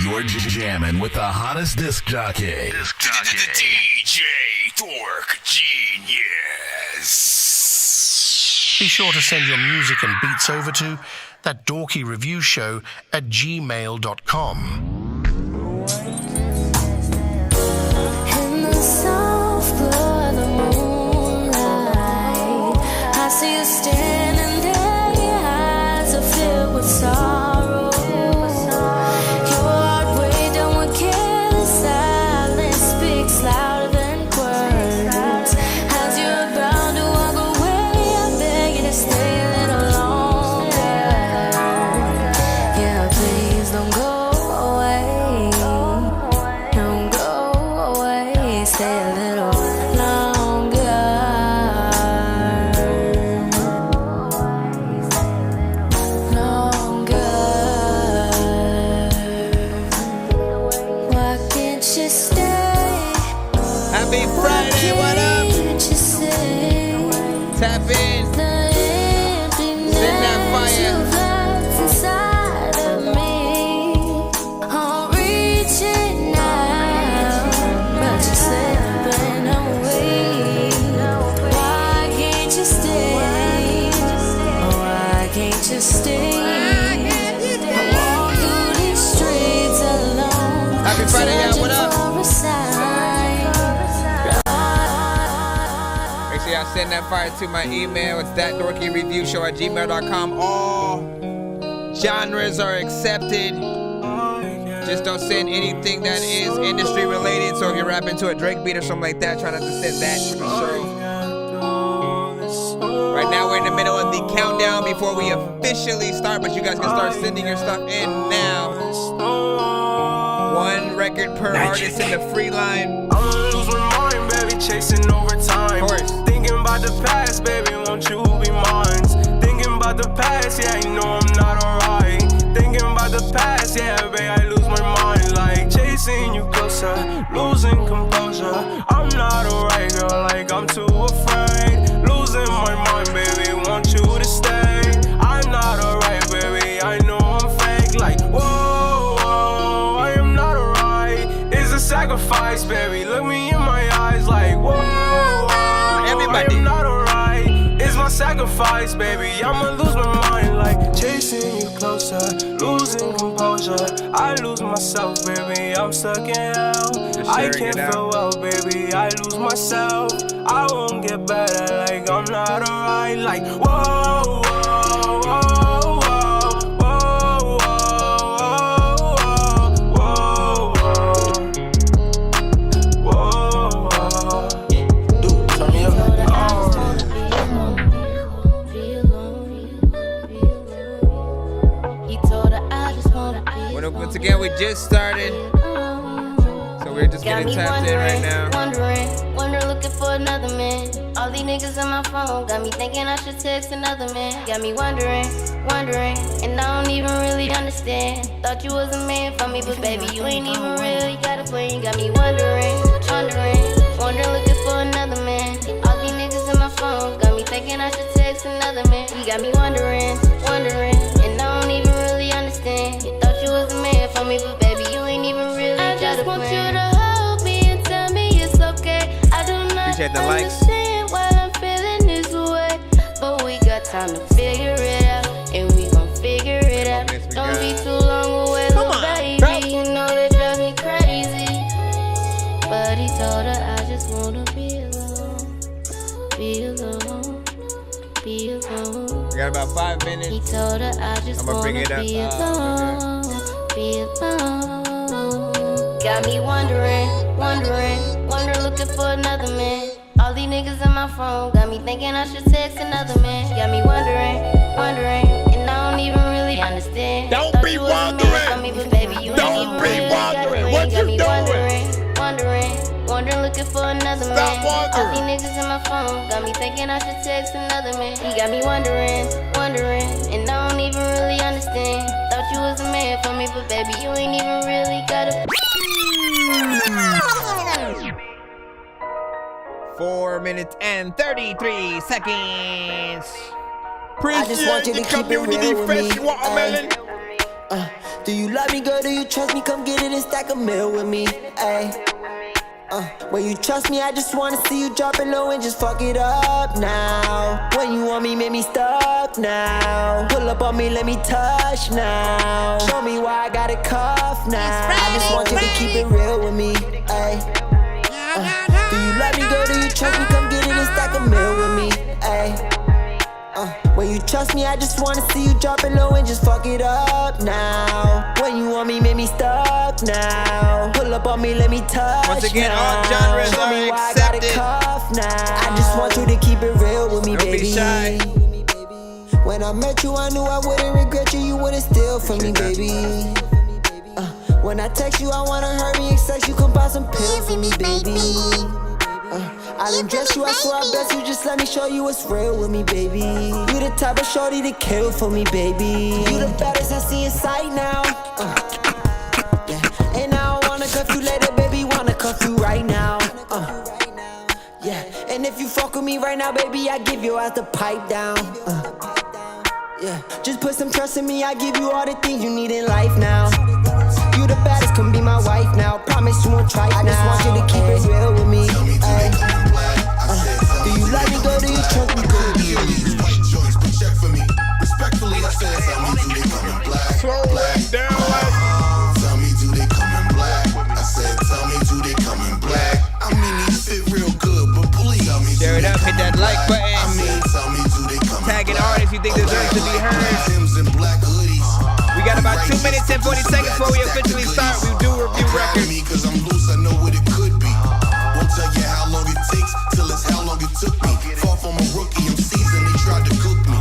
You're jamming with the hottest disc jockey. DJ Dork Genius. Be sure to send your music and beats over to ThatDorkyReviewShow at gmail.com. In the soft glow of the moonlight, I see you standing there, your eyes are filled with sorrow. Your heart weighed down with careless silence speaks louder than words. As you're about to walk away, I beg you to stay a little longer. Yeah, please don't go away. Don't go away. Stay a little longer. Longer. Why can't you stay? Happy Friday, what up? Can't you say Tap in. the emptiness Send that fire. you've left inside of me? I'm reaching out, but you're slipping away. Why can't you stay? Why can't you stay? I walk through these streets alone. Happy Friday, yeah, what up? For a sign. Make sure y'all send that fire to my email. It's ThatDorkyReviewShow at gmail.com. All genres are accepted. Just don't send anything that is industry related. So if you're rapping to a Drake beat or something like that, try not to send that for sure. Right now we're in the middle of the countdown before we officially start, but you guys can start sending your stuff in now. One record per artist in the free line. I'ma lose my mind, baby, chasing over time. Of course. Thinking about the past, baby, won't you be mine? Thinking about the past, yeah, you know I'm not alright. Thinking about the past, yeah, baby, I lose my mind. Like chasing you closer, losing composure. I'm not alright, girl, like I'm too afraid. Losing my mind, baby, want you to stay. I'm not alright, baby, I know I'm fake. Like, whoa, whoa, I am not alright. It's a sacrifice, baby, look me in my eyes. Like, whoa, whoa, Everybody. I am not alright. It's my sacrifice, baby, I'ma lose my mind. Like, chasing you closer, losing composure. I lose myself, baby, I'm stuck in hell. I can't feel well, baby, I lose myself. I won't get better, like I'm not alright. Like, whoa, whoa, whoa, whoa, whoa, whoa, whoa, whoa. Dude, turn me up. Once again, we just started, so we're just getting tapped in right now. Wondering, looking for another man. All these niggas on my phone got me thinking I should text another man. Got me wondering, and I don't even really understand. Thought you was a man for me, but baby, you ain't even real. You got a plan, you got me wondering, looking for another man. All these niggas on my phone got me thinking I should text another man. You got me wondering, and I don't even really understand. You thought you was a man for me, but baby, you ain't even really got a plan. I just want you to hold me and tell me it's okay. I do not Appreciate the likes. understand why I'm feeling this way, but we got time to figure it out, and we gon' figure it out. Don't be too long away, little baby. You know that drives me crazy. But he told her I just wanna be alone, be alone, be alone. We got about 5 minutes. He told her I just I'ma bring wanna it up. be alone, be alone. Got me wondering, looking for another man. All these niggas on my phone got me thinking I should text another man. Got me wondering, and I don't even really understand. Don't Thought be you was a man wondering. for me, but baby, you ain't Don't even be really got a wondering. ring. What Got you me doing? wondering, looking for another Stop man. All wondering. these niggas in my phone got me thinking I should text another man. He got me wondering, and I don't even really understand. Thought you was a man for me, but baby, you ain't even really got a 4 minutes and 33 seconds. I just want you to keep it real with me. Watermelon. Do you love me, girl? Do you trust me? Come get it and stack a meal with me. When you trust me, I just wanna see you drop it low and just fuck it up now. When you want me, make me stuck now. Pull up on me, let me touch now. Show me why I got a cuff now. I just want you to keep it real with me. Do you love me, girl? Do you trust me? Come get it and stack a meal with me. When you trust me, I just wanna see you drop it low and just fuck it up now. When you want me, make me stuck now. Pull up on me, let me touch. Once again, now. all genres Show me are why accepted. I got a cuff now. I just want you to keep it real with me, Don't baby. be shy. When I met you, I knew I wouldn't regret you. You wouldn't steal from me, baby. When I text you, I wanna hurry and sex you. Come buy some pills for me, baby. I done dress you, I swear I bet you. Just let me show you what's real with me, baby. You the type of shorty to kill for me, baby. You the baddest I see in sight now. Yeah. And I don't wanna cuff you later, baby. Wanna cuff you right now. Yeah. And if you fuck with me right now, baby, I give your ass the pipe down. Yeah. Just put some trust in me. I give you all the things you need in life now. You the baddest, come be my wife now. Promise you won't try now. I just want you to keep it real with me. Do you like me, girl? Do you trust me, girl? White joints, but check for me. Respectfully, I said, tell me, do they come in black? Black. Tell me, do they come in black? I said, tell me, do they come in black? I mean, these fit real good, but please tell me, Share it up, hit that like button. I mean, tell me, do they come in Tag an black? artist you think deserves to be heard. Timbs and black hoodies. We got about 2 minutes and 40 seconds before we officially start. We do review records. Cause I'm loose, I know what it could be. Won't tell you how long it takes till it's how long it took me. Far from a rookie, I'm seasoned, they tried to cook me.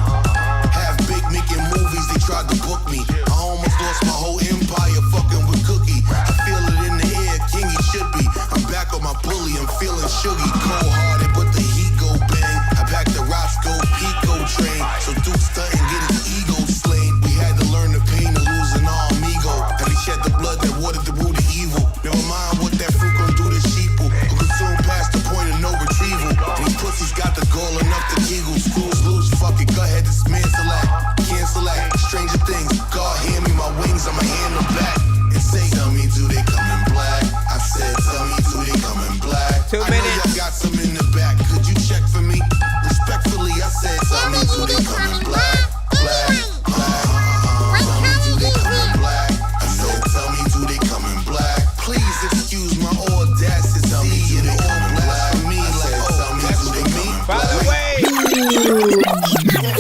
Half big making movies, they tried to book me. I almost lost my whole empire fucking with Cookie. I feel it in the air, king he should be. I'm back on my bully, I'm feeling sugary. Cold hearted, but the heat go bang. I back the Roscoe Pico train. So Duke stuntin', get his ego slain. We had to learn the pain of losing our amigo. And he shed the blood that watered the root of evil. Never mind what that fruit gon' do to sheeple. Who could soon pass the point of no retrieval. And these pussies got the goal enough to giggle. Screws loose, fuck it, go ahead, dismantle that. Cancel that, stranger things. God, hand me my wings, I'ma hand them back. And say, tell me, do they come in black? I said, tell me, do they come in black? 2 I know minutes. y'all got some in the back, could you check for me? Respectfully, I said, tell me, do they come in black? Black, black. Tell me, do they come in black? I said, tell me, do they come in black? Please excuse my audacity. And all black for me, like, oh, that's for me. By the way,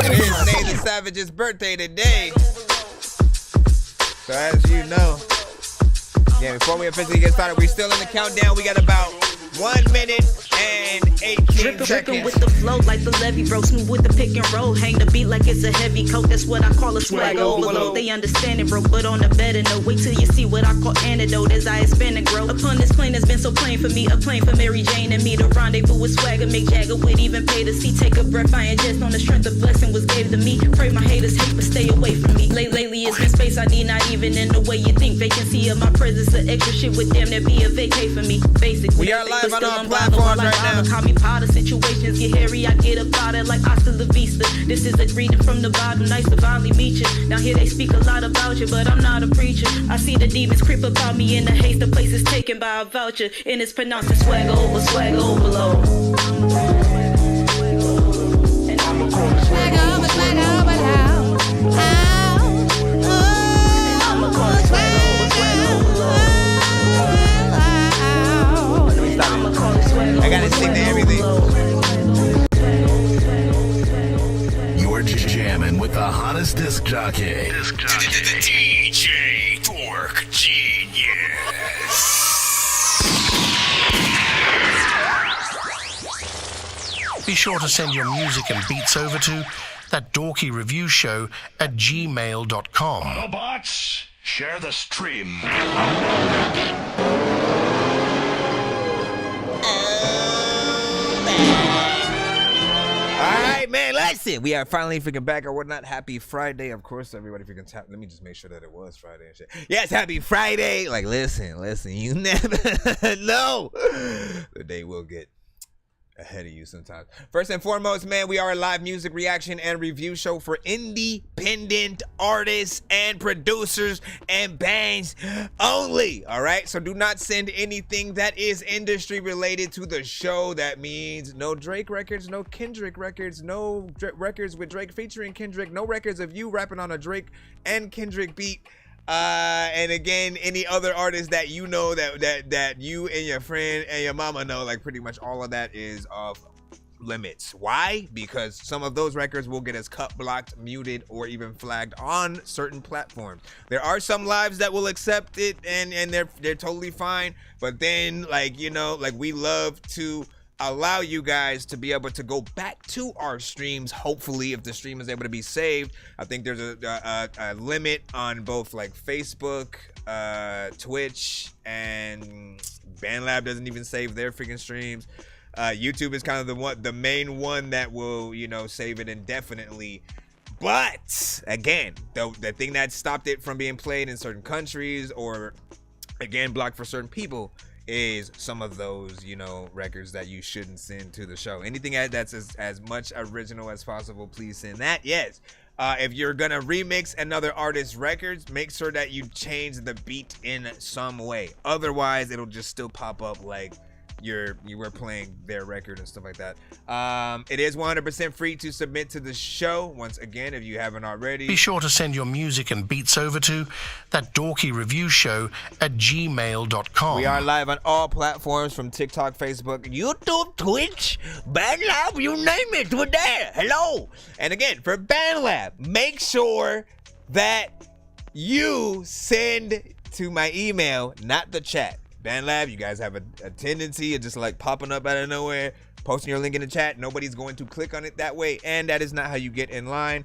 it is Nathan Savage's birthday today. So as you know, yeah, before we officially get started, we're still in the countdown. We got about 1 minute and 18 Drippin' seconds. with the flow like the levee, bro. Smooth with the pick and roll. Hang the beat like it's a heavy coat. That's what I call a swag overload. They understand it, bro. But on the better note, wait till you see what I call antidote as I expand and grow. Upon this plane has been so plain for me. A plane for Mary Jane and me. The rendezvous with swagger. Make Jagger would even pay to see. Take a breath, I ingest on the strength of blessing was gave to me. Pray my haters hate, but stay away from me. Lately it's been space I need, not even in the way you think. Vacancy of my presence, the extra shit with them that be a vacay for me. Basically, We are live but on still all I'm platforms like right now. Call me powder, situations get hairy, I get up out it like hasta la vista. This is a greeting from the bottom, nice to finally meet you. Now here they speak a lot about you, but I'm not a preacher. I see the demons creep about me in the haste, the place is taken by a voucher, and it's pronounced as swagger overload. And I'm a swagger overload. And I'm a swagger overload. I gotta sing to everything. You're jamming with the hottest disc jockey. DJ Dork Genius. Be sure to send your music and beats over to That Dorky Review Show at gmail.com. Autobots, share the stream. Alright, man, listen. We are finally freaking back or whatnot. Happy Friday. Of course, everybody freaking tap. Let me just make sure that it was Friday and shit. Yes, happy Friday. Like, listen. You never know. The day will get ahead of you sometimes. First and foremost, man, we are a live music reaction and review show for independent artists and producers and bands only. All right, so do not send anything that is industry related to the show. That means no Drake records, no Kendrick records, no records with Drake featuring Kendrick, no records of you rapping on a Drake and Kendrick beat. And again, any other artists that you know that you and your friend and your mama know, like pretty much all of that is off limits. Why? Because some of those records will get us cut, blocked, muted, or even flagged on certain platforms. There are some lives that will accept it and they're totally fine. But then, like, you know, like we love to allow you guys to be able to go back to our streams. Hopefully, if the stream is able to be saved. I think there's a limit on both like Facebook, Twitch, and BandLab doesn't even save their freaking streams. YouTube is kind of the main one that will, you know, save it indefinitely. But again, the thing that stopped it from being played in certain countries or again blocked for certain people is some of those, you know, records that you shouldn't send to the show. Anything that's as much original as possible, please send that. Yes. If you're gonna remix another artist's records, make sure that you change the beat in some way. Otherwise, it'll just still pop up like you were playing their record and stuff like that. It is 100% free to submit to the show. Once again, if you haven't already, be sure to send your music and beats over to ThatDorkyReviewShow at gmail.com. We are live on all platforms from TikTok, Facebook, YouTube, Twitch, BandLab, you name it, we're there. Hello. And again, for BandLab, make sure that you send to my email, not the chat. BandLab, you guys have a tendency of just like popping up out of nowhere, posting your link in the chat. Nobody's going to click on it that way, and that is not how you get in line.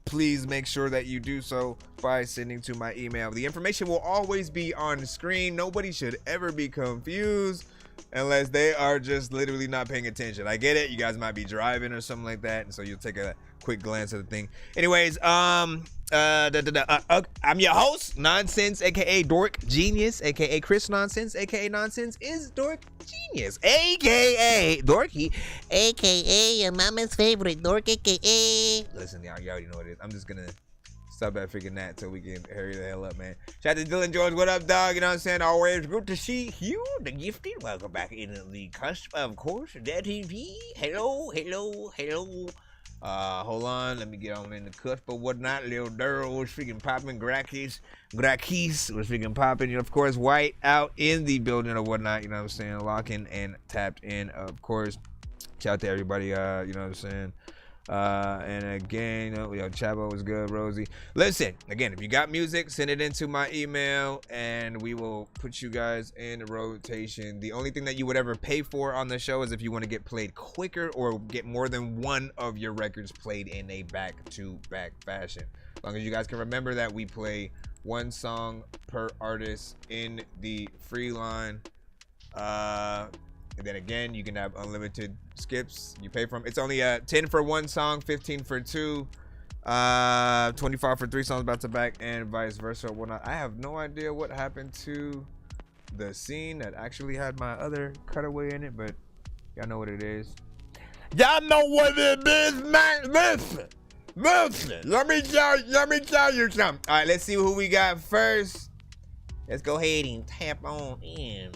Please make sure that you do so by sending to my email. The information will always be on the screen. Nobody should ever be confused unless they are just literally not paying attention. I get it. You guys might be driving or something like that, and so you'll take a quick glance at the thing. Anyways, I'm your host, Nonsenze, aka Dork Genius, aka Chris Nonsenze, aka Nonsenze is Dork Genius, aka Dorky, aka your mama's favorite Dork, aka. Listen, y'all, you already know what it is. I'm just gonna stop at freaking that till we can hurry the hell up, man. Shout out to Dylan George, what up, dog? You know what I'm saying? Always good to see you, the gifted. Welcome back in the cusp, of course, That TV. Hello, hello, hello. Hold on, let me get on in the cusp or whatnot. Lil Durrell was freaking popping. Grakis was freaking popping. You know, of course, White out in the building or whatnot. You know what I'm saying? Locking and tapped in, of course. Shout out to everybody. You know what I'm saying? And again, you know, Chavo was good, Rosie. Listen, again, if you got music, send it into my email and we will put you guys in rotation. The only thing that you would ever pay for on the show is if you want to get played quicker or get more than one of your records played in a back-to-back fashion. As long as you guys can remember that we play one song per artist in the free line. And then again, you can have unlimited skips. You pay for them. It's only 10 for one song, 15 for two, 25 for three songs back to back, and vice versa or whatnot. I have no idea what happened to the scene that actually had my other cutaway in it, but y'all know what it is. Y'all know what it is, man. Listen. Let me tell you something. All right, let's see who we got first. Let's go ahead and tap on in.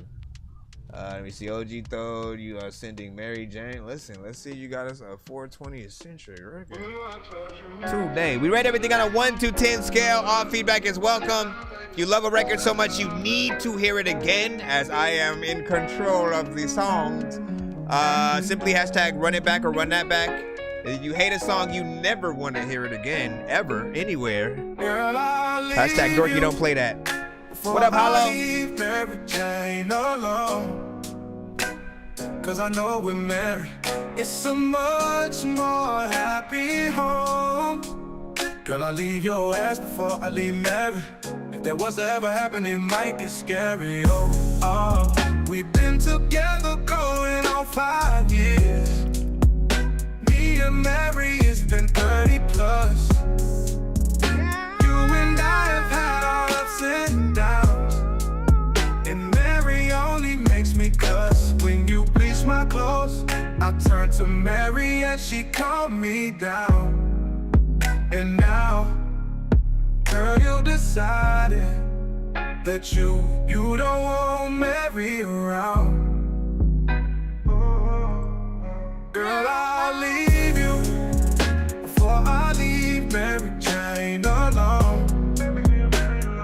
Let me see. OG Thode, you are sending Mary Jane. Listen, let's see. You got us a 420th century record. Today, we rate everything on a 1 to 10 scale. All feedback is welcome. If you love a record so much, you need to hear it again, as I am in control of the songs. Simply hashtag run it back or run that back. If you hate a song, you never want to hear it again, ever, anywhere. Hashtag Dorky, don't play that. What up, Hollow? Cause I know we're married. It's a much more happy home. Girl, I'll leave your ass before I leave Mary. If that was to ever happen, it might get scary. Oh, we've been together going on 5 years. Me and Mary, it's been 30 plus. You and I have had our ups and downs, and Mary only makes me cuss. When you bleach my clothes, I turned to Mary and she calmed me down. And now, girl, you decided that you don't want Mary around. Girl, I'll leave you before I leave Mary Jane alone.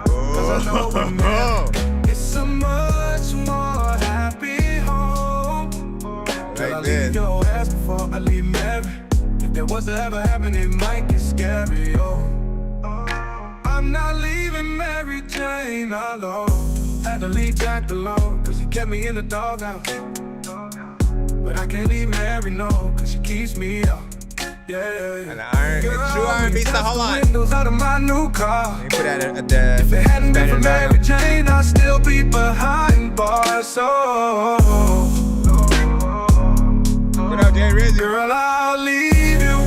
Cause I know with Mary, it's a much more happy home. Girl, I'll leave your ass before I leave Mary. If there was to ever happen, it might get scary, oh. I'm not leaving Mary Jane alone. Had to leave Jack alone, cause he kept me in the doghouse. But I can't leave Mary, no, cause she keeps me up. Yeah. And true R&B, so hold on. Windows out of my new car. Let me put that at the if it hadn't been for Mary Jane, I'd still be behind bars. So, what up, Jay Rizzy? Girl, I'll leave you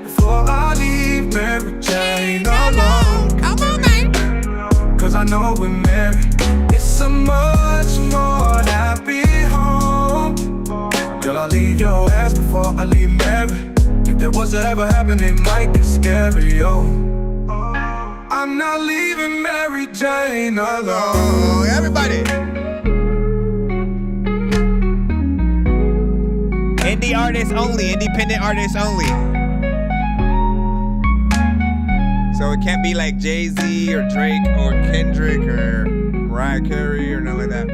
before I leave Mary Jane alone. Come on, man. Cause I know with Mary, it's a much more happy home. Girl, I'll leave your ass before I leave Mary. If there was to ever happen, it might get scary, yo. I'm not leaving Mary Jane alone. Oh, everybody. Indie artists only, independent artists only. So it can't be like Jay-Z or Drake or Kendrick or Mariah Carey or nothing like that.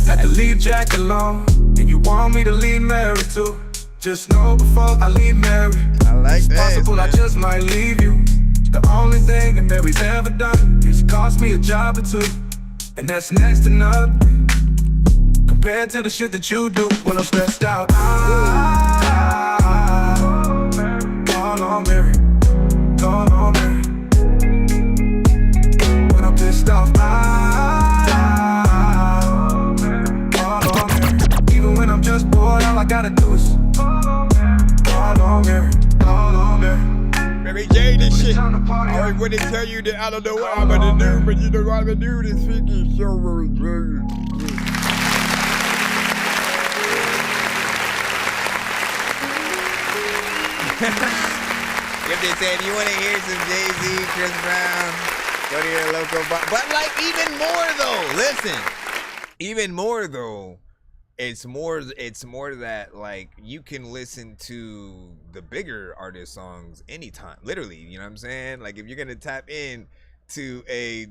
Had to leave Jack alone, and you want me to leave Mary too. Just know before I leave Mary, I like that. It's possible I just might leave you. The only thing that Mary's ever done is cost me a job or two, and that's next to nothing compared to the shit that you do when I'm stressed out. Call on Mary, call on Mary. When I'm pissed off, just bored, all I gotta do is call on Mary, call on Mary. Mary Jane and shit. I wouldn't tell you that I don't know what I'm gonna do, but you know what I'm gonna do this freaking show, Mary Jane. If they say if you wanna hear some Jay-Z, Chris Brown, go to your local bar. But like even more though, listen. Even more though. It's more that like you can listen to the bigger artist songs anytime, literally, you know what I'm saying? Like if you're gonna tap in to a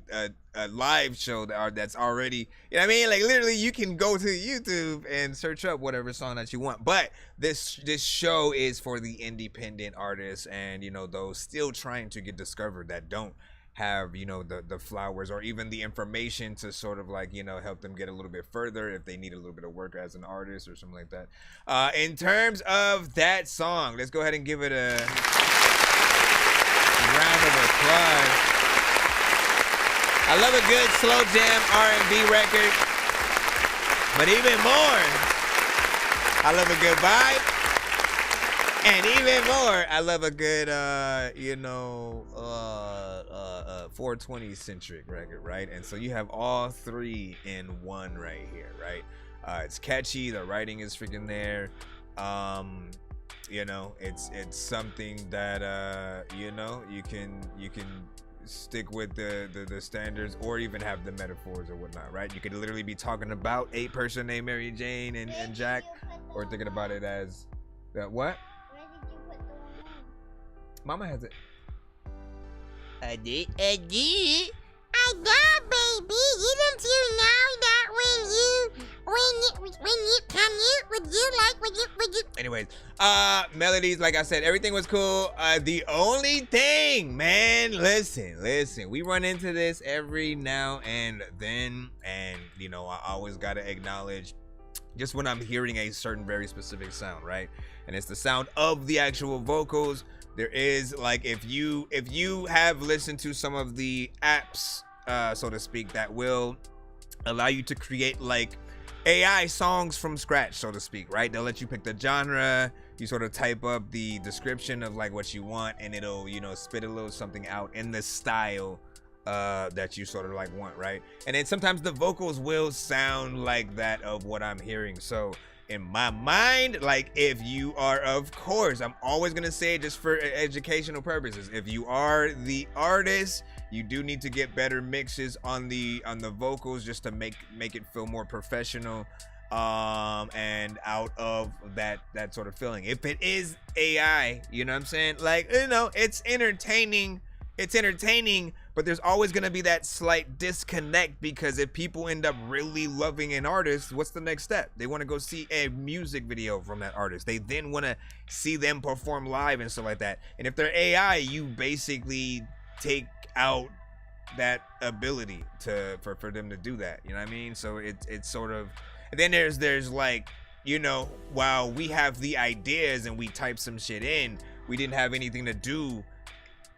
live show that's already, you know what I mean? Like literally you can go to YouTube and search up whatever song that you want. But this show is for the independent artists and, you know, those still trying to get discovered that don't have, you know, the flowers or even the information to sort of like, you know, help them get a little bit further if they need a little bit of work as an artist or something like that. In terms of that song, let's go ahead and give it a round of applause. I love a good slow jam R&B record, but even more, I love a good vibe. And even more, I love a good, 420 centric record, right? And so you have all three in one right here, right? It's catchy, the writing is freaking there. You know, it's something that you know, you can stick with the standards or even have the metaphors or whatnot, right? You could literally be talking about a person named Mary Jane and Jack, or thinking about it as what? Mama has it. I did. I got, baby. Didn't you know that when you come here, would you? Anyways, melodies, like I said, everything was cool. The only thing, man, listen. We run into this every now and then, and you know, I always gotta acknowledge just when I'm hearing a certain very specific sound, right? And it's the sound of the actual vocals. There is, like, if you have listened to some of the apps, so to speak, that will allow you to create like AI songs from scratch, so to speak, right? They'll let you pick the genre, you sort of type up the description of like what you want, and it'll, you know, spit a little something out in the style that you sort of like want, right? And then sometimes the vocals will sound like that of what I'm hearing. So in my mind, like, if you are, of course, I'm always gonna say it just for educational purposes, if you are the artist, you do need to get better mixes on the vocals just to make it feel more professional, and out of that sort of feeling. If it is AI, you know what I'm saying? Like, you know, it's entertaining, but there's always gonna be that slight disconnect, because if people end up really loving an artist, what's the next step? They want to go see a music video from that artist. They then want to see them perform live and stuff like that. And if they're AI, you basically take out that ability for them to do that. You know what I mean? So it's sort of, and then there's like, you know, while we have the ideas and we type some shit in, we didn't have anything to do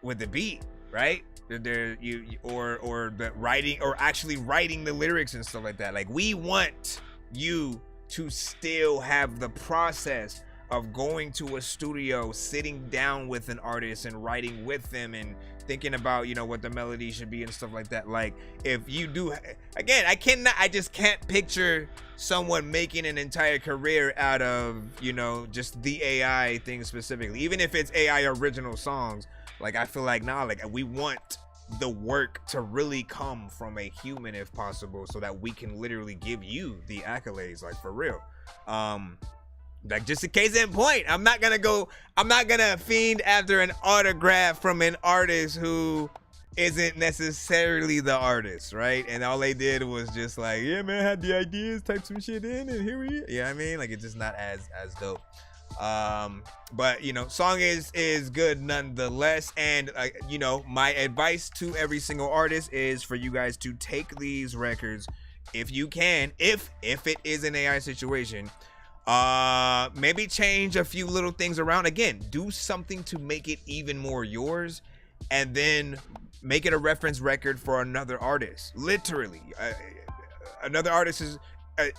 with the beat, right? Or the writing, or actually writing the lyrics and stuff like that. Like, we want you to still have the process of going to a studio, sitting down with an artist and writing with them and thinking about, you know, what the melody should be and stuff like that. Like, if you do, again, I just can't picture someone making an entire career out of, you know, just the AI thing specifically, even if it's AI original songs. Like, I feel like, nah, like, we want the work to really come from a human if possible, so that we can literally give you the accolades, like, for real. Like, just a case in point, I'm not gonna fiend after an autograph from an artist who isn't necessarily the artist, right? And all they did was just like, yeah, man, I had the ideas, type some shit in, and here we are. You know what I mean? Like, it's just not as dope. But, you know, song is good nonetheless. And you know, my advice to every single artist is for you guys to take these records, if you can, if it is an AI situation, maybe change a few little things around. Again, do something to make it even more yours, and then make it a reference record for another artist. Literally, another artist is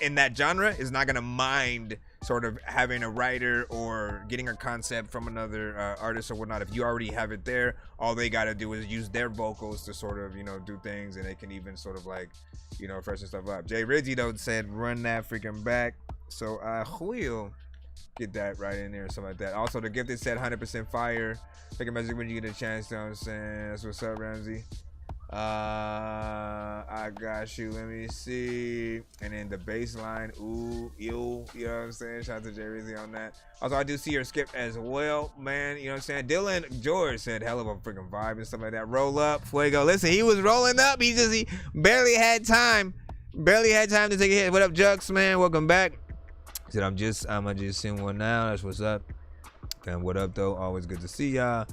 in that genre is not gonna mind sort of having a writer or getting a concept from another artist or whatnot. If you already have it there, all they gotta do is use their vocals to sort of, you know, do things, and they can even sort of, like, you know, freshen stuff up. Jay Rizzy though said, run that freaking back. So I will get that right in there or something like that. Also, the Gifted said 100% fire. Take a message when you get a chance, you know what I'm saying? That's what's up, Ramsey. I got you. Let me see. And then the bass line, ooh, you know what I'm saying? Shout out to Jay Rizzy on that. Also, I do see your skip as well, man. You know what I'm saying? Dylan George said hell of a freaking vibe and stuff like that. Roll up, Fuego. Listen, he was rolling up. He barely had time. Barely had time to take a hit. What up, Jux, man? Welcome back. Said I'm gonna just send one now. That's what's up. And what up though? Always good to see y'all.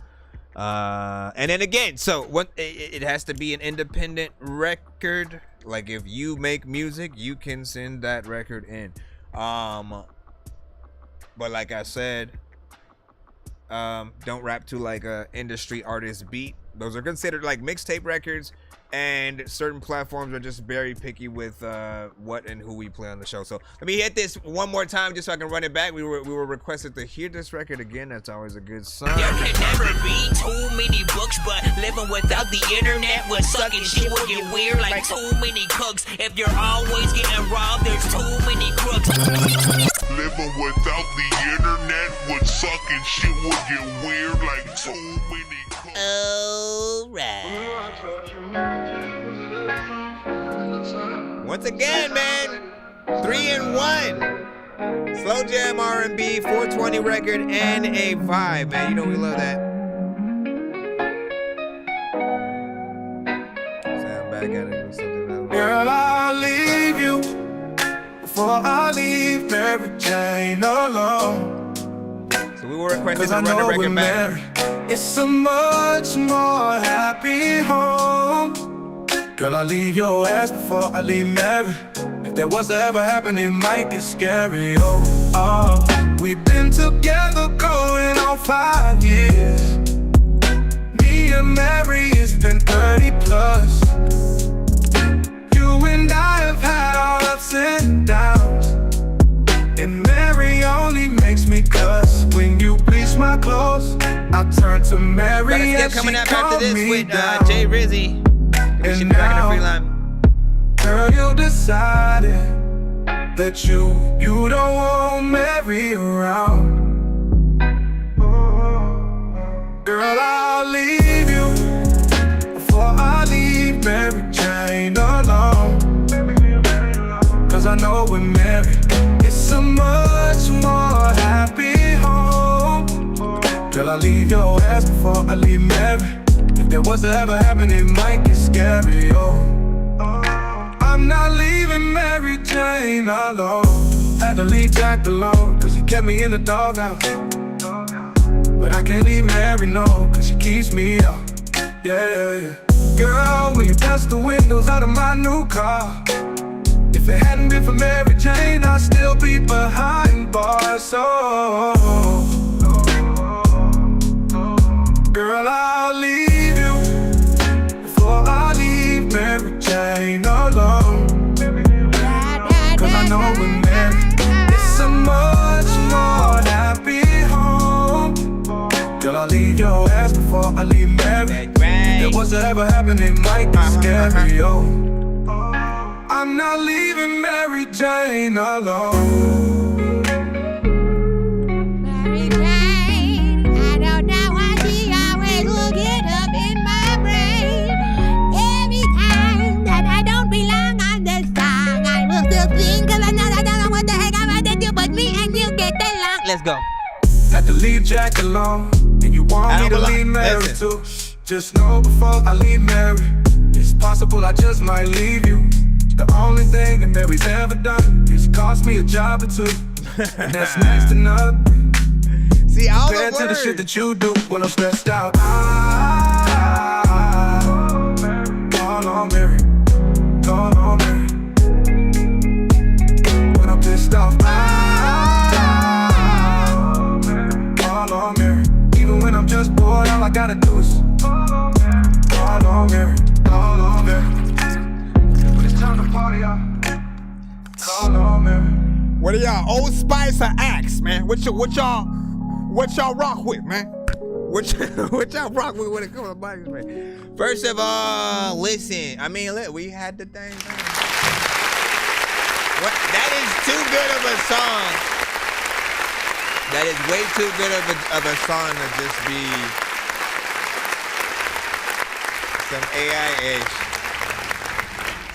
And then again, so what, it has to be an independent record. Like, if you make music, you can send that record in. But like I said, don't rap to like a industry artist beat. Those are considered like mixtape records, and certain platforms are just very picky with what and who we play on the show. So let me hit this one more time just so I can run it back. We were requested to hear this record again. That's always a good sign. There can never be too many books, but living without the internet would suck and shit would get weird like too many cooks. If you're always getting robbed, there's too many crooks. Living without the internet would suck and shit would get weird like too many cooks. Alright. Once again, man, 3-in-1. Slow jam R&B, 420 record, and a vibe, man. You know we love that. Sound back at it with something else. Girl, I'll leave you before I leave Mary Jane alone. So we were requested to run the record back. It's a much more happy home. Girl, I'll leave your ass before I leave Mary. If that was to ever happen, it might get scary. Oh, we've been together going on 5 years. Me and Mary, it's been 30 plus. You and I have had our ups and downs, and Mary only makes me cuss. When you bleach my clothes, I turn to Mary and coming she up after calm this me with down. Jay Rizzy. We should And be back in the free now, line. girl, you decided that you don't want Mary around. Girl, I'll leave you before I leave Mary Jane alone. Cause I know with Mary, it's a much more happy home. Girl, I'll leave your ass before I leave Mary. If there was to ever happen, it might get scary, oh. I'm not leaving Mary Jane alone. Had to leave Jack alone, cause he kept me in the doghouse. But I can't leave Mary, no, cause she keeps me up. Yeah. Girl, when you dust the windows out of my new car, if it hadn't been for Mary Jane, I'd still be behind bars. So, girl, I'll leave you before I leave Mary Jane alone. Cause I know with Mary, it's a much more happy home. Girl, I'll leave your ass before I leave Mary. If there was to ever happen, it might get scary, yo. I'm not leaving Mary Jane alone. Mary Jane, I don't know why she always will get up in my brain. Every time that I don't belong on this song, I will still sing, cause I know I don't know what the heck I'm about to do, but me and you get along. Let's go. Had to leave Jack alone, and you want me to leave Mary too. Just know before I leave Mary, it's possible I just might leave you. The only thing that Mary's ever done is cost me a job or two, and that's next to nothing. See, all compared to the shit that you do when I'm stressed out. Call on Mary, call on Mary. When I'm pissed off, call on Mary. Even when I'm just bored, all I gotta do is call on Mary, call on Mary. Time to party, y'all. Call on Mary. What are y'all, Old Spice or Axe, man? What y'all rock with, man? What y'all rock with when it comes to bodies, man? First of all, listen. I mean, look, we had the thing. What? That is too good of a song. That is way too good of a song to just be some AI-ish.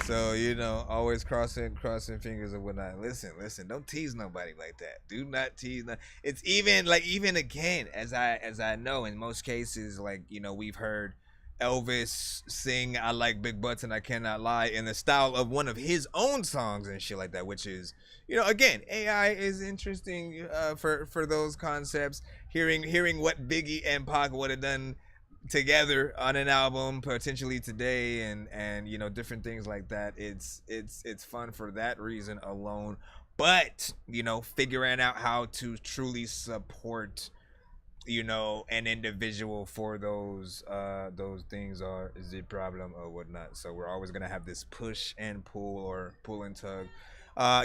So, you know, always crossing fingers and whatnot. Listen, don't tease nobody like that. Do not tease. It's even again, as I know, in most cases, like, you know, we've heard Elvis sing "I Like Big Butts and I Cannot Lie" in the style of one of his own songs and shit like that, which is, you know, again, AI is interesting for those concepts. Hearing what Biggie and Pac would have done together on an album potentially today, and you know, different things like that. It's fun for that reason alone. But, you know, figuring out how to truly support, you know, an individual for those things is the problem or whatnot. So we're always gonna have this push and pull, or pull and tug.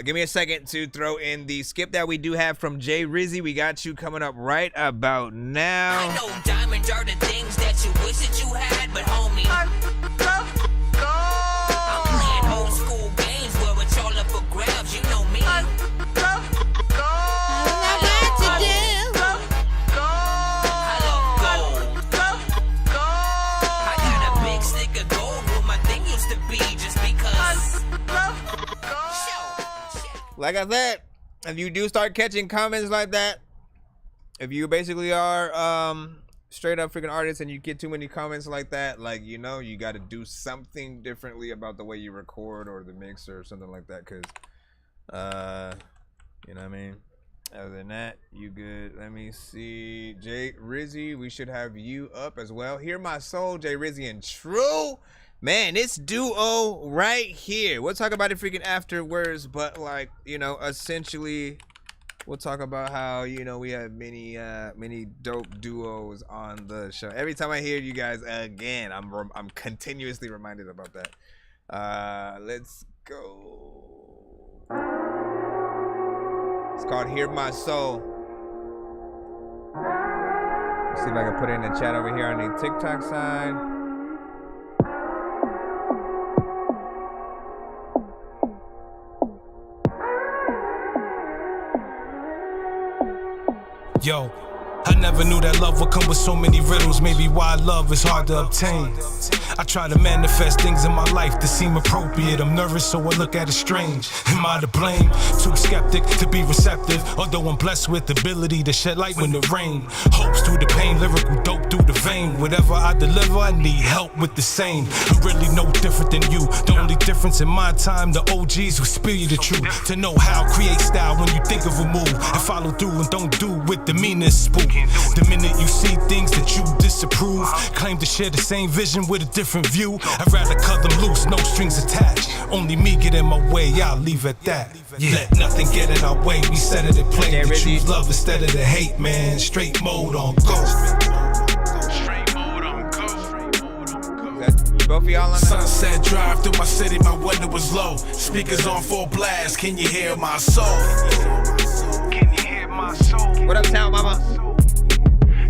Give me a second to throw in the skip that we do have from Jay Rizzy. We got you coming up right about now. I know diamonds are the things that you wish that you had, but homie, I'm playing old school games where it's all up for grabs. You know me. I got a big stick of gold where my thing used to be, just because. Like I said, if you do start catching comments like that, if you basically are straight up freaking artist and you get too many comments like that, like, you know, you got to do something differently about the way you record or the mix or something like that, because you know what I mean. Other than that, you good. Let me see. Jay Rizzy, we should have you up as well. Hear My Soul, Jay Rizzy and True. Man, this duo right here. We'll talk about it freaking afterwards, but, like, you know, essentially, we'll talk about how, you know, we have many dope duos on the show. Every time I hear you guys again, I'm continuously reminded about that. Let's go. It's called Hear My Soul. Let's see if I can put it in the chat over here on the TikTok side. Yo, I never knew that love would come with so many riddles. Maybe why love is hard to obtain. I try to manifest things in my life that seem appropriate. I'm nervous, so I look at it strange. Am I to blame? Too skeptic to be receptive. Although I'm blessed with the ability to shed light when it rain. Hopes through the pain, lyrical dope through the vein. Whatever I deliver, I need help with the same. I'm really no different than you. The only difference in my time, the OGs who spill you the truth. To know how create style when you think of a move, and follow through and don't do with the meanest spook. The minute you see things that you disapprove, claim to share the same vision with a different view. I'd rather cut them loose, no strings attached. Only me get in my way, I'll leave at that. Let nothing get in our way, we set it in play. We choose love instead of the hate, man. Straight mode on go. Both of y'all on Sunset drive through my city, my window was low. Speakers on full blast, can you hear my soul? Can you hear my soul? What up, town mama?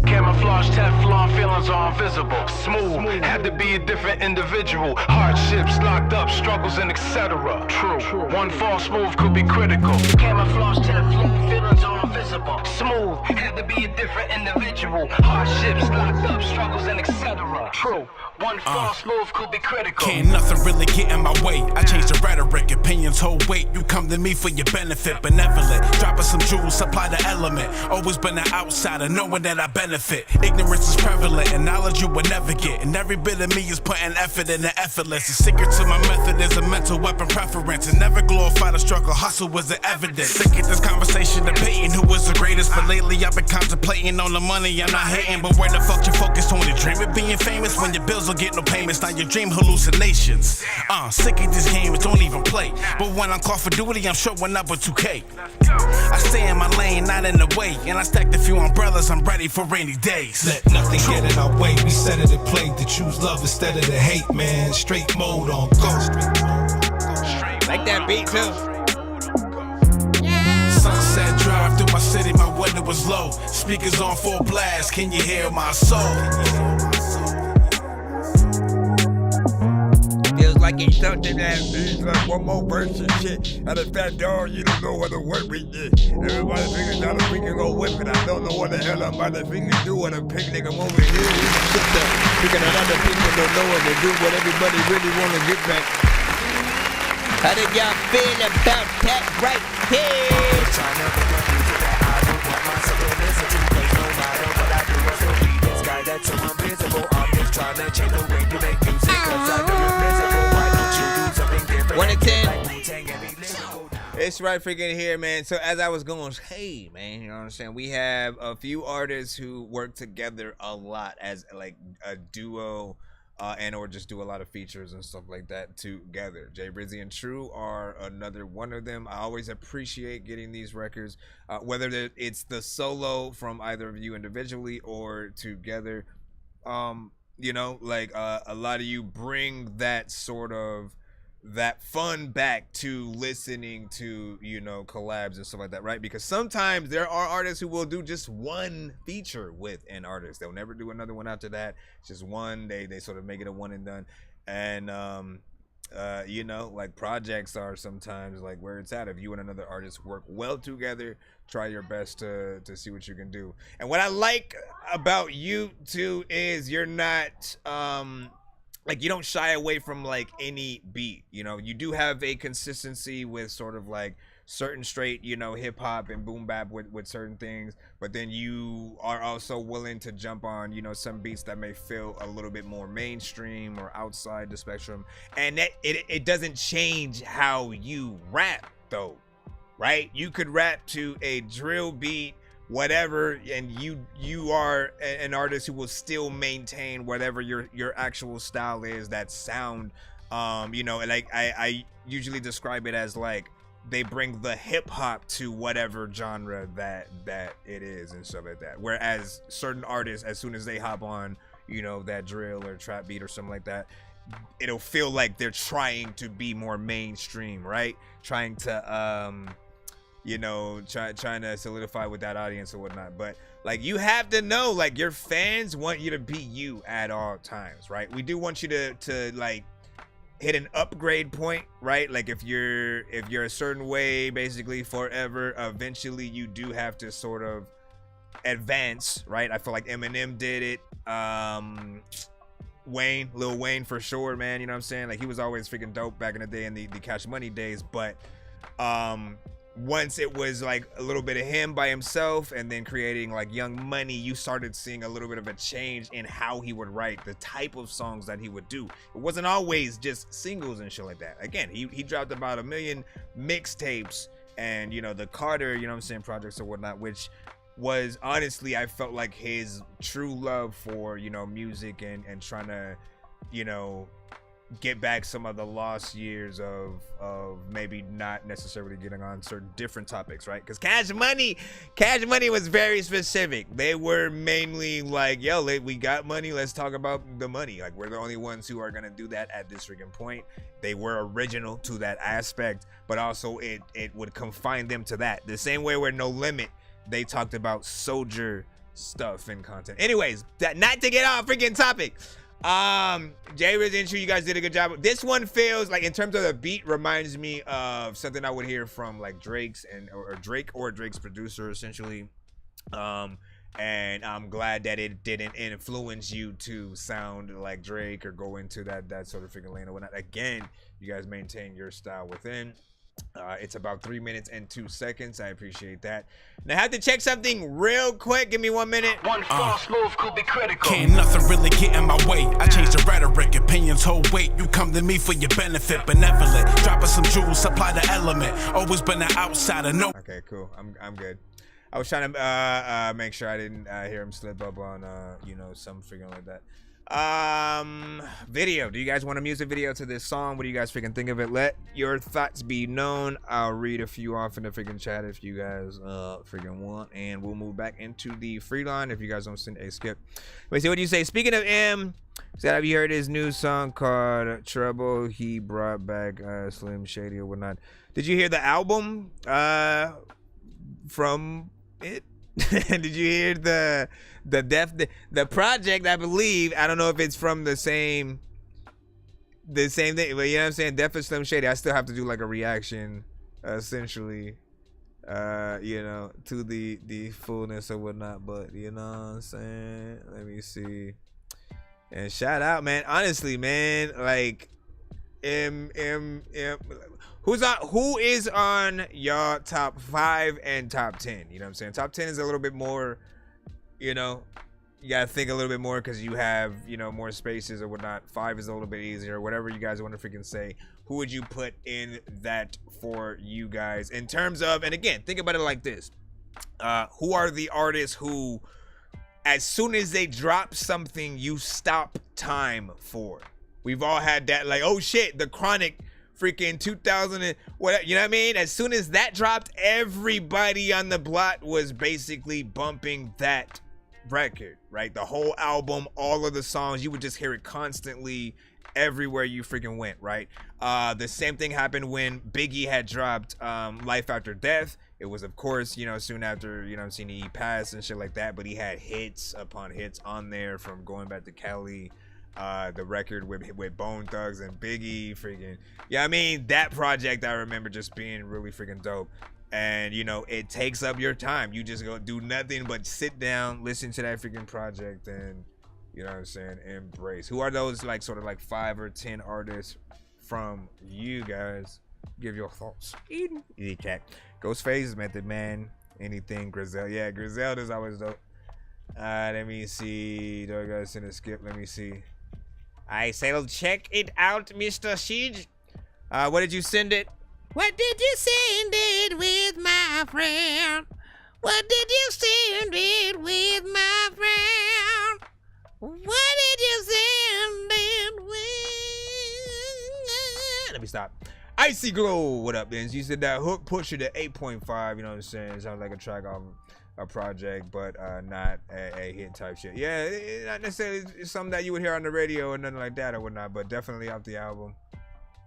Camouflage, Teflon, feelings are invisible. Smooth, had to be a different individual. Hardships, locked up, struggles, and etc. True, one false move could be critical. Camouflage, Teflon, feelings are invisible. Smooth, had to be a different individual. Hardships, locked up, struggles, and etc. True, one false move could be critical. Can't nothing really get in my way. I change the rhetoric, opinions hold weight. You come to me for your benefit, benevolent. Dropping some jewels, supply the element. Always been an outsider, knowing that I benefit. Ignorance is prevalent, and knowledge you will never get. And every bit of me is putting effort in the effortless. The secret to my method is a mental weapon preference. And never glorify the struggle, hustle was the evidence. Sick at this conversation, debating who was the greatest. But lately I've been contemplating on the money, I'm not hating. But where the fuck you focus on the dream of being famous? When your bills don't get no payments, now your dream hallucinations. Sick of this game, it don't even play. But when I'm called for duty, I'm showing up with 2K. I stay in my lane, not in the way. And I stacked a few umbrellas, I'm ready for rainy days. Let nothing get in our way, we set it in play. To choose love instead of the hate, man. Straight mode on go. Like that beat too. Sunset drive through my city, my window was low. Speakers on full blast, can you hear my soul? Feels like it's something that is like one more verse and shit. Out of That Dog, you don't know what the work we did. Everybody figures out if we can go whip it. I don't know what the hell I'm about to figure do on a picnic. I'm over here. We can sit there. Figuring out other people don't know what to do, what everybody really want to get back. How did y'all feel about that right here? One to 10. It's right freaking here, man. So as I was going, hey, man, you know what I'm saying? We have a few artists who work together a lot as like a duo. And or just do a lot of features and stuff like that together. Jay Rizzy and True are another one of them. I always appreciate getting these records, whether it's the solo from either of you individually or together. You know, like a lot of you bring that sort of that fun back to listening to, you know, collabs and stuff like that, right? Because sometimes there are artists who will do just one feature with an artist. They'll never do another one after that. It's just one. They sort of make it a one and done. And you know, like projects are sometimes like where it's at. If you and another artist work well together, try your best to see what you can do. And what I like about you two is you're not like you don't shy away from like any beat. You know, you do have a consistency with sort of like certain straight, you know, hip hop and boom bap with certain things, but then you are also willing to jump on, you know, some beats that may feel a little bit more mainstream or outside the spectrum. And that it doesn't change how you rap though, right? You could rap to a drill beat, whatever, and you are an artist who will still maintain whatever your actual style is, that sound. You know, like I usually describe it as like they bring the hip hop to whatever genre that it is and stuff like that. Whereas certain artists, as soon as they hop on, you know, that drill or trap beat or something like that, it'll feel like they're trying to be more mainstream, right? Trying to you know, trying to solidify with that audience or whatnot. But like, you have to know, like, your fans want you to be you at all times, right? We do want you to like hit an upgrade point, right? Like if you're a certain way basically forever, eventually you do have to sort of advance, right? I feel like Eminem did it. Lil Wayne for sure, man. You know what I'm saying? Like, he was always freaking dope back in the day in the Cash Money days. But once it was like a little bit of him by himself and then creating like Young Money, you started seeing a little bit of a change in how he would write, the type of songs that he would do. It wasn't always just singles and shit like that. Again, he dropped about 1 million mixtapes and, you know, the Carter, you know what I'm saying, projects or whatnot, which was honestly, I felt like his true love for, you know, music and trying to, you know, get back some of the lost years of maybe not necessarily getting on certain different topics, right? Because Cash Money was very specific. They were mainly like, yo, we got money, let's talk about the money. Like, we're the only ones who are gonna do that at this freaking point. They were original to that aspect, but also it would confine them to that. The same way where No Limit, they talked about soldier stuff and content. Anyways, not to get off freaking topic. Jay Riz intro, you guys did a good job. This one feels like, in terms of the beat, reminds me of something I would hear from like Drake's or Drake's producer, essentially. And I'm glad that it didn't influence you to sound like Drake or go into that sort of freaking lane or whatnot. Again, you guys maintain your style within. It's about 3 minutes and 2 seconds. I appreciate that. Now I have to check something real quick. Give me 1 minute. One false move could be critical. Can't nothing really get in my way. I change the rhetoric, opinions hold weight. You come to me for your benefit, benevolent. Dropping some jewels, supply the element. Always been an outsider. No. Okay, cool. I'm good. I was trying to make sure I didn't hear him slip up on you know, some freaking like that. Video. Do you guys want a music video to this song? What do you guys freaking think of it? Let your thoughts be known. I'll read a few off in the freaking chat if you guys freaking want, and we'll move back into the free line if you guys don't send a skip. Wait, see what do you say? Speaking of M, said, have you heard his new song called Trouble? He brought back Slim Shady or whatnot. Did you hear the album from it? Did you hear the project? I believe, I don't know if it's from the same thing, but you know what I'm saying, Def and Slim Shady. I still have to do like a reaction essentially you know, to the fullness or whatnot, but you know what I'm saying. Let me see. And shout out, man, honestly, man, like who is on y'all top 5 and top 10? You know what I'm saying? Top 10 is a little bit more, you know, you gotta think a little bit more because you have, you know, more spaces or whatnot. 5 is a little bit easier, whatever you guys want to freaking say. Who would you put in that for you guys in terms of, and again, think about it like this. Who are the artists who, as soon as they drop something, you stop time for? We've all had that, like, oh shit, The Chronic freaking 2000 and what, you know what I mean? As soon as that dropped, everybody on the block was basically bumping that record, right? The whole album, all of the songs, you would just hear it constantly everywhere you freaking went, right? The same thing happened when Biggie had dropped Life After Death. It was, of course, you know, soon after, you know, he passed and shit like that, but he had hits upon hits on there, from Going Back to Cali, the record with Bone Thugs and Biggie, freaking, yeah, I mean, that project I remember just being really freaking dope. And you know, it takes up your time. You just go do nothing but sit down, listen to that freaking project, and you know what I'm saying, embrace. Who are those, like, sort of like 5 or 10 artists from you guys? Give your thoughts. Easy cat. Ghostface, Method Man, anything. Griselda, yeah, Griselda's always dope. Let me see. Do I gotta send a skip? Let me see. I say, check it out, Mr. Siege. What did you send it? What did you send it with, my friend? What did you send it with, my friend? What did you send it with? Let me stop. Icy Glow, what up, Benz? You said that hook pushed it to 8.5, you know what I'm saying? Sounds like a track off a project, but not a hit type shit. Yeah, not necessarily something that you would hear on the radio or nothing like that or whatnot, but definitely off the album.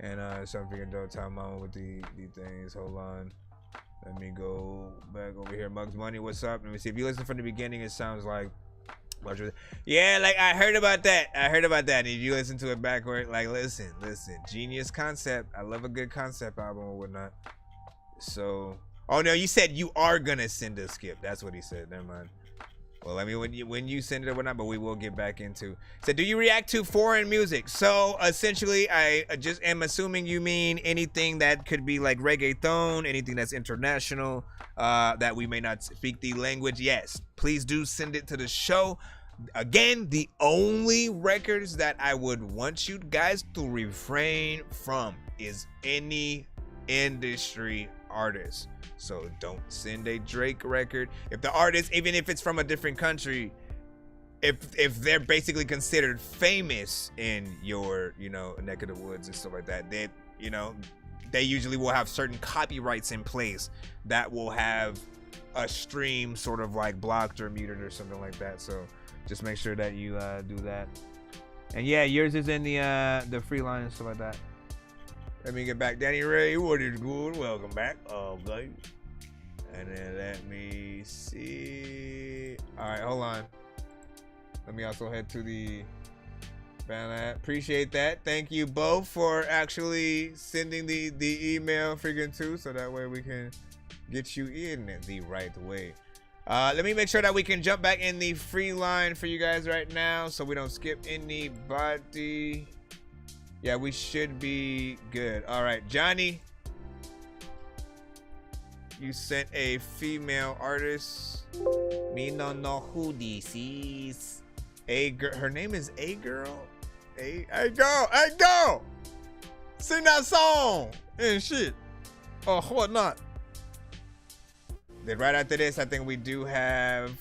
And something freaking dope. Time on with the things. Hold on. Let me go back over here. Mugs Money, what's up? Let me see. If you listen from the beginning, it sounds like, yeah, like I heard about that. And if you listen to it backward, like, listen, genius concept. I love a good concept album or whatnot. So, oh no, you said you are gonna send a skip. That's what he said. Never mind. Well, I mean, when you send it or whatnot, but we will get back into. So, do you react to foreign music? So, essentially, I just am assuming you mean anything that could be like reggaeton, anything that's international, that we may not speak the language. Yes, please do send it to the show. Again, the only records that I would want you guys to refrain from is any industry artist. So don't send a Drake record. If the artist, even if it's from a different country, if they're basically considered famous in your, neck of the woods and stuff like that, they usually will have certain copyrights in place that will have a stream sort of like blocked or muted or something like that. So just make sure that you do that. And yeah, yours is in the free line and stuff like that. Let me get back. Danny Ray, what is good? Welcome back. Okay. And then let me see. All right, hold on. Let me also head to the band. Appreciate that. Thank you both for actually sending the email freaking too, so that way we can get you in the right way. Let me make sure that we can jump back in the free line for you guys right now, so we don't skip anybody. Yeah, we should be good. All right, Johnny, you sent a female artist. Me no know who this is. A girl. Her name is A Girl. Hey girl. Sing that song and shit. Or whatnot. Then right after this, I think we do have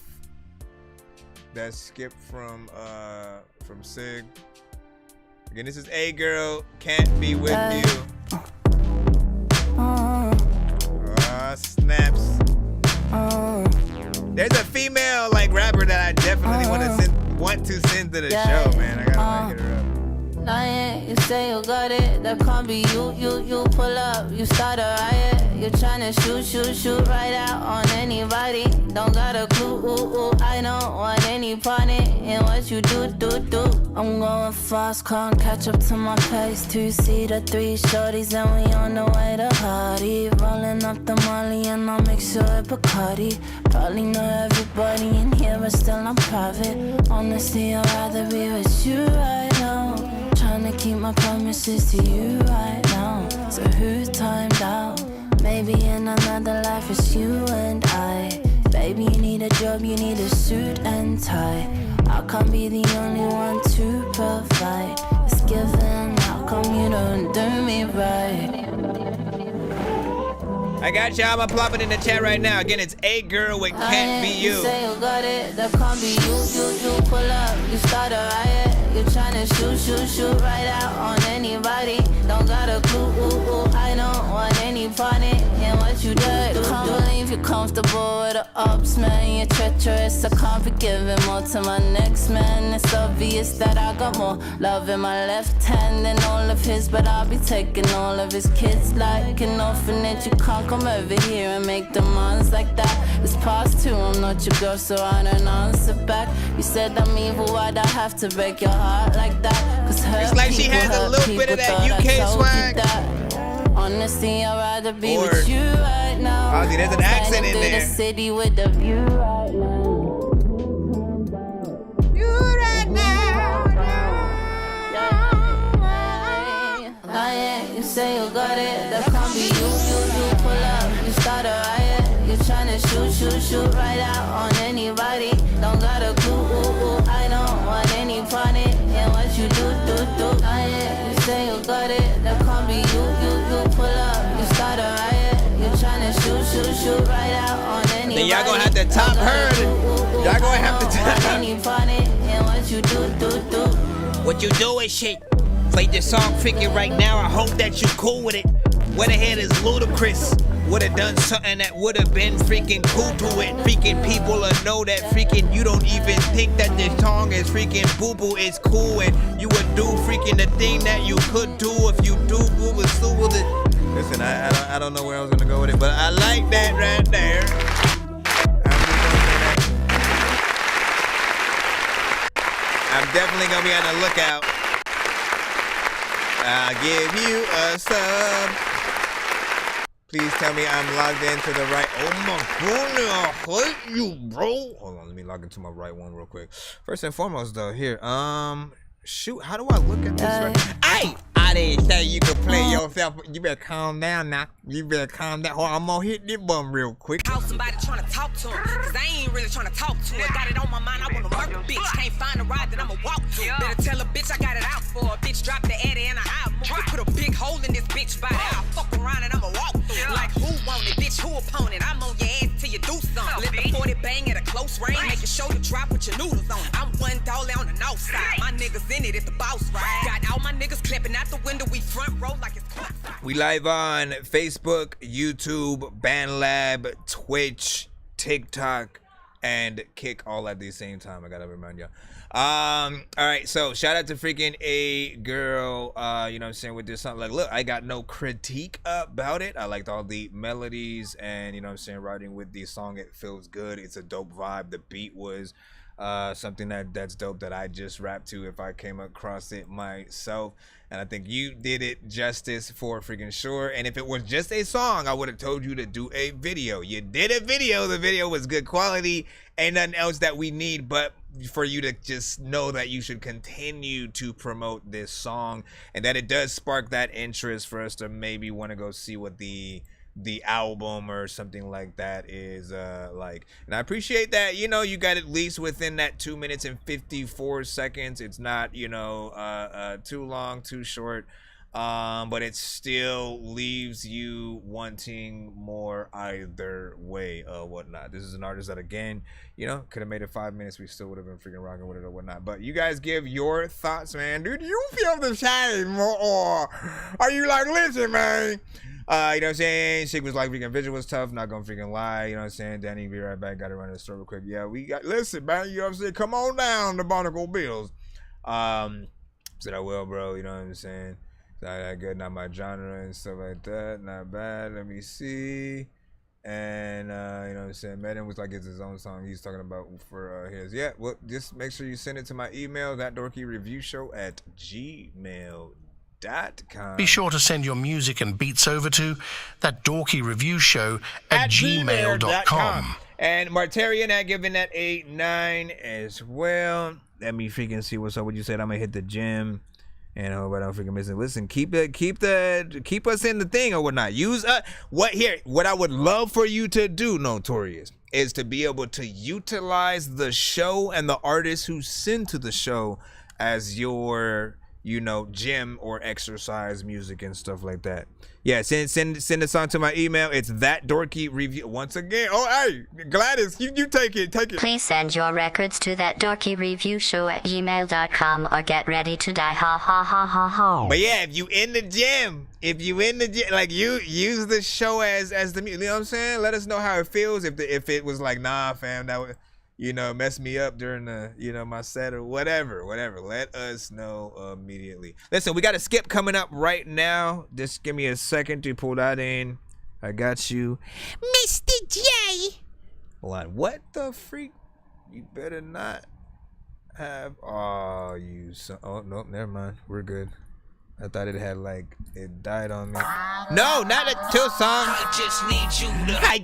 that skip from Sig. Again, this is A Girl, Can't Be With You. Snaps. There's a female rapper that I definitely want to send to the show, man. I gotta hit her up. Lying, you say you got it, that can't be you. You pull up, you start a riot. You're trying to shoot right out on anybody. Don't got a clue, I don't want any part in what you do. I'm going fast, can't catch up to my pace. 2 seater, 3 shorties, and we on the way to Hardy. Rolling up the molly, and I'll make sure it Bacardi. Probably know everybody in here, but still I'm private. Honestly, I'd rather be with you right now. Trying to keep my promises to you right now. So who timed out? Maybe in another life it's you and I. Baby, you need a job, you need a suit and tie. I can't be the only one to provide. It's given, how come you don't do me right? I got you. I'm gonna plop it in the chat right now. Again, it's A Girl with Can't Be You. You say you got it, that can't be you pull up, you start a riot. You're trying to shoot right out on anybody. Don't got a clue, I don't want any part in what you do. Can't believe you're comfortable with the ups, man. You're treacherous, I can't be giving more to my next man. It's obvious that I got more love in my left hand than all of his, but I'll be taking all of his kids like an orphanage. You can't come over here and make demands like that. It's past 2, I'm not your girl, so I don't answer back. You said I'm evil, why'd I have to break your heart like that? Cause it's like she has a little bit of that UK swag. Honestly, I'd rather be with you right now. Ozzy, there's an accent in there. The city with the view right now. You right now. You say you got it, that can't be you pull up, you start a riot. You're trying to shoot right out on anybody. Don't got a clue, I don't want any part in what you do. You say you got it, that can't be you pull up, you start a riot. You're trying to shoot right out on anybody. Then y'all gonna have to top her. Y'all gonna have to top any part in what you do. What you do is shit. Play this song freaking right now. I hope that you cool with it. What ahead is ludicrous. Would've done something that would've been freaking cool to it. Freaking people will know that freaking you don't even think that this song is freaking boo-boo. It's cool and you would do freaking the thing that you could do if you do boo-boo sue with it. Listen, I don't know where I was gonna go with it, but I like that right there. I'm definitely gonna be on the lookout. I'll give you a sub. Please tell me I'm logged into the right. Oh my goodness, I hate you, bro. Hold on, let me log into my right one real quick. First and foremost, though, here, shoot, how do I look at this? Hey, I didn't say you could play yourself. You better calm down now. You better calm down. Hold on, I'm gonna hit this bum real quick. How somebody trying to talk to him, cause I ain't really trying to talk to her. Got it on my mind, I wanna murder bitch. Can't find a ride that I'ma walk to. Better tell a bitch I got it out for a bitch. Drop the Addy and I put a big hole in this bitch body. I'll fuck around and I'ma walk through. Like who want it, bitch? Who opponent? I'm on your ass till you do something. Let the 40 bang at a close range. Make your shoulder drop with your noodles on. I'm one dollar on the north side. My niggas in it if the boss ride. Got all my niggas clipping out the window. We front row like it's close. We live on Facebook, YouTube, BandLab, Twitch, TikTok, and Kick all at the same time. I gotta remind y'all. All right, so shout out to freaking A Girl, you know what I'm saying, with this song. Like, look, I got no critique about it. I liked all the melodies and, you know what I'm saying, writing with the song. It feels good. It's a dope vibe. The beat was something that's dope that I just rapped to if I came across it myself. And I think you did it justice for freaking sure. And if it was just a song, I would have told you to do a video. You did a video. The video was good quality. Ain't nothing else that we need but for you to just know that you should continue to promote this song and that it does spark that interest for us to maybe want to go see what the album or something like that is like. And I appreciate that, you know, you got at least within that 2 minutes and 54 seconds. It's not, you know, too long, too short, but it still leaves you wanting more either way or whatnot. This is an artist that, again, you know, could have made it 5 minutes. We still would have been freaking rocking with it or whatnot. But you guys give your thoughts, man. Do you feel the same, or are you like, listen, man, you know what I'm saying? Shit was like freaking visual was tough, not gonna freaking lie, you know what I'm saying? Danny, be right back, gotta run the store real quick. Yeah, we got, listen, man, you know what I'm saying? Come on down to Barnacle Bills. Said I will, bro, you know what I'm saying? That good, not my genre and stuff like that, not bad. Let me see. And you know what I'm saying, Madden was like, it's his own song he's talking about for his. Yeah, well, just make sure you send it to my email, ThatDorkyReviewShow@gmail.com. Be sure to send your music and beats over to ThatDorkyReviewShow@gmail.com. And Martarian had given that 8-9 as well. Let me freaking see what's up. What you said? I'm gonna hit the gym. And I hope I don't freaking miss it. Listen, keep us in the thing or whatnot. Use what I would love for you to do, Notorious, is to be able to utilize the show and the artists who send to the show as your, you know, gym or exercise music and stuff like that. Yeah, send the song to my email. It's ThatDorkyReview. Once again, oh hey, Gladys, you take it. Please send your records to ThatDorkyReviewShow@gmail.com or get ready to die. Ha ha ha ha ha. But yeah, if you in the gym, like you use the show as the music, you know what I'm saying? Let us know how it feels. If it was like, nah, fam, that would, you know, mess me up during the, you know, my set or whatever. Let us know immediately. Listen, we got a skip coming up right now. Just give me a second to pull that in. I got you, Mr. J. Hold on. What the freak? You better not have. Oh, oh no, never mind. We're good. I thought it had like it died on me. No, not a chill song. I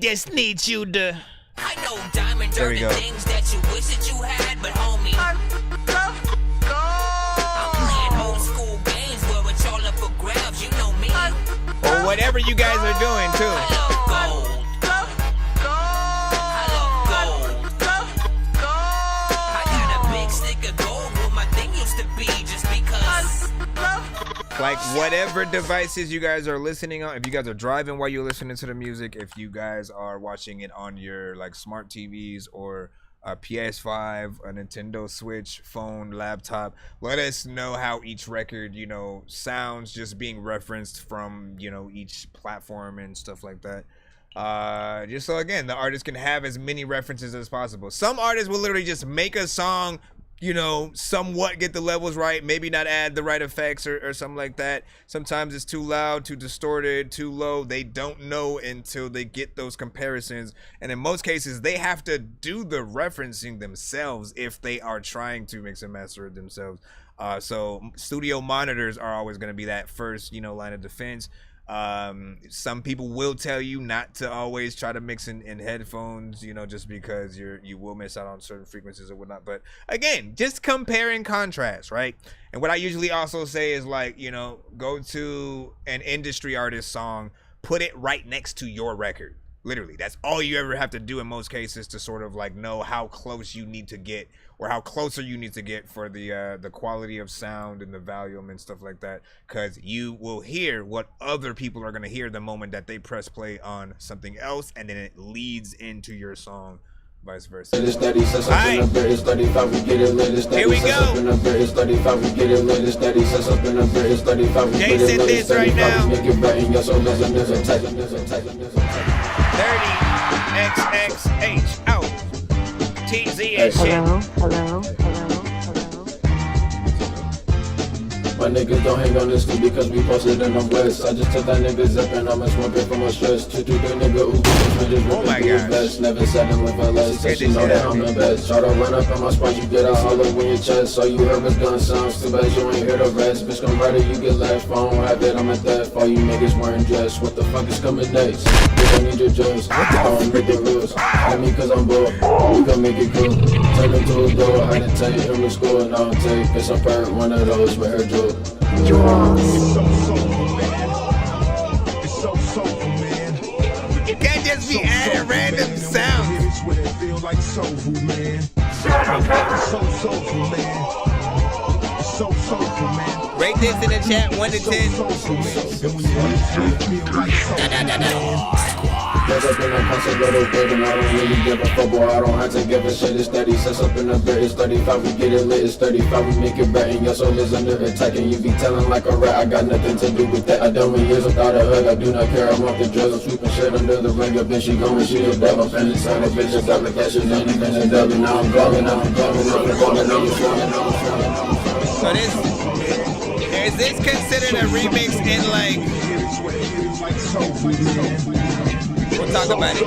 just need you to. I know diamonds are the things that you wish that you had, but homie, I'm playing old school games where it's all up for grabs, you know me. Or whatever you guys are doing too. I love gold. I got a big stick of gold where my thing used to be just because. Like whatever devices you guys are listening on, if you guys are driving while you're listening to the music, if you guys are watching it on your like smart TVs or a PS5, a Nintendo Switch, phone, laptop, let us know how each record, you know, sounds, just being referenced from, you know, each platform and stuff like that. Just so again, the artist can have as many references as possible. Some artists will literally just make a song, you know, somewhat get the levels right, maybe not add the right effects or something like that. Sometimes it's too loud, too distorted, too low. They don't know until they get those comparisons. And in most cases, they have to do the referencing themselves if they are trying to mix and master it themselves. So studio monitors are always going to be that first, you know, line of defense. Some people will tell you not to always try to mix in headphones, you know, just because you will miss out on certain frequencies or whatnot. But again, just compare and contrast, right? And what I usually also say is, like, you know, go to an industry artist song, put it right next to your record. Literally, that's all you ever have to do in most cases to sort of like know how close you need to get, or how closer you need to get for the quality of sound and the volume and stuff like that, because you will hear what other people are going to hear the moment that they press play on something else, and then it leads into your song, vice versa. All right, here we go. Jay said this right now. 30XXH out. TZ and shit. Hello. My niggas don't hang on this thing because we posted in the west. I just took that nigga zip and I'm smoking from my stress. To the nigga who oh my gosh. Never said him with a less. So she know that I'm the best. Try to run up in my spot, you get a hollow in your chest. So you heard what's gun sounds. Too bad you ain't hear the rest. Bitch come right or you get left. I don't have it, I'm a theft. All you niggas wearing dress. What the fuck is coming next? Bitch, I need your jokes. I don't make the rules. I mean cause I'm bored. We gon' make it cool. Turn him to a door. Had to take him to school and I don't take. Bitch, I'm part one of those with her jewel. It's so soulful, man. You can't just be adding random sounds. It's what it feels like soulful, man. It's so soulful, man. It's so soulful, man. Rate this in the chat 1 to 10. Up in the concert, go to bed and I don't really give a fuck, boy. I don't have to give a shit. It's steady, sets up in the bed. It's 35, we get it lit. It's 35, we make it better. And your soul is under attack, and you be telling like a rat. I got nothing to do with that. I done with years without a hug. I do not care. I'm off the drugs. I'm sweeping shit under the ring. A bitch, she going, she a devil. I'm finna sign a bitch. I got the cash, and anything is devil. Now I'm going. So is this considered a remix in like? We'll talk about it.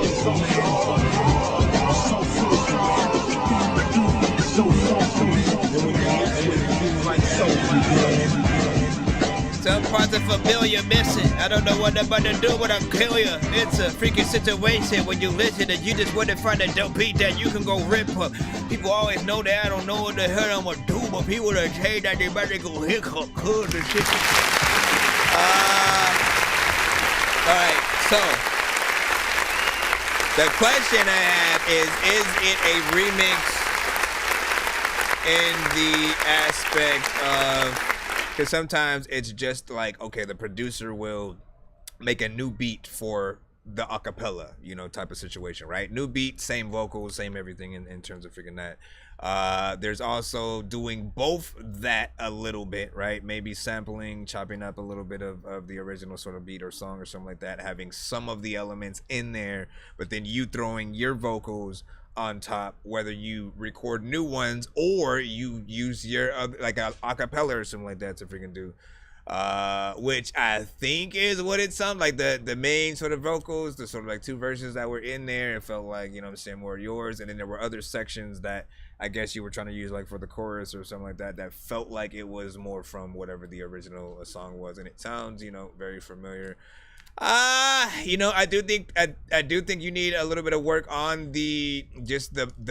Some parts are familiar missing. I don't know what I'm about to do, but I'll kill you. It's a freaking situation when you listen and you just want to find a dope beat that you can go rip up. People always know that I don't know what the hell I'm gonna do, but people that say that they better go hiccup, cuz and shit. Alright, so the question I have is it a remix in the aspect of, because sometimes it's just like, okay, the producer will make a new beat for the acapella, you know, type of situation, right? New beat, same vocals, same everything in terms of freaking that. There's also doing both that a little bit, right? Maybe sampling, chopping up a little bit of the original sort of beat or song or something like that, having some of the elements in there, but then you throwing your vocals on top, whether you record new ones or you use your other, like a acapella or something like that to freaking do. Which I think is what it sounds like. The main sort of vocals, the sort of like two verses that were in there, it felt like, you know what I'm saying, more yours, and then there were other sections that I guess you were trying to use like for the chorus or something like that felt like it was more from whatever the original song was, and it sounds, you know, very familiar. You know, I do think you need a little bit of work on the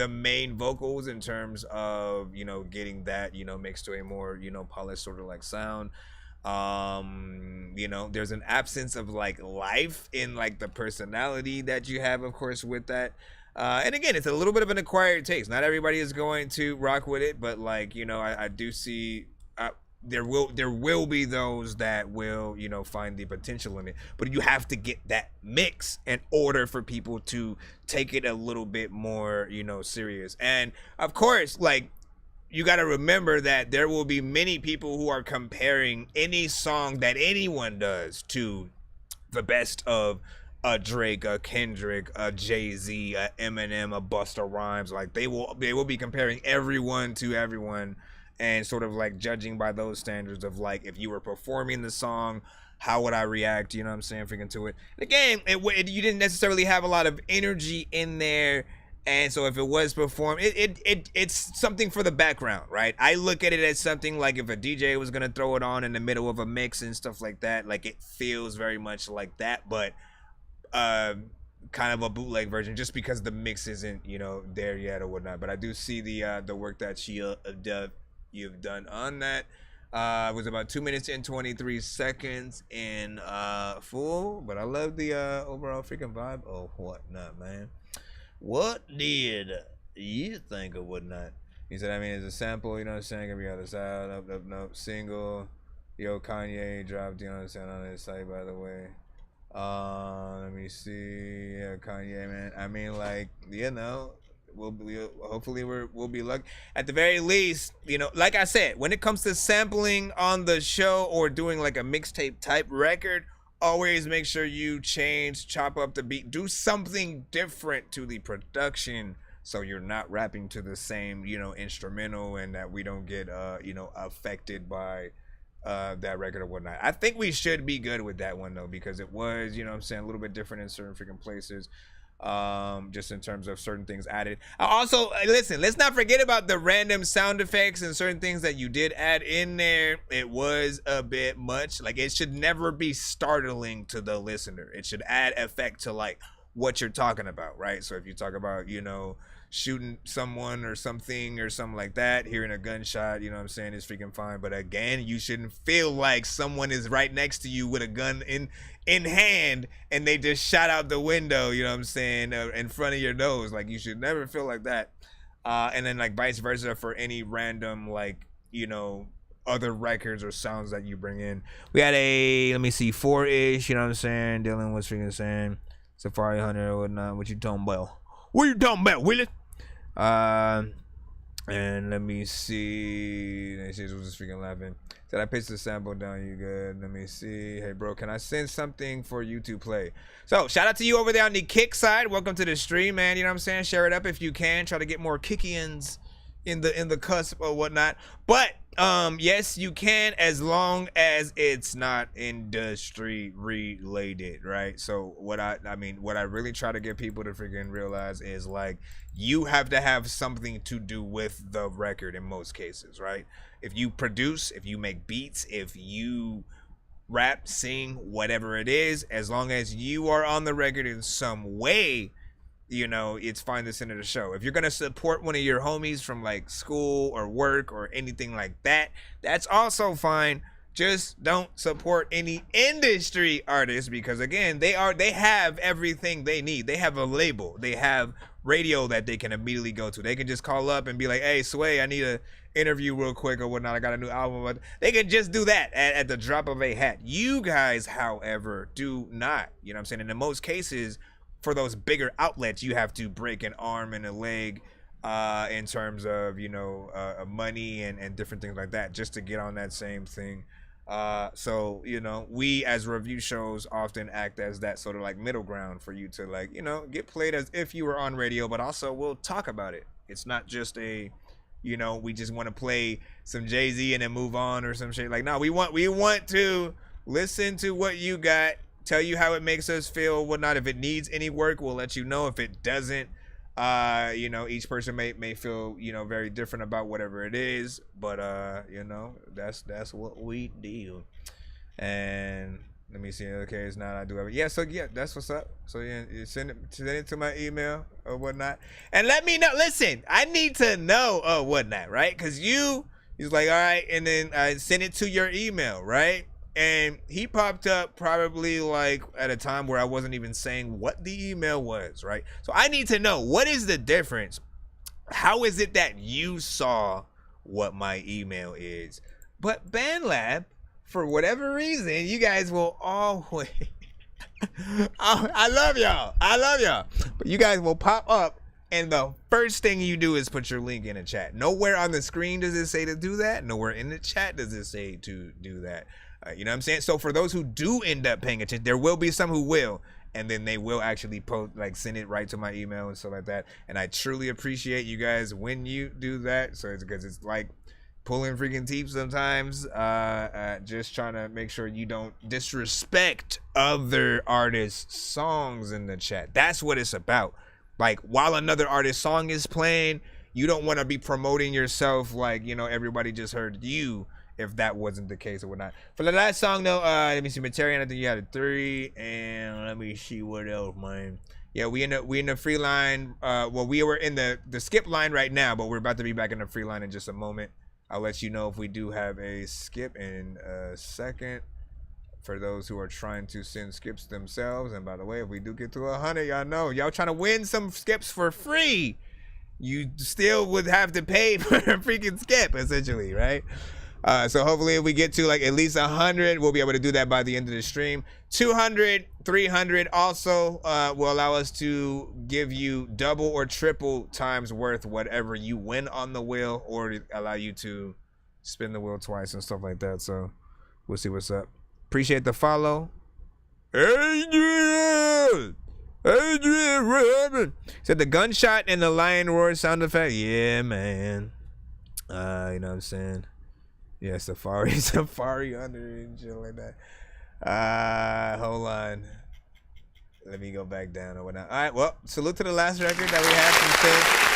main vocals in terms of, you know, getting that, you know, mixed to a more, you know, polished sort of like sound. You know, there's an absence of like life in like the personality that you have, of course, with that. And again, it's a little bit of an acquired taste. Not everybody is going to rock with it, but like, you know, I do see there will be those that will, you know, find the potential in it, but you have to get that mix in order for people to take it a little bit more, you know, serious. And of course, like, you got to remember that there will be many people who are comparing any song that anyone does to the best of a Drake, a Kendrick, a Jay-Z, a Eminem, a Busta Rhymes. Like, they will be comparing everyone to everyone, and sort of like judging by those standards of like, if you were performing the song, how would I react, you know what I'm saying, freaking to it. And again, you didn't necessarily have a lot of energy in there And so if it was performed, it's something for the background, right? I look at it as something like if a DJ was gonna throw it on in the middle of a mix and stuff like that, like it feels very much like that, but kind of a bootleg version, just because the mix isn't, you know, there yet or whatnot. But I do see the work that you've done on that. It was about 2 minutes and 23 seconds in full, but I love the overall freaking vibe of whatnot, man. What did you think of whatnot? He said, I mean, it's a sample, you know what I'm saying? Every other side, up, single. Yo, Kanye dropped, you know what I'm saying, on his site, by the way. Let me see. Yeah, Kanye, man. I mean, like, you know, hopefully we'll be lucky. At the very least, you know, like I said, when it comes to sampling on the show or doing like a mixtape type record, always make sure you chop up the beat, do something different to the production, so you're not rapping to the same, you know, instrumental, and that we don't get you know, affected by that record or whatnot. I think we should be good with that one though, because it was, you know what I'm saying, a little bit different in certain freaking places, just in terms of certain things added. Also, listen, let's not forget about the random sound effects and certain things that you did add in there. It was a bit much. Like, it should never be startling to the listener. It should add effect to like what you're talking about, right? So if you talk about, you know, shooting someone or something like that, hearing a gunshot, you know what I'm saying, is freaking fine. But again, you shouldn't feel like someone is right next to you with a gun in hand and they just shot out the window, you know what I'm saying, in front of your nose. Like, you should never feel like that. And then like vice versa for any random, like, you know, other records or sounds that you bring in. We had a, let me see, 4-ish, you know what I'm saying, Dylan was freaking saying, Safari Hunter or whatnot. What you talking about? What you talking about, Willie? And let me see. She was just freaking laughing. Said I pitched the sample down. You good? Let me see. Hey, bro, can I send something for you to play? So shout out to you over there on the kick side. Welcome to the stream, man. You know what I'm saying? Share it up if you can. Try to get more kick-ins in the cusp or whatnot. But yes, you can, as long as it's not industry related, right? So what I really try to get people to freaking realize is, like, you have to have something to do with the record in most cases, right? If you produce, if you make beats, if you rap, sing, whatever it is, as long as you are on the record in some way, you know, it's fine to send it to the show. If you're gonna support one of your homies from like school or work or anything like that, that's also fine. Just don't support any industry artists, because again, they have everything they need. They have a label, they have radio that they can immediately go to. They can just call up and be like, hey, Sway, I need a interview real quick or whatnot. I got a new album. They can just do that at the drop of a hat. You guys, however, do not. You know what I'm saying? And in most cases, for those bigger outlets, you have to break an arm and a leg in terms of, you know, money and different things like that, just to get on that same thing. So, you know, we as review shows often act as that sort of like middle ground for you to, like, you know, get played as if you were on radio, but also we'll talk about it. It's not just a, you know, we just want to play some Jay-Z and then move on or some shit. Like, no, we want to listen to what you got, tell you how it makes us feel, whatnot. If it needs any work, we'll let you know. If it doesn't, you know, each person may feel, you know, very different about whatever it is, but you know, that's what we do. And let me see. Okay, it's not. I do have it. Yeah. So yeah, that's what's up. So yeah, you send it to my email or whatnot, and let me know. Listen, I need to know whatnot, right? Because he's like, all right, and then I send it to your email, right? And he popped up probably like at a time where I wasn't even saying what the email was, right? So I need to know, what is the difference? How is it that you saw what my email is? But BandLab, for whatever reason, you guys will always... I love y'all. But you guys will pop up, and the first thing you do is put your link in the chat. Nowhere on the screen does it say to do that. Nowhere in the chat does it say to do that. You know what I'm saying? So for those who do end up paying attention, there will be some who will, and then they will actually post, like, send it right to my email and stuff like that. And I truly appreciate you guys when you do that. So it's because it's like pulling freaking teeth sometimes, just trying to make sure you don't disrespect other artists' songs in the chat. That's what it's about. Like while another artist's song is playing, you don't want to be promoting yourself like, you know, everybody just heard you, if that wasn't the case or whatnot. For the last song though, let me see, Material, I think you had a 3, and let me see what else, man. Yeah, we in the free line. Well, we were in the skip line right now, but we're about to be back in the free line in just a moment. I'll let you know if we do have a skip in a second. For those who are trying to send skips themselves, and by the way, if we do get to 100, y'all know, y'all trying to win some skips for free, you still would have to pay for a freaking skip, essentially, right? So hopefully if we get to like at least 100, we'll be able to do that by the end of the stream. 200, 300 also will allow us to give you double or triple times worth whatever you win on the wheel, or to allow you to spin the wheel twice and stuff like that. So we'll see what's up. Appreciate the follow. Adrian, what happened? Said the gunshot and the lion roar sound effect. Yeah, man. You know what I'm saying? Yeah, Safari under and shit like that. Hold on. Let me go back down or whatnot. All right, well, salute to the last record that we had from Finn.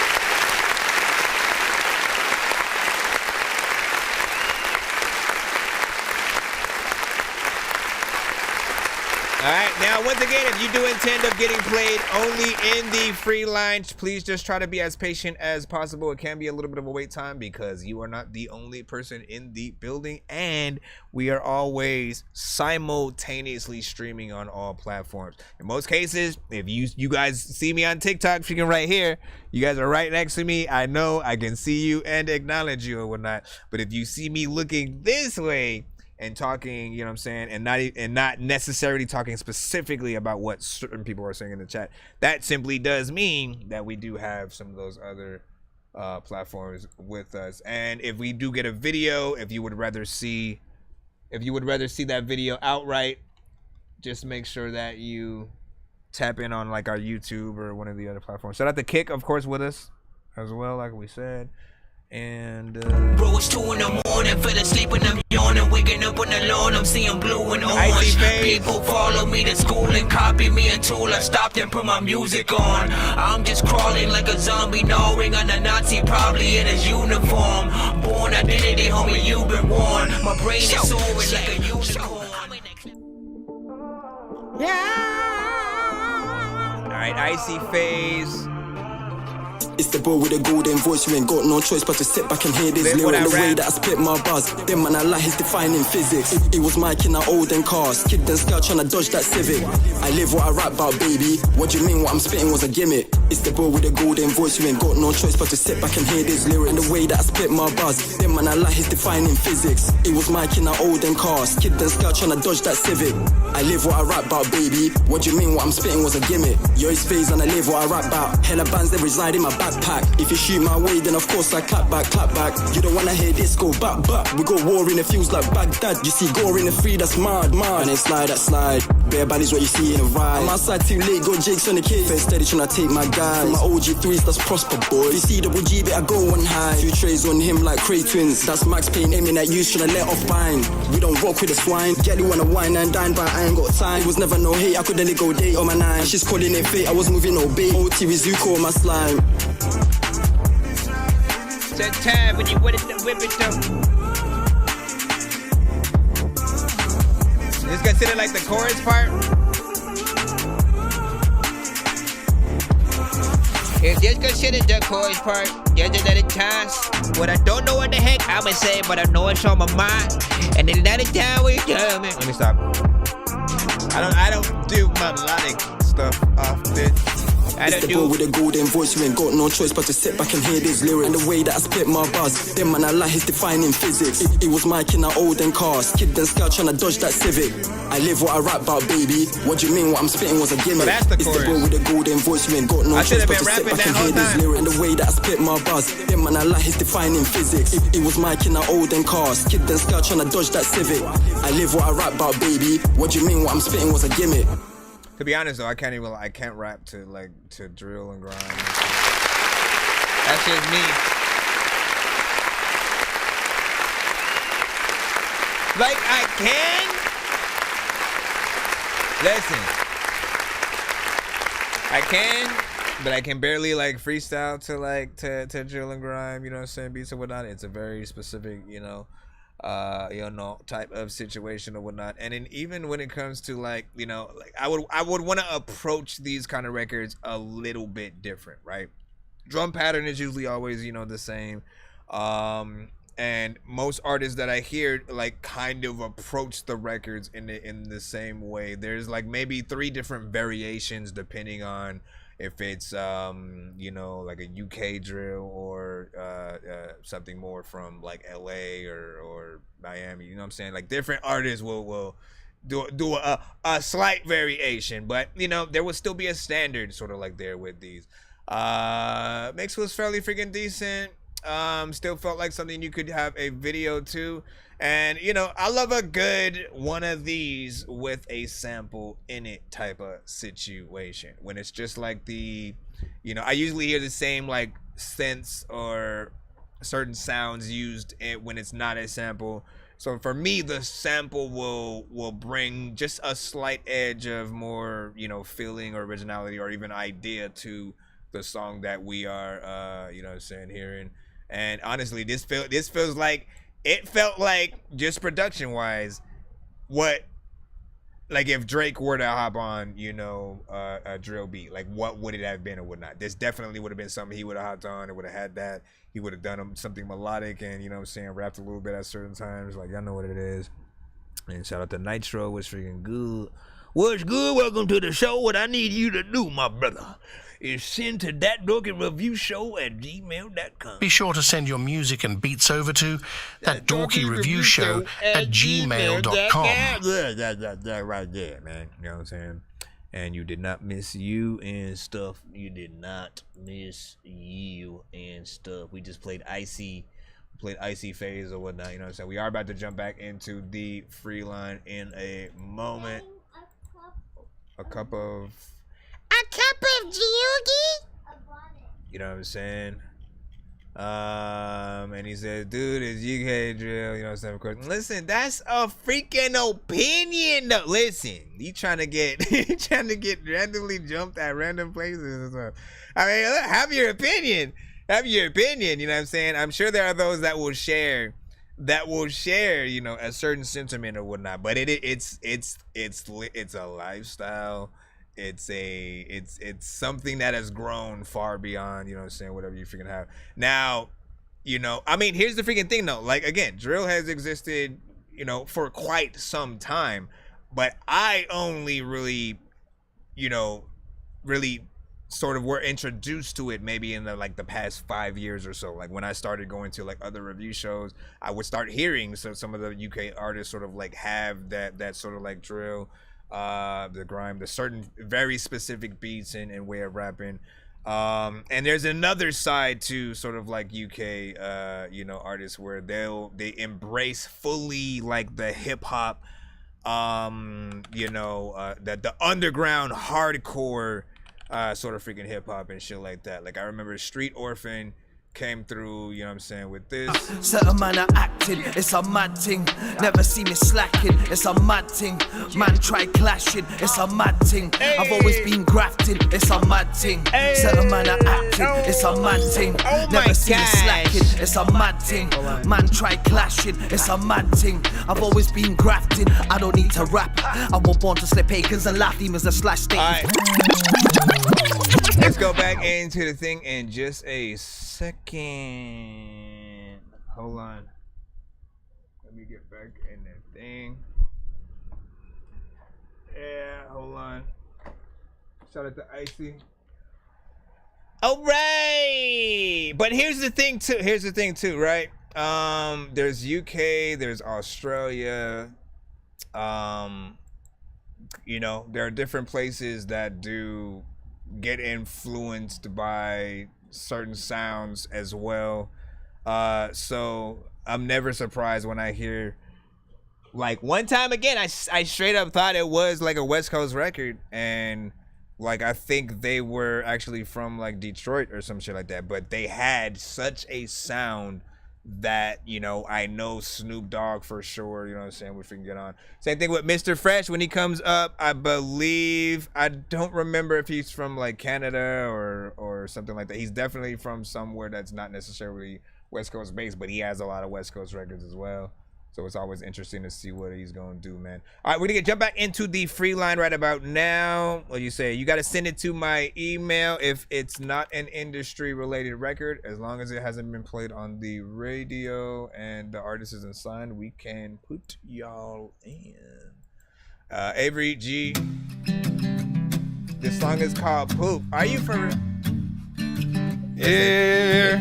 All right, now once again, if you do intend of getting played only in the free line, please just try to be as patient as possible. It can be a little bit of a wait time because you are not the only person in the building, and we are always simultaneously streaming on all platforms. In most cases, if you guys see me on TikTok, freaking right here, you guys are right next to me. I know I can see you and acknowledge you or whatnot. But if you see me looking this way and talking, you know what I'm saying, and not necessarily talking specifically about what certain people are saying in the chat, that simply does mean that we do have some of those other platforms with us. And if we do get a video, if you would rather see that video outright, just make sure that you tap in on like our YouTube or one of the other platforms. Shout out to Kick, of course, with us as well, like we said. And bro, it's 2 in the morning, fell asleep and I'm yawning, waking up on the lawn, I'm seeing blue and orange. People follow me to school and copy me until I stopped and put my music on. I'm just crawling like a zombie, gnawing on a Nazi, probably in his uniform. Born identity, homie, you've been warned. My brain is soaring like a unicorn. Alright, Icy Phase. It's the boy with a golden voice, you ain't got no choice but to sit back and hear this lyric. The way that I spit my buzz, them man I like his defining physics. It was Mike in our olden cars, kid and scout trying to dodge that Civic. I live what I rap about, baby. What do you mean what I'm spitting was a gimmick? It's the boy with a golden voice, you ain't got no choice but to sit back and hear this lyric. The way that I spit my buzz, them man I like his defining physics. It was Mike in our olden cars, kid and scout trying to dodge that Civic. I live what I rap about, baby. What do you mean what I'm spitting was a gimmick? Yo, it's Phase and I live what I rap about. Hella bands that reside in my backpack. If you shoot my way, then of course I clap back, clap back. You don't wanna hear this, go back, back. We got war in the fields like Baghdad. You see gore in the free, that's mad, mad. And then slide, that slide. Bare body's what you see in the ride. I'm outside too late, got Jakes on the case. First steady tryna take my guys. From my OG3s, that's Prosper, boy. If you see double G, better go on high. Few trays on him like Cray Twins. That's Max Payne aiming at you, tryna let off bind. We don't rock with the swine. Get you wanna wine and dine, but I ain't got time. It was never no hate, I could only go date on my 9. She's calling it fate, I was moving no bait. OT with Zuko on my slime. That time when you wanted to whip it though. Just consider like the chorus part. If just consider the chorus part, just another time. What I don't know what the heck I'ma say, but I know it's on my mind. And then another time we come in. Let me stop. I don't do melodic stuff often. It's the boy with a golden voice, you ain't got no choice but to sit back and hear this lyric. And the way that I spit my buzz, them man I like his defining physics. It was Mike in our olden cars, kid and scout trying to dodge that Civic. I live what I rap about, baby. What do you mean what I'm spitting was a gimmick? It's the boy with a golden voice, you ain't got no choice but to sit back and hear this lyric. And the way that I spit my buzz, them man I like his defining physics. It was Mike in our olden cars, kid and scout trying to dodge that Civic. I live what I rap about, baby. What do you mean what I'm spitting was a gimmick? To be honest though, I can't rap to drill and grind. That's just me. Like I can. Listen. I can, but I can barely like freestyle to like to drill and grime, you know what I'm saying, beats and whatnot. It's a very specific, type of situation or whatnot. And then even when it comes to like, like I would want to approach these kind of records a little bit different, right? Drum pattern is usually always, the same. And most artists that I hear like kind of approach the records in the same way. There's like maybe 3 different variations depending on if it's like a UK drill or something more from like LA or Miami. You know what I'm saying? Like different artists will do a slight variation, but there will still be a standard sort of like there with these. Mix was fairly freaking decent. Still felt like something you could have a video to, and I love a good one of these with a sample in it type of situation. When it's just like I usually hear the same like synths or certain sounds used when it's not a sample. So for me, the sample will bring just a slight edge of more feeling or originality or even idea to the song that we are hearing. And honestly, this feels like, it felt like, just production wise, what, like if Drake were to hop on a drill beat, like what would it have been or whatnot. This definitely would have been something he would have hopped on. It would have had that. He would have done something melodic and rapped a little bit at certain times. Like, y'all know what it is. And shout out to Nitro, was freaking good. What's good? Welcome to the show. What I need you to do, my brother, is send to ThatDorkyReviewShow@gmail.com. Be sure to send your music and beats over to ThatDorkyReviewShow@gmail.com. That right there, man. You know what I'm saying? And you did not miss you and stuff. You did not miss you and stuff. We just played Icy Phase or whatnot. You know what I'm saying? We are about to jump back into the free line in a moment. A cup of Geogi? You know what I'm saying? And he said, dude, it's UK drill. You know what I'm saying? Of course. Listen, that's a freaking opinion, though. Listen, you trying to get randomly jumped at random places. I mean, have your opinion. Have your opinion. You know what I'm saying? I'm sure there are those that will share, a certain sentiment or whatnot. But it's a lifestyle. It's something that has grown far beyond, you know what I'm saying, whatever you freaking have. Now, I mean, here's the freaking thing though. Like, again, drill has existed, for quite some time, but I only really sort of were introduced to it maybe in the past 5 years or so. Like when I started going to like other review shows, I would start hearing some of the UK artists sort of like have that sort of like drill, the grime, the certain very specific beats and way of rapping. And there's another side to sort of like UK artists where they embrace fully like the hip hop, that the underground hardcore sort of freaking hip hop and shit like that. Like I remember Street Orphan came through, you know what I'm saying, with this. Certain man are acting, it's a mad thing. Never see me slacking, it's a mad thing. Man try clashing, it's a mad thing. I've always been grafting, it's a mad thing. Certain man are acting, it's a mad thing. Never see me slacking, it's a mad thing. Man try clashing, it's a mad thing. I've always been grafting, I don't need to rap. I was born to slip acres and laugh demons and slash things. Let's go back into the thing in just a second. Hold on. Let me get back in that thing. Yeah, hold on. Shout out to Icy. All right. But here's the thing too, right? There's UK, there's Australia. There are different places that do get influenced by certain sounds as well. So I'm never surprised when I hear, like, one time again, I straight up thought it was like a West Coast record, and like I think they were actually from like Detroit or some shit like that, but they had such a sound that, you know, I know Snoop Dogg for sure, you know what I'm saying, which we can get on. Same thing with Mr. Fresh when he comes up. I believe, I don't remember if he's from like Canada or something like that. He's definitely from somewhere that's not necessarily West Coast based, but he has a lot of West Coast records as well. So it's always interesting to see what he's going to do, man. All right, we're going to jump back into the free line right about now. What do you say? You got to send it to my email if it's not an industry-related record. As long as it hasn't been played on the radio and the artist isn't signed, we can put y'all in. Avery G. This song is called Poop. Are you for real? Yeah,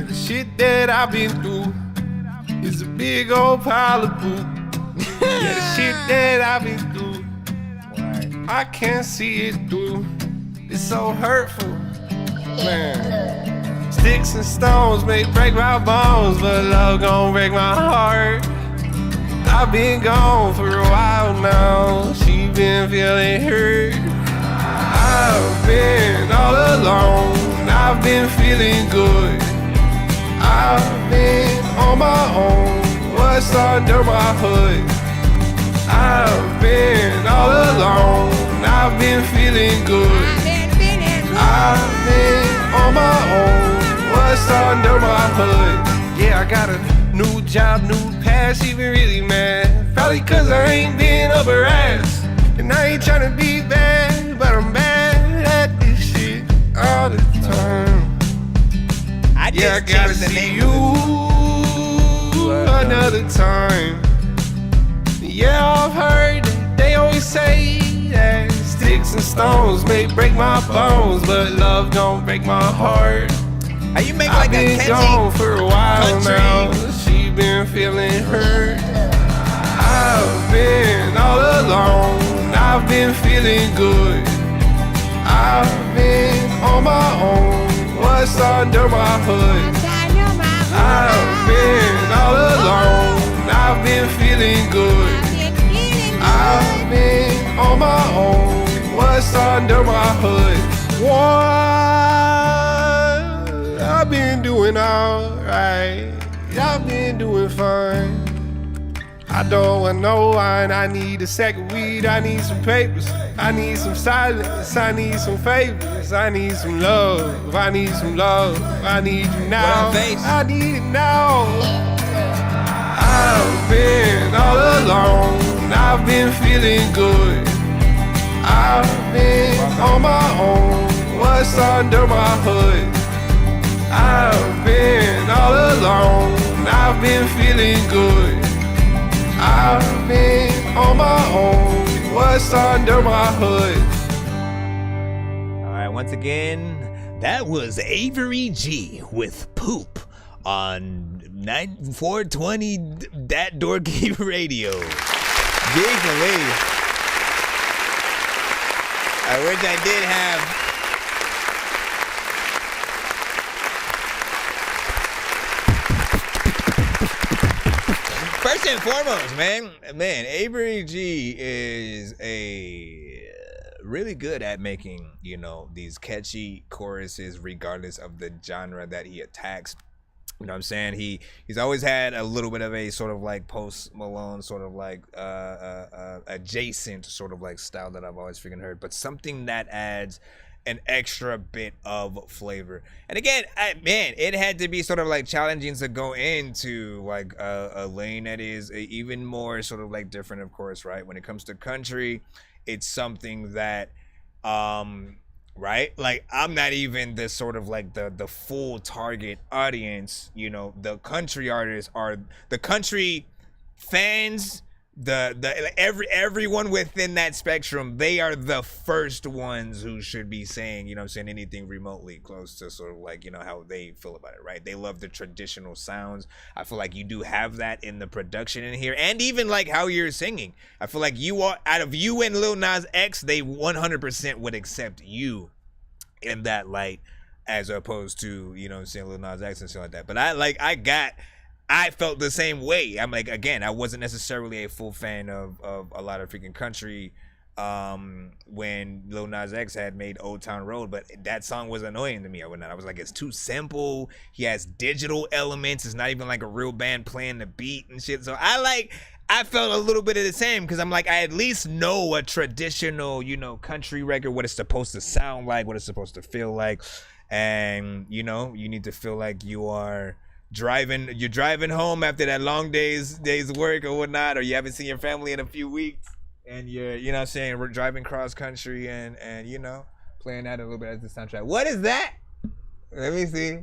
the shit that I've been through is a big old pile of poop. Yeah, the shit that I've been through, I can't see it through. It's so hurtful, man. Sticks and stones may break my bones, but love gon' break my heart. I've been gone for a while now. She been feeling hurt. I've been all alone. I've been feeling good. I've been on my own. What's under my hood? I've been all alone. I've been feeling good. I've been on my own. What's under my hood? Yeah, I got a new job, new past. Even really mad. Probably cause I ain't been up her ass. And I ain't tryna be bad, but I'm bad at this shit all the time. I gotta see you another time. Yeah, I've heard that they always say that sticks and stones may break my bones, but love gon' break my heart. How you make I've like been a gone for a while country now. She been feeling hurt. I've been all alone. I've been feeling good. I've been on my own. What's under my hood? I've been all alone. I've been feeling good. I've been on my own. What's under my hood? What? I've been doing alright. I've been doing fine. I don't want no wine. I need a sack of weed. I need some papers. I need some silence. I need some favors. I need some love. I need some love. I need you now. I need it now. I've been all alone. I've been feeling good. I've been on my own. What's under my hood? I've been all alone. I've been feeling good. I've been on my own. What's under my hood? All right, once again, that was Avery G with Poop on 420 That Dorky Radio. Giggly. I wish I did have. First and foremost, man, Avery G is really good at making, you know, these catchy choruses regardless of the genre that he attacks. You know what I'm saying? He's always had a little bit of a sort of like Post Malone sort of like adjacent sort of like style that I've always freaking heard, but something that adds an extra bit of flavor. And again, man, it had to be sort of like challenging to go into like a lane that is even more sort of like different, of course, right? When it comes to country, it's something that right, like I'm not even the sort of like the full target audience. You know, the country artists are the country fans, everyone within that spectrum. They are the first ones who should be saying, you know what I'm saying, anything remotely close to sort of like, you know, how they feel about it, right? They love the traditional sounds. I feel like you do have that in the production in here, and even like how you're singing. I feel like you are, out of you and Lil Nas X, they 100% would accept you in that light, as opposed to, you know what I'm saying, Lil Nas X and stuff like that. But I felt the same way. I'm like, again, I wasn't necessarily a full fan of a lot of freaking country when Lil Nas X had made Old Town Road, but that song was annoying to me. I was like, it's too simple. He has digital elements. It's not even like a real band playing the beat and shit. So I felt a little bit of the same, because I'm like, I at least know a traditional, you know, country record, what it's supposed to sound like, what it's supposed to feel like. And, you know, you need to feel like you're driving home after that long day's work or whatnot, or you haven't seen your family in a few weeks, and you're, you know what I'm saying, we're driving cross country and you know, playing that a little bit as the soundtrack. What is that? Let me see.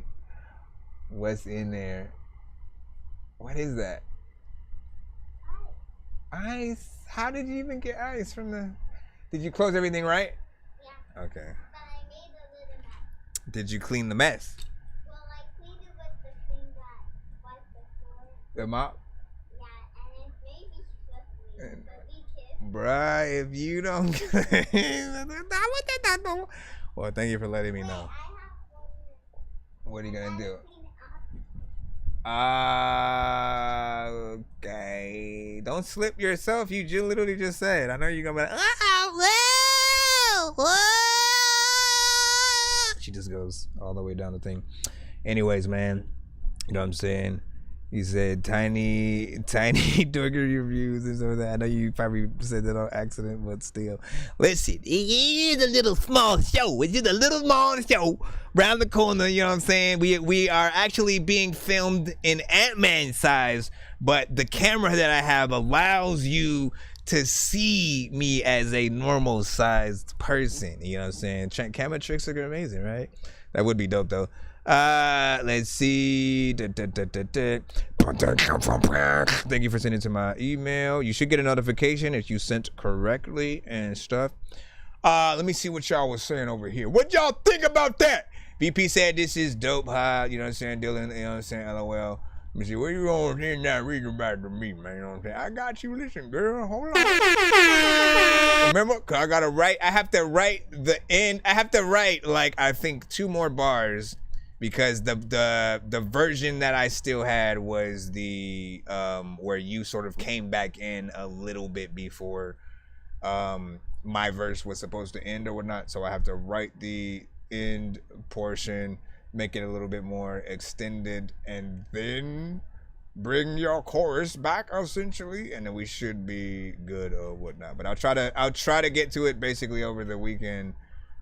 What's in there? What is that? Ice. How did you even get ice from the... Did you close everything right? Yeah. Okay. But I made a little mess. Did you clean the mess? Well, I cleaned it with the thing that wiped the floor. The mop? Yeah, and it maybe struck me. But be careful. Bruh, if you don't... Well, thank you for letting me know. What are you going to do? Okay. Don't slip yourself. You literally just said. I know you're gonna be like, whoa. She just goes all the way down the thing. Anyways, man, you know what I'm saying? He said tiny dorky reviews and so that. I know you probably said that on accident, but still. Listen, it is a little small show. It's just a little small show around the corner, you know what I'm saying? We are actually being filmed in Ant-Man size, but the camera that I have allows you to see me as a normal sized person. You know what I'm saying? Camera tricks are amazing, right? That would be dope though. Let's see. Thank you for sending to my email. You should get a notification if you sent correctly and stuff. Let me see what y'all was saying over here. What y'all think about that? VP said this is dope, huh? You know what I'm saying? Dylan, you know what I'm saying? LOL. Let me see. What you on here now reading about to me, man? You know what I'm saying? I got you. Listen, girl. Hold on. Remember? Cause I have to write the end. I have to write, like, I think 2 more bars. Because the version that I still had was the where you sort of came back in a little bit before my verse was supposed to end or whatnot. So I have to write the end portion, make it a little bit more extended, and then bring your chorus back essentially, and then we should be good or whatnot. But I'll try to get to it basically over the weekend,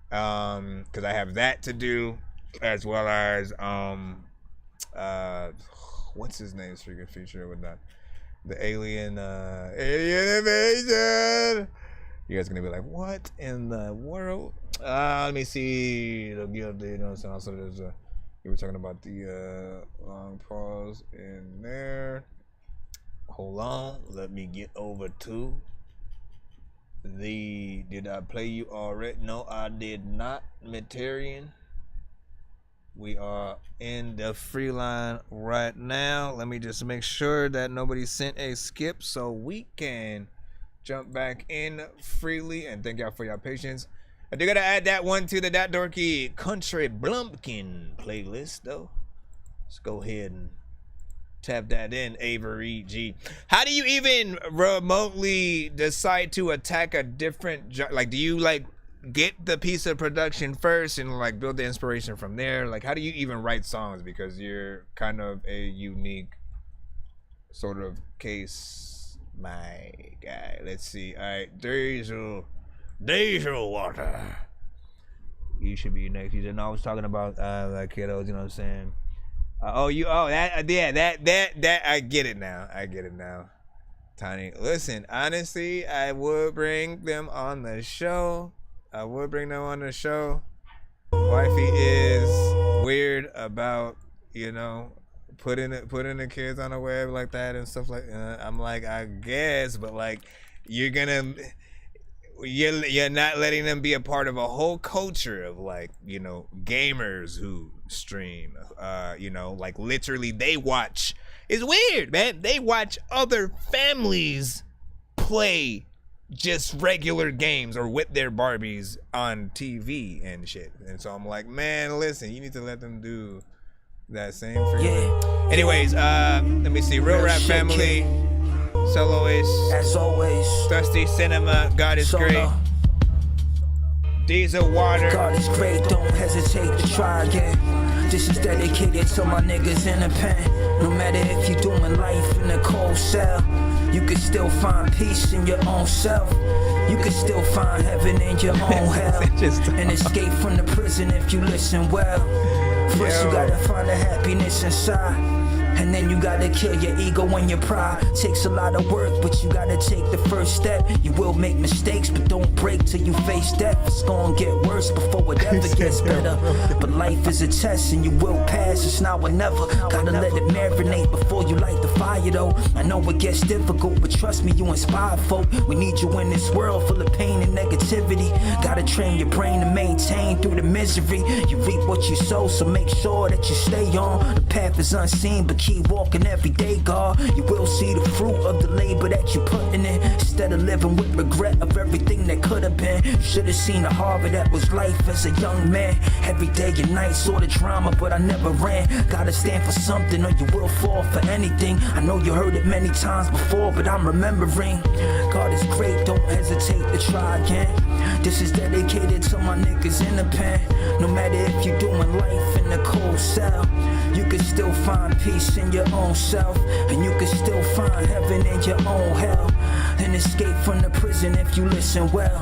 because I have that to do. As well as what's his name's freaking feature with that, the alien invasion. You guys gonna be like, what in the world? Let me see. The guilty, you know what I'm saying? Also, there's you were talking about the long pause in there. Hold on, let me get over to the. Did I play you already? No, I did not. Metarian. We are in the free line right now. Let me just make sure that nobody sent a skip so we can jump back in freely. And thank y'all for your patience. I do gotta add that one to the That Dorky Country Blumpkin playlist though. Let's go ahead and tap that in, Avery G. How do you even remotely decide to attack a different, like, do you like get the piece of production first and like build the inspiration from there? Like, how do you even write songs? Because you're kind of a unique sort of case, my guy. Let's see. All right, Diesel Water. You should be next. You know, I was talking about like kiddos. You know what I'm saying? That I get it now. Tiny. Listen, honestly, I would bring them on the show. Wifey is weird about, you know, putting the kids on the web like that and stuff like that. I'm like, I guess, but like, you're not letting them be a part of a whole culture of, like, you know, gamers who stream, you know, like literally they watch. It's weird, man. They watch other families play just regular games or with their Barbies on TV and shit. And so I'm like, man, listen, you need to let them do that same for you. Anyways, let me see. Real Rap Family Soloist. As always. Dusty Cinema. God is great. Diesel Water. God is great, don't hesitate to try again. This is dedicated to my niggas in the pen. No matter if you're doing life in a cold cell, you can still find peace in your own self. You can still find heaven in your own hell. And escape from the prison if you listen well. First you gotta find the happiness inside. And then you gotta kill your ego and your pride. Takes a lot of work, but you gotta take the first step. You will make mistakes, but don't break till you face death. It's gonna get worse before it ever gets better. But life is a test and you will pass. It's now or never. Gotta let it marinate before you light the fire though. I know it gets difficult, but trust me, you inspire folk. We need you in this world full of pain and negativity. Gotta train your brain to maintain through the misery. You reap what you sow, so make sure that you stay on. The path is unseen, but keep walking every day, God. You will see the fruit of the labor that you putting in. Instead of living with regret of everything that could have been. You should have seen the horror that was life as a young man. Every day and night saw the drama, but I never ran. Gotta stand for something or you will fall for anything. I know you heard it many times before, but I'm remembering. God is great, don't hesitate to try again. This is dedicated to my niggas in the pen. No matter if you're doing life in a cold cell, you can still find peace in your own self. And you can still find heaven in your own hell. And escape from the prison if you listen well.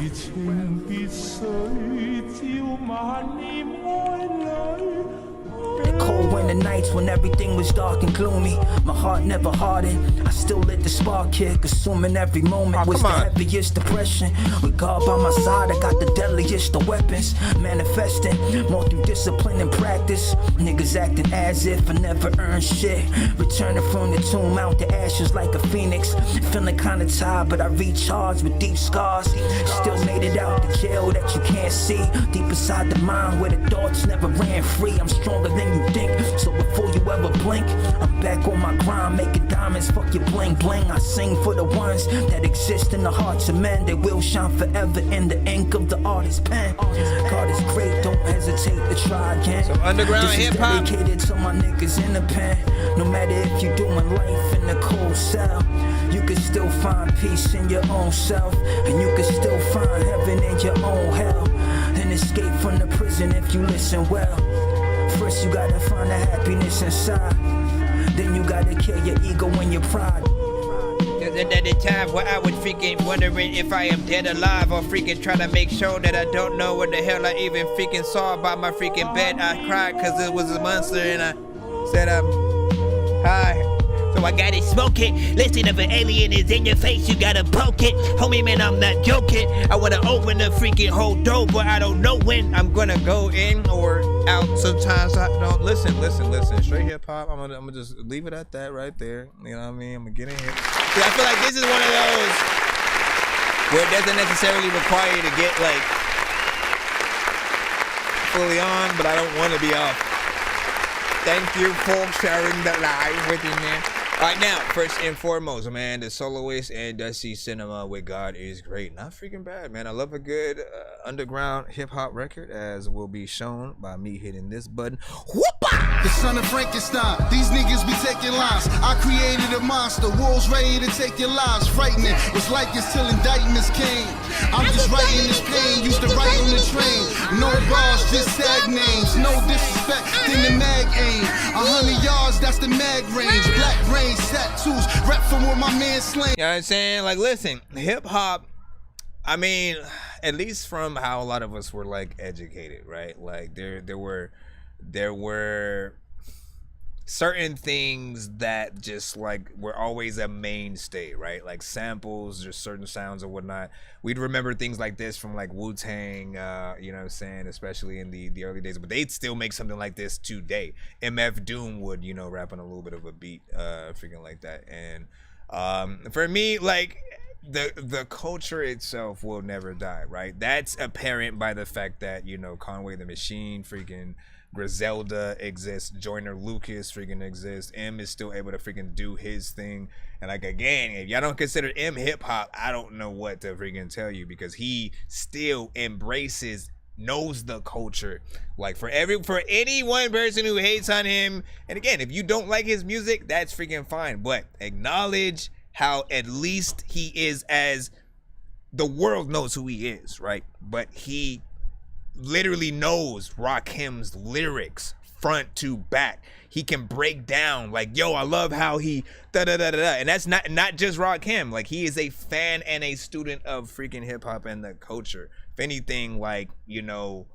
The cold winter nights when everything was dark and gloomy, my heart never hardened. I still let the spark kick, assuming every moment was the heaviest depression. With God by my side, I got the deadliest of weapons. Manifesting more through discipline and practice. Niggas acting as if I never earned shit. Returning from the tomb out the ashes like a phoenix. Feeling kinda tired, but I recharged with deep scars. Still made it out the jail that you can't see. Deep inside the mind where the thoughts never ran free. I'm stronger than you think, so before you ever blink, I'm back on my grind, making diamonds, fuck your bling bling. I sing for the ones that exist in the hearts of men. They will shine forever in the ink of the artist's pen. God is great, don't hesitate to try again. So underground hip-hop dedicated to my niggas in the pen. No matter if you're doing life in a cold cell, you can still find peace in your own self. And you can still find heaven in your own hell. And escape from the prison if you listen well. First you gotta find the happiness inside. Then you gotta kill your ego and your pride. Cause at the time where I was freaking wondering if I am dead alive, or freaking trying to make sure that I don't know what the hell I even freaking saw by my freaking bed. I cried cause it was a monster and I said hi. So I got it smoking. Listen, if an alien is in your face, you gotta poke it. Homie, man, I'm not joking. I wanna open the freaking whole door, but I don't know when I'm gonna go in or out. Sometimes I don't listen. Straight hip hop. I'm gonna just leave it at that right there. You know what I mean? I'm gonna get in here. See, I feel like this is one of those where it doesn't necessarily require you to get like fully on, but I don't want to be off. Thank you for sharing the live with me, man. All right, now, first and foremost, man, the soloist and Dusty Cinema with God is great. Not freaking bad, man. I love a good underground hip-hop record, as will be shown by me hitting this button. Whoop-ah! The son of Frankenstein, these niggas be taking lives. I created a monster, wolves ready to take your lives. Frightening, it's like it's till indictments came. I'm just writing this pain, used to write on the train. No bars, just tag names. No disrespect, then the mag aim. 100 yards, that's the mag range. Black brains, tattoos, rep from where my man slain. You know what I'm saying? Like, listen, hip-hop, I mean, at least from how a lot of us were, like, educated, right? Like, there were certain things that just like were always a mainstay, right? Like samples, just certain sounds or whatnot. We'd remember things like this from like Wu-Tang, you know what I'm saying, especially in the early days, but they'd still make something like this today. MF Doom would, you know, rap on a little bit of a beat, freaking like that. And for me, like, the culture itself will never die, right? That's apparent by the fact that, you know, Conway the Machine, freaking Griselda exists, Joyner Lucas freaking exists, M is still able to freaking do his thing. And like, again, if y'all don't consider M hip-hop, I don't know what to freaking tell you, because he still embraces, knows the culture. Like, for any one person who hates on him, and again, if you don't like his music, that's freaking fine, but acknowledge how at least he is, as the world knows who he is, right? But he literally knows Rakim's lyrics front to back. He can break down like, yo, I love how he da-da-da-da-da. And that's not just Rakim. Like, he is a fan and a student of freaking hip-hop and the culture. If anything, like, you know,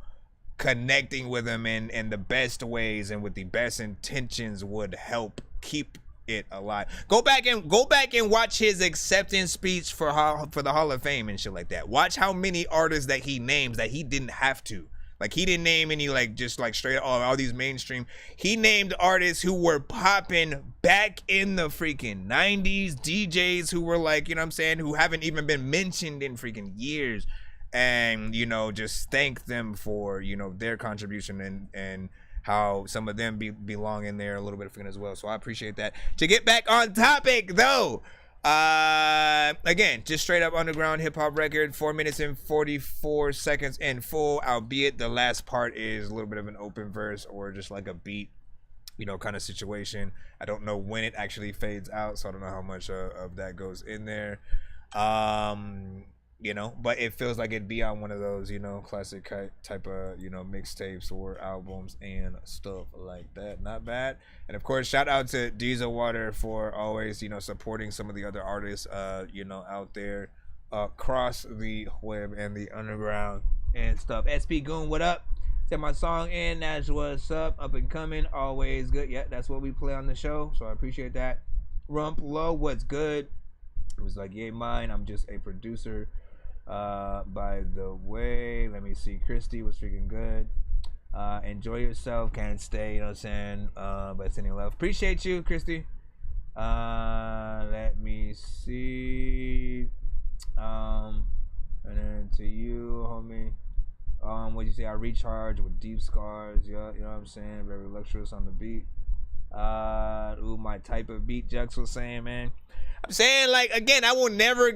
connecting with him in the best ways and with the best intentions would help keep it alive. Go back and watch his acceptance speech for the Hall of Fame and shit like that. Watch how many artists that he names that he didn't have to. Like, he didn't name any, like, just like straight up all these mainstream. He named artists who were popping back in the freaking 90s, DJs who were like, you know what I'm saying, who haven't even been mentioned in freaking years. And, you know, just thank them for, you know, their contribution and how some of them belong in there a little bit as well. So I appreciate that. To get back on topic, though, again, just straight up underground hip hop record, 4 minutes and 44 seconds in full, albeit the last part is a little bit of an open verse or just like a beat, you know, kind of situation. I don't know when it actually fades out, so I don't know how much of that goes in there. You know, but it feels like it'd be on one of those, you know, classic type of, you know, mixtapes or albums and stuff like that. Not bad. And of course, shout out to Diesel Water for always, you know, supporting some of the other artists, you know, out there across the web and the underground and stuff. SP Goon, what up? Set my song in. That's what's up and coming. Always good. Yeah, that's what we play on the show. So I appreciate that. Rump Low, what's good? It was like, yay, mine. I'm just a producer. By the way, let me see. Christy was freaking good. Enjoy yourself. Can't stay, you know what I'm saying? But sending love. Appreciate you, Christy. Let me see. And then to you, homie. What'd you say? I recharge with deep scars. Yeah, you know what I'm saying? Very luxurious on the beat. Ooh, my type of beat, Jux was saying, man. I'm saying, like, again, I will never,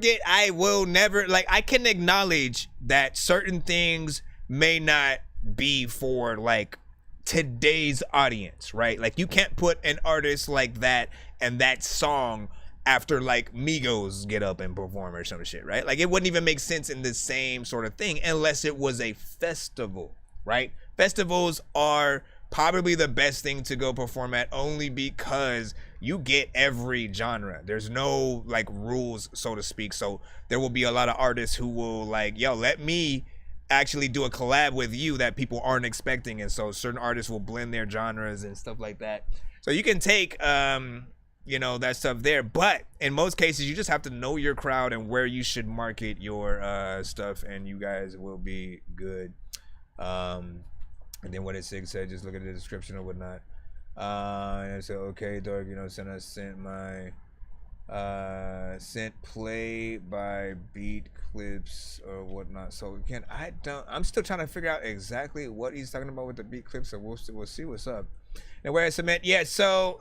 like, I can acknowledge that certain things may not be for, like, today's audience, right? Like, you can't put an artist like that and that song after, like, Migos get up and perform or some shit, right? Like, it wouldn't even make sense in the same sort of thing unless it was a festival, right? Festivals are probably the best thing to go perform at, only because you get every genre. There's no like rules, so to speak. So there will be a lot of artists who will like, yo, let me actually do a collab with you that people aren't expecting. And so certain artists will blend their genres and stuff like that. So you can take, you know, that stuff there. But in most cases, you just have to know your crowd and where you should market your stuff, and you guys will be good. And then what it said, just look at the description or whatnot. And I said, okay, Dork, you know, I sent my sent play by beat clips or whatnot. So again, I'm still trying to figure out exactly what he's talking about with the beat clips, so we'll see what's up. And where I submit, yeah, so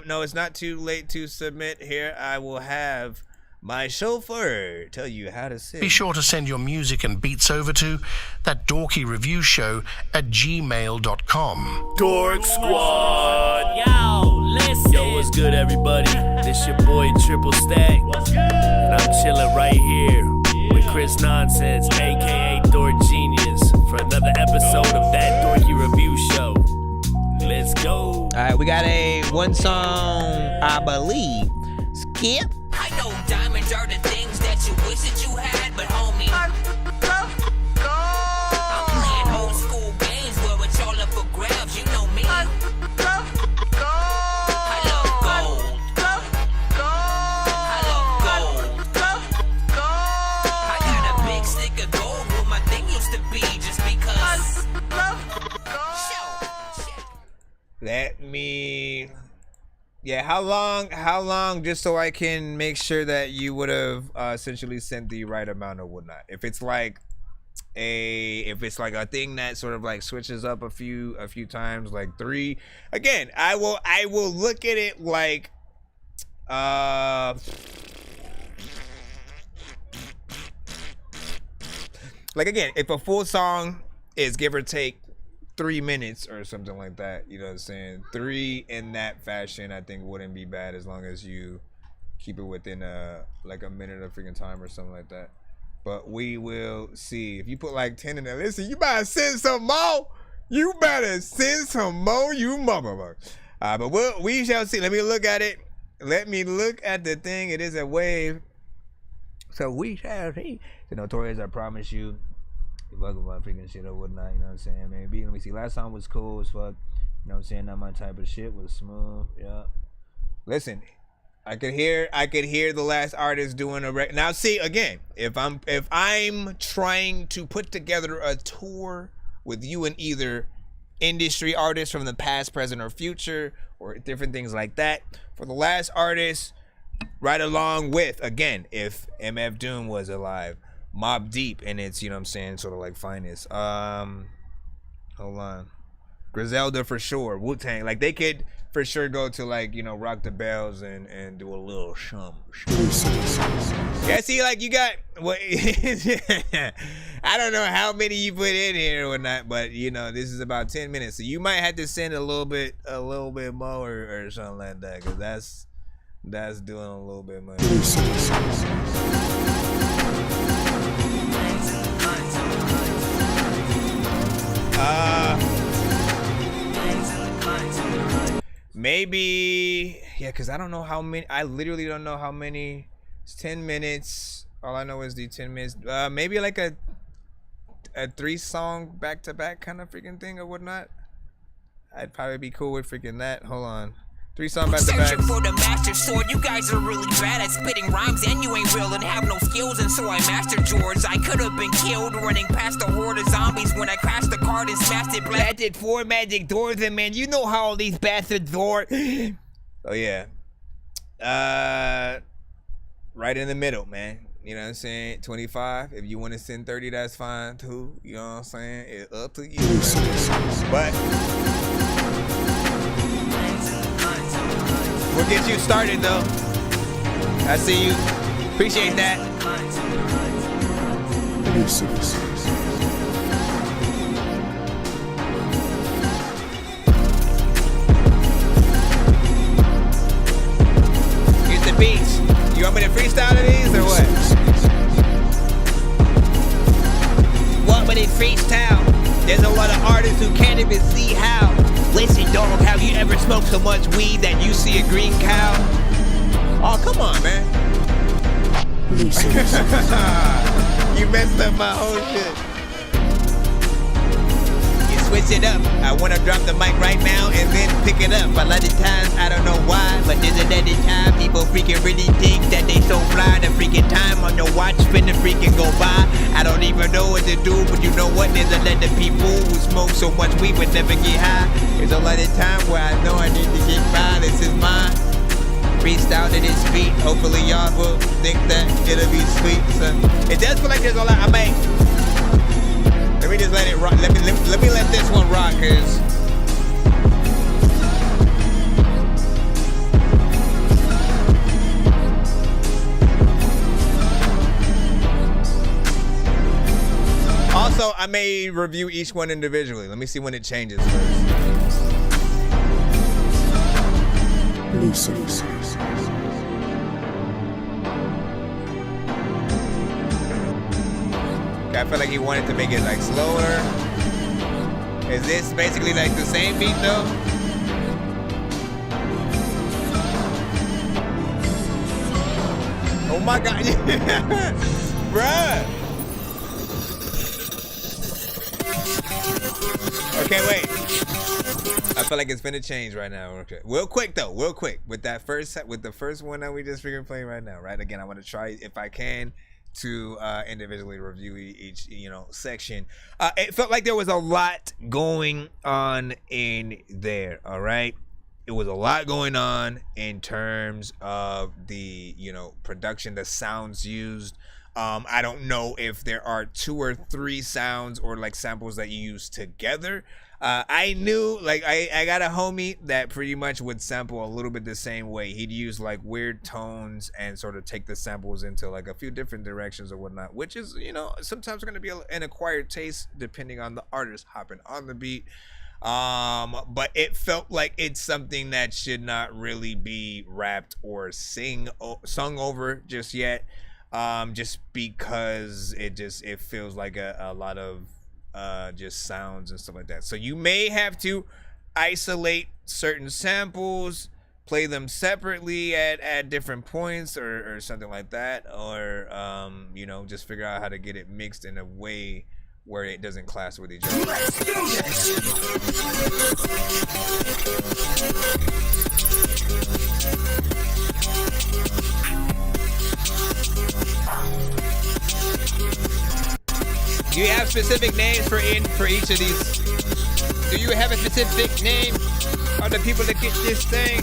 no, it's not too late to submit here. I will have my chauffeur tell you how to sing. Be sure to send your music and beats over to ThatDorkyReviewShow at gmail.com. Dork Squad. Yo, listen. Yo, what's good, everybody? This your boy Triple Stack. And I'm chilling right here with Chris Nonsenze, aka Dork Genius, for another episode of That Dorky Review Show. Let's go. All right, we got one song, I believe. Skip. I know diamonds are the things that you wish that you had, but homie, I'm playing old school games where it's all up for grabs. You know me. I love gold. I love gold. I got a big stick of gold where my thing used to be, just because. Let me. Yeah, how long, just so I can make sure that you would have essentially sent the right amount or whatnot. If it's like a thing that sort of like switches up a few times, like 3, again, I will look at it like again, if a full song is give or take 3 minutes or something like that, you know what I'm saying? 3 in that fashion, I think wouldn't be bad, as long as you keep it within like a minute of freaking time or something like that. But we will see. If you put like 10 in there, listen, you better send some more. You better send some more, you motherfucker. But we shall see. Let me look at it. Let me look at the thing. It is a wave. So we shall see. The Notorious, I promise you. You're welcome about freaking shit or whatnot, you know what I'm saying? Maybe. Let me see. Last song was cool as fuck. You know what I'm saying? Not my type of shit. Was smooth. Yeah. Listen, I could hear the last artist doing a record. Now see, again, if I'm trying to put together a tour with you and either industry artists from the past, present, or future, or different things like that, for the last artist, right along with, again, if MF Doom was alive, Mobb Deep in its, you know what I'm saying, sort of like finest. Hold on. Griselda for sure. Wu-Tang. Like, they could for sure go to, like, you know, Rock the Bells and do a little shum. Yeah, see, like, you got what I don't know how many you put in here or not, but you know, this is about 10 minutes. So you might have to send a little bit more or something like that, because that's doing a little bit more. Maybe, yeah, because I don't know how many. I literally don't know how many. It's 10 minutes. All I know is the 10 minutes. Maybe like a 3-song back-to-back kind of freaking thing or whatnot. I'd probably be cool with freaking that. Hold on. 3-song back-to-back. Searching for the master sword. You guys are really bad at spitting rhymes, and you ain't real and have no skills, and so I mastered yours. I could have been killed running past a horde of zombies when I crashed the card and smashed it. Planted 4 magic doors, and man, you know how all these bastards are. Oh yeah. Right in the middle, man. You know what I'm saying? 25. If you want to send 30, that's fine too. You know what I'm saying? It's up to you. But we'll get you started though. I see you. Appreciate that. Here's the beats. You want me to freestyle to these or what? Want me to freestyle? There's a lot of artists who can't even see how. Listen, dog, have you ever smoked so much weed that you see a green cow? Oh, come on, man. You messed up my whole shit. Switch it up. I wanna drop the mic right now and then pick it up. A lot of times I don't know why, but there's another time people freaking really think that they so fly. The freaking time on your watch finna freaking go by. I don't even know what to do, but you know what? There's a lot of people who smoke so much weed but never get high. There's a lot of time where I know I need to get by. This is mine. Freestyle to this beat. Hopefully y'all will think that it'll be sweet. So it does feel like there's a lot. I mean, let me just let it rock. Let me let this one rock, cause also I may review each one individually. Let me see when it changes first. I feel like he wanted to make it like slower. Is this basically like the same beat though? Oh my god. Bruh. Okay, wait. I feel like it's finna change right now. Okay. Real quick though, real quick. With the first one that we just figured playing right now, right? Again, I want to try if I can to individually review each, you know, section. It felt like there was a lot going on in there, all right? It was a lot going on in terms of the, you know, production, the sounds used. I don't know if there are 2 or 3 sounds or like samples that you use together. I knew, like, I got a homie that pretty much would sample a little bit the same way. He'd use like weird tones and sort of take the samples into like a few different directions or whatnot, which is, you know, sometimes going to be an acquired taste depending on the artist hopping on the beat. But it felt like it's something that should not really be rapped or sung over just yet. Just because it feels like a lot of just sounds and stuff like that. So you may have to isolate certain samples, play them separately at different points or something like that, or you know, just figure out how to get it mixed in a way where it doesn't clash with each other. Let's do Do you have specific names for each of these? Do you have a specific name? Are the people that get this thing?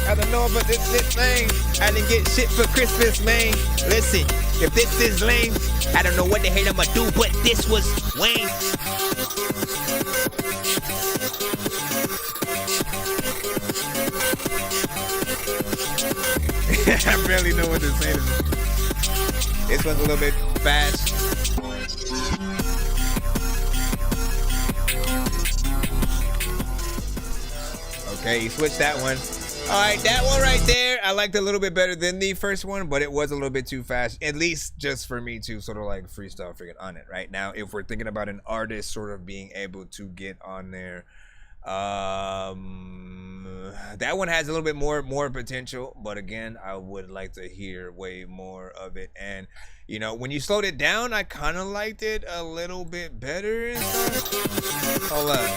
I don't know about this thing. I didn't get shit for Christmas, man. Listen, if this is lame, I don't know what the hell I'ma do, but this was Wayne. I barely know what to say to this. This one's a little bit fast. Okay, you switched that one. All right, that one right there, I liked a little bit better than the first one, but it was a little bit too fast, at least just for me to sort of like freestyle freaking on it right now. If we're thinking about an artist sort of being able to get on there, that one has a little bit more potential, but again, I would like to hear way more of it. And you know, when you slowed it down, I kind of liked it a little bit better and stuff. Hold up.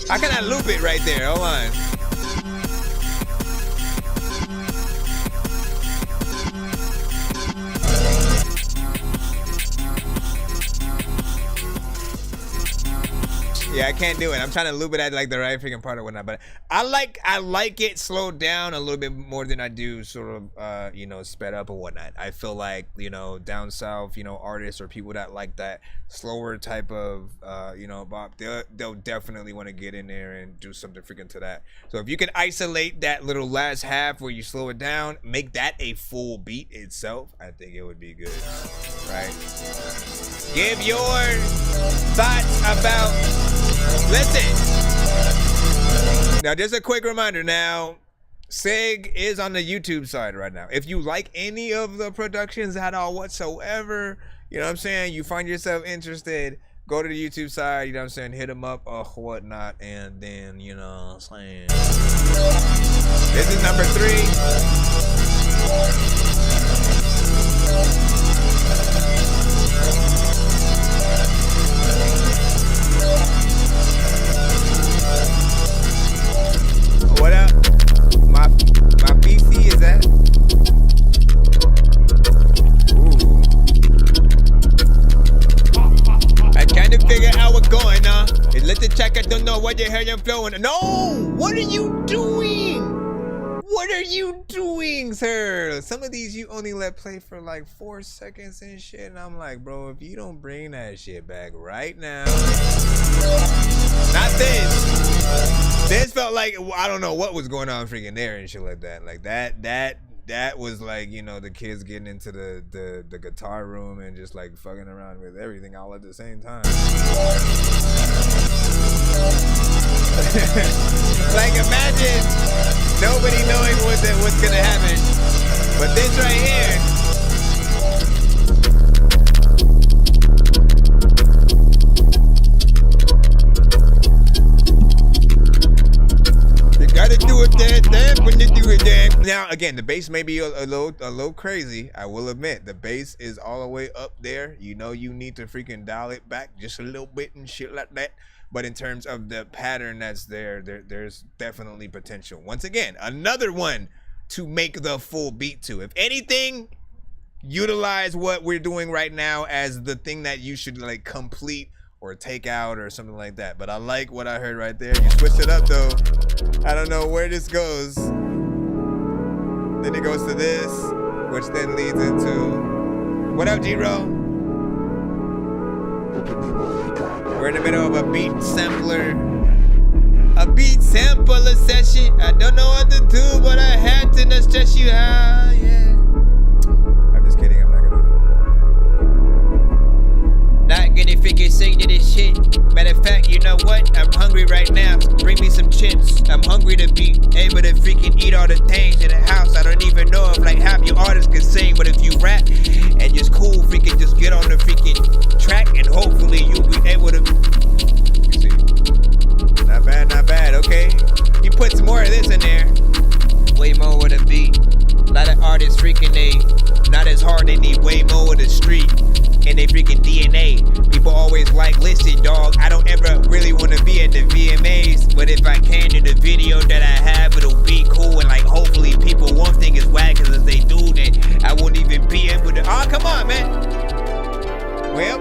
How can I loop it right there? Hold on. Yeah, I can't do it. I'm trying to loop it at like the right freaking part or whatnot, but I like it slowed down a little bit more than I do sort of you know, sped up or whatnot. I feel like, you know, down south, you know, artists or people that like that slower type of you know, bop, they'll definitely want to get in there and do something freaking to that. So if you can isolate that little last half where you slow it down, make that a full beat itself, I think it would be good, right? Give your thoughts about. Listen. Now, just a quick reminder. Now, Sig is on the YouTube side right now. If you like any of the productions at all whatsoever, you know what I'm saying, you find yourself interested, go to the YouTube side, you know what I'm saying, hit him up or whatnot, and then, you know what I'm saying. This is number 3. What up? My PC is that? Ooh. I trying to figure out what's going on. Let the check, I don't know what the hell you're flowing. No! What are you doing? What are you doing, sir? Some of these you only let play for like 4 seconds and shit. And I'm like, bro, if you don't bring that shit back right now. Not this. This felt like, I don't know what was going on freaking there and shit like that. Like that was like, you know, the kids getting into the guitar room and just like fucking around with everything all at the same time. Like imagine nobody knowing what's gonna happen. But this right here. Gotta do it that when you do it that. Now again, the bass may be a little crazy. I will admit the bass is all the way up there. You know, you need to freaking dial it back just a little bit and shit like that. But in terms of the pattern that's there's definitely potential. Once again, another one to make the full beat to. If anything, utilize what we're doing right now as the thing that you should like complete or take out or something like that. But I like what I heard right there. You switched it up though. I don't know where this goes. Then it goes to this, which then leads into, what up, G-Ro? We're in the middle of a beat sampler. A beat sampler session. I don't know what to do, but I had to not stress you out, yeah. I'm just kidding, I'm not gonna freaking sing to this shit. Matter of fact, you know what? I'm hungry right now. Bring me some chips. I'm hungry to be able to freaking eat all the things in the house. I don't even know if like half your artists can sing, but if you rap and just cool, freaking just get on the freaking track and hopefully you'll be able to. See, not bad. Okay, he put some more of this in there. Way more with a beat. A lot of artists freaking they not as hard. They need way more of the street and they freaking DNA. People always like, listen, dog, I don't ever really want to be at the VMAs, but if I can in the video that I have, it'll be cool and like hopefully people won't think it's whack, because if they do, then I won't even be able to. Oh, come on, man. Well,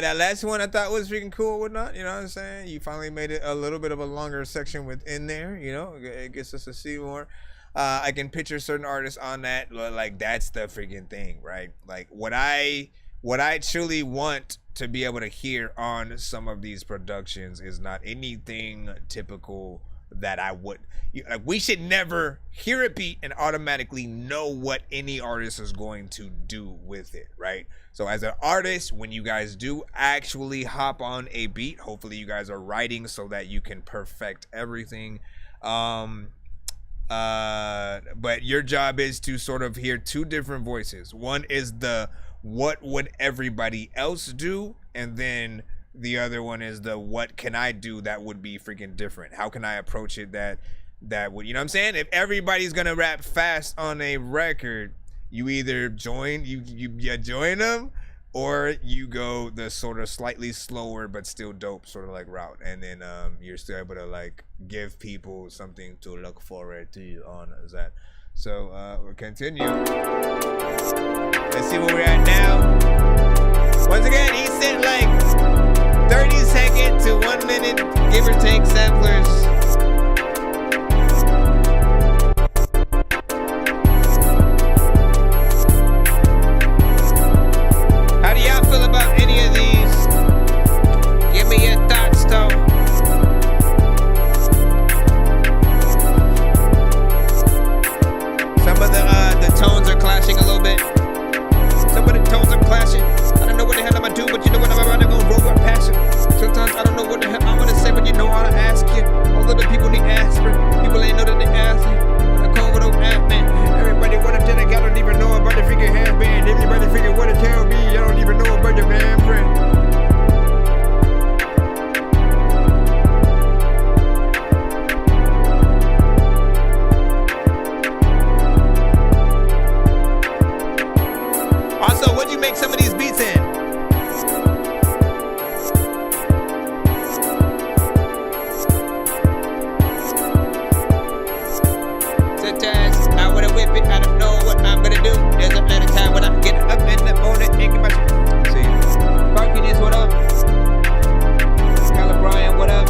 that last one I thought was freaking cool, whatnot. You know what I'm saying? You finally made it a little bit of a longer section within there. You know, it gets us to see more. I can picture certain artists on that. Like that's the freaking thing, right? Like what I truly want to be able to hear on some of these productions is not anything typical that I would. Like we should never hear a beat and automatically know what any artist is going to do with it, right? So as an artist, when you guys do actually hop on a beat, hopefully you guys are writing so that you can perfect everything. But your job is to sort of hear two different voices. One is the what would everybody else do, and then the other one is the what can I do that would be freaking different. How can I approach it that would, you know what I'm saying? If everybody's gonna rap fast on a record, you either join you join them, or you go the sort of slightly slower but still dope sort of like route, and then you're still able to like give people something to look forward to on that. So we'll continue. Let's see where we're at now. Once again, he sent like 30 second to 1 minute, give or take samplers. How do y'all feel about any of these? Give me your thoughts though. Some of the tones are clashing a little bit. Some of the tones are clashing. I don't know what the hell I'm gonna do, but you know what I'm about to go roll with passion. Sometimes I don't know what the hell I'm gonna say, but you know how to ask you. All of the people need aspirin. People ain't know that they asking. I call with old man. Everybody wanna tell that I don't even know about the freaking handband. Everybody freaking wanna tell me I don't even know about the handprint. Also, what'd you make some of these beats in? Sometimes I wanna whip it, I don't know what I'm gonna do. There's a lot of time when I get up in the morning and get my see. Parkiness, what up? Kyla Bryan, what up?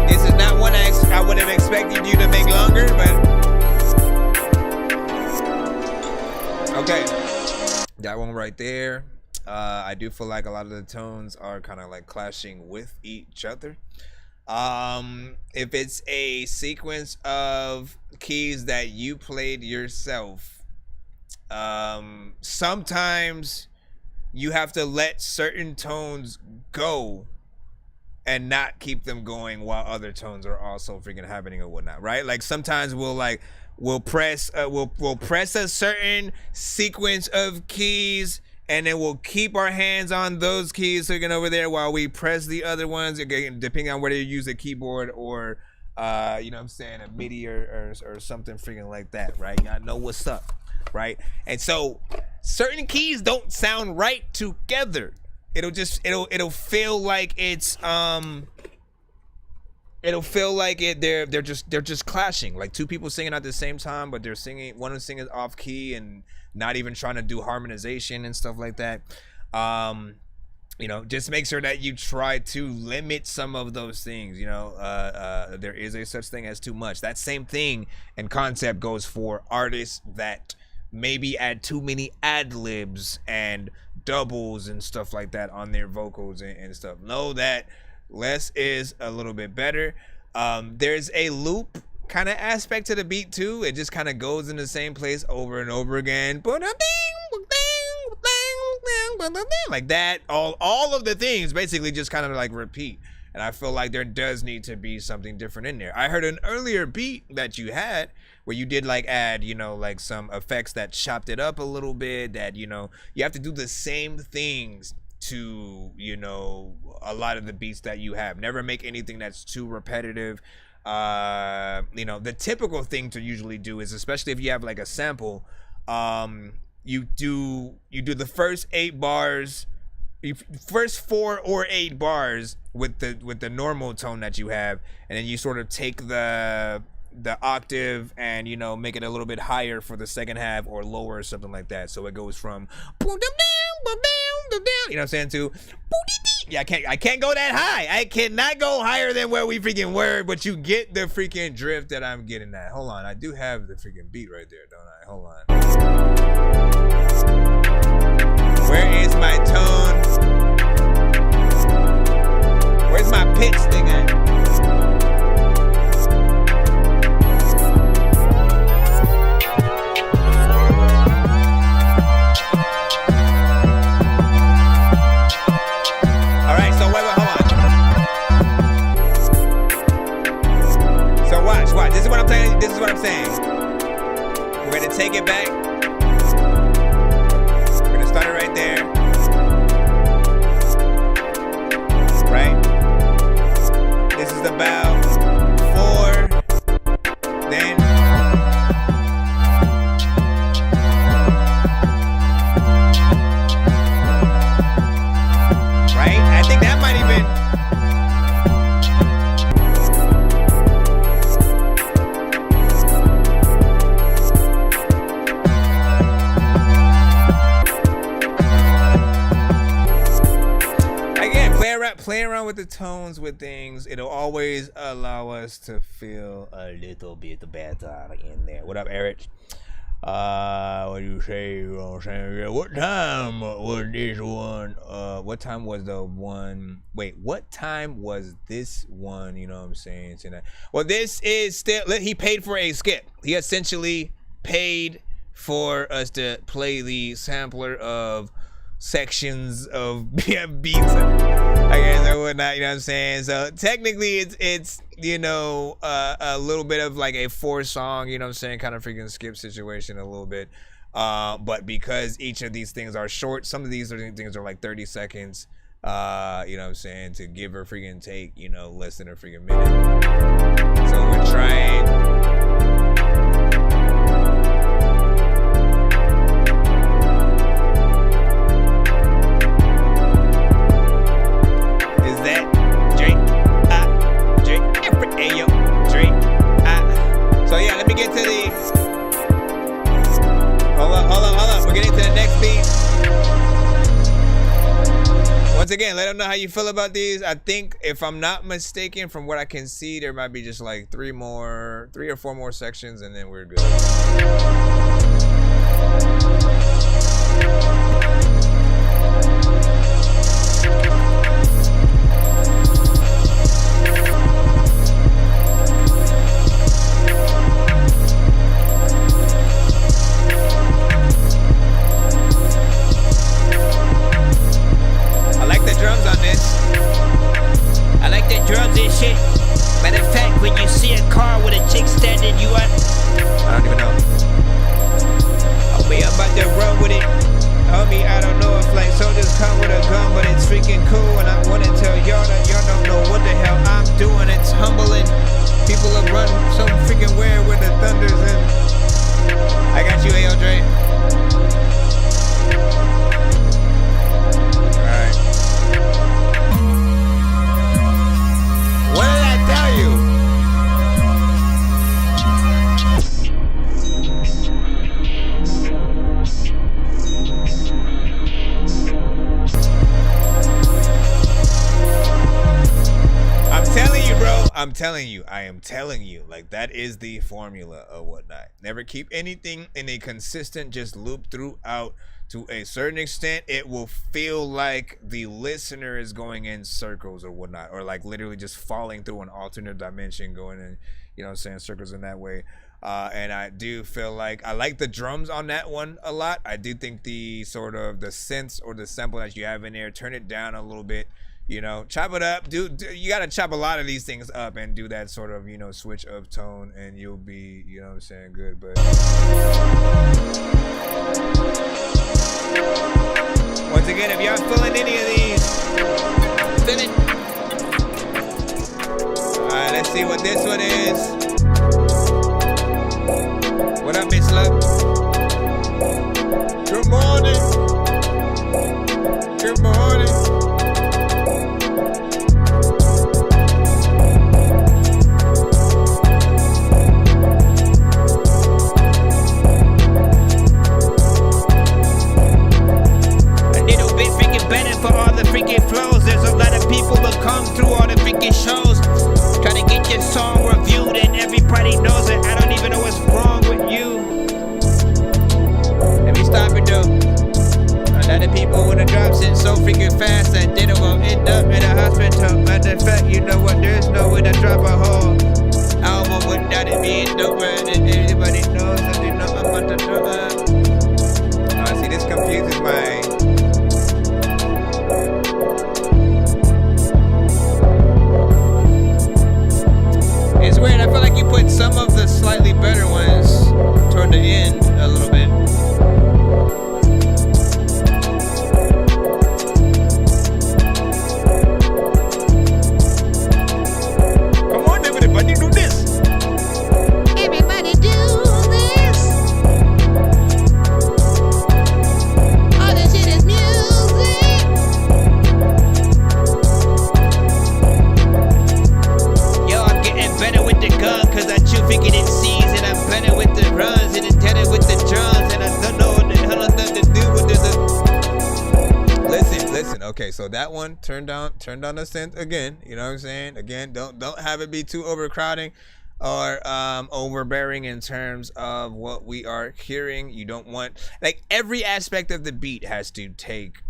This is not one I would have expected you to make longer, but okay. That one right there. I do feel like a lot of the tones are kind of like clashing with each other. If it's a sequence of keys that you played yourself, sometimes you have to let certain tones go and not keep them going while other tones are also freaking happening or whatnot, right? Like sometimes we'll press a certain sequence of keys, and then we'll keep our hands on those keys sticking over there while we press the other ones, again, depending on whether you use a keyboard or, you know what I'm saying, a MIDI or something freaking like that, right? Y'all know what's up, right? And so certain keys don't sound right together. It'll feel like it's, it'll feel like they're just clashing, like two people singing at the same time, but they're singing, one is singing off key and not even trying to do harmonization and stuff like that. You know, just make sure that you try to limit some of those things. You know, there is a such thing as too much. That same thing and concept goes for artists that maybe add too many ad-libs and doubles and stuff like that on their vocals and stuff. Know that less is a little bit better. There's a loop kind of aspect to the beat too. It just kind of goes in the same place over and over again. Like that. All of the things basically just kind of like repeat. And I feel like there does need to be something different in there. I heard an earlier beat that you had where you did like add, you know, like some effects that chopped it up a little bit, that, you know, you have to do the same things to, you know, a lot of the beats that you have. Never make anything that's too repetitive. You know, the typical thing to usually do is, especially if you have like a sample, you do the first 8 bars, first 4 or 8 bars with the normal tone that you have, and then you sort of take the octave and, you know, make it a little bit higher for the second half, or lower or something like that. So it goes from, you know what I'm saying, to, yeah, I can't go that high. I cannot go higher than where we freaking were, but you get the freaking drift that I'm getting at. Hold on, I do have the freaking beat right there, don't I? Hold on. Where is my tone? Where's my pitch thing at? Alright, so wait, hold on. So watch. This is what I'm saying. This is what I'm saying. We're gonna take it back. We're gonna start it right there. Right? This is about 4. Then right? I think that might even. Again, play around with the tones with things. It'll always allow us to feel a little bit better in there. What up, Eric? What do you say? You know what I'm saying? What time was this one? What time was the one? Wait, what time was this one? You know what I'm saying? Tonight. Well, this is still. He paid for a skip. He essentially paid for us to play the sampler of sections of beats, I guess, or whatnot. You know what I'm saying? So technically, it's you know, a little bit of like a 4-song, you know what I'm saying, kind of freaking skip situation a little bit. But because each of these things are short, some of these things are like 30 seconds, you know what I'm saying, to give her freaking take, you know, less than a freaking minute. So we're trying. So yeah, let me get to the. Hold up. We're getting to the next beat. Once again, let them know how you feel about these. I think, if I'm not mistaken, from what I can see, there might be just like 3 or 4 more sections, and then we're good. Drugs and shit. Matter of fact, when you see a car with a chick standing, you are. I don't even know. Homie, I'm about to run with it. I'm telling you, I am telling you, like that is the formula of whatnot. Never keep anything in a consistent just loop throughout. To a certain extent, it will feel like the listener is going in circles or whatnot, or like literally just falling through an alternate dimension, going in, you know what I'm saying, circles in that way. And I do feel like I like the drums on that one a lot. I do think the sort of the synths or the sample that you have in there, turn it down a little bit, you know, chop it up. You got to chop a lot of these things up and do that sort of, you know, switch of tone, and you'll be, you know what I'm saying, good. But once again, if y'all feeling any of these, feel it. Alright, let's see what this one is. What up, Miss Love? Good morning. Good morning. For all the freaking flows, there's a lot of people that come through all the freaking shows trying to get your song reviewed, and everybody knows it. I don't even know what's wrong with you. Let me stop it though. A lot of people wanna drop shit so freaking fast that they don't end up in a hospital. Matter of fact, you know what? There's no way to drop a whole album without it being dope, and everybody knows that they know I'm about to drop it. See, this confuses my. It's weird, I feel like you put some of the slightly better ones toward the end a little bit. Come on, everybody do this. Everybody do this. All this shit is music. Yo, I'm getting better with the gun, cause I chew freaking in seeds, and I'm better with the runs, and intended with the drums, and I don't know what the hell I'm done to do with this. Listen, okay, so that one, turn down the synth again, you know what I'm saying? Again, don't have it be too overcrowding or overbearing in terms of what we are hearing. You don't want, like, every aspect of the beat has to take,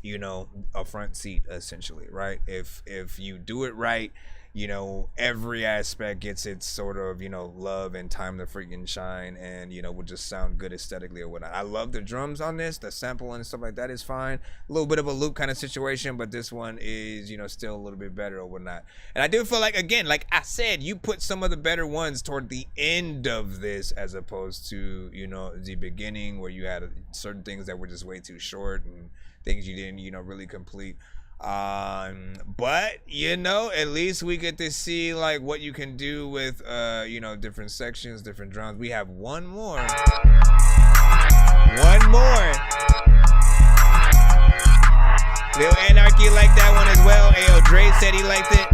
you know, a front seat essentially, right? If you do it right, you know, every aspect gets its sort of, you know, love and time to freaking shine, and, you know, will just sound good aesthetically or whatnot. I love the drums on this, the sample and stuff like that is fine. A little bit of a loop kind of situation, but this one is, you know, still a little bit better or whatnot. And I do feel like, again, like I said, you put some of the better ones toward the end of this as opposed to, you know, the beginning where you had certain things that were just way too short and things you didn't, you know, really complete. But you know, at least we get to see like what you can do with you know, different sections, different drums. We have one more. Lil Anarchy liked that one as well. Ayo, Dre said he liked it.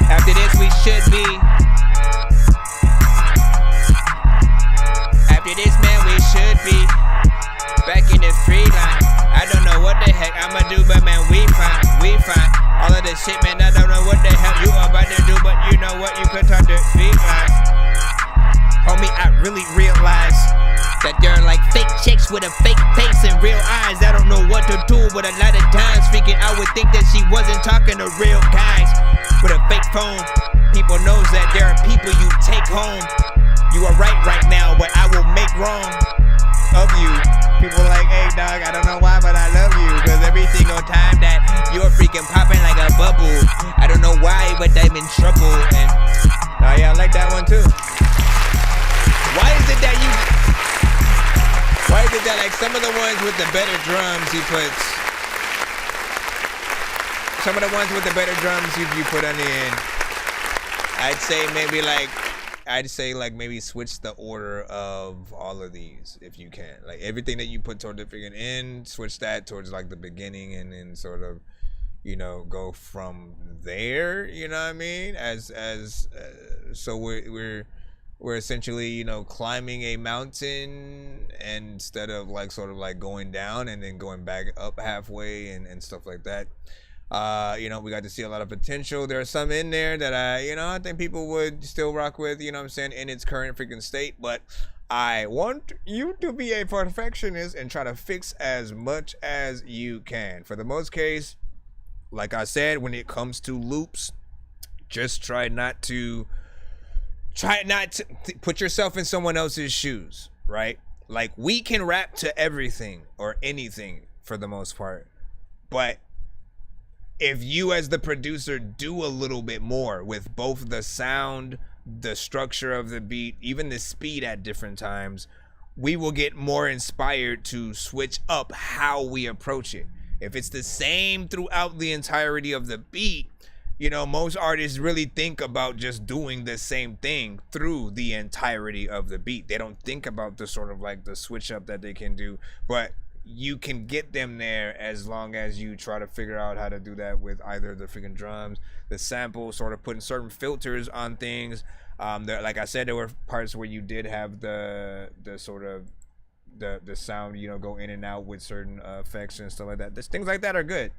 After this we should be. After this, man, we should be back in the free line. I don't know what the heck I'ma do, but man, we fine. All of this shit, man, I don't know what the hell you about to do, but you know what, you could talk to free line. Homie, I really realize that there are like fake chicks with a fake face and real eyes. I don't know what to do, but a lot of times freaking I would think that she wasn't talking to real guys with a fake phone. People knows that there are people you take home. You are right now, but I will make wrong of you. People like, hey dog, I don't know why, but I love you. Cause every single time that you're freaking popping like a bubble, I don't know why, but I'm in trouble. And oh yeah, I like that one too. Why is it that like some of the ones with the better drums you put, some of the ones with the better drums you put on the end, I'd say maybe switch the order of all of these if you can. Like everything that you put toward the freaking end, switch that towards like the beginning, and then sort of, you know, go from there. You know what I mean? So we're we're essentially, you know, climbing a mountain and instead of like sort of like going down and then going back up halfway and stuff like that. You know, we got to see a lot of potential. There are some in there that I think people would still rock with, you know what I'm saying, in its current freaking state. But I want you to be a perfectionist and try to fix as much as you can. For the most case, like I said, when it comes to loops, just try not to put yourself in someone else's shoes, right? Like, we can rap to everything or anything for the most part, but if you as the producer do a little bit more with both the sound, the structure of the beat, even the speed at different times, we will get more inspired to switch up how we approach it. If it's the same throughout the entirety of the beat, you know, most artists really think about just doing the same thing through the entirety of the beat. They don't think about the sort of like the switch up that they can do, but you can get them there as long as you try to figure out how to do that with either the freaking drums, the sample, sort of putting certain filters on things. There, like I said, there were parts where you did have the sort of the sound, you know, go in and out with certain effects and stuff like that. Things like that are good.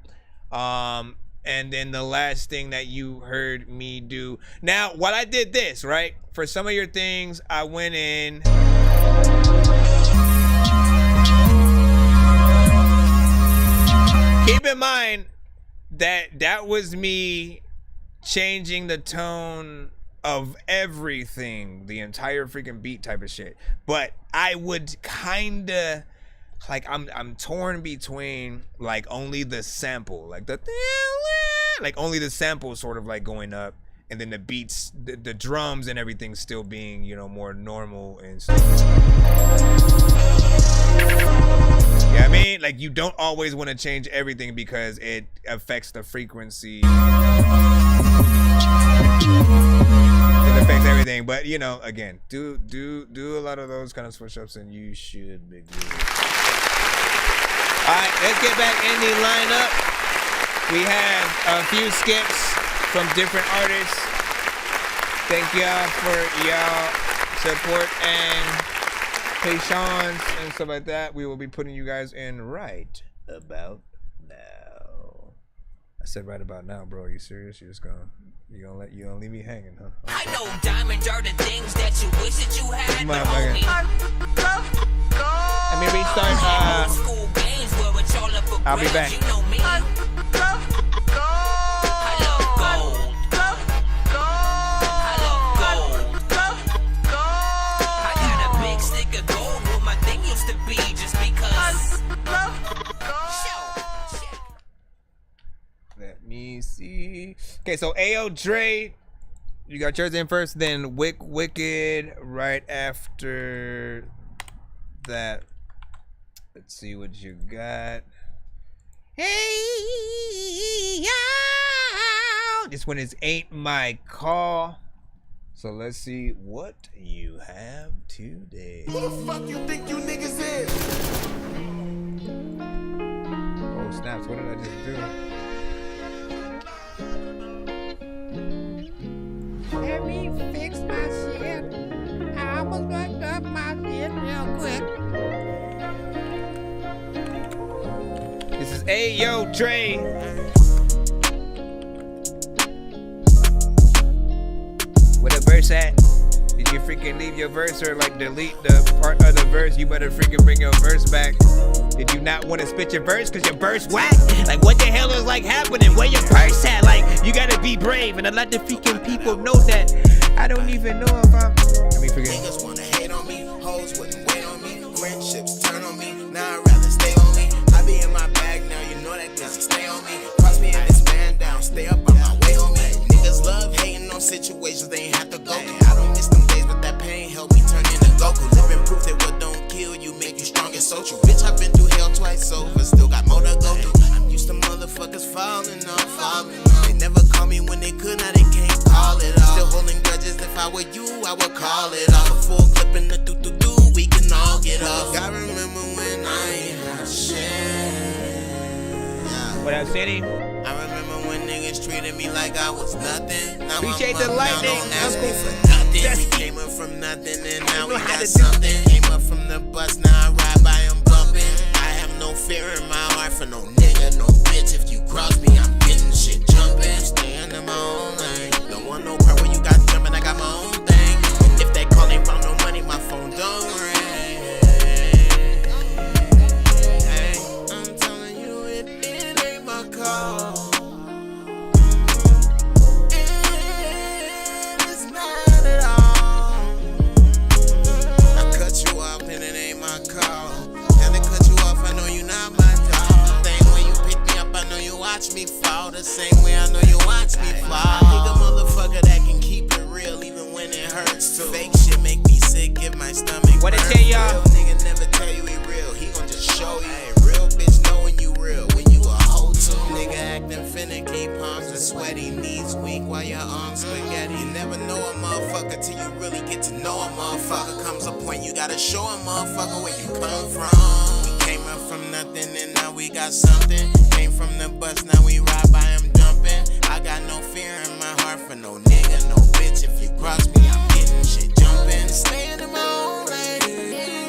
And then the last thing that you heard me do. Now, while I did this, right? For some of your things, I went in. Keep in mind that was me changing the tone of everything, the entire freaking beat type of shit. But I would kinda like I'm torn between like only the sample, like only the sample sort of like going up, and then the beats, the drums and everything still being, you know, more normal and stuff. Yeah, I mean, like, you don't always want to change everything because it affects the frequency. It affects everything, but you know, again, do a lot of those kind of switch ups and you should be good. Alright, let's get back in the lineup. We have a few skips from different artists. Thank y'all for y'all support and patience and stuff like that. We will be putting you guys in right about now. I said right about now, bro. Are you serious? You're gonna leave me hanging, huh? I know diamonds are the things that you wish that you had. Come on, homie. Let me restart. I'll be back. Let me see. Okay, so Ayo Dre, you got yours in first, then Wicked right after that. Let's see what you got. Hey, yo. This one is Ain't My Call. So let's see what you have today. Who the fuck you think you niggas is? Oh snaps, what did I just do? Let me fix my shit. I almost fucked up my shit real quick. This is Ayo Dre. Where the verse at? Did you freaking leave your verse or like delete the part of the verse? You better freaking bring your verse back. Did you not want to spit your verse cause your verse whack? Like what the hell is like happening? Where your verse at? Like you gotta be brave and a lot of freaking people know that. I don't even know if I'm. Let me forget. Niggas wanna hate on me, hoes wouldn't wait on me, friendships turn on me, now I'd rather stay on me. I be in my bag now, you know that glizzy stay on me. Cross me and this man down, stay up on my way on me. Niggas love hating on situations they ain't have to go through. I don't miss them days, but that pain helped me turn into Goku. Living proof that what don't kill you make you strong and so true. Bitch, I've been through hell twice over, still got more to go through. I'm used to motherfuckers falling off. They never call me when they could, now they can't call it off. Still holding grudges, if I were you, I would call it off. A full clip in the do, we can all get off. I remember when I ain't had shit. What up, City? I remember when niggas treated treated me like I was nothing. Now Appreciate I'm the lightning. Don't ask me for nothing. We came up from nothing and now we got something. Came up from the bus, now I ride by, I'm bumping. I have no fear in my heart for no nigga, no bitch. If you cross me, I'm getting shit jumping. Staying in my own lane. Don't want no part where you got jumping, I got my own thing. And if they call, ain't found no money, my phone don't ring. Hey, I'm telling you, it ain't my call. It's not at all. I cut you off and it ain't my call. Now they cut you off, I know you not my dog. The same way you pick me up, I know you watch me fall. The same way I know you watch me fall. I think a motherfucker that can keep it real even when it hurts too. Fake shit make me sick, give my stomach. What I tell y'all? Real nigga never tell you he real, he gon' just show you. Hey, real bitch know when you real, when you a hoe too. Nigga acting finicky, palms are sweaty, knees weak while your arms spaghetti. You never know a motherfucker till you really get to know a motherfucker. Comes a point you gotta show a motherfucker where you come from. We came up from nothing and now we got something. Came from the bus, now we ride by, I'm dumping. I got no fear in my heart for no nigga, no bitch. If you cross me, I'm getting shit jumping. Staying in my own lane.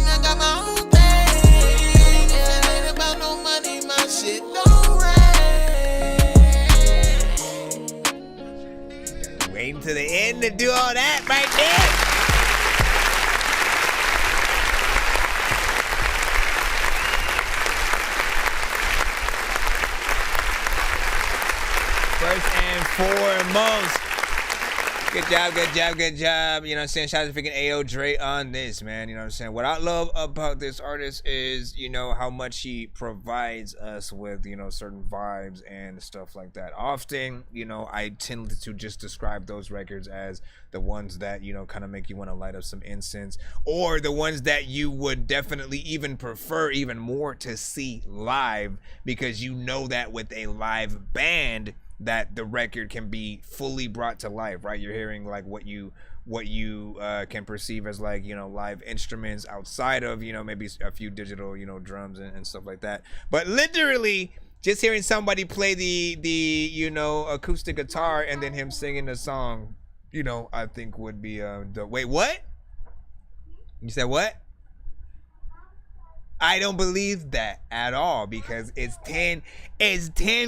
I got my own thing. It ain't about no money, my shit don't rain. Waiting to the end to do all that right there. First and foremost, good job. You know what I'm saying? Shout out to freaking A.O. Dre on this, man. You know what I'm saying? What I love about this artist is, you know, how much he provides us with, you know, certain vibes and stuff like that. Often, you know, I tend to just describe those records as the ones that, you know, kind of make you want to light up some incense, or the ones that you would definitely even prefer even more to see live, because you know that with a live band, that the record can be fully brought to life, right? You're hearing like what you can perceive as like, you know, live instruments outside of, you know, maybe a few digital, you know, drums and stuff like that. But literally just hearing somebody play the you know, acoustic guitar and then him singing the song, you know, I think would be wait, what? You said what? I don't believe that at all, because it's 10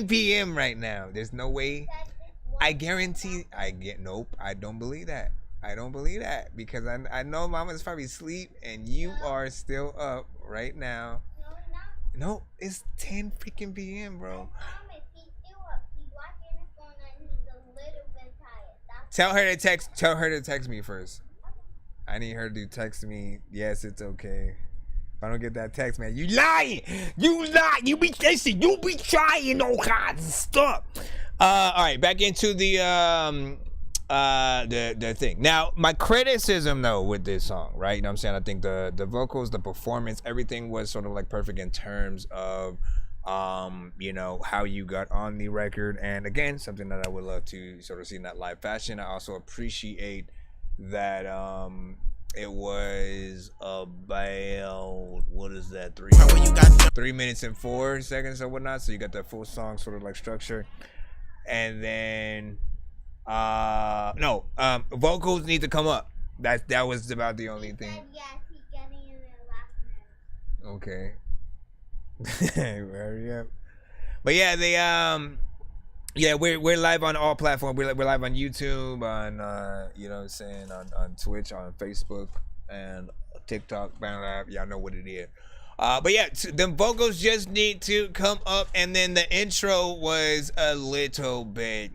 p.m. right now. There's no way. I guarantee nope, I don't believe that. I don't believe that, because I know mama's probably asleep and you are still up right now. No, it's 10 freaking p.m., bro. Tell her to text me first. I need her to text me. Yes, it's okay. If I don't get that text, man, you lying. You lie. You be trying all kinds of stuff. All right, back into the thing. Now, my criticism though with this song, right? You know what I'm saying? I think the vocals, the performance, everything was sort of like perfect in terms of you know, how you got on the record. And again, something that I would love to sort of see in that live fashion. I also appreciate that it was about, what is that, 3 minutes and 4 seconds or whatnot, so you got that full song sort of like structure. And then vocals need to come up. That was about the only thing. Okay. Hurry up. But yeah, they we're live on all platforms. We're live on YouTube, on you know what I'm saying, on Twitch, on Facebook, and TikTok. Y'all know what it is. But yeah, the vocals just need to come up, and then the intro was a little bit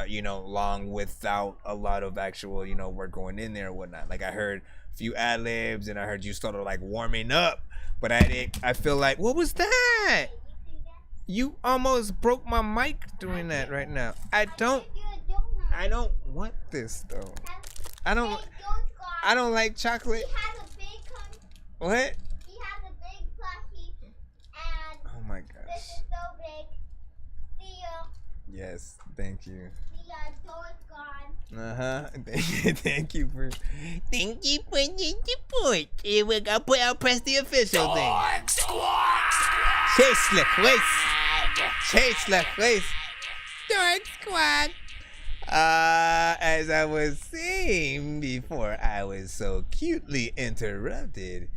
you know, long without a lot of actual, you know, work going in there or whatnot. Like I heard a few ad-libs and I heard you started like warming up, but I feel like, what was that? You almost broke my mic doing that right now. I don't want this though. I don't like chocolate. What? Oh my gosh. Yes, thank you. Thank you for the support. Here we go. I'll press the official thing. Chase, please. Dork Squad. As I was saying before, I was so cutely interrupted.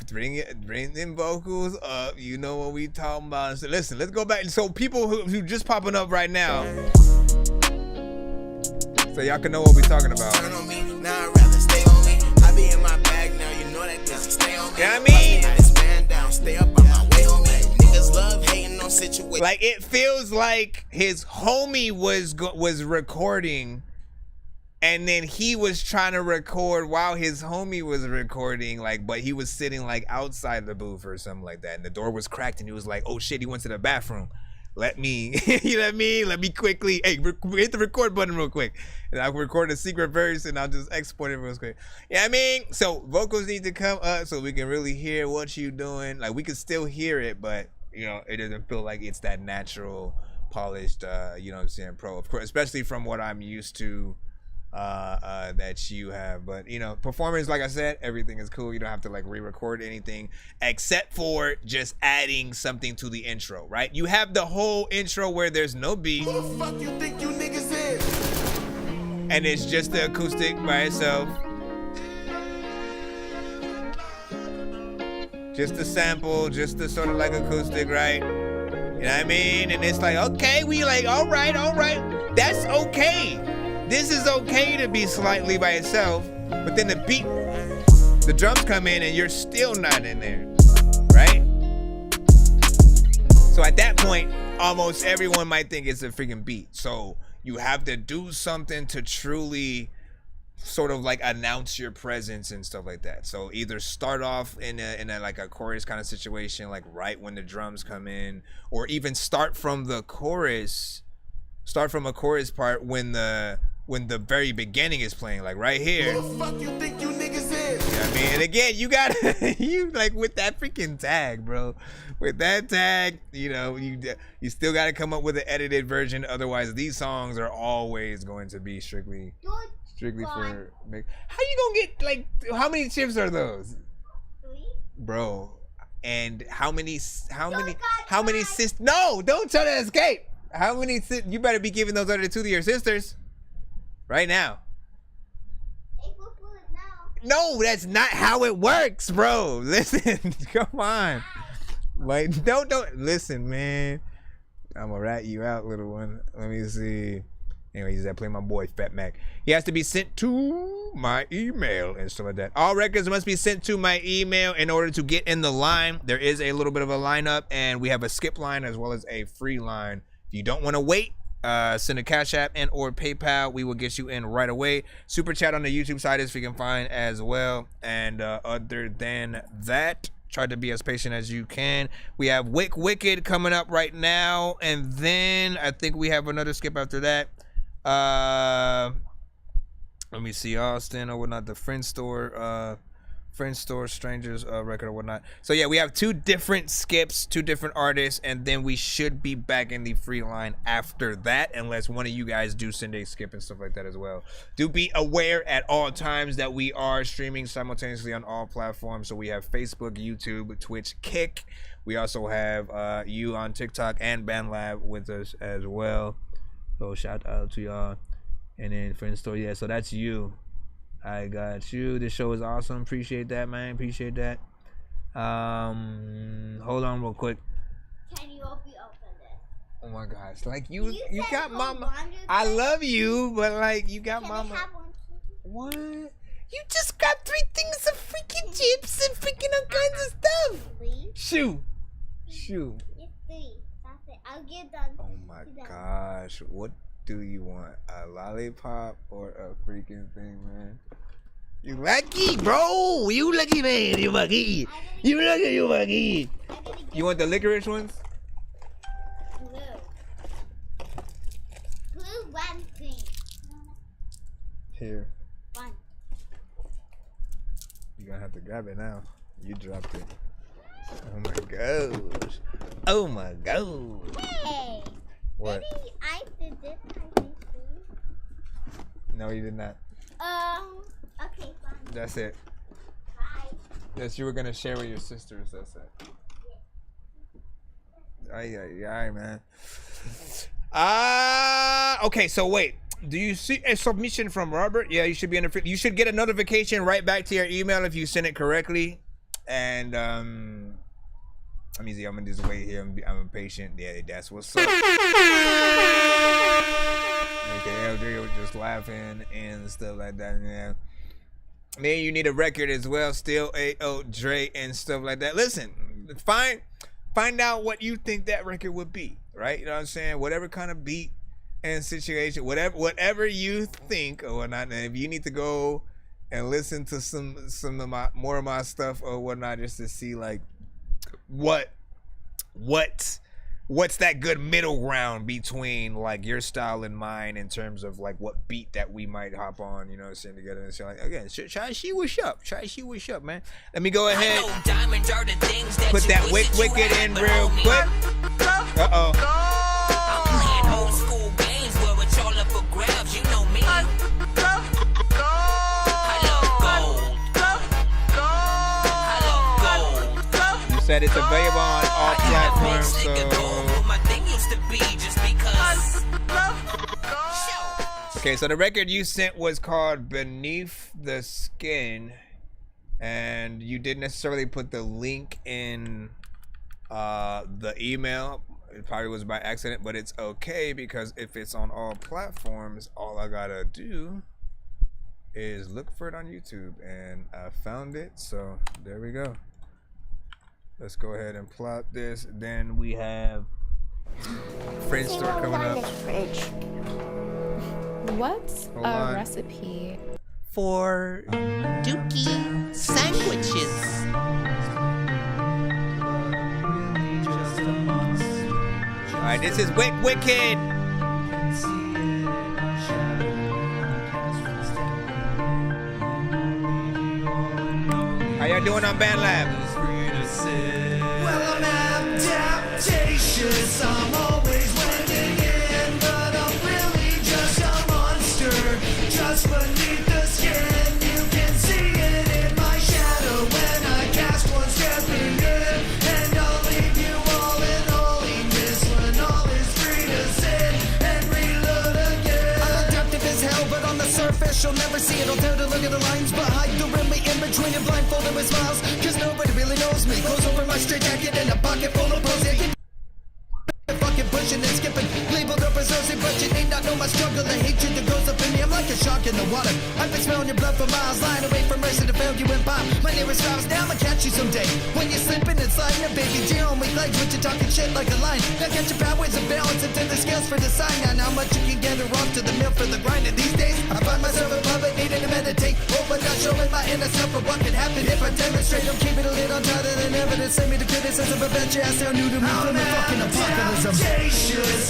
Bring them vocals up. You know what we talking about. So listen, let's go back. So people who just popping up right now, so y'all can know what we talking about. Turn on me, now I'd rather stay on me. I be in my bag now, you know that pussy stay on me. You know what I mean? This man down, stay up on my way on me. Niggas love hating on situations. Like it feels like his homie was recording, and then he was trying to record while his homie was recording, like, but he was sitting like outside the booth or something like that, and the door was cracked, and he was like, "Oh shit, he went to the bathroom. Let me," you know what I mean? Let me quickly, hey, hit the record button real quick, and I'll record a secret verse, and I'll just export it real quick. You know what I mean? So vocals need to come up so we can really hear what you doing. Like we can still hear it, but you know, it doesn't feel like it's that natural, polished, you know what I'm saying, pro. Of course, especially from what I'm used to. That you have, but you know, performance, like I said, everything is cool. You don't have to like re-record anything except for just adding something to the intro, right? You have the whole intro where there's no beat. Who the fuck you think you niggas is? And it's just the acoustic by itself. Just the sample, just the sort of like acoustic, right? You know what I mean? And it's like, okay, we like, all right, that's okay. This is okay to be slightly by itself, but then the beat, the drums come in and you're still not in there, right? So at that point, almost everyone might think it's a freaking beat. So you have to do something to truly sort of like announce your presence and stuff like that. So either start off in a like a chorus kind of situation, like right when the drums come in, or even start from a chorus part when the very beginning is playing, like right here. Who the fuck you think you niggas is? You know what I mean? And again, you gotta, you like with that freaking tag, bro. With that tag, you know, you still gotta come up with an edited version. Otherwise, these songs are always going to be strictly for mix. How you gonna get like, how many chips are those? 3. Bro. And how many sisters? No, don't try to escape. How many? You better be giving those other 2 to your sisters. Right now. No, that's not how it works, bro. Listen, come on. Like, don't listen, man. I'm gonna rat you out, little one. Let me see. Anyways, I play my boy Fat Mac. He has to be sent to my email and stuff like that. All records must be sent to my email in order to get in the line. There is a little bit of a lineup, and we have a skip line as well as a free line. If you don't want to wait, send a Cash App and or PayPal. We will get you in right away. Super chat on the YouTube side is you can find as well. And other than that, try to be as patient as you can. We have Wicked coming up right now, and then I think we have another skip after that. Let me see, Austin or whatnot, the Friend Store Strangers record or whatnot. So yeah, we have 2 different skips, 2 different artists, and then we should be back in the free line after that, unless one of you guys do send a skip and stuff like that as well. Do be aware at all times that we are streaming simultaneously on all platforms. So we have Facebook, YouTube, Twitch, Kick. We also have you on TikTok and BandLab with us as well. So shout out to y'all. And then Friend Store, yeah, so that's you. I got you. This show is awesome. Appreciate that, man. Appreciate that. Hold on real quick. Can you open this? Oh my gosh. Like you got mama. I love you, but like you got mama. What? You just got 3 things of freaking chips and freaking all kinds of stuff. Shoo. It's 3. That's it. I'll give them. Oh my gosh. What do you want? A lollipop or a freaking thing, man? You lucky, bro. You lucky, man. You lucky. You lucky. You want the licorice ones? Blue 1 thing. Here. 1. You're gonna have to grab it now. You dropped it. Oh my gosh. Oh my gosh. Hey. What? Maybe I did this, I think. No, you did not. Okay, fine. That's it. Bye. Yes, you were gonna share with your sisters. That's it. Ay, man. Okay, so wait. Do you see a submission from Robert? Yeah, you should be you should get a notification right back to your email if you send it correctly. And let me see. I'm gonna just wait here. I'm impatient. Yeah, that's what's up. Okay, Dre was just laughing and stuff like that. Yeah. Man, you need a record as well. Still A.O. Dre and stuff like that. Listen, find out what you think that record would be, right? You know what I'm saying? Whatever kind of beat and situation, whatever you think or whatnot. And if you need to go and listen to some of my more of my stuff or whatnot, just to see like what's that good middle ground between like your style and mine in terms of like what beat that we might hop on, you know what I'm saying, together and say like, again, try to see what's up. Try to see what's up, man. Let me go ahead, put that wicked in real quick. Uh-oh. I'm playing old school games where it's all up for grabs, you know me. I love gold. You said it's available on all platforms, so okay, so the record you sent was called Beneath the Skin, and you didn't necessarily put the link in the email. It probably was by accident, but it's okay because if it's on all platforms, all I gotta do is look for it on YouTube, and I found it, so there we go. Let's go ahead and plot this. Then we have French store coming up. What's a recipe for dookie sandwiches? All right, this is Wicked. How y'all doing on BandLab? Well, I'm adaptacious. I'm always blending in, but I'm really just a monster. Just beneath the skin, you can see it in my shadow when I cast one stepping in, and I'll leave you all in holiness when all is free to sin and reload again. I'm adaptive as hell, but on the surface you'll never see it. I'll dare to look at the lines behind the rim, in between and blindfolded with smiles, cause nobody really knows me. Clothes over my straight jacket and a pocket full of pros. Fucking pushing and skipping, labeled up as Rosie, but you need not know my struggle. The hatred that goes up in me, I'm like a shark in the water. I've been smelling your blood for miles, lying away from mercy to fail you and pop. My nearest vows, now I'ma catch you someday. When you're slipping and sliding, a baby G on weak legs, but you're talking shit like a line. Now get your powers and balance into the scales for the sign. Now how much you can gather off to the mill for the grind. And these days, I find myself in public needing to meditate. Oh, but not showing my inner self for what could happen if I demonstrate. I'm keeping a lid on tighter than evidence. Send me the criticism, but bet your ass sound new to me from the fucking apocalypse.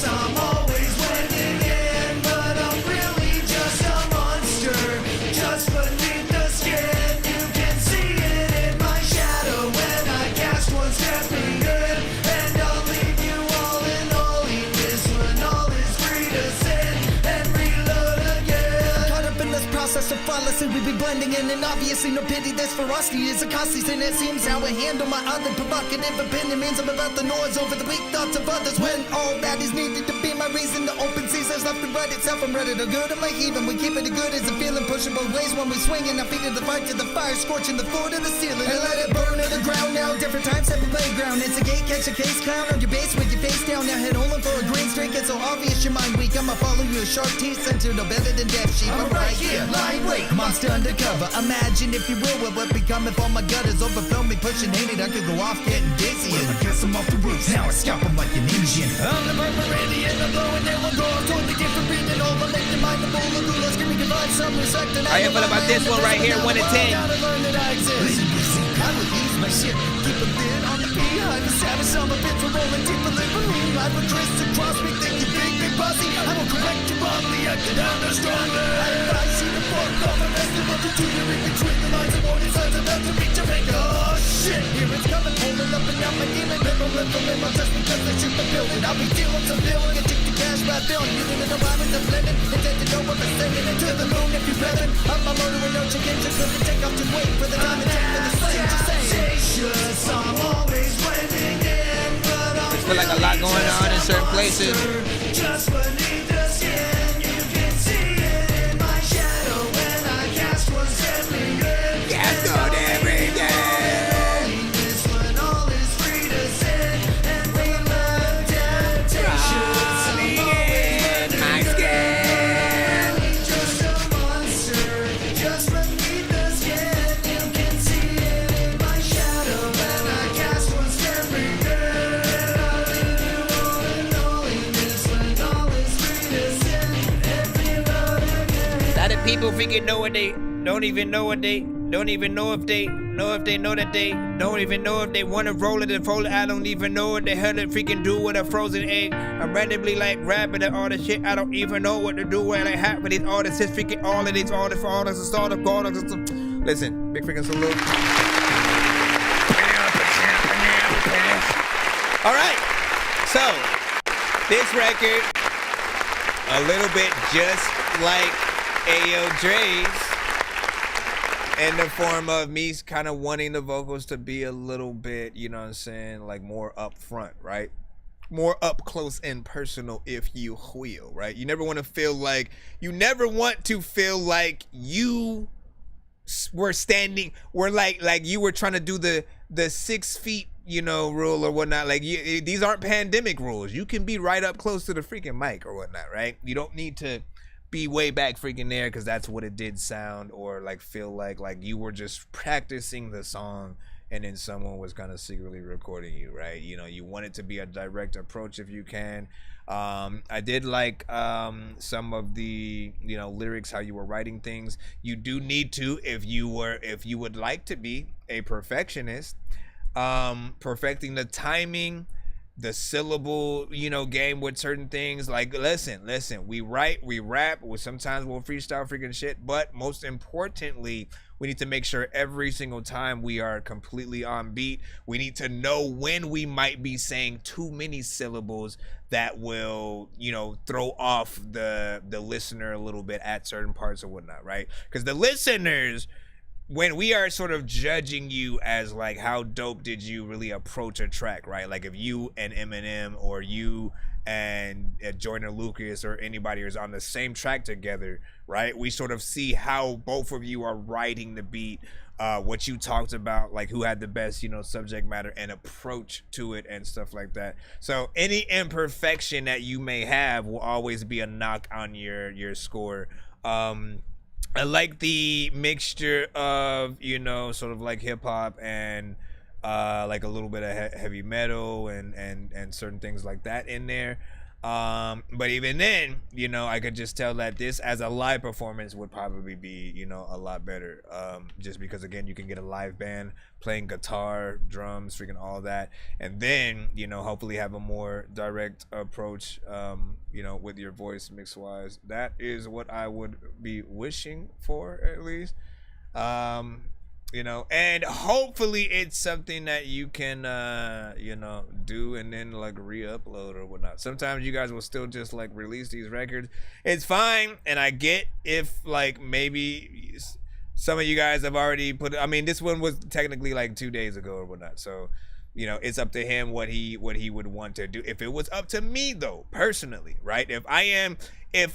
I'm always blending in, but I'm really just a monster. Just beneath the skin, you can see it in my shadow when I cast one stepping in, and I'll leave you all in holiness when all is free to sin and reload again. Caught up in this process of fallacy, we be blending in, and obviously no pity. This ferocity is a costly sin. It seems how I handle my other provocative opinion means I'm about the noise over the weak thoughts of others, when all that is needed to be my reason to open seasons left and right itself. I'm ready to good. I'm like even we keep it good as a feeling, pushing both ways when we swinging. I feed the fight to the fire, scorching the floor to the ceiling, and let it burn to the ground. Now different times at the playground. It's a gate, catch a case, clown on your base with your face down. Now head holding for a green streak. It's so obvious your mind weak. I'ma follow you, a sharp teeth center, no better than death sheep. I'm right here, lying wait, monster undercover. Imagine if you will what would become if all my gutters overflow me, pushing hated. I could go off getting dizzy. Well, I guess I'm off the roofs. Now I scalp them like an Indian. I'm the Barbarian, I'm blowing down one door. Totally different breathing over, make the mind the bowl of gula. Screaming divide some respect. How you feel about this one right here, 1 to 10? I will use my shit, keep a lid on the beehive. A savage, I'm a bit for rolling deeper than me. Life with crisscross me, think you big, big bossy. I will correct you wrongly, acting under stronger. I advise you to fork off a festival to do you in between the lines of warning signs about to reach a make. Oh shit, here it's coming, pulling up and down my demon. Live just because they shoot the building. I'll be dealing some billing and take the cash by film. You didn't know I was a blending, intent to know what I'm saying. Into the moon if you're ready. I'm a motor with no chicken, just let me take off to wait for the time and take for the slave to say. I'm always blending in, but I'm I feel like a lot going on in certain places. Just beneath the skin, you can see it in my shadow when I cast what's every good. Cast on every day. When all is free to sin and we love temptations. In my skin. Just a monster, just beneath the skin. You can see it in my shadow when I cast what's every good. I leave you all in loneliness when all is free to sin and we love again. A lot of people freaking know what they don't even know what they don't even know if they know that they don't even know if they want to roll it and fold it. I don't even know what the hell to freaking do with a frozen egg. I'm randomly like rapping at all the shit. I don't even know what to do with like half of these artists. It's freaking all of these artists, Listen, big freaking salute. All right, so this record, a little bit just like Ayo Dre's, in the form of me kind of wanting the vocals to be a little bit, you know what I'm saying, like more up front, right? More up close and personal, if you will, right? You never want to feel like you were standing, like you were trying to do the 6 feet, you know, rule or whatnot. Like these aren't pandemic rules. You can be right up close to the freaking mic or whatnot, right? You don't need to be way back freaking there, because that's what it did sound or like feel like you were just practicing the song and then someone was kind of secretly recording you, right? You know, you want it to be a direct approach if you can. I did like some of the, you know, lyrics, how you were writing things. You do need to, if you would like to be a perfectionist, perfecting the timing, the syllable, you know, game with certain things. Like, listen, we write, we rap, sometimes we'll freestyle freaking shit, but most importantly, we need to make sure every single time we are completely on beat. We need to know when we might be saying too many syllables that will, you know, throw off the listener a little bit at certain parts or whatnot, right? Because the listeners, when we are sort of judging you as like how dope did you really approach a track, right? Like if you and Eminem or you and Joyner Lucas or anybody is on the same track together, right? We sort of see how both of you are writing the beat, what you talked about, like who had the best, you know, subject matter and approach to it and stuff like that. So any imperfection that you may have will always be a knock on your score. I like the mixture of, you know, sort of like hip hop and like a little bit of heavy metal and certain things like that in there. But even then, you know, I could just tell that this as a live performance would probably be, you know, a lot better. Just because, again, you can get a live band playing guitar, drums, freaking all that. And then, you know, hopefully have a more direct approach, you know, with your voice mix wise. That is what I would be wishing for, at least. You know, and hopefully it's something that you can, you know, do and then like re-upload or whatnot. Sometimes you guys will still just like release these records. It's fine. And I get if like maybe some of you guys have already put, I mean, this one was technically like 2 days ago or whatnot. So, you know, it's up to him what he would want to do. If it was up to me though, personally, right? If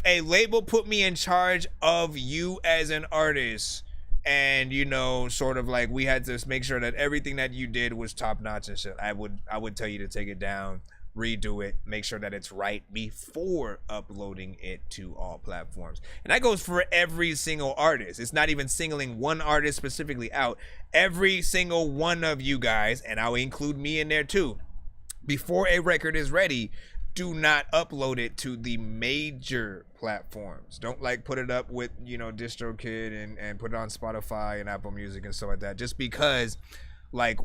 a label put me in charge of you as an artist, and, you know, sort of like we had to make sure that everything that you did was top notch and shit, I would tell you to take it down, redo it, make sure that it's right before uploading it to all platforms. And that goes for every single artist. It's not even singling one artist specifically out. Every single one of you guys, and I'll include me in there too, before a record is ready, do not upload it to the major platforms. Don't like put it up with, you know, DistroKid and put it on Spotify and Apple Music and stuff like that. Just because like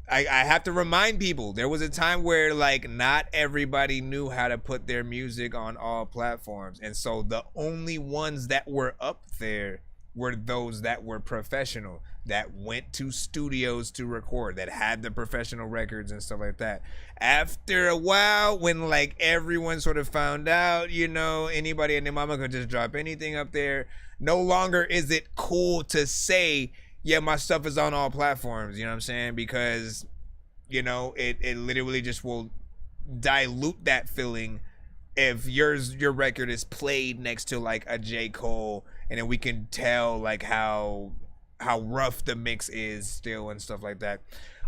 I have to remind people, there was a time where like not everybody knew how to put their music on all platforms. And so the only ones that were up there were those that were professional, that went to studios to record, that had the professional records and stuff like that. After a while, when like everyone sort of found out, you know, anybody and their mama could just drop anything up there, no longer is it cool to say, yeah, my stuff is on all platforms, you know what I'm saying? Because, you know, it literally just will dilute that feeling if your record is played next to like a J. Cole, and then we can tell like how rough the mix is still and stuff like that.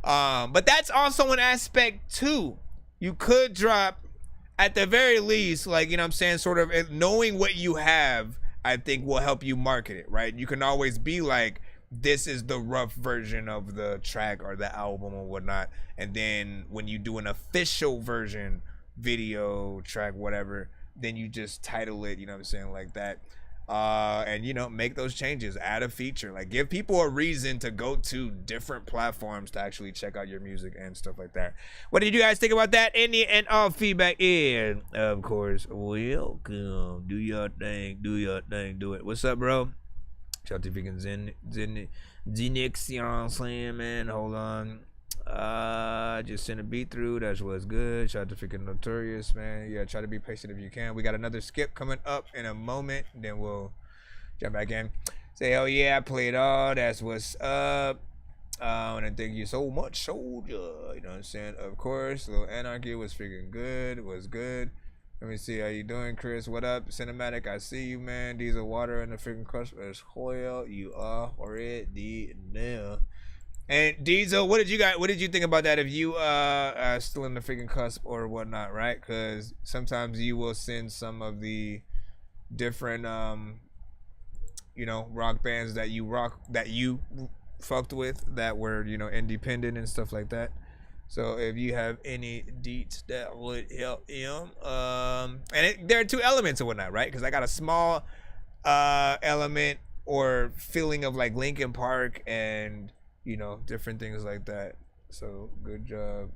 But that's also an aspect too. You could drop, at the very least, like, you know what I'm saying, sort of knowing what you have, I think will help you market it, right? You can always be like, this is the rough version of the track or the album or whatnot. And then when you do an official version, video, track, whatever, then you just title it, you know what I'm saying, like that. And, you know, make those changes, add a feature, like give people a reason to go to different platforms to actually check out your music and stuff like that. What did you guys think about that? Any and all feedback, and of course, welcome. Do your thing, do it. What's up, bro? Shout out to freaking Zenix, you know what I'm saying, man. Hold on. Just send a beat through. That's what's good. Shout out to freaking Notorious, man. Yeah, try to be patient if you can. We got another skip coming up in a moment. Then we'll jump back in. Say, oh yeah, I played all. That's what's up. And I thank you so much, soldier. You know what I'm saying? Of course. Little Anarchy was freaking good. Was good. Let me see how you doing, Chris. What up, Cinematic? I see you, man. Diesel Water in the freaking crush as Hoyle. You are already there. And Diesel, what did you think about that? If you are still in the freaking cusp or whatnot, right? Because sometimes you will send some of the different you know, rock bands that you fucked with that were, you know, independent and stuff like that. So if you have any deets that would help him, and there are two elements and whatnot, right? Because I got a small element or feeling of like Linkin Park and, you know, different things like that. So good job.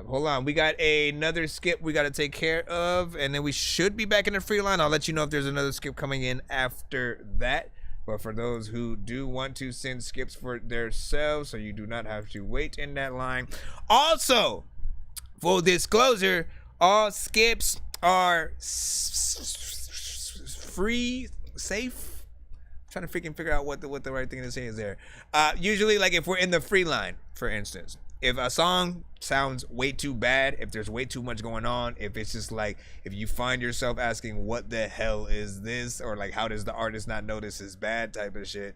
Hold on, we got another skip we got to take care of, and then we should be back in the free line. I'll let you know if there's another skip coming in after that. But for those who do want to send skips for themselves, so you do not have to wait in that line. Also, full disclosure, all skips are free, safe. I'm trying to freaking figure out what the right thing to say is there. Usually, like if we're in the free line, for instance, if a song sounds way too bad, if there's way too much going on, if it's just like, if you find yourself asking what the hell is this, or like how does the artist not know this is bad type of shit,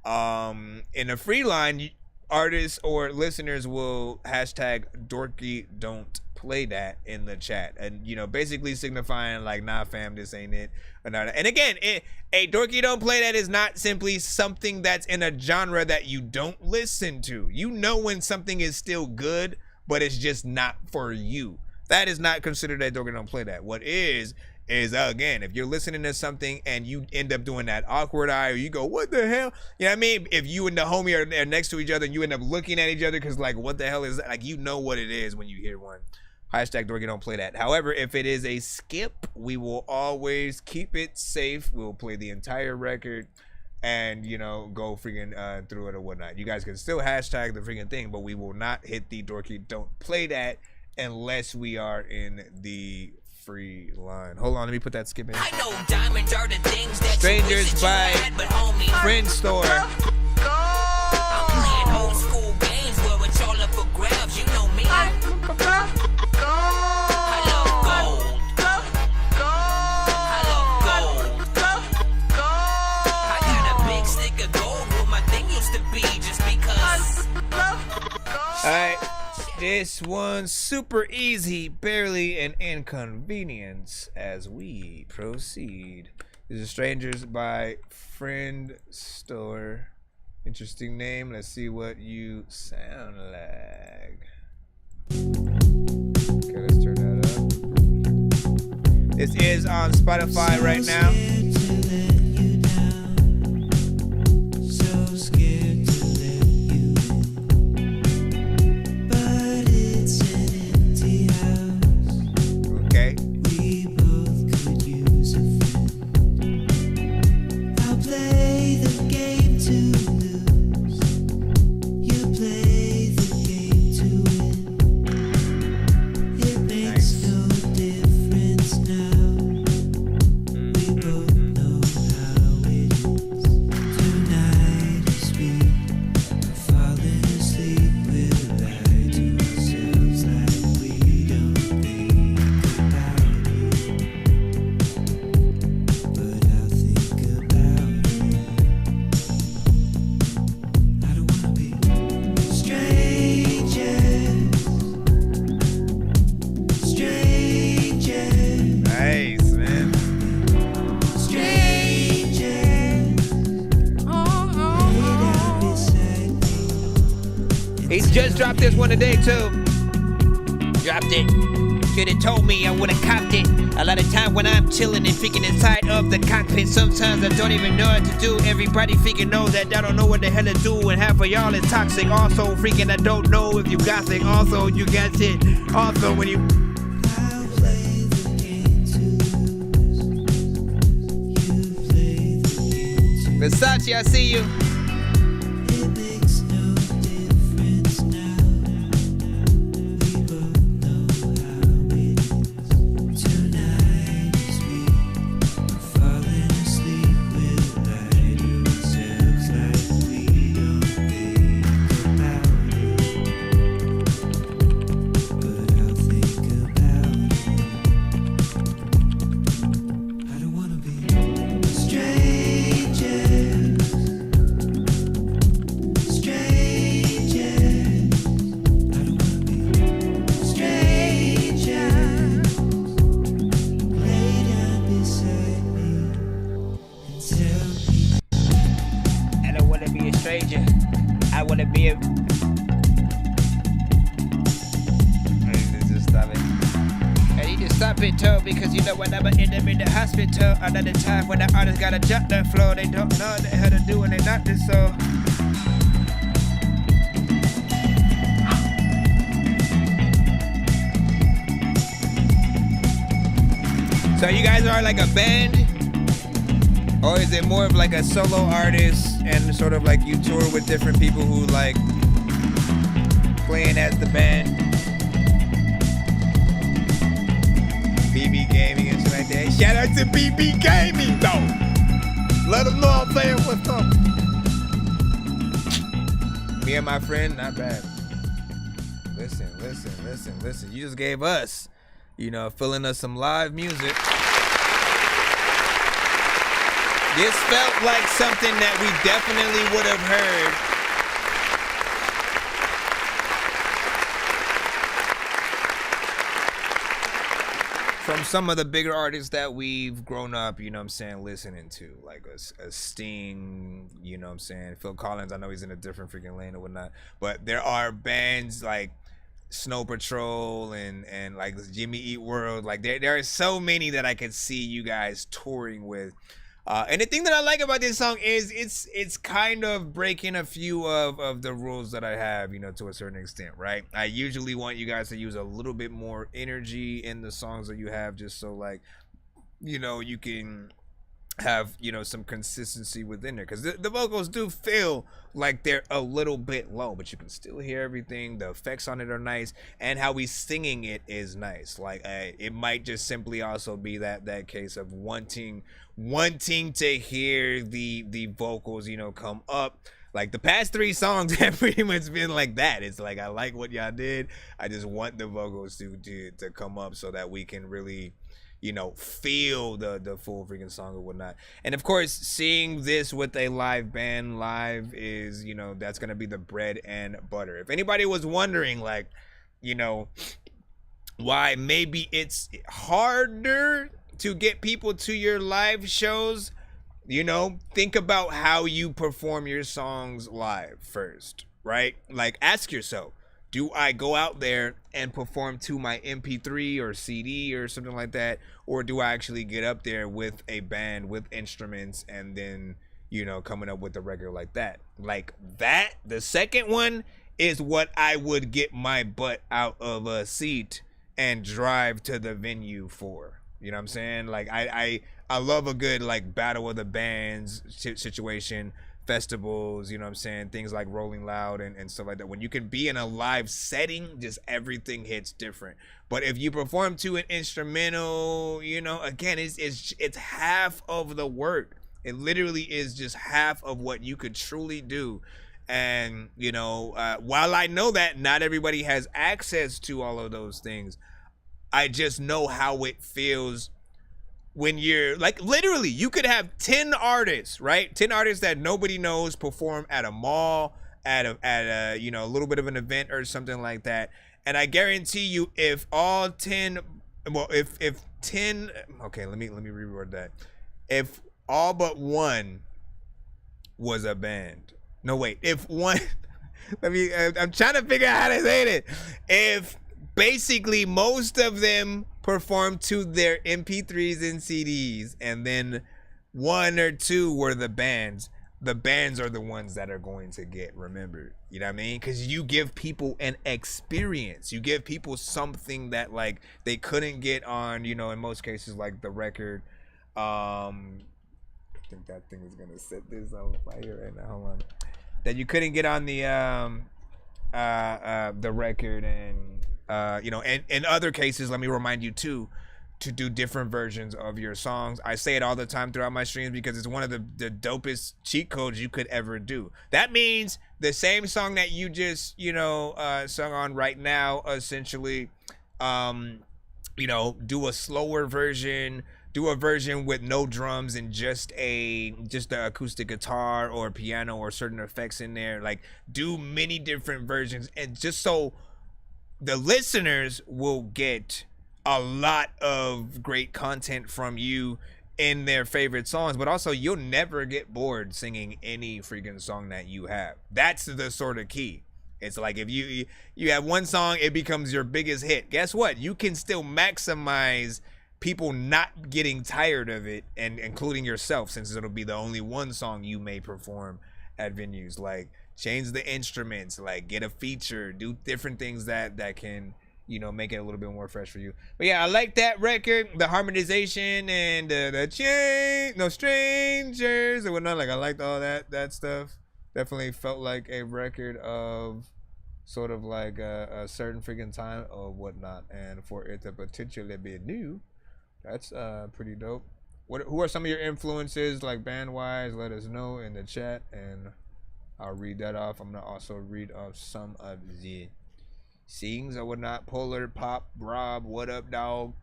in a free line, artists or listeners will hashtag dorky don't play that in the chat, and you know, basically signifying like, nah fam, this ain't it. And again, a dorky don't play that is not simply something that's in a genre that you don't listen to. You know when something is still good, but it's just not for you. That is not considered a dorky don't play that. What is again, if you're listening to something and you end up doing that awkward eye, or you go, what the hell? You know what I mean? If you and the homie are next to each other and you end up looking at each other because like, what the hell is that? Like, you know what it is when you hear one. Hashtag dorky don't play that. However, if it is a skip, we will always keep it safe. We'll play the entire record and, you know, go freaking through it or whatnot. You guys can still hashtag the freaking thing, but we will not hit the dorky don't play that unless we are in the free line. Hold on, let me put that skip in. I know diamonds are the things that Strangers by Friend Store. I'm playing old school games where it's all up for grabs. You know me. Alright, this one's super easy, barely an inconvenience as we proceed. This is Strangers by Friend Store. Interesting name. Let's see what you sound like. Okay, let's turn that up. This is on Spotify right now. Just dropped this one today too. Dropped it. Should've told me I would've copped it. A lot of time when I'm chilling and freaking inside of the cockpit, sometimes I don't even know what to do. Everybody freaking knows that I don't know what the hell to do, and half of y'all is toxic. Also freaking I don't know if you got it. Also you got it. Also when you Versace, I see you. Another time when the artists gotta jump that floor, they don't know the hell to do when they not this so. So you guys are like a band? Or is it more of like a solo artist and sort of like you tour with different people who like playing as the band? BB Gaming and shit like that. Shout out to BB Gaming though. Let them know I'm playing what's up. Me and my friend, not bad. Listen. You just gave us, filling us some live music. This felt like something that we definitely would have heard from some of the bigger artists that we've grown up, listening to, like a Sting, Phil Collins. I know he's in a different freaking lane or whatnot, but there are bands like Snow Patrol and like Jimmy Eat World. Like there are so many that I could see you guys touring with. And the thing that I like about this song is it's kind of breaking a few of the rules that I have, to a certain extent, right? I usually want you guys to use a little bit more energy in the songs that you have, just so like, you can have, some consistency within there. Because the vocals do feel like they're a little bit low, but you can still hear everything. The effects on it are nice, and how we singing it is nice. Like it might just simply also be that case of wanting to hear the vocals, come up. Like the past 3 songs have pretty much been like that. It's like, I like what y'all did. I just want the vocals to come up so that we can really, feel the full freaking song or whatnot. And of course, seeing this with a live band live is, that's going to be the bread and butter. If anybody was wondering, like, why maybe it's harder to get people to your live shows, think about how you perform your songs live first, right? Like, ask yourself, do I go out there and perform to my MP3 or CD or something like that? Or do I actually get up there with a band, with instruments, and then, coming up with a record like that? Like that, the second one is what I would get my butt out of a seat and drive to the venue for. You know what I'm saying? Like, I love a good, like, battle of the bands situation, festivals, things like Rolling Loud and stuff like that. When you can be in a live setting, just everything hits different. But if you perform to an instrumental, again, it's half of the work. It literally is just half of what you could truly do. And, while I know that not everybody has access to all of those things, I just know how it feels when you're like, literally, you could have 10 artists, right? 10 artists that nobody knows perform at a mall, at a a little bit of an event or something like that. And I guarantee you, if all 10, if 10, okay, let me reword that. If all but one was a band, no wait, if one I'm trying to figure out how to say it. If basically most of them performed to their MP3s and CDs, and then 1 or 2 were the bands are the ones that are going to get remembered. You know what I mean? Because you give people an experience. You give people something that like they couldn't get on, you know, in most cases like the record. I think that thing is gonna set this on fire right now. Hold on. That you couldn't get on the record, and you know, and in other cases, let me remind you too, to do different versions of your songs. I say it all the time throughout my streams because it's one of the dopest cheat codes you could ever do. That means the same song that you just, you know, sung on right now, essentially, you know, do a slower version, do a version with no drums and just the acoustic guitar or piano or certain effects in there. Like, do many different versions, and just so the listeners will get a lot of great content from you in their favorite songs, but also you'll never get bored singing any freaking song that you have. That's the sort of key. It's like if you have one song, it becomes your biggest hit. Guess what? You can still maximize people not getting tired of it, and including yourself, since it'll be the only one song you may perform at venues. Like, change the instruments, like get a feature, do different things that can, you know, make it a little bit more fresh for you. But yeah, I like that record, the harmonization and the change, no strangers and whatnot. Like, I liked all that stuff. Definitely felt like a record of sort of like a certain freaking time or whatnot, and for it to potentially be new, that's pretty dope. Who are some of your influences, like band wise? Let us know in the chat, and I'll read that off. I'm gonna also read off some of the sings or whatnot. Polar Pop, Rob, what up, dog?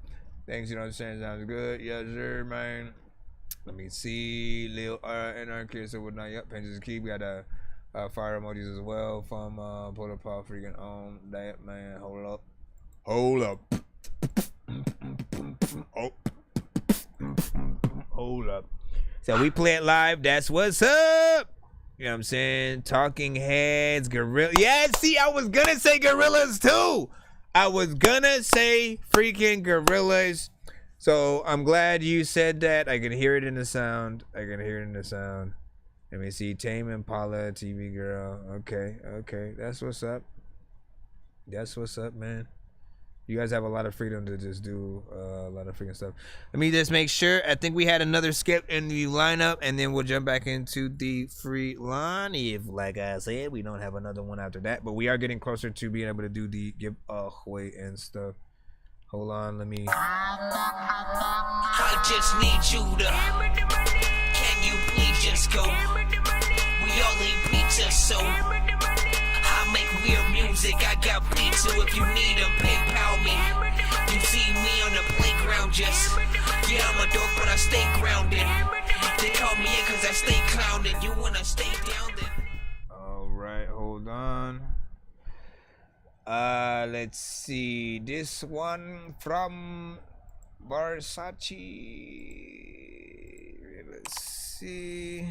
Thanks, you know what I'm saying? Sounds good. Yes, sir, man. Let me see. Lil Anarchist or whatnot. Yep, Pinches Key. We got fire emojis as well from Polar Pop, freaking on that, man. Hold up. Oh. Hold up. So we play it live. That's what's up. You know what I'm saying? Talking Heads, Gorilla. Yeah, see, I was gonna say Gorillas too. I was gonna say freaking Gorillas. So I'm glad you said that. I can hear it in the sound. Let me see. Tame Impala, TV Girl. Okay. That's what's up. Man. You guys have a lot of freedom to just do a lot of freaking stuff. Let me just make sure. I think we had another skip in the lineup, and then we'll jump back into the free line. If, like I said, we don't have another one after that, but we are getting closer to being able to do the giveaway and stuff. Hold on, let me. I just need you to. Can you please just go? We all need pizza, so. I make weird music, I got beats, so if you need them, PayPal me. You see me on the playground, just. Yeah, I'm a dork, but I stay grounded. They call me in cause I stay clowning. You wanna stay down then? Alright, hold on. Let's see. This one from Versace. Let's see.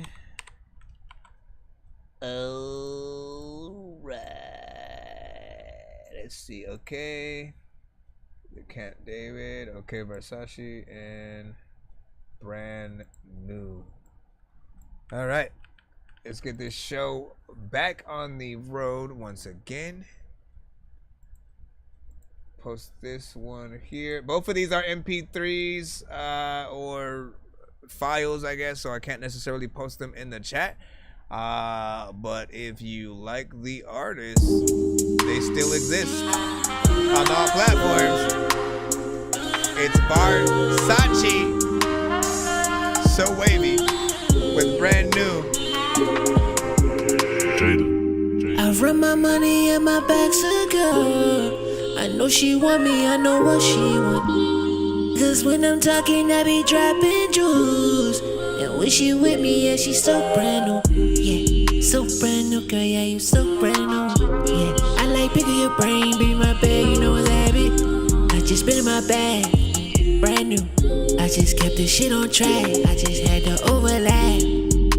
Alright. Let's see. Okay. The Camp David. Okay, Versace and Brand New. Alright. Let's get this show back on the road once again. Post this one here. Both of these are MP3s or files, I guess, so I can't necessarily post them in the chat. But if you like the artists, they still exist on all platforms. It's Versace, So Wavy, with Brand New. I run my money in my back girl. I know she want me, I know what she want. Cause when I'm talking, I be dropping jewels. And when she with me, yeah, she so brand new. Yeah, so brand new, girl, yeah, you so brand new. Yeah, I like bigger your brain, be my bag, you know what's habit. I just been in my bag, brand new. I just kept this shit on track, I just had to overlap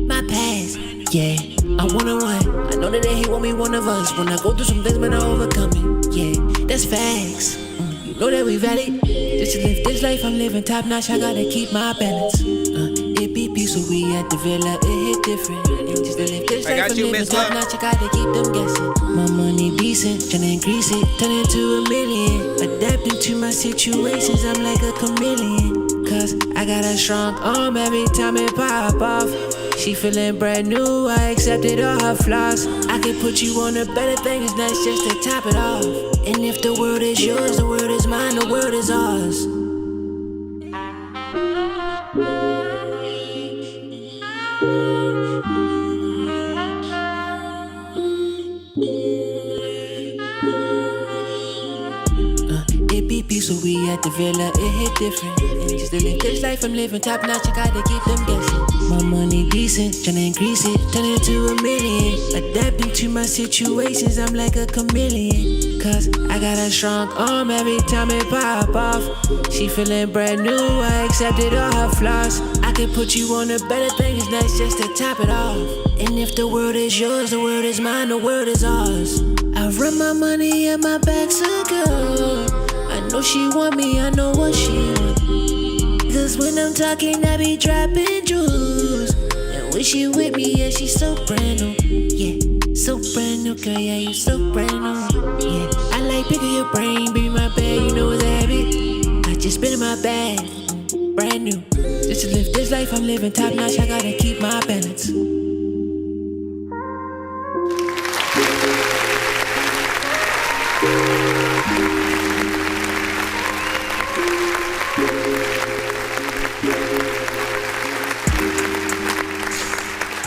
my past. Yeah, I'm one on one. I know that they hate when we one of us. When I go through some things, man, I overcome it. Yeah, that's facts. You know that we valid. Just to live this life, I'm living top notch. I gotta keep my balance. It be peaceful, we at the villa, it hit different. And just to live this life, I'm living top notch. I gotta keep them guessing. My money decent, tryna increase it, turn it to $1 million. Adapting to my situations, I'm like a chameleon. Cause I got a strong arm every time it pop off. She feeling brand new, I accepted all her flaws. I can put you on to better things, that's just to top it off. And if the world is yours, the world is mine, the world is ours. So we at the villa, it hit different. And just to live this life, I'm living top notch, I gotta keep them guessing. My money decent, tryna increase it, turn it to $1 million. Adapting to my situations, I'm like a chameleon. Cause I got a strong arm every time it pop off. She feeling brand new, I accepted all her flaws. I can put you on to better things, that's just to top it off. And if the world is yours, the world is mine, the world is ours. I run my money and my back's a girl. I know she want me, I know what she want. Cause when I'm talking, I be dropping jewels. And when she with me, yeah, she so brand new. Yeah, so brand new, girl, yeah, you so brand new. Yeah, I like picking your brain, be my bag, you know it's a habit. I just spit in my bag, brand new. Just to live this life, I'm living top notch, I gotta keep my balance.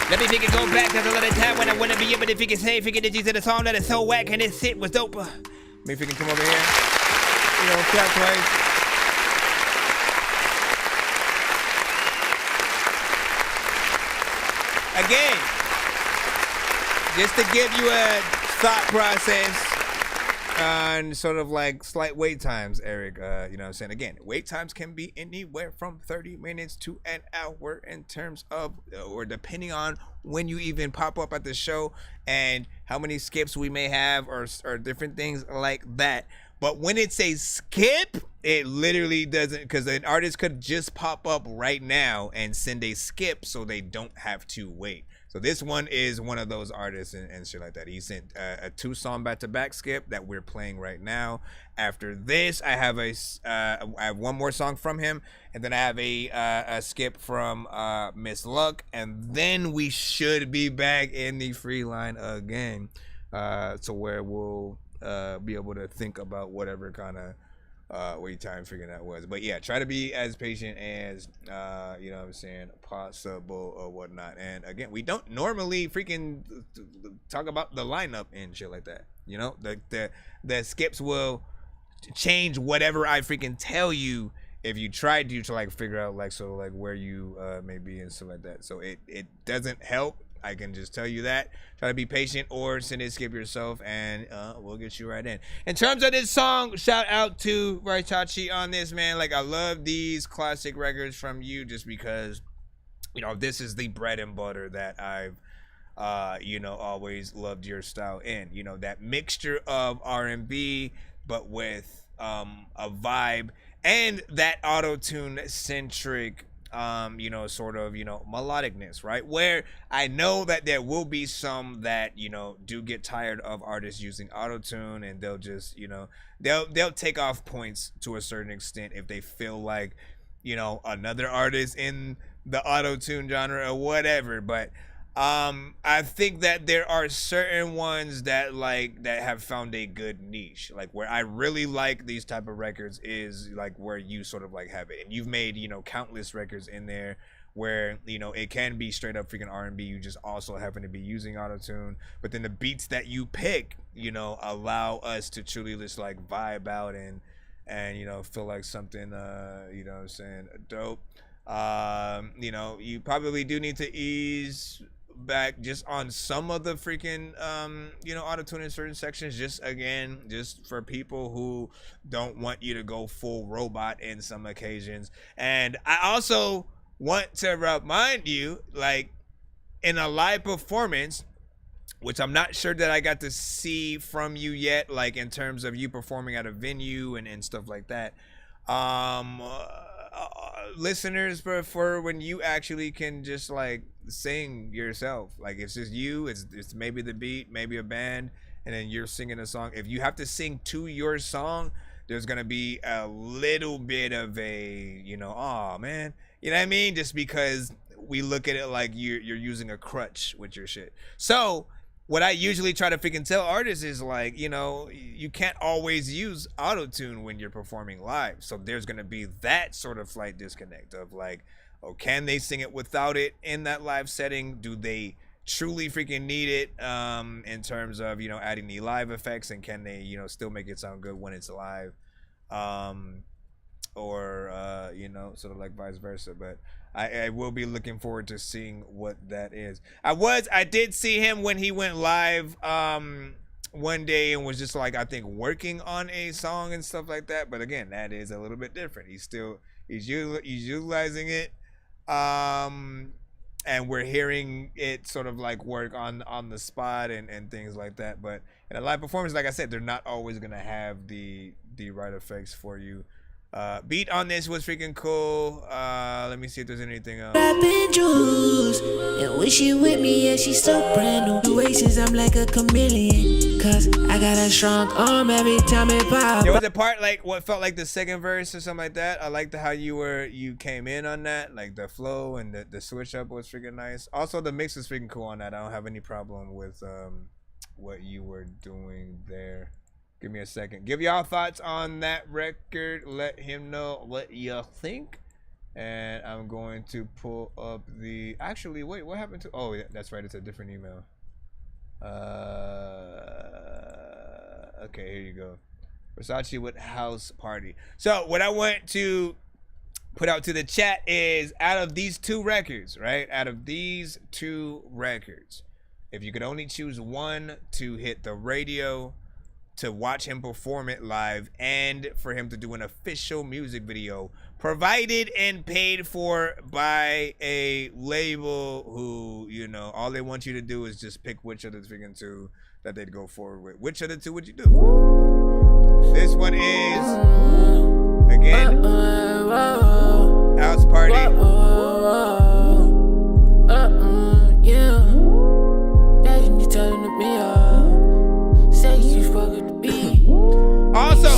Let me think it go back. There's a lot of time when I wouldn't be able to figure say, figure that you said a song that is so whack and this shit was dope. Maybe if we can come over here. You know, clap twice. Again, just to give you a thought process on sort of like slight wait times, Eric, you know what I'm saying? Again, wait times can be anywhere from 30 minutes to an hour in terms of, or depending on when you even pop up at the show and how many skips we may have or different things like that. But when it's a skip, it literally doesn't, because an artist could just pop up right now and send a skip so they don't have to wait. So this one is one of those artists and shit like that. He sent a 2-song back-to-back skip that we're playing right now. After this, I have I have one more song from him, and then I have a skip from Miss Luck, and then we should be back in the free line again, to where we'll be able to think about whatever kind of wait time figuring that was. But yeah, try to be as patient as you know what I'm saying, possible or whatnot. And again, we don't normally freaking talk about the lineup and shit like that. You know, the skips will change whatever I freaking tell you if you try to like figure out like sort of like where you may be and stuff like that. So it doesn't help. I can just tell you that. Try to be patient or send it, skip yourself, and we'll get you right in. In terms of this song, shout out to Raitachi on this, man. Like, I love these classic records from you just because, you know, this is the bread and butter that I've, you know, always loved your style in. You know, that mixture of R&B, but with a vibe, and that auto-tune centric, you know, sort of, you know, melodicness, right? Where I know that there will be some that, you know, do get tired of artists using autotune, and they'll just, you know, they'll take off points to a certain extent if they feel like, you know, another artist in the autotune genre or whatever. But I think that there are certain ones that have found a good niche. Like, where I really like these type of records is like where you sort of like have it, and you've made, you know, countless records in there where, you know, it can be straight up freaking R&B. You just also happen to be using autotune, but then the beats that you pick, you know, allow us to truly just like vibe out and you know, feel like something you know what I'm saying, dope. You know, you probably do need to ease back just on some of the freaking you know, auto-tune in certain sections, just for people who don't want you to go full robot in some occasions. And I also want to remind you, like, in a live performance, which I'm not sure that I got to see from you yet, like in terms of you performing at a venue and stuff like that. Listeners prefer when you actually can just like sing yourself, like it's just you, it's maybe the beat, maybe a band, and then you're singing a song. If you have to sing to your song, there's gonna be a little bit of a, you know, oh man, you know what I mean, just because we look at it like you're using a crutch with your shit. So what I usually try to freaking tell artists is like, you know, you can't always use auto-tune when you're performing live. So there's going to be that sort of slight disconnect of like, oh, can they sing it without it in that live setting? Do they truly freaking need it in terms of, you know, adding the live effects? And can they, you know, still make it sound good when it's live? Or, you know, sort of like vice versa. But I will be looking forward to seeing what that is. I did see him when he went live one day and was just like, I think working on a song and stuff like that. But again, that is a little bit different. He's utilizing it, and we're hearing it sort of like work on the spot and things like that. But in a live performance, like I said, they're not always gonna have the right effects for you. Beat on this was freaking cool. Let me see if there's anything else. Rapping juice, and when she with me, yeah, she's so brand new. Situations, I'm like a chameleon, cause I got a strong arm every time it pops. There was a part like what felt like the second verse or something like that. I liked how you came in on that, like the flow and the switch up was freaking nice. Also, the mix is freaking cool on that. I don't have any problem with what you were doing there. Give me a second. Give y'all thoughts on that record. Let him know what you think. And I'm going to pull up the... Actually, wait, what happened to... Oh, that's right. It's a different email. Okay, here you go. Versace with House Party. So what I want to put out to the chat is, out of these two records, right? Out of these two records, if you could only choose one to hit the radio, to watch him perform it live, and for him to do an official music video provided and paid for by a label who, you know, all they want you to do is just pick which of the freaking two that they'd go forward with. Which of the two would you do? This one is, again, House Party. Yeah, you telling me say you fuck with the beat. Also,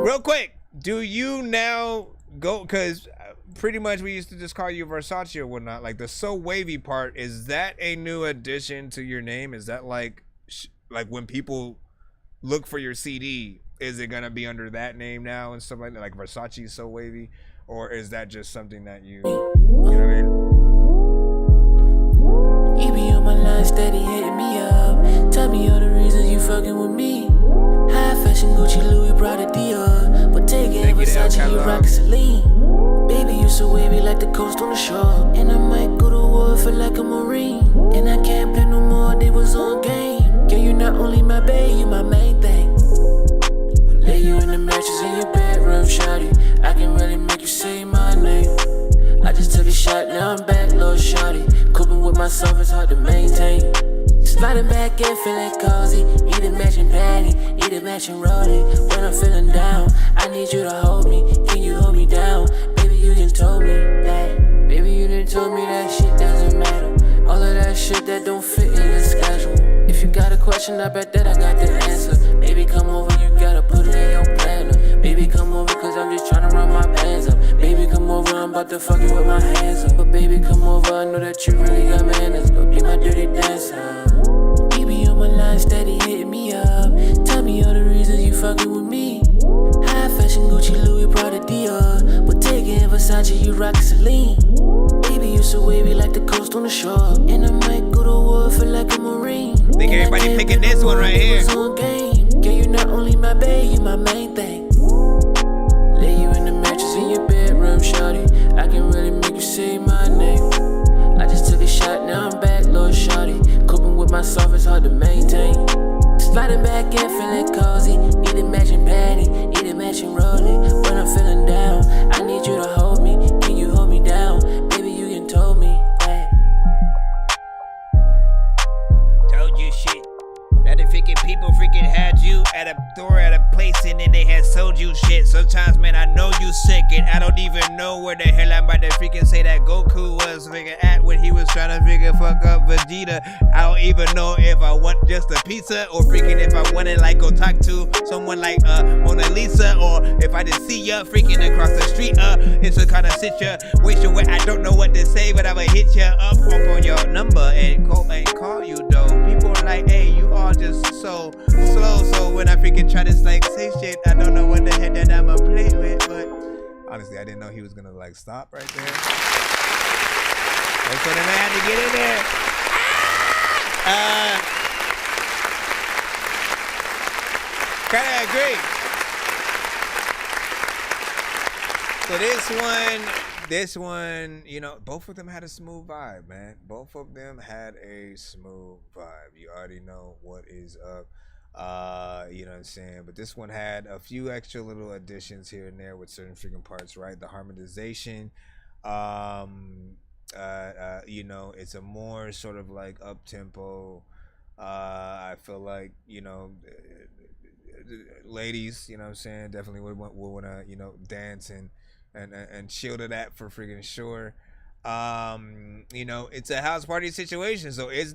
real quick, do you now go, because pretty much we used to just call you Versace or whatnot, like the So Wavy part, is that a new addition to your name? Is that like when people look for your CD, is it gonna be under that name now and stuff like that, like Versace So Wavy? Or is that just something that you know what I mean? You be on my line steady hitting me up. Tell me all the reasons you fucking with me. High fashion Gucci, Louis, Prada, Dior. But take it, Versace, you rock Celine. Baby, you so wavy like the coast on the shore. And I might go to war for like a Marine. And I can't play no more, they was on game. Girl, you not only my babe, you my main thing. Lay you in the mattress in your bedroom, shawty. I can really make you say my name. I just took a shot, now I'm back, little shawty. Coping with myself, it's hard to maintain. Sliding back and feeling cozy. Need a matching patty, need a matching rollie. When I'm feeling down, I need you to hold me. Can you hold me down? Baby, you done told me that. Baby, you done told me that shit doesn't matter. All of that shit that don't fit in the schedule. If you got a question, I bet that I got the answer. Baby, come over, you gotta put it in your planner. Baby, come over, cause I'm just tryna run my bands up. Baby, come over, I'm about to fuck you with my hands up. But baby, come over, I know that you really got manners. Go be my dirty dancer. You be on my line steady hitting me up. Tell me all the reasons you fucking with me. High fashion Gucci, Louis, Prada, Dior. But take it, Versace, you rock Celine. Baby, you so wavy like the coast on the shore. And I might go to war for like a Marine. Think everybody picking this one right here. Girl, you not only my babe, you my main thing. Lay you in the mattress in your bedroom, shawty. I can really make you say my name. I just took a shot, now I'm back, little shawty. Coping with myself, it's hard to maintain. Sliding back and feeling cozy. Need a matching patty, need a matching rollie. When I'm feeling down, I need you to hold me. Can you hold me down? Baby, you can told me that. freaking, I don't even know where the hell I'm about to freaking say that Goku was freaking at when he was trying to freaking fuck up Vegeta. I don't even know if I want just a pizza or freaking if I want to like go talk to someone like Mona Lisa, or if I just see ya freaking across the street. It's a kind of situation where I don't know what to say, but I'ma hit ya up on your number and call you though. People are like, hey, you all just so slow. So when I freaking try to like say shit, I don't know what the heck that I'ma play with. But honestly, I didn't know he was gonna like stop right there. So then I had to get in there. Kinda agree. So this one, you know, both of them had a smooth vibe, man. Both of them had a smooth vibe. You already know what is up. You know what I'm saying? But this one had a few extra little additions here and there with certain freaking parts, right? The harmonization, you know, it's a more sort of like up tempo. I feel like, you know, ladies, you know what I'm saying, definitely would want to, you know, dance and chill to that for freaking sure. You know, it's a house party situation, so it's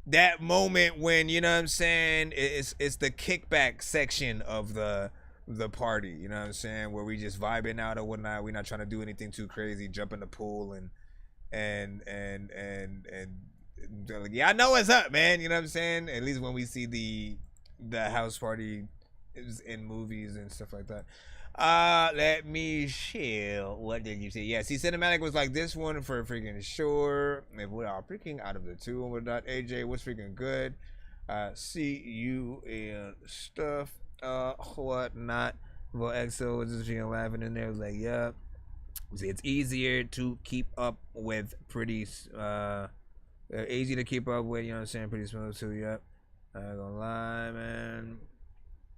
that moment when, you know what I'm saying, it's the kickback section of the party, you know what I'm saying, where we just vibing out or whatnot. We're not trying to do anything too crazy, jump in the pool and like, yeah, I know what's up, man, you know what I'm saying. At least when we see the house party in movies and stuff like that. Let me chill. What did you say? Yeah, see, cinematic was like this one for freaking sure. If we are freaking out of the two, and whatnot, AJ was freaking good. See you and stuff. Whatnot. Well, EXO was just freaking laughing in there. It was like, yeah. See, it's easier to keep up with pretty. Easy to keep up with. You know what I'm saying? Pretty smooth too. Yep. I'm not gonna lie,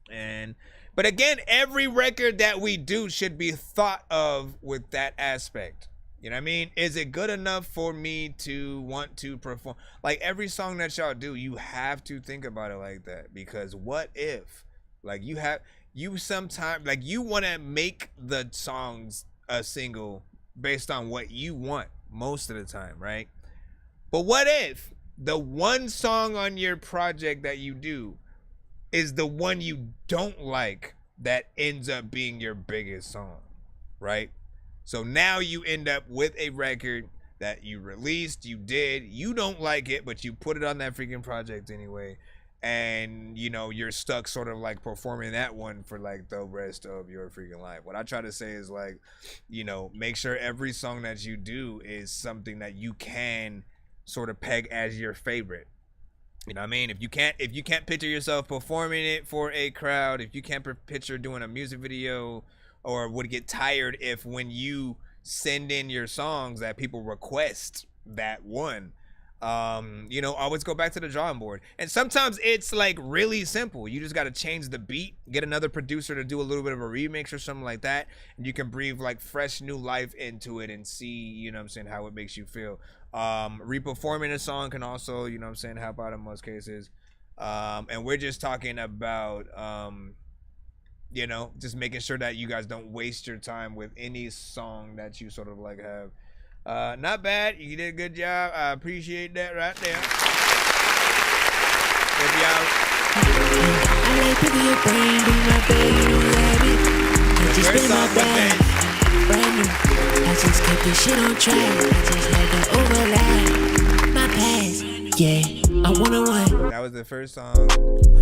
man. But again, every record that we do should be thought of with that aspect. You know what I mean? Is it good enough for me to want to perform? Like every song that y'all do, you have to think about it like that. Because what if, like you sometimes, like you want to make the songs a single based on what you want most of the time, right? But what if the one song on your project that you do is the one you don't like that ends up being your biggest song, right? So now you end up with a record that you released, you don't like it, but you put it on that freaking project anyway, and you know, you're stuck sort of like performing that one for like the rest of your freaking life. What I try to say is like, you know, make sure every song that you do is something that you can sort of peg as your favorite. You know what I mean? If you can't picture yourself performing it for a crowd, if you can't picture doing a music video, or would get tired if when you send in your songs that people request that one, you know, always go back to the drawing board. And sometimes it's like really simple. You just got to change the beat, get another producer to do a little bit of a remix or something like that, and you can breathe like fresh new life into it and see, you know what I'm saying, how it makes you feel. Re-performing a song can also, you know what I'm saying, help out in most cases. And we're just talking about, you know, just making sure that you guys don't waste your time with any song that you sort of like have. Not bad. You did a good job. I appreciate that right there. If y'all. I like to be a brain, be my baby, I just spin my bag. Brand new. I just kept this shit on track. I just had to overlap my past. Yeah, I wanna what? That was the first song.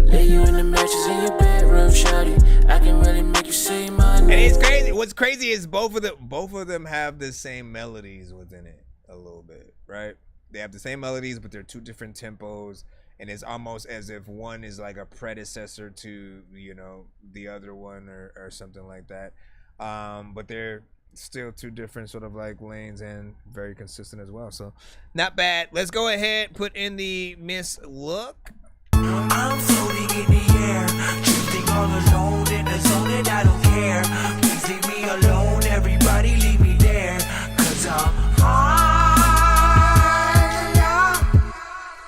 Lay you in the mattress in your bedroom, shawty. I can really make you say my name. And it's crazy. What's crazy is both of them have the same melodies within it a little bit, right? They have the same melodies, but they're two different tempos, and it's almost as if one is like a predecessor to, you know, the other one or something like that. But they're still two different sort of like lanes and very consistent as well. So not bad. Let's go ahead, put in the Miss Look. I'm floating in the air, drifting all alone in the zone, and I don't care. Please leave me alone, everybody leave me there, 'cause I'm high.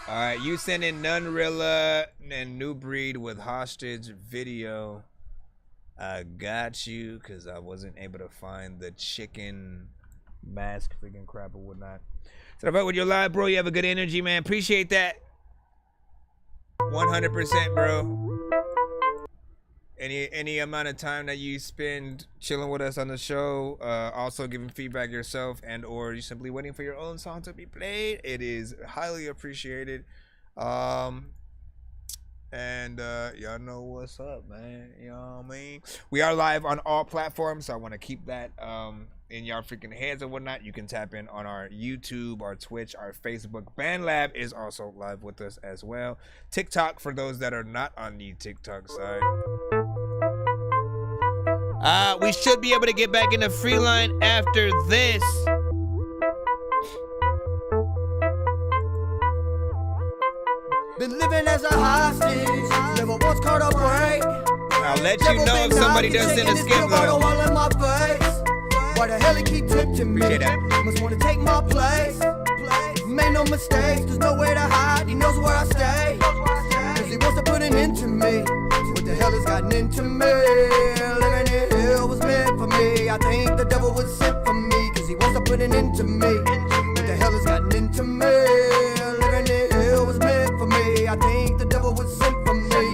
All right, you sent in Nunrilla and New Breed with Hostage video. I got you, because I wasn't able to find the chicken mask freaking crap or whatnot. So if I with your live, bro, you have a good energy, man. Appreciate that. 100%, bro. Any amount of time that you spend chilling with us on the show, also giving feedback yourself, and or you simply waiting for your own song to be played, it is highly appreciated. And y'all know what's up, man. You know what I mean? We are live on all platforms, so I want to keep that in y'all freaking heads and whatnot. You can tap in on our YouTube, our Twitch, our Facebook. BandLab is also live with us as well. TikTok for those that are not on the TikTok side. We should be able to get back into Freeline after this. Been living as a hostage, never once caught a break. I'll let you know if somebody does send a skip though. Why the hell he keep tempting me? Must wanna take my place. Made no mistakes, there's nowhere to hide. He knows where I stay. Cause he wants to put an end to me. What the hell has gotten into me? Living in hell was meant for me. I think the devil was sent for me. Cause he wants to put an end to me. What the hell has gotten into me? Living in hell was meant for me. I think the devil was sent for me.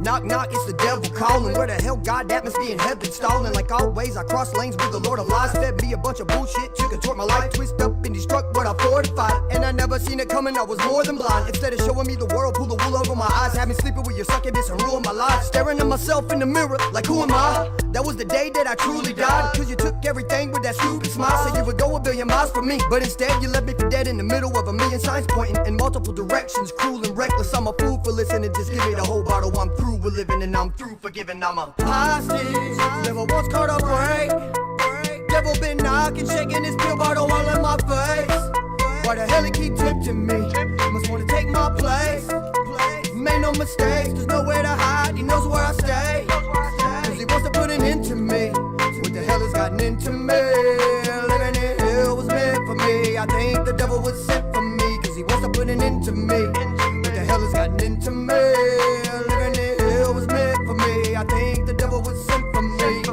Knock, knock, it's the devil calling. Where the hell, God, that must be in heaven stalling. Like always, I cross lanes with the Lord of lies. Fed me a bunch of bullshit, took and toward my life. Twist up and destruct, but I fortified. And I never seen it coming, I was more than blind. Instead of showing me the world, pull the wool over my eyes. Had me sleeping with your succubus and ruin my life. Staring at myself in the mirror, like who am I? That was the day that I truly died. Cause you took everything with that stupid smile. Said you would go a billion miles for me, but instead you left me for dead in the middle of a million signs pointing in multiple directions. Cruel and reckless, I'm a fool for listening. Just give me the whole bottle, I'm through with living and I'm through forgiving. I'm a hostage, never once caught a break. Devil been knocking, shaking his pill bottle all in my face. Why the hell he keep tempting me? Must wanna take my place. Made no mistakes, there's nowhere to hide. He knows where I stay. Cause he wants to put an end to me. What the hell has gotten into me? Living in hell was meant for me. I think the devil was sent for me. Cause he wants to put an end to me. What the hell has gotten into me? Living in hell was meant for me. I think the devil was sent for me.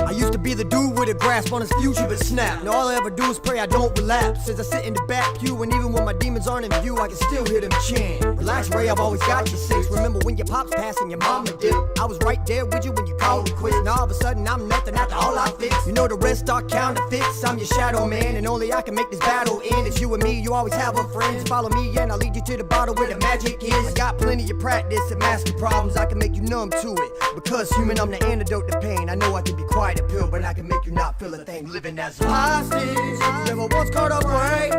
I used to be the dude with a grasp on his future but snap. Now all I ever do is pray I don't relapse. As I sit in the back pew and even when my demons aren't in view, I can still hear them chant. Relax, Ray, I've always got you six. Remember when your pops passed and your mama did? I was right there with you when you called me quits. Now all of a sudden I'm nothing after all I fix. You know the rest are counterfeits. I'm your shadow man and only I can make this battle end. It's you and me, you always have a friend. Just follow me and I'll lead you to the bottle where the magic is. I got plenty of practice at master problems. I can make you numb to it. Because human, I'm the antidote to pain. I know I can be quiet a pill, but I can make you not feel a thing. Living as a hostage, never once caught a break.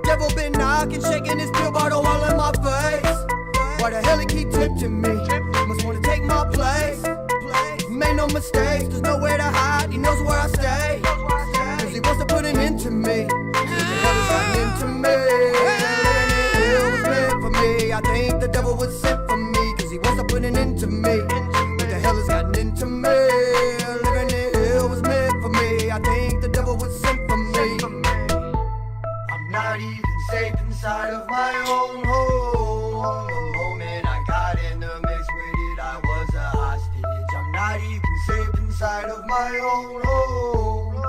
Devil been knocking, shaking his pill bottle all in my face. Why the hell he keep tempting me? Must wanna take my place. Made no mistakes, there's nowhere to hide. He knows where I stay. Cause he wants to put an end to me. What the hell has gotten into me? Living in hell was meant for me. I think the devil was sent for me. Cause he wants to put an end to me. What the hell has gotten into me? Living in hell was meant for me. I think the devil was sent for me. I'm not even safe inside of my own home. The moment I got in the mix with it, I was a hostage. I'm not even safe inside of my own home. The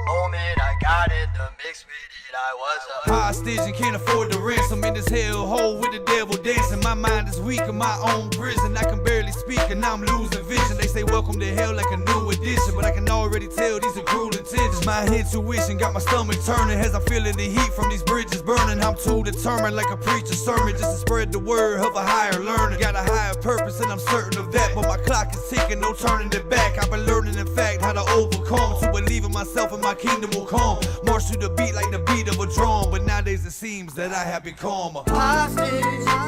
moment I got in the mix with it, I was a hostage and can't afford the rent. I'm in this hellhole with the devil dancing. My mind is weak in my own prison. I can barely speak and I'm losing vision. They say welcome to hell like a new edition, but I can already tell these are cruel intentions. My intuition got my stomach turning as I'm feeling the heat from these bridges burning. I'm too determined like a preacher's sermon just to spread the word of a higher learning. Got a higher purpose and I'm certain of that, but my clock is ticking, no turning it back. I've been learning in fact how to overcome, to believe in myself and my kingdom will come. March through the beat like the beat of a drum, but nowadays it seems that I have become a hostage,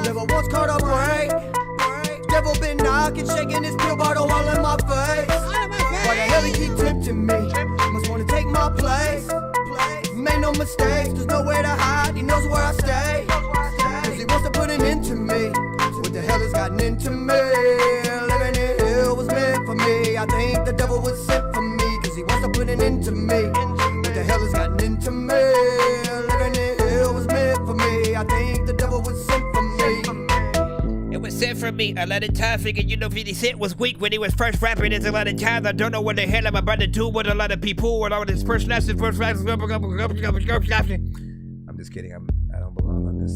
never once caught a break. Devil been knocking, shaking his pill bottle all in my face. Why the hell he keep tempting me? Must wanna take my place. Made no mistakes, there's nowhere to hide. He knows where I stay. Cause he wants to put an end to me. What the hell has gotten into me? Living in hell was meant for me. I think the devil was sent for me. Cause he wants to put an end to me. What the hell has gotten into me? Living in hell was meant for me. I think the devil was sent for me. It was sent from me. A lot of times thinking, 50 Cent was weak when he was first rapping. There's a lot of times I don't know what the hell I'm about to do with a lot of people, with all this personality. I'm just kidding. I don't belong on this.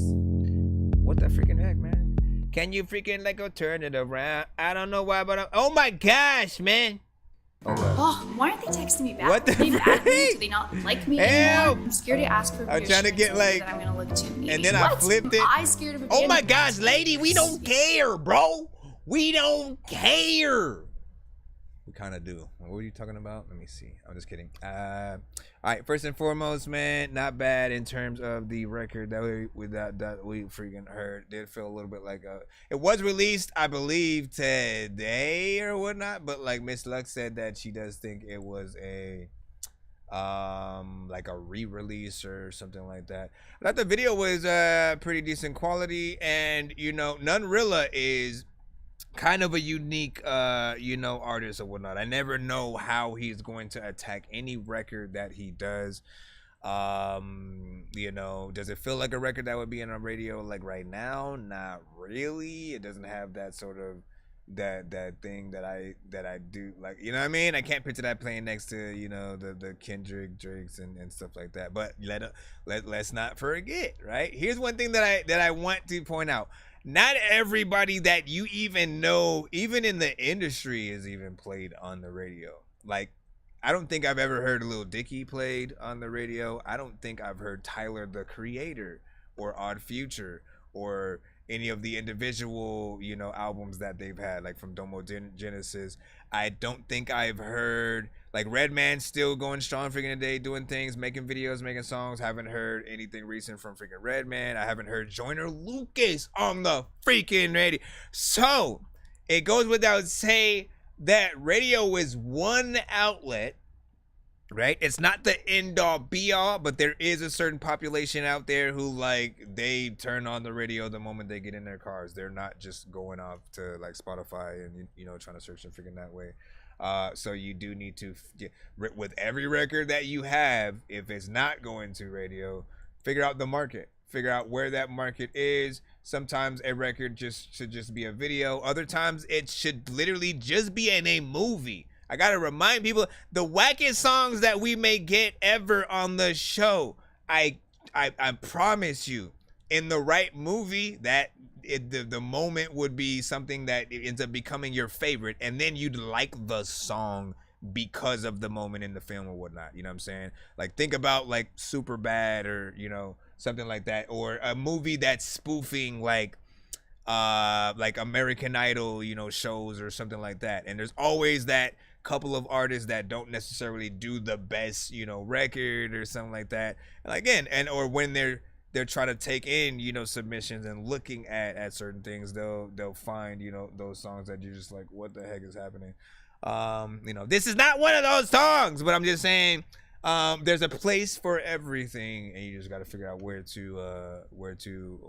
What the freaking heck, man? Can you freaking let go, turn it around? I don't know why, but oh my gosh, man. Oh, why aren't they texting me back? What the They mad at me? Do they not like me anymore? I'm scared to ask for I'm permission. trying to get like, that I'm gonna look too needy. and then What? I flipped it. I scared of a Oh my gosh, lady, we don't care, bro. We don't care. We kind of do. What were you talking about? Let me see. I'm just kidding. All right, first and foremost, man, not bad in terms of the record that we freaking heard. Did feel a little bit like it was released, I believe, today or whatnot. But like Miss Lux said that she does think it was a like a re-release or something like that. I thought the video was pretty decent quality, and Nunrilla is kind of a unique artist or whatnot. I never know how he's going to attack any record that he does. Does it feel like a record that would be on a radio like right now? Not really. It doesn't have that sort of that thing that I do, like, you know what I mean? I can't picture that playing next to the Kendrick Drakes and stuff like that. But let's not forget, right? Here's one thing that I want to point out. Not everybody that you even know, even in the industry, is even played on the radio. Like, I don't think I've ever heard Lil Dicky played on the radio. I don't think I've heard Tyler, the Creator, or Odd Future, or any of the individual, albums that they've had, like from Domo Genesis. I don't think I've heard, like, Redman still going strong freaking today, doing things, making videos, making songs. Haven't heard anything recent from freaking Redman. I haven't heard Joyner Lucas on the freaking radio. So it goes without saying that radio is one outlet, right? It's not the end all be all, but there is a certain population out there who, like, they turn on the radio the moment they get in their cars. They're not just going off to like Spotify and trying to search and freaking that way. So you do need to, with every record that you have, if it's not going to radio, figure out the market, figure out where that market is. Sometimes a record should just be a video. Other times it should literally just be in a movie. I gotta remind people, the wackest songs that we may get ever on the show, I promise you, in the right movie, that the moment would be something that it ends up becoming your favorite, and then you'd like the song because of the moment in the film or whatnot. You know what I'm saying? Like, think about like Superbad or something like that, or a movie that's spoofing like American Idol shows or something like that. And there's always that couple of artists that don't necessarily do the best record or something like that. And again, or when they're trying to take in submissions and looking at certain things, they'll find those songs that you're just like, what the heck is happening? This is not one of those songs, but I'm just saying there's a place for everything, and you just got to figure out where to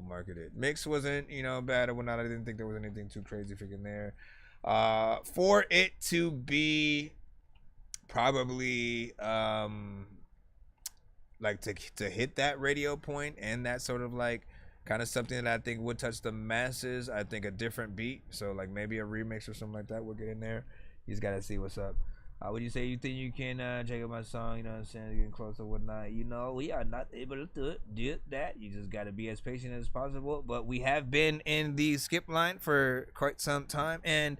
market it. Mix wasn't bad or whatnot. I didn't think there was anything too crazy freaking there. For it to be probably like to hit that radio point and that sort of like kind of something that I think would touch the masses, I think a different beat, so like maybe a remix or something like that would get in there. You just gotta see what's up. Would you say you think you can check out my song, what I'm saying, getting close or whatnot? We are not able to do that. You just gotta be as patient as possible. But we have been in the skip line for quite some time, and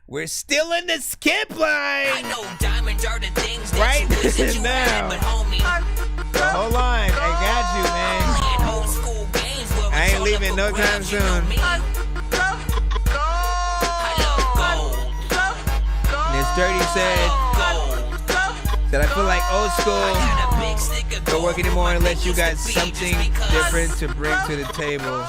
we're still in the skip line. I know diamonds are the things that right you wish that you now. had, but homie, Hold on, I got you, man. playing old school games where we I ain't told leaving them no what time grabs, you know soon. me. I love gold. Miss Dirty said I feel like old school. Don't work anymore unless you got something different to bring to the table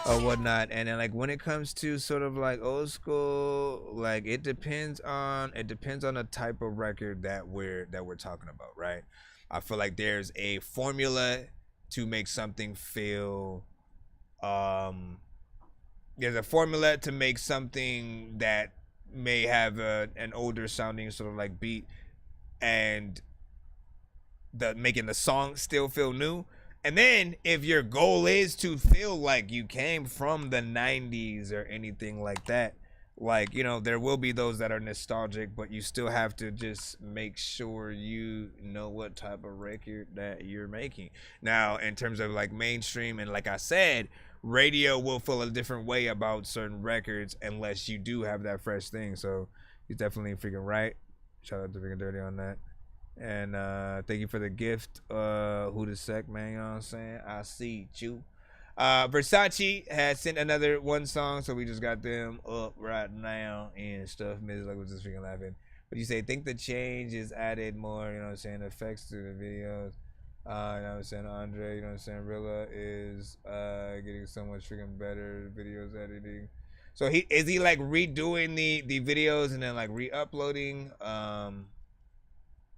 or whatnot. And then like when it comes to sort of like old school, like it depends on the type of record that we're talking about, right? I feel like there's a formula to make something feel there's a formula to make something that may have an older sounding sort of like beat and making the song still feel new. And then if your goal is to feel like you came from the 90s or anything like that, like, you know, there will be those that are nostalgic, but you still have to just make sure you know what type of record that you're making. Now, in terms of like mainstream, and like I said, radio will feel a different way about certain records unless you do have that fresh thing. So he's definitely freaking right. Shout out to Freaking Dirty on that. And thank you for the gift. Who the sec, man, you know what I'm saying? I see you. Versace has sent another one song, so we just got them up right now and stuff. Ms. like was just freaking laughing. But you say, think the change is added more, you know what I'm saying, effects to the videos. You know what I'm saying, Andre, you know what I'm saying, Rilla is getting so much freaking better videos editing. So is he like redoing the videos and then like re-uploading?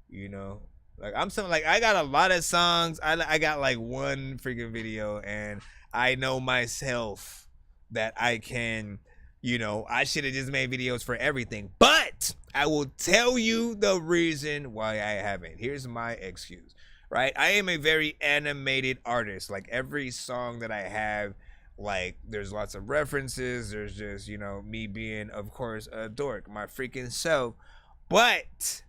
You know, like I got a lot of songs. I got like one freaking video, and I know myself that I can, you know, I should have just made videos for everything. But I will tell you the reason why I haven't. Here's my excuse, right? I am a very animated artist. Like every song that I have, like there's lots of references. There's just, you know, me being, of course, a dork, my freaking self. But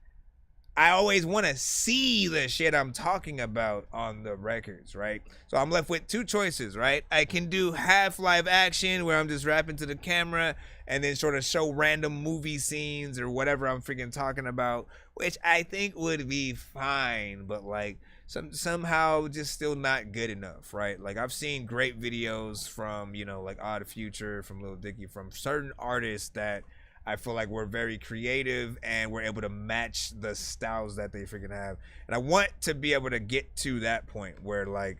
I always want to see the shit I'm talking about on the records, right? So I'm left with two choices, right? I can do half live action where I'm just rapping to the camera and then sort of show random movie scenes or whatever I'm freaking talking about, which I think would be fine, but like somehow just still not good enough, right? Like I've seen great videos from, you know, like Odd Future, from Lil Dicky, from certain artists that I feel like we're very creative and we're able to match the styles that they freaking have. And I want to be able to get to that point where, like,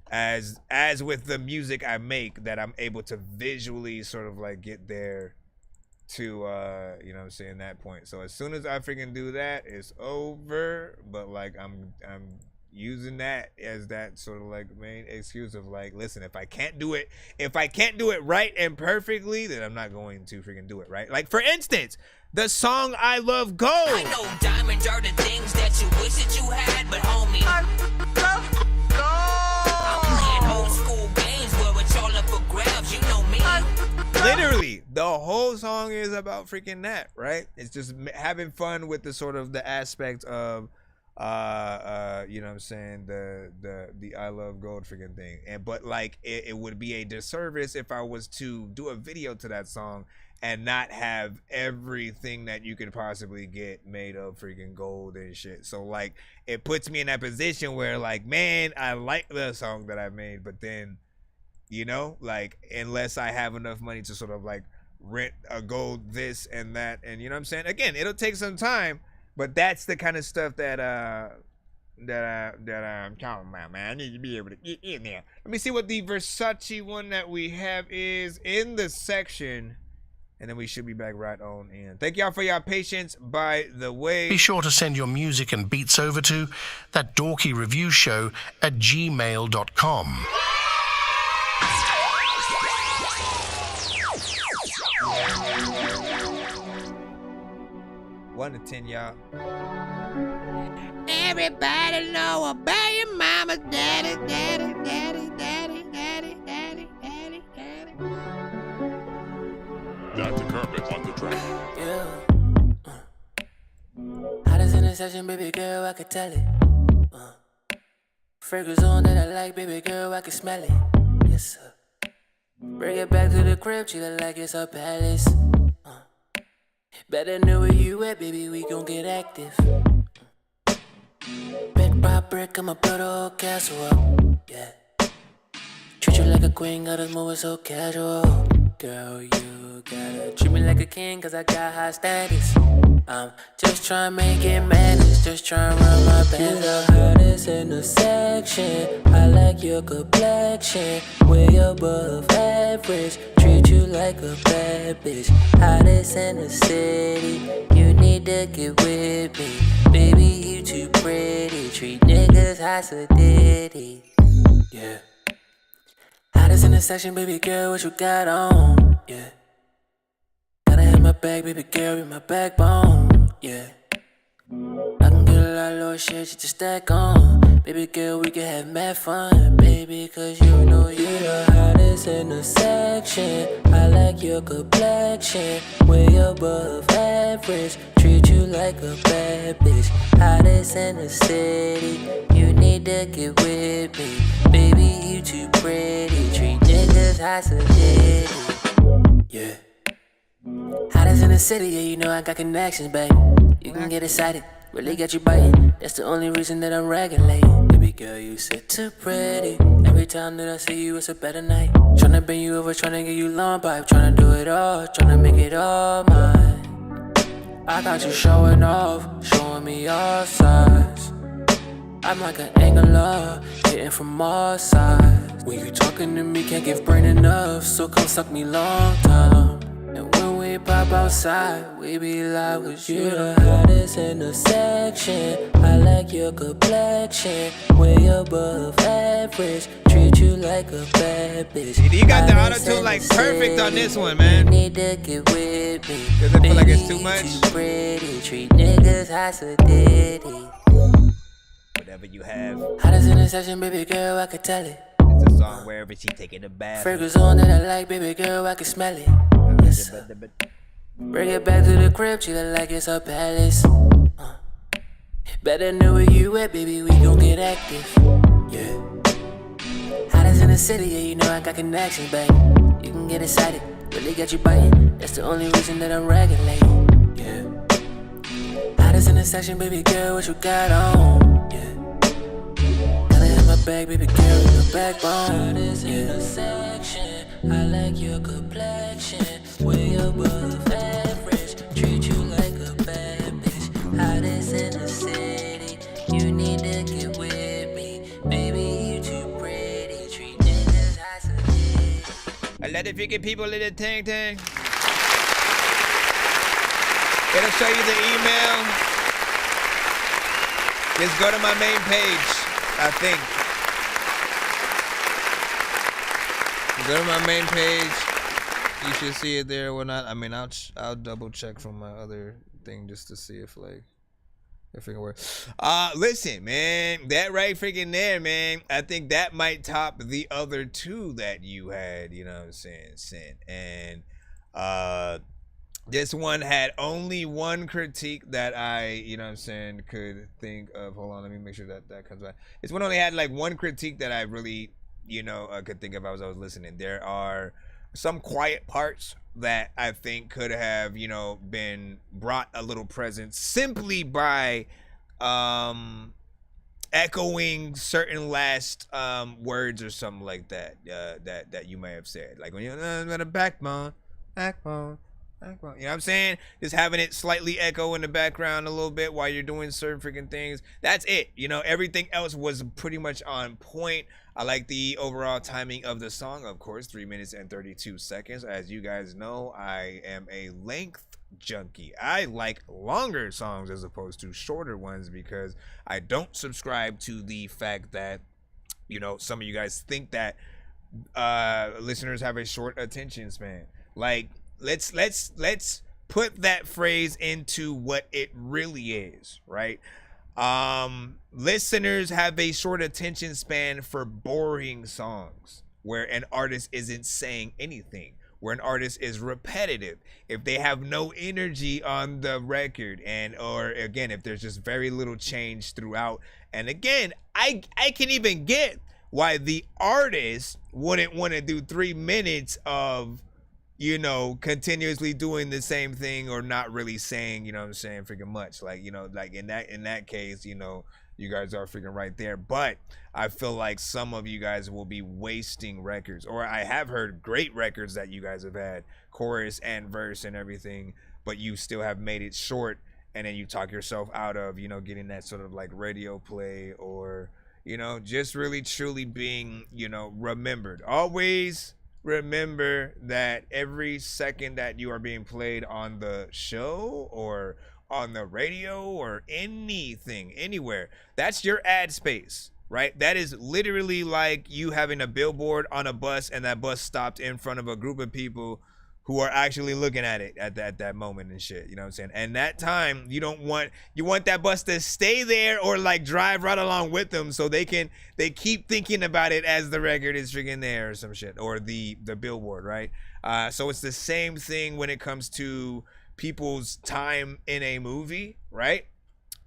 as with the music I make, that I'm able to visually sort of like get there to, you know what I'm saying, that point. So as soon as I freaking do that, it's over. But like I'm using that as that sort of like main excuse of like, listen, if I can't do it right and perfectly, then I'm not going to freaking do it, right? Like for instance, the song I Love Gold. I know diamonds are the things that you wish that you had, but homie, I love gold. I'm playing old school games where it's all up for grabs, you know me. Literally, the whole song is about freaking that, right? It's just having fun with the sort of the aspect of you know what I'm saying, the I Love Gold freaking thing. And but like it would be a disservice if I was to do a video to that song and not have everything that you could possibly get made of freaking gold and shit. So like it puts me in that position where like, man, I like the song that I made, but then, you know, like unless I have enough money to sort of like rent a gold this and that, and you know what I'm saying, again, it'll take some time. But that's the kind of stuff that I'm talking about, man. I need to be able to get in there. Let me see what the Versace one that we have is in the section, and then we should be back right on in. Thank y'all for your patience, by the way. Be sure to send your music and beats over to ThatDorkyReviewShow at gmail.com. 1 to 10, y'all. Everybody know about your mama, daddy, daddy, daddy, daddy, daddy, daddy, daddy, daddy. Got the carpet on the track. Yeah. Hottest in the session, baby girl, I could tell it. Fragrance on that I like, baby girl, I can smell it. Yes, sir. Bring it back to the crib, treat it like it's a palace. Better know where you at, baby, we gon' get active. Brick by brick, I'ma build a whole castle up, yeah. Treat you like a queen, got us moving so casual. Girl, you gotta treat me like a king, cause I got high status. I'm just tryna make it madness, just tryna run my bands up. Hottest in the section, I like your complexion, way above average. Treat you like a bad bitch, hottest in the city. You need to get with me, baby, you too pretty. Treat niggas high sedity, yeah. Hottest in the section, baby girl, what you got on, yeah. Gotta have my back, baby girl, be my backbone, yeah. I can get lot of little shit just to stack on. Baby girl, we can have mad fun, baby, cause you know you're the hottest in the section. I like your complexion, way above average. Treat you like a bad bitch, hottest in the city. You need to get with me, baby, you too pretty. Treat niggas hot so ditty, yeah. Hottest in the city, yeah, you know I got connections, babe. You can get excited, really got you biting. That's the only reason that I'm regulating. Baby girl, you sit too pretty. Every time that I see you, it's a better night. Tryna bend you over, tryna get you long pipe. Tryna do it all, tryna make it all mine. I got you showing off, showing me your size. I'm like an angler, hitting from all sides. When you talking to me, can't give brain enough, so come suck me long time. And when we pop outside, we be live, cause you the hottest in the section. I like your complexion, way above average. Treat you like a bad bitch. You got the auto-tune like perfect on this one, man. You need to get with me. Does it feel like it's too much? Too pretty. Treat niggas hot so ditty. Whatever you have. Hottest in the section, baby girl, I could tell it. It's a song wherever she taking a bath. Fragrance on that I like, baby girl, I can smell it. Yes, bring it back to the crib, treat it like it's a palace. Better know where you at, baby, we gon' get active. Yeah. Hottest in the city, yeah, you know I got connections, babe. You can get excited, really got you biting. That's the only reason that I'm regulating. Yeah. Hottest in the section, baby girl, what you got on? Yeah. Gotta have my bag, baby girl, with the backbone. Hottest in the section. I like your complexion, way above average. Treat you like a bad bitch, hottest in the city. You need to get with me, baby, you too pretty. Treat niggas hot so ditty. I let the freaking people in the ting ting. It'll show you the email. Just go to my main page, I think. Go to my main page. You should see it there or not. I mean, I'll double check from my other thing just to see if like if it can work. Listen, man, that right freaking there, man. I think that might top the other two that you had. You know what I'm saying? Sent. And this one had only one critique that I, you know what I'm saying, could think of. Hold on, let me make sure that that comes back. This one only had like one critique that I really, you know, I could think of as I was listening. There are some quiet parts that I think could have, you know, been brought a little present simply by echoing certain last words or something like that that you may have said. Like when you're got a backbone. You know what I'm saying? Just having it slightly echo in the background a little bit while you're doing certain freaking things. That's it. You know, everything else was pretty much on point. I like the overall timing of the song, of course, 3 minutes and 32 seconds. As you guys know, I am a length junkie. I like longer songs as opposed to shorter ones because I don't subscribe to the fact that, you know, some of you guys think that listeners have a short attention span. Like, let's put that phrase into what it really is, right? Listeners have a short attention span for boring songs where an artist isn't saying anything, where an artist is repetitive, if they have no energy on the record, and or again if there's just very little change throughout. And again, I can even get why the artist wouldn't want to do 3 minutes of, you know, continuously doing the same thing or not really saying, you know what I'm saying, freaking much. Like, you know, like in that case, you know, you guys are freaking right there. But I feel like some of you guys will be wasting records, or I have heard great records that you guys have had chorus and verse and everything, but you still have made it short, and then you talk yourself out of, you know, getting that sort of like radio play, or, you know, just really truly being, you know, remembered. Always remember that every second that you are being played on the show or on the radio or anything, anywhere, that's your ad space, right? That is literally like you having a billboard on a bus and that bus stopped in front of a group of people who are actually looking at it at that moment and shit. You know what I'm saying? And that time, you want that bus to stay there or like drive right along with them so they keep thinking about it as the record is freaking there or some shit, or the billboard, right? So it's the same thing when it comes to people's time in a movie, right?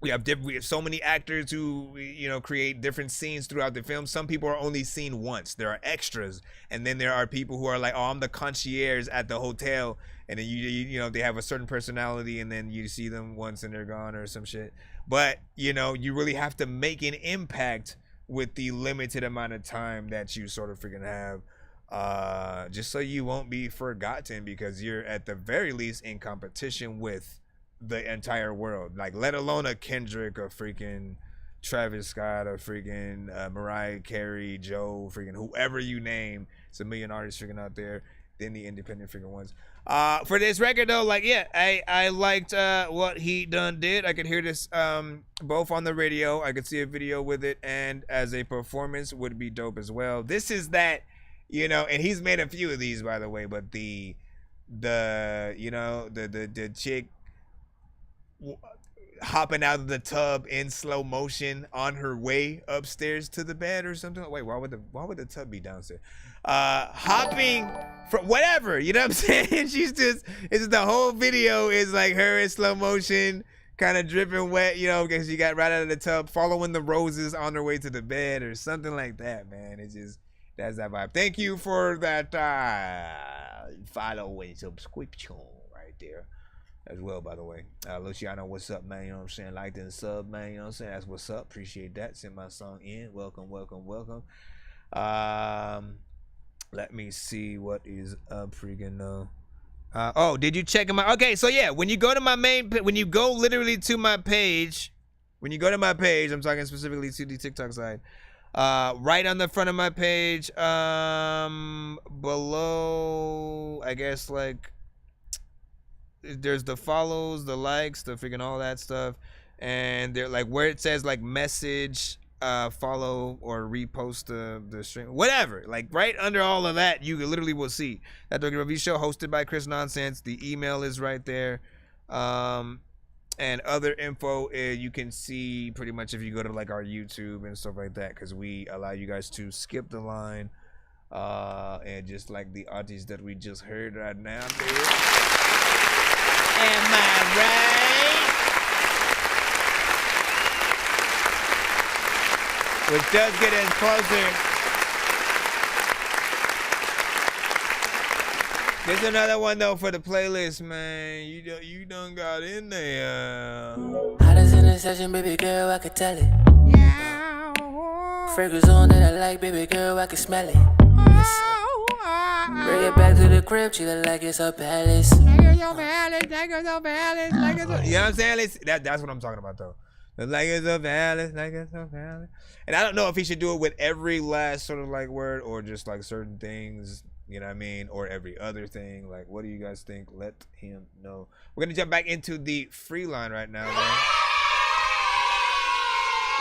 We have so many actors who, you know, create different scenes throughout the film. Some people are only seen once. There are extras, and then there are people who are like, oh, I'm the concierge at the hotel, and then you know, they have a certain personality, and then you see them once and they're gone or some shit. But you know, you really have to make an impact with the limited amount of time that you sort of freaking have, just so you won't be forgotten, because you're at the very least in competition with the entire world, like let alone a Kendrick, a freaking Travis Scott, a freaking Mariah Carey, Joe, freaking whoever you name. It's a million artists freaking out there. Then the independent freaking ones. For this record though, like yeah, I liked what he did. I could hear this both on the radio. I could see a video with it, and as a performance would be dope as well. This is that, you know, and he's made a few of these by the way, but the you know, the chick hopping out of the tub in slow motion on her way upstairs to the bed or something. Wait, why would the tub be downstairs? Hopping from whatever, you know what I'm saying? It's just the whole video is like her in slow motion, kind of dripping wet, you know, because she got right out of the tub, following the roses on her way to the bed or something like that, man. It's just, that's that vibe. Thank you for that follow and subscription right there as well, by the way. Luciano, what's up, man? You know what I'm saying? Like and sub, man. You know what I'm saying? That's what's up. Appreciate that. Send my song in. Welcome. Let me see what is up freaking oh, did you check him out? Okay, so yeah, when you go to my when you go literally to my page, I'm talking specifically to the TikTok side. Right on the front of my page, below, I guess, like, there's the follows, the likes, the freaking all that stuff, and they're like where it says like message, follow or repost the stream, whatever, like right under all of that, you literally will see That Dorky Review Show hosted by Chris Nonsenze. The email is right there, and other info you can see pretty much if you go to like our YouTube and stuff like that, because we allow you guys to skip the line, and just like the artists that we just heard right now, dude. Am I right? Which does get us closer. There's another one though for the playlist, man. You done got in there. Hottest in the session, baby girl, I could tell it. Yeah. Fragrance on that I like, baby girl, I can smell it. Bring it back to the crib, treat it like it's a palace. You know what I'm saying? That's what I'm talking about though. Like it's a palace, like it's a palace. And I don't know if he should do it with every last sort of like word, or just like certain things, you know what I mean? Or every other thing. Like, what do you guys think? Let him know. We're gonna jump back into the free line right now, man.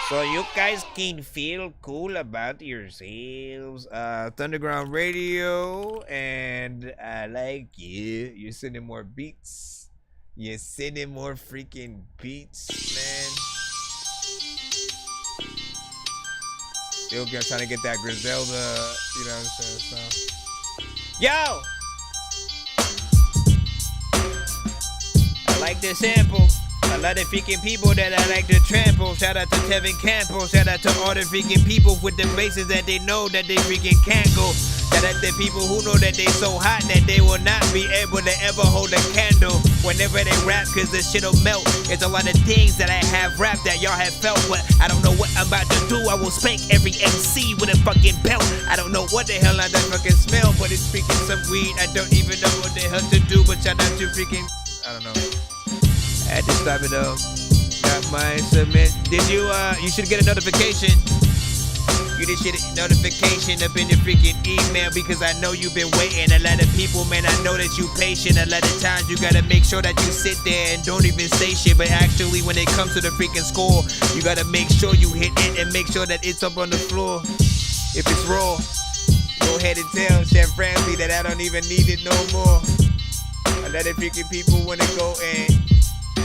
So you guys can feel cool about yourselves. Thunderground Radio, and I like you. You're sending more beats. You're sending more freaking beats, man. Still trying to get that Griselda, you know what I'm saying? So. Yo! I like this sample. A lot of freaking people that I like to trample. Shout out to Tevin Campbell. Shout out to all the freaking people with the bases that they know that they freaking can't go. Shout out to people who know that they so hot that they will not be able to ever hold a candle whenever they rap, cause this shit'll melt. It's a lot of things that I have rapped that y'all have felt, but I don't know what I'm about to do. I will spank every MC with a fucking belt. I don't know what the hell I that fucking smell, but it's freaking some weed. I don't even know what the hell to do, but shout out to freaking, I don't know. I had to stop it though. Got my submit. Did you should get a notification. You just get a notification up in your freaking email, because I know you've been waiting. A lot of people, man, I know that you patient. A lot of times you gotta make sure that you sit there and don't even say shit. But actually when it comes to the freaking score, you gotta make sure you hit it and make sure that it's up on the floor. If it's raw, go ahead and tell Chef Ramsay that I don't even need it no more. A lot of freaking people wanna go and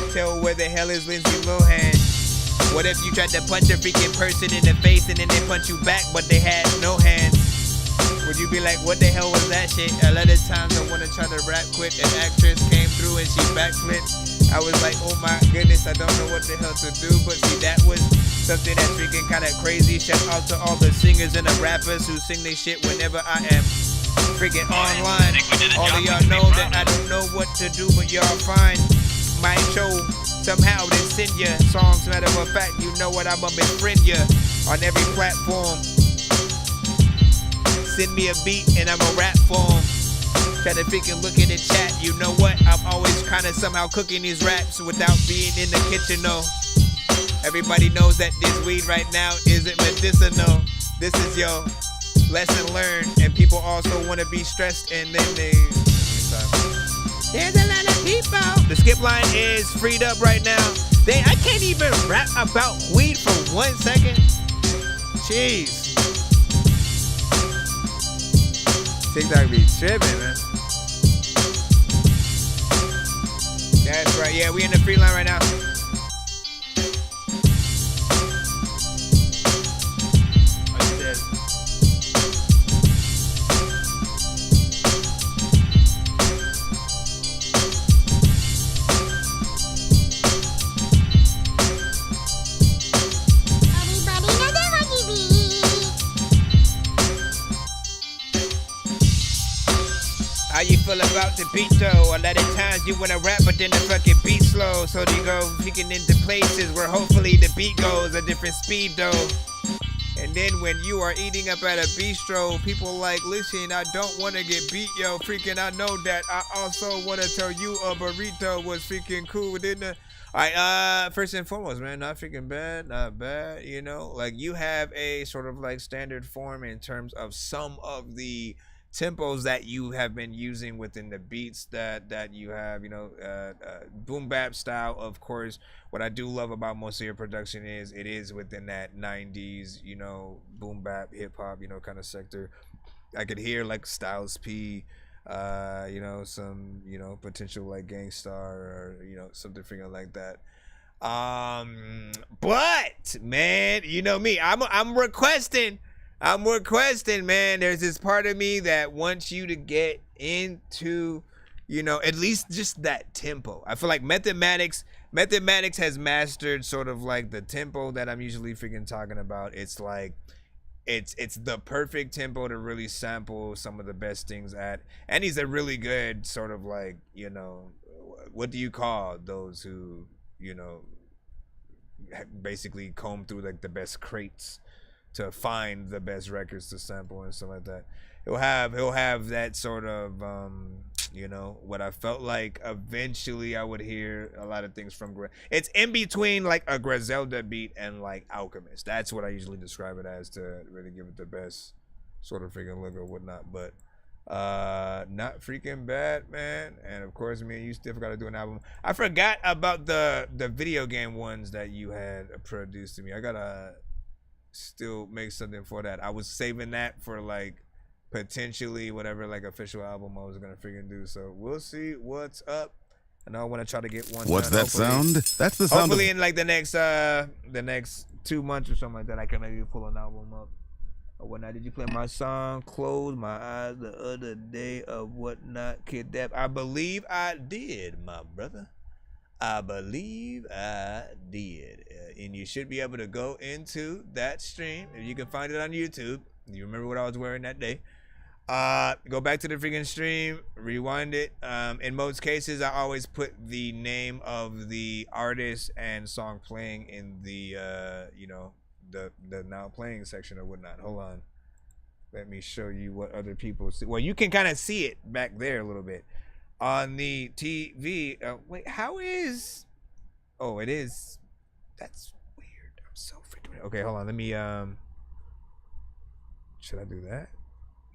tell where the hell is Lindsay Lohan. What if you tried to punch a freaking person in the face and then they punch you back, but they had no hands? Would you be like, what the hell was that shit? A lot of times I wanna try to rap quick. An actress came through and she backflipped. I was like, oh my goodness, I don't know what the hell to do. But see, that was something that's freaking kind of crazy. Shout out to all the singers and the rappers who sing their shit whenever I am freaking online. All of y'all know that I don't know what to do, but y'all fine. My show somehow they send ya songs. Matter of fact, you know what, I'ma befriend ya on every platform. Send me a beat and I'ma rap for 'em. Try to freaking look in the chat. You know what? I'm always kind of somehow cooking these raps without being in the kitchen, though. Everybody knows that this weed right now isn't medicinal. This is your lesson learned, and people also want to be stressed, and then they. There's a lot of people. The skip line is freed up right now. I can't even rap about weed for 1 second. Jeez. TikTok be tripping, man. That's right. Yeah, we in the free line right now. How you feel about the beat though? A lot of times you wanna rap but then the fucking beat slow. So you go kicking into places where hopefully the beat goes a different speed though. And then when you are eating up at a bistro, people like, listen, I don't wanna get beat, yo. Freaking I know that. I also wanna tell you a burrito was freaking cool within the. Alright, first and foremost, man, not freaking bad, not bad, you know. Like you have a sort of like standard form in terms of some of the tempos that you have been using within the beats that you have, you know, boom bap style. Of course, what I do love about most of your production is it is within that 90s, you know, boom bap hip hop, you know, kind of sector. I could hear like Styles P, you know, some, you know, potential like Gangstar or, you know, something freaking like that. But man, you know me, I'm requesting, man. There's this part of me that wants you to get into, you know, at least just that tempo. I feel like Mathematics has mastered sort of like the tempo that I'm usually freaking talking about. It's like, it's the perfect tempo to really sample some of the best things at. And he's a really good sort of like, you know, what do you call those who, you know, basically comb through like the best crates to find the best records to sample and stuff like that. He'll have that sort of, you know, what I felt like eventually I would hear a lot of things from. It's in between like a Griselda beat and like Alchemist. That's what I usually describe it as to really give it the best sort of freaking look or whatnot. But not freaking bad, man. And of course, me and you still got to do an album. I forgot about the video game ones that you had produced to me. I gotta still make something for that. I was saving that for like potentially whatever like official album I was gonna freaking do. So we'll see what's up. And I want to try to get one. What's done, that sound? That's the sound. Hopefully in like the next 2 months or something like that, I can maybe pull an album up or whatnot. Did you play my song "Close My Eyes" the other day or whatnot? Kidnap? I believe I did, my brother. I believe I did. And you should be able to go into that stream. If you can find it on YouTube. You remember what I was wearing that day. Go back to the freaking stream, rewind it. In most cases, I always put the name of the artist and song playing in the, you know, the now playing section or whatnot. Hold on. Let me show you what other people see. Well, you can kind of see it back there a little bit. On the TV, wait, how is? Oh, it is. That's weird. I'm so freaking weird. Okay, hold on. Let me. Should I do that?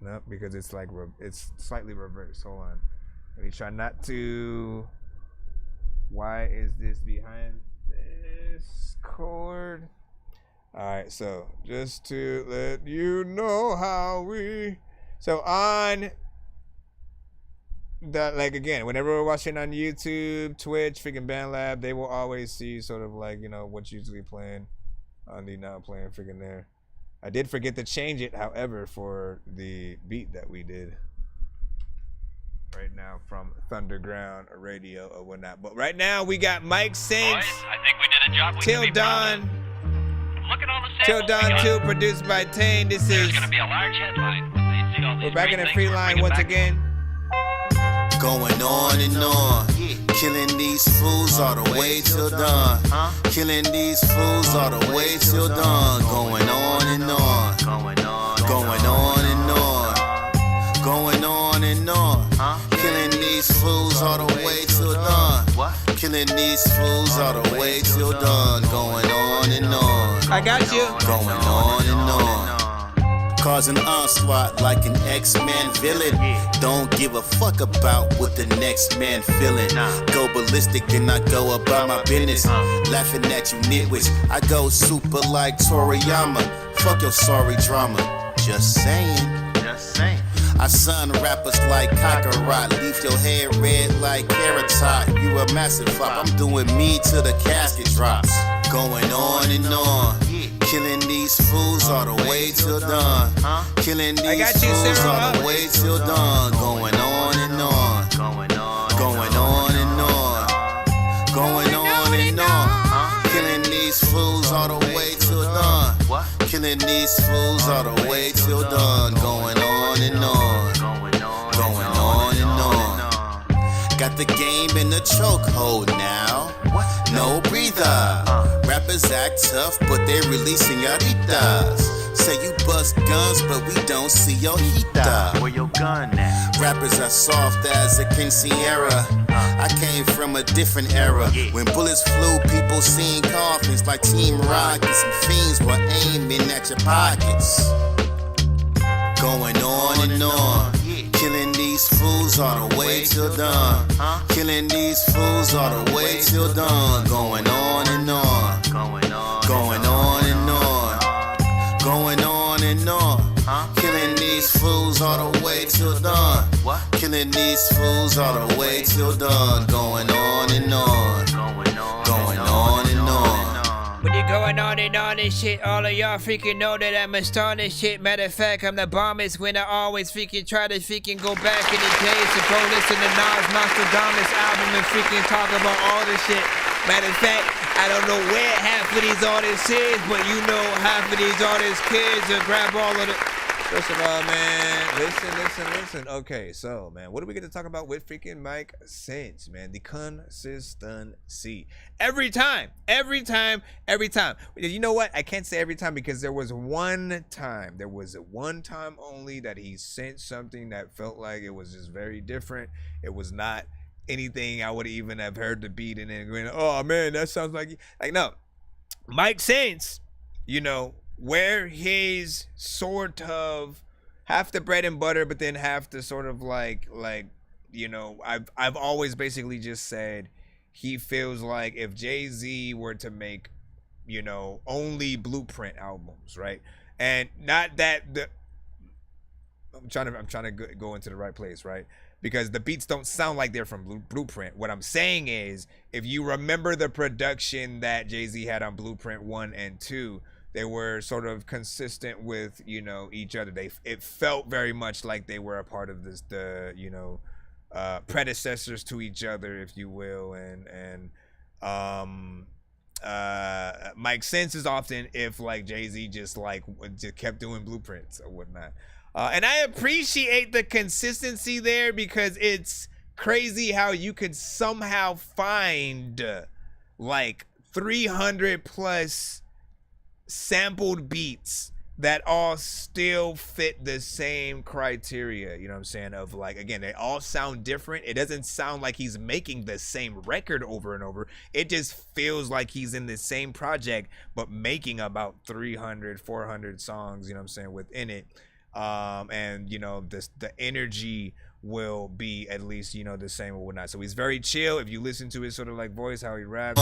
No, because it's like it's slightly reversed. Hold on. Let me try not to. Why is this behind this cord? All right, so just to let you know how we. So on like again, whenever we're watching on YouTube, Twitch, freaking BandLab, they will always see sort of like, you know, what's usually playing on the now playing freaking there. I did forget to change it, however, for the beat that we did right now from Thunderground Radio or whatnot. But right now we got Mike Sense. I think we did a job. Till Dawn. Look at all the Till samples we Dawn got. 2, produced by Tane. This There's is. gonna be a large headline. They see all these We're back in the great free things. line Bring it once back. again. Going on and on, killing these fools all the way till dawn. Killing these fools all the way till dawn. Going on and on, going on and on, going on and on. Killing these fools all the way till dawn. Killing these fools all the way till dawn. Going on and on. I got you. Going on and on. Causing onslaught like an X-Men villain. Don't give a fuck about what the next man feeling. Go ballistic, then I go about my business. Laughing at you nitwits. I go super like Toriyama. Fuck your sorry drama. Just saying. Just saying. I son rappers like Kakarot. Leave your hair red like Carrot Top. You a massive flop. I'm doing me till the casket drops. Going on and on. Killing these fools all the way till dawn. Killing these fools all the way till dawn. Going on and on. Going on and on. Going on and on. Killing these fools all the way till dawn. Killing these fools all the way till dawn. Going on and on. Going on and on. Got the game in the chokehold now. No breather. Rappers act tough, but they really señoritas. Say you bust guns, but we don't see your hita. Where your gun at? Rappers are soft as a quinceañera. I came from a different era. When bullets flew, people seen coffins like Team Rockets. And fiends were aiming at your pockets. Going on and on. Killing these fools all the way till dawn. Killing these fools all the way till dawn. Going on and on. Going on and on. Going on and on. Killing these fools all the way till dawn. Killing these fools all the way till dawn. Going on and on. Going on and on. When you're going on and shit, all of y'all freaking know that I'm a star and shit. Matter of fact, I'm the bombest when I always freaking try to freaking go back in the days to go listen to Nas Nostradamus album and freaking talk about all this shit. Matter of fact, I don't know where half of these artists is, but you know half of these artists kids will grab all of the... First of all, man, listen. Okay, so, man, what do we get to talk about with freaking Mike Sense, man? The consistency. Every time. You know what? I can't say every time because there was one time only that he sent something that felt like it was just very different. It was not anything I would even have heard the beat and then going, oh, man, that sounds like no. Mike Sense, you know, where he's sort of half the bread and butter, but then half the sort of like you know, I've always basically just said he feels like if Jay-Z were to make, you know, only Blueprint albums, right? And not that I'm trying to go into the right place, right? Because the beats don't sound like they're from Blueprint. What I'm saying is, if you remember the production that Jay-Z had on Blueprint 1 and 2, they were sort of consistent with, you know, each other. It felt very much like they were a part of this, you know, predecessors to each other, if you will. And Mike Sense is often if like Jay-Z just kept doing Blueprints or whatnot. And I appreciate the consistency there because it's crazy how you could somehow find like 300 plus sampled beats that all still fit the same criteria, you know what I'm saying, of like, again, they all sound different. It doesn't sound like he's making the same record over and over. It just feels like he's in the same project but making about 300 400 songs, you know what I'm saying, within it. And you know, the energy will be at least, you know, the same or whatnot. So he's very chill. If you listen to his sort of like voice, how he raps.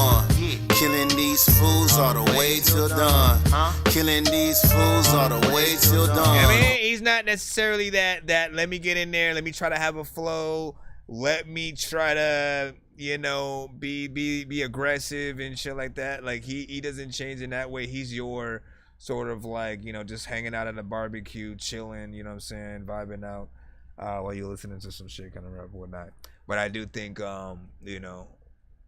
Killing these fools all the way till dawn. Killing these fools all the way till dawn. I mean, he's not necessarily that let me get in there, let me try to have a flow. let me try to, you know, be aggressive and shit like that. Like he doesn't change in that way. He's your sort of like, you know, just hanging out at a barbecue, chilling, you know what I'm saying, vibing out while you're listening to some shit kind of rap or whatnot. But I do think, you know,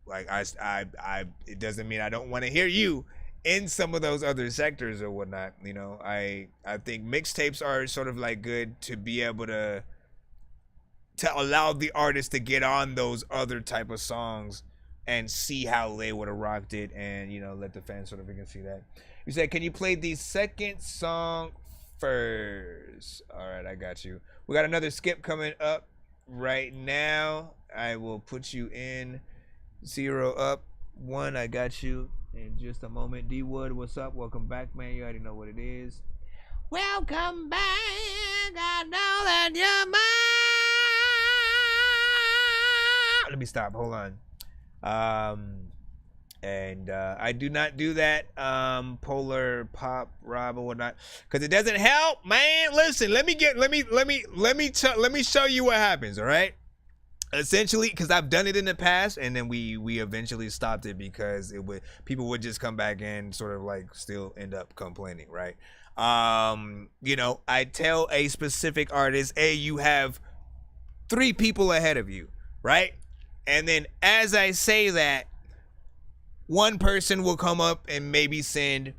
like I it doesn't mean I don't want to hear you in some of those other sectors or whatnot. You know, I think mixtapes are sort of like good to be able to allow the artist to get on those other type of songs and see how they would have rocked it, and, you know, let the fans sort of again see that. You said, can you play the second song first? All right, I got you. We got another skip coming up right now. I will put you in 0 up 1. I got you in just a moment. D Wood, what's up? Welcome back, man. You already know what it is. Welcome back. I know that you're mine. Let me stop. Hold on. I do not do that polar pop Rob or whatnot, because it doesn't help, man. Listen, let me show you what happens. All right. Essentially, because I've done it in the past, and then we eventually stopped it because people would just come back and sort of like still end up complaining, right? You know, I tell a specific artist, hey, you have 3 people ahead of you, right? And then as I say that, one person will come up and maybe send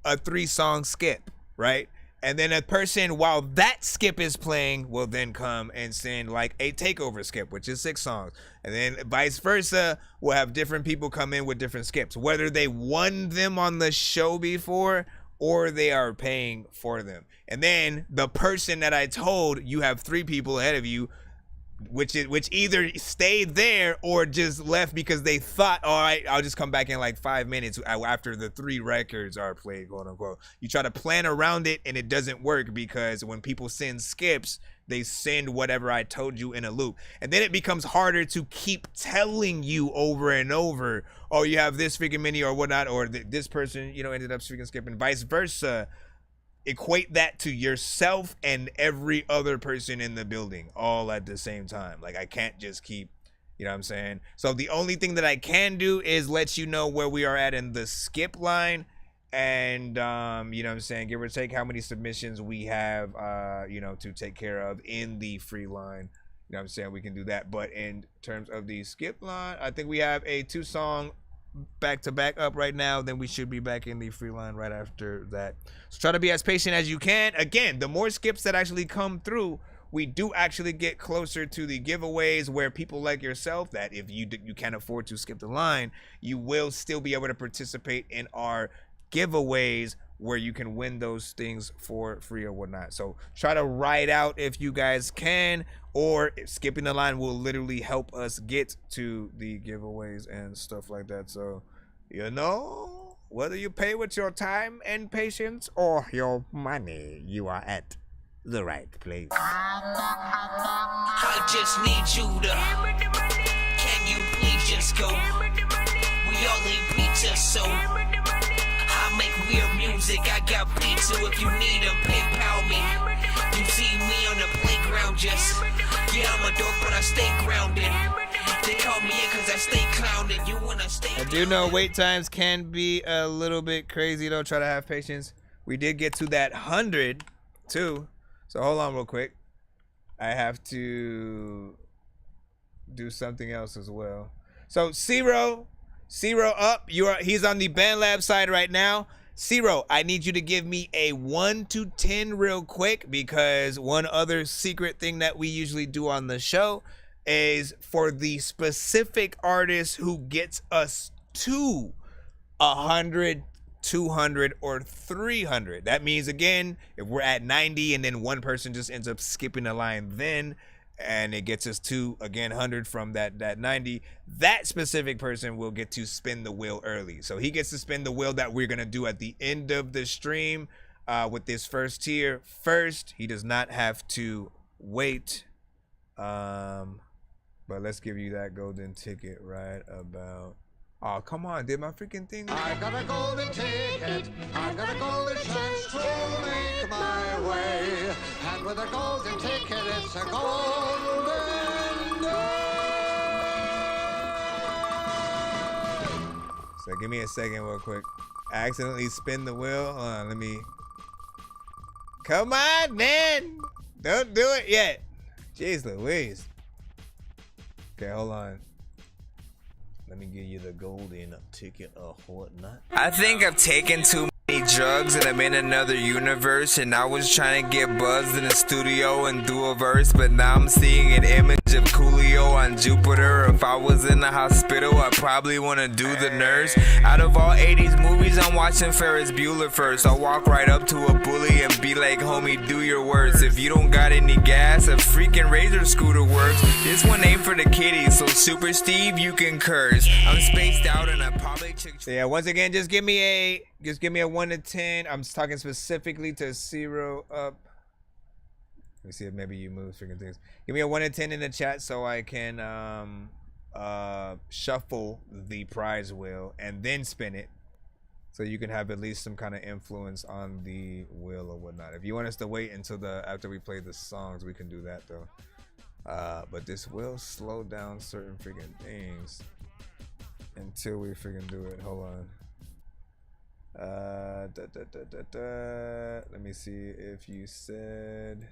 a 3-song skip, right? And then a person, while that skip is playing, will then come and send like a takeover skip, which is 6 songs. And then vice versa, we'll have different people come in with different skips, whether they won them on the show before or they are paying for them. And then the person that I told, you have 3 people ahead of you, which either stayed there or just left because they thought, all right, I'll just come back in like 5 minutes after the 3 records are played, quote unquote. You try to plan around it and it doesn't work, because when people send skips, they send whatever I told you in a loop. And then it becomes harder to keep telling you over and over, oh, you have this freaking many or whatnot, or this person, you know, ended up freaking skipping, vice versa. Equate that to yourself and every other person in the building all at the same time. Like, I can't just keep, you know what I'm saying? So the only thing that I can do is let you know where we are at in the skip line, and you know what I'm saying, give or take how many submissions we have you know, to take care of in the free line. You know what I'm saying? We can do that. But in terms of the skip line, I think we have a 2-song back-to-back up right now. Then we should be back in the free line right after that. So try to be as patient as you can. Again, the more skips that actually come through, we do actually get closer to the giveaways, where people like yourself, that if you can't afford to skip the line, you will still be able to participate in our giveaways, where you can win those things for free or whatnot. So try to ride out if you guys can, or skipping the line will literally help us get to the giveaways and stuff like that. So, you know, whether you pay with your time and patience or your money, you are at the right place. I just need you to, can you please just go? We all need pizza, so I make weird music. I got pizza if you need them, PayPal me. You see me on the playground, just, yeah, I'm a dork, but I stay grounded. They call me in cause I stay clowning. You wanna stay. I do know wait times can be a little bit crazy though. Try to have patience. We did get to that 100 too. So hold on real quick. I have to do something else as well. So Zero up. He's on the BandLab side right now. Zero, I need you to give me a 1 to 10 real quick, because one other secret thing that we usually do on the show is for the specific artist who gets us to 100, 200, or 300. That means, again, if we're at 90 and then one person just ends up skipping the line then, and it gets us to, again, 100 from that 90, that specific person will get to spin the wheel early. So he gets to spin the wheel that we're going to do at the end of the stream with this first tier. First, he does not have to wait. But let's give you that golden ticket right about... Oh, come on, did my freaking thing? I got a golden ticket, I got a golden chance to make my way. And with a golden ticket, it's a golden day. So give me a second real quick. I accidentally spin the wheel. Hold on, let me. Come on, man. Don't do it yet. Jeez Louise. Okay, hold on. Let me give you the golden ticket or whatnot. I think I've taken too many drugs and I'm in another universe, and I was trying to get buzzed in the studio and do a verse, but now I'm seeing an image of Coolio on Jupiter. If I was in the hospital, I'd probably want to do the nurse. Out of all 80s movies, I'm watching Ferris Bueller first. I'll walk right up to a bully and be like, homie, do your worst. If you don't got any gas, a freaking razor scooter works. This one ain't for the kiddies, so Super Steve, you can curse. I'm spaced out and I probably so yeah, once again, just give me a 1 to 10. I'm talking specifically to 0 up. Let me see if maybe you move freaking things. Give me a 1 to 10 in the chat so I can shuffle the prize wheel and then spin it, so you can have at least some kind of influence on the wheel or whatnot. If you want us to wait until after we play the songs, we can do that though. But this will slow down certain freaking things until we freaking do it. Hold on. Let me see if you said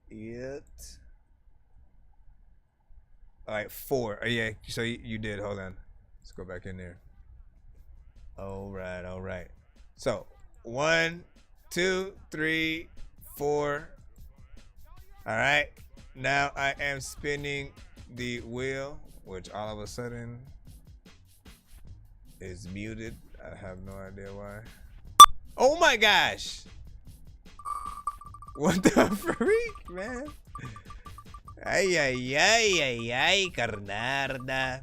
it. All right, 4. Oh yeah, so you did. Hold on. Let's go back in there. All right. So 1, 2, 3, 4. All right. Now I am spinning the wheel, which all of a sudden is muted. I have no idea why. Oh my gosh! What the freak, man? Ay, carnada.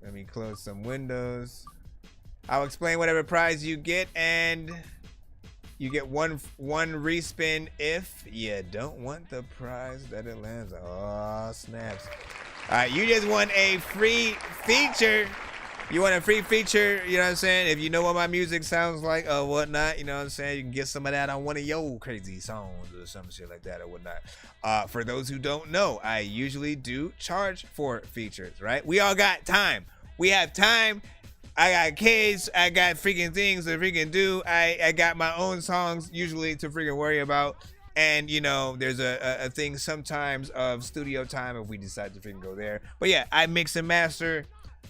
Let me close some windows. I'll explain whatever prize you get, and you get one respin if you don't want the prize that it lands. Oh, snaps. All right, you just want a free feature. You want a free feature, you know what I'm saying? If you know what my music sounds like or whatnot, you know what I'm saying? You can get some of that on one of your crazy songs or some shit like that or whatnot. For those who don't know, I usually do charge for features, right? We all got time. We have time. I got kids. I got freaking things to freaking do. I got my own songs usually to freaking worry about. And, you know, there's a thing sometimes of studio time if we decide to freaking go there. But yeah, I mix and master.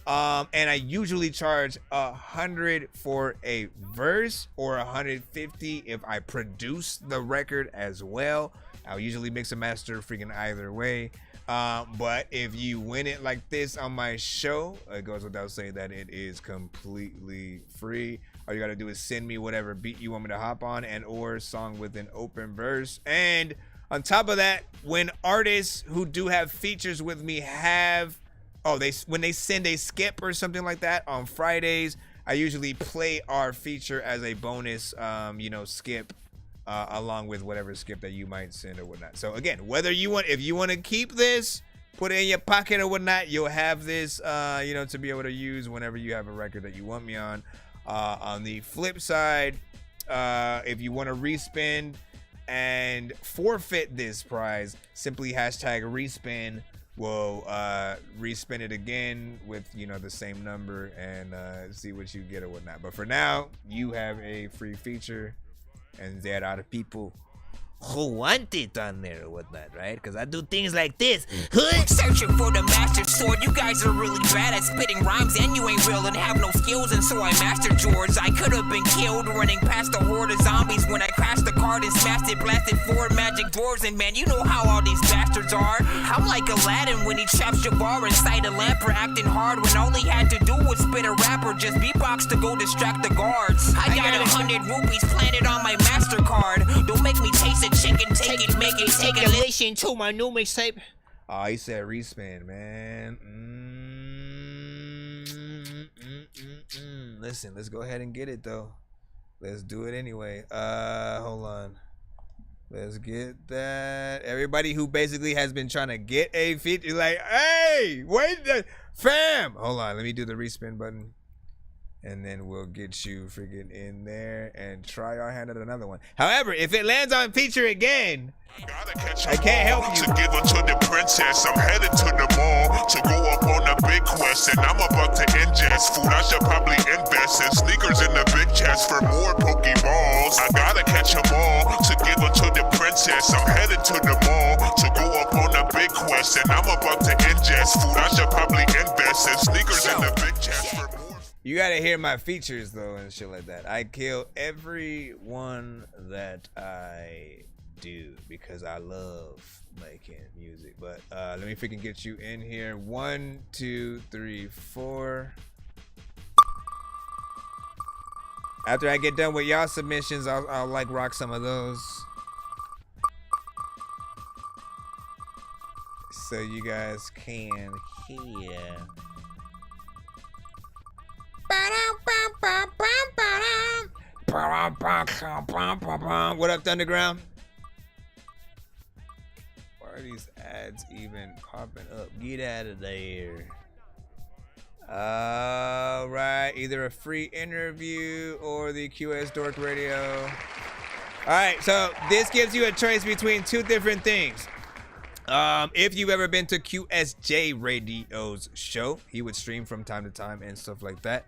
And I usually charge 100 for a verse or 150 if I produce the record as well. I'll usually mix and master freaking either way. But if you win it like this on my show, it goes without saying that it is completely free. All you gotta do is send me whatever beat you want me to hop on and or song with an open verse. And on top of that, when artists who do have features with me have when they send a skip or something like that on Fridays, I usually play our feature as a bonus, skip along with whatever skip that you might send or whatnot. So again, if you want to keep this, put it in your pocket or whatnot, you'll have this, to be able to use whenever you have a record that you want me on. On the flip side, if you want to respin and forfeit this prize, simply hashtag respin. We'll respin it again with the same number and see what you get or whatnot. But for now, you have a free feature, and there are people who want it on there or whatnot, right? Because I do things like this. Searching for the master sword. You guys are really bad at spitting rhymes, and you ain't real and have no skills, and so I mastered yours. I could have been killed running past a horde of zombies when I crashed the card and smashed it, blasted 4 magic dwarves, and man, you know how all these bastards are. I'm like Aladdin when he traps Jabbar inside a lamp for acting hard when all he had to do was spit a rap or just beatbox to go distract the guards. I got 100 rupees planted on my MasterCard. Don't make me taste it. Chicken, take it, make it, take it. Listen to my new mixtape. Oh, he said respin, man. Listen, let's go ahead and get it though. Let's do it anyway. Hold on. Let's get that. Everybody who basically has been trying to get a feature, like, hey, wait, fam. Hold on, let me do the respin button. And then we'll get you freaking in there and try our hand at another one. However, if it lands on feature again, I can't help you. To give her to the princess, I'm headed to the mall to go up on a big quest, and I'm about to ingest food. I should probably invest in sneakers in the big chest for more Pokeballs. I gotta catch 'em all to give her to the princess. I'm headed to the mall to go up on a big quest, and I'm about to ingest food. I should probably invest in sneakers in the big chest for more. You gotta hear my features though and shit like that. I kill everyone that I do because I love making music. But let me freaking get you in here. 1, 2, 3, 4. After I get done with y'all submissions, I'll like rock some of those, so you guys can hear. What up, Thunderground? Why are these ads even popping up? Get out of there. All right, either a free interview or the QS Dork Radio. All right, so this gives you a choice between two different things. If you've ever been to QSJ Radio's show, he would stream from time to time and stuff like that.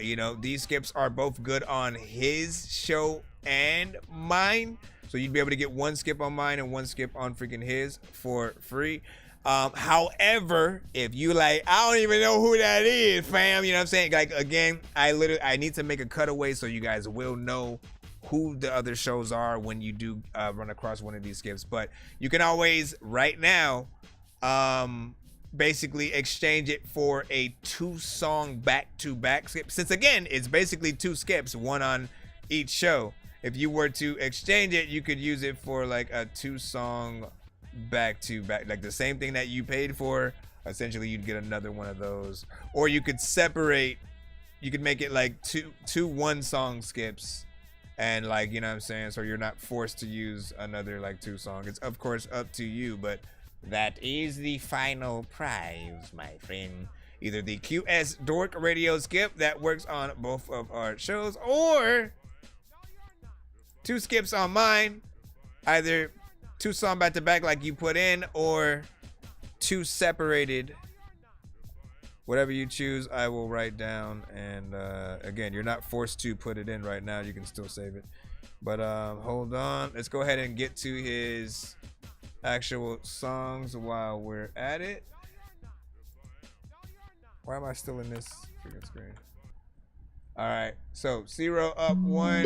You know, these skips are both good on his show and mine. So you'd be able to get one skip on mine and one skip on freaking his for free. However, if you like, I don't even know who that is, fam. You know what I'm saying? Like, again, I need to make a cutaway so you guys will know who the other shows are when you do run across one of these skips. But you can always, right now, basically exchange it for a 2-song back-to-back skip. Since, again, it's basically 2 skips, one on each show. If you were to exchange it, you could use it for like a 2-song back-to-back, like the same thing that you paid for. Essentially, you'd get another one of those. Or you could separate, you could make it like two 1-song skips. And like, you know what I'm saying? So you're not forced to use another like 2 song. It's of course up to you, but that is the final prize, my friend. Either the QS Dork Radio skip that works on both of our shows, or 2 skips on mine. Either 2 song back to back like you put in, or 2 separated. Whatever you choose, I will write down. And again, you're not forced to put it in right now. You can still save it. But hold on. Let's go ahead and get to his actual songs while we're at it. Why am I still in this freaking screen? All right. So 0 Up 1.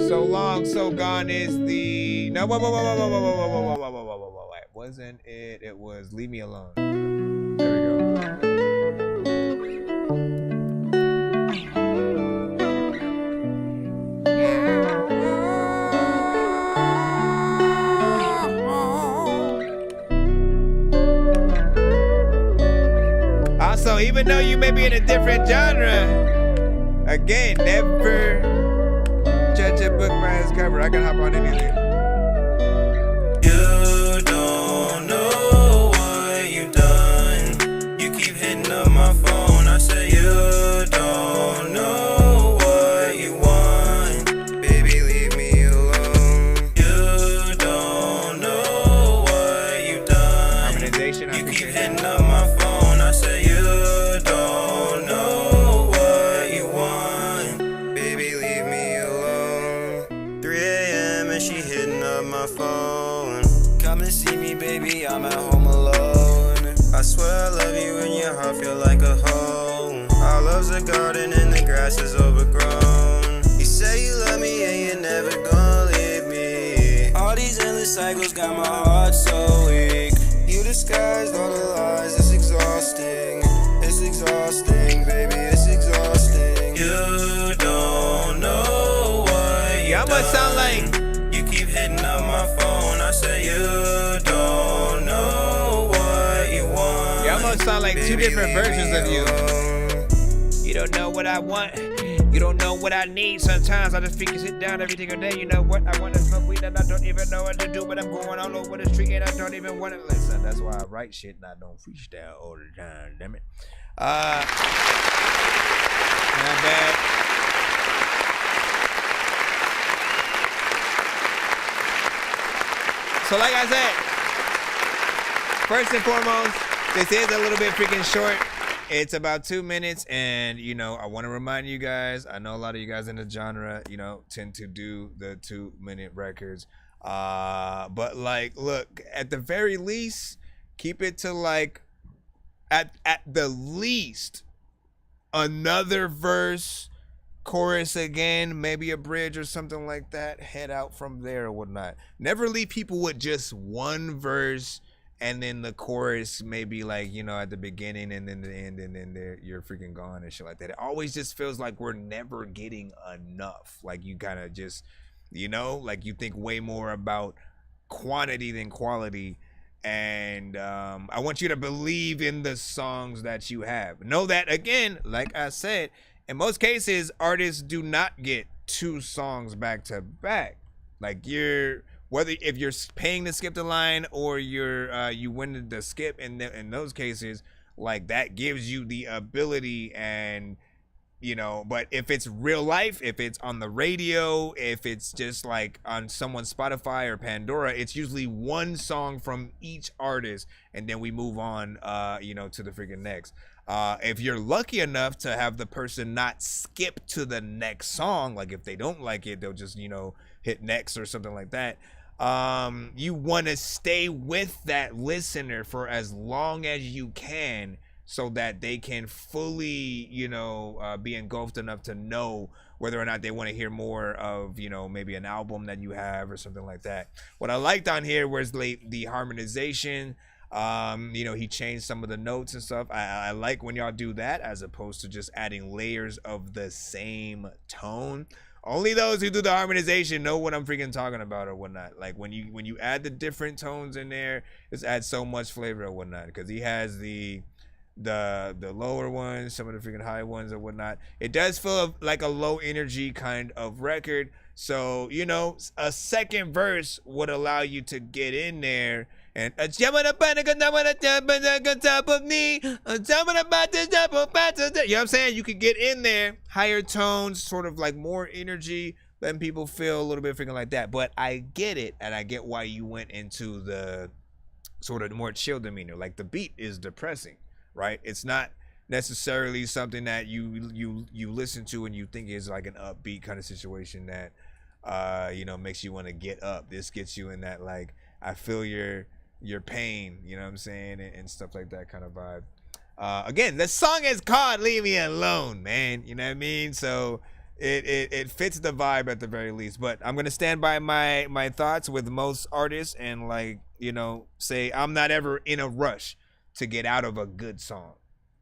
So Long, So Gone is the... No, whoa. Wasn't it? It was Leave Me Alone. There we go. Also, even though you may be in a different genre, again, never judge a book by its cover. I can hop on anything. You don't know what you've done. You keep hitting up my phone. I say you don't know what you want. Baby, leave me alone. You don't know what you've done. Harmonization. You keep hitting up my phone. I say you don't know what you want. Baby, leave me alone. 3 a.m. and she hitting up my phone. Come and see me, baby, I'm at home alone. I swear I love you and your heart feel like a home. Our love's a garden and the grass is overgrown. You say you love me and you're never gonna leave me. All these endless cycles got my heart so weak. You disguised all the lies, it's exhausting. It's exhausting, baby, it's exhausting. You don't know what you must sound like... You keep hitting up my phone, I say you don't know what you want. Y'all must sound like 2 different versions of you. You don't know what I want. You don't know what I need. Sometimes I just freaking sit down every single day. You know what? I want to smoke weed and I don't even know what to do. But I'm going all over the street and I don't even want to listen. That's why I write shit and I don't freestyle all the time. Damn it. Not bad. So like I said, first and foremost, this is a little bit freaking short. It's about 2 minutes, and you know, I want to remind you guys, I know a lot of you guys in the genre, you know, tend to do the 2-minute records. But like, look, at the very least, keep it to like at the least another verse, chorus again, maybe a bridge or something like that. Head out from there or whatnot. Never leave people with just one verse and then the chorus maybe like, you know, at the beginning and then the end, and then you're freaking gone and shit like that. It always just feels like we're never getting enough. Like you kind of just, you know, like you think way more about quantity than quality. And I want you to believe in the songs that you have. Know that, again, like I said, in most cases, artists do not get 2 songs back to back. Like whether if you're paying to skip the line or you win the skip in those cases, like that gives you the ability. And you know, but if it's real life, if it's on the radio, if it's just like on someone's Spotify or Pandora, it's usually one song from each artist, and then we move on, you know, to the freaking next. If you're lucky enough to have the person not skip to the next song, like if they don't like it, they'll just, you know, hit next or something like that. You want to stay with that listener for as long as you can, so that they can fully, you know, be engulfed enough to know whether or not they want to hear more of, you know, maybe an album that you have or something like that. What I liked on here was the harmonization. You know, he changed some of the notes and stuff. I like when y'all do that, as opposed to just adding layers of the same tone. Only those who do the harmonization know what I'm freaking talking about or whatnot. Like when you add the different tones in there, it adds so much flavor or whatnot. Because he has the lower ones, some of the freaking high ones or whatnot. It does feel like a low energy kind of record. So, you know, a second verse would allow you to get in there and you know what I'm saying? You could get in there, higher tones, sort of like more energy, letting people feel a little bit freaking like that. But I get it, and I get why you went into the sort of more chill demeanor. Like the beat is depressing, right? It's not necessarily something that you listen to and you think is like an upbeat kind of situation that you know, makes you want to get up. This gets you in that like, I feel your pain, you know what I'm saying, and stuff like that kind of vibe. Again, the song is called Leave Me Alone, man, you know what I mean? So it fits the vibe at the very least. But I'm gonna stand by my thoughts with most artists, and like, you know, say I'm not ever in a rush to get out of a good song,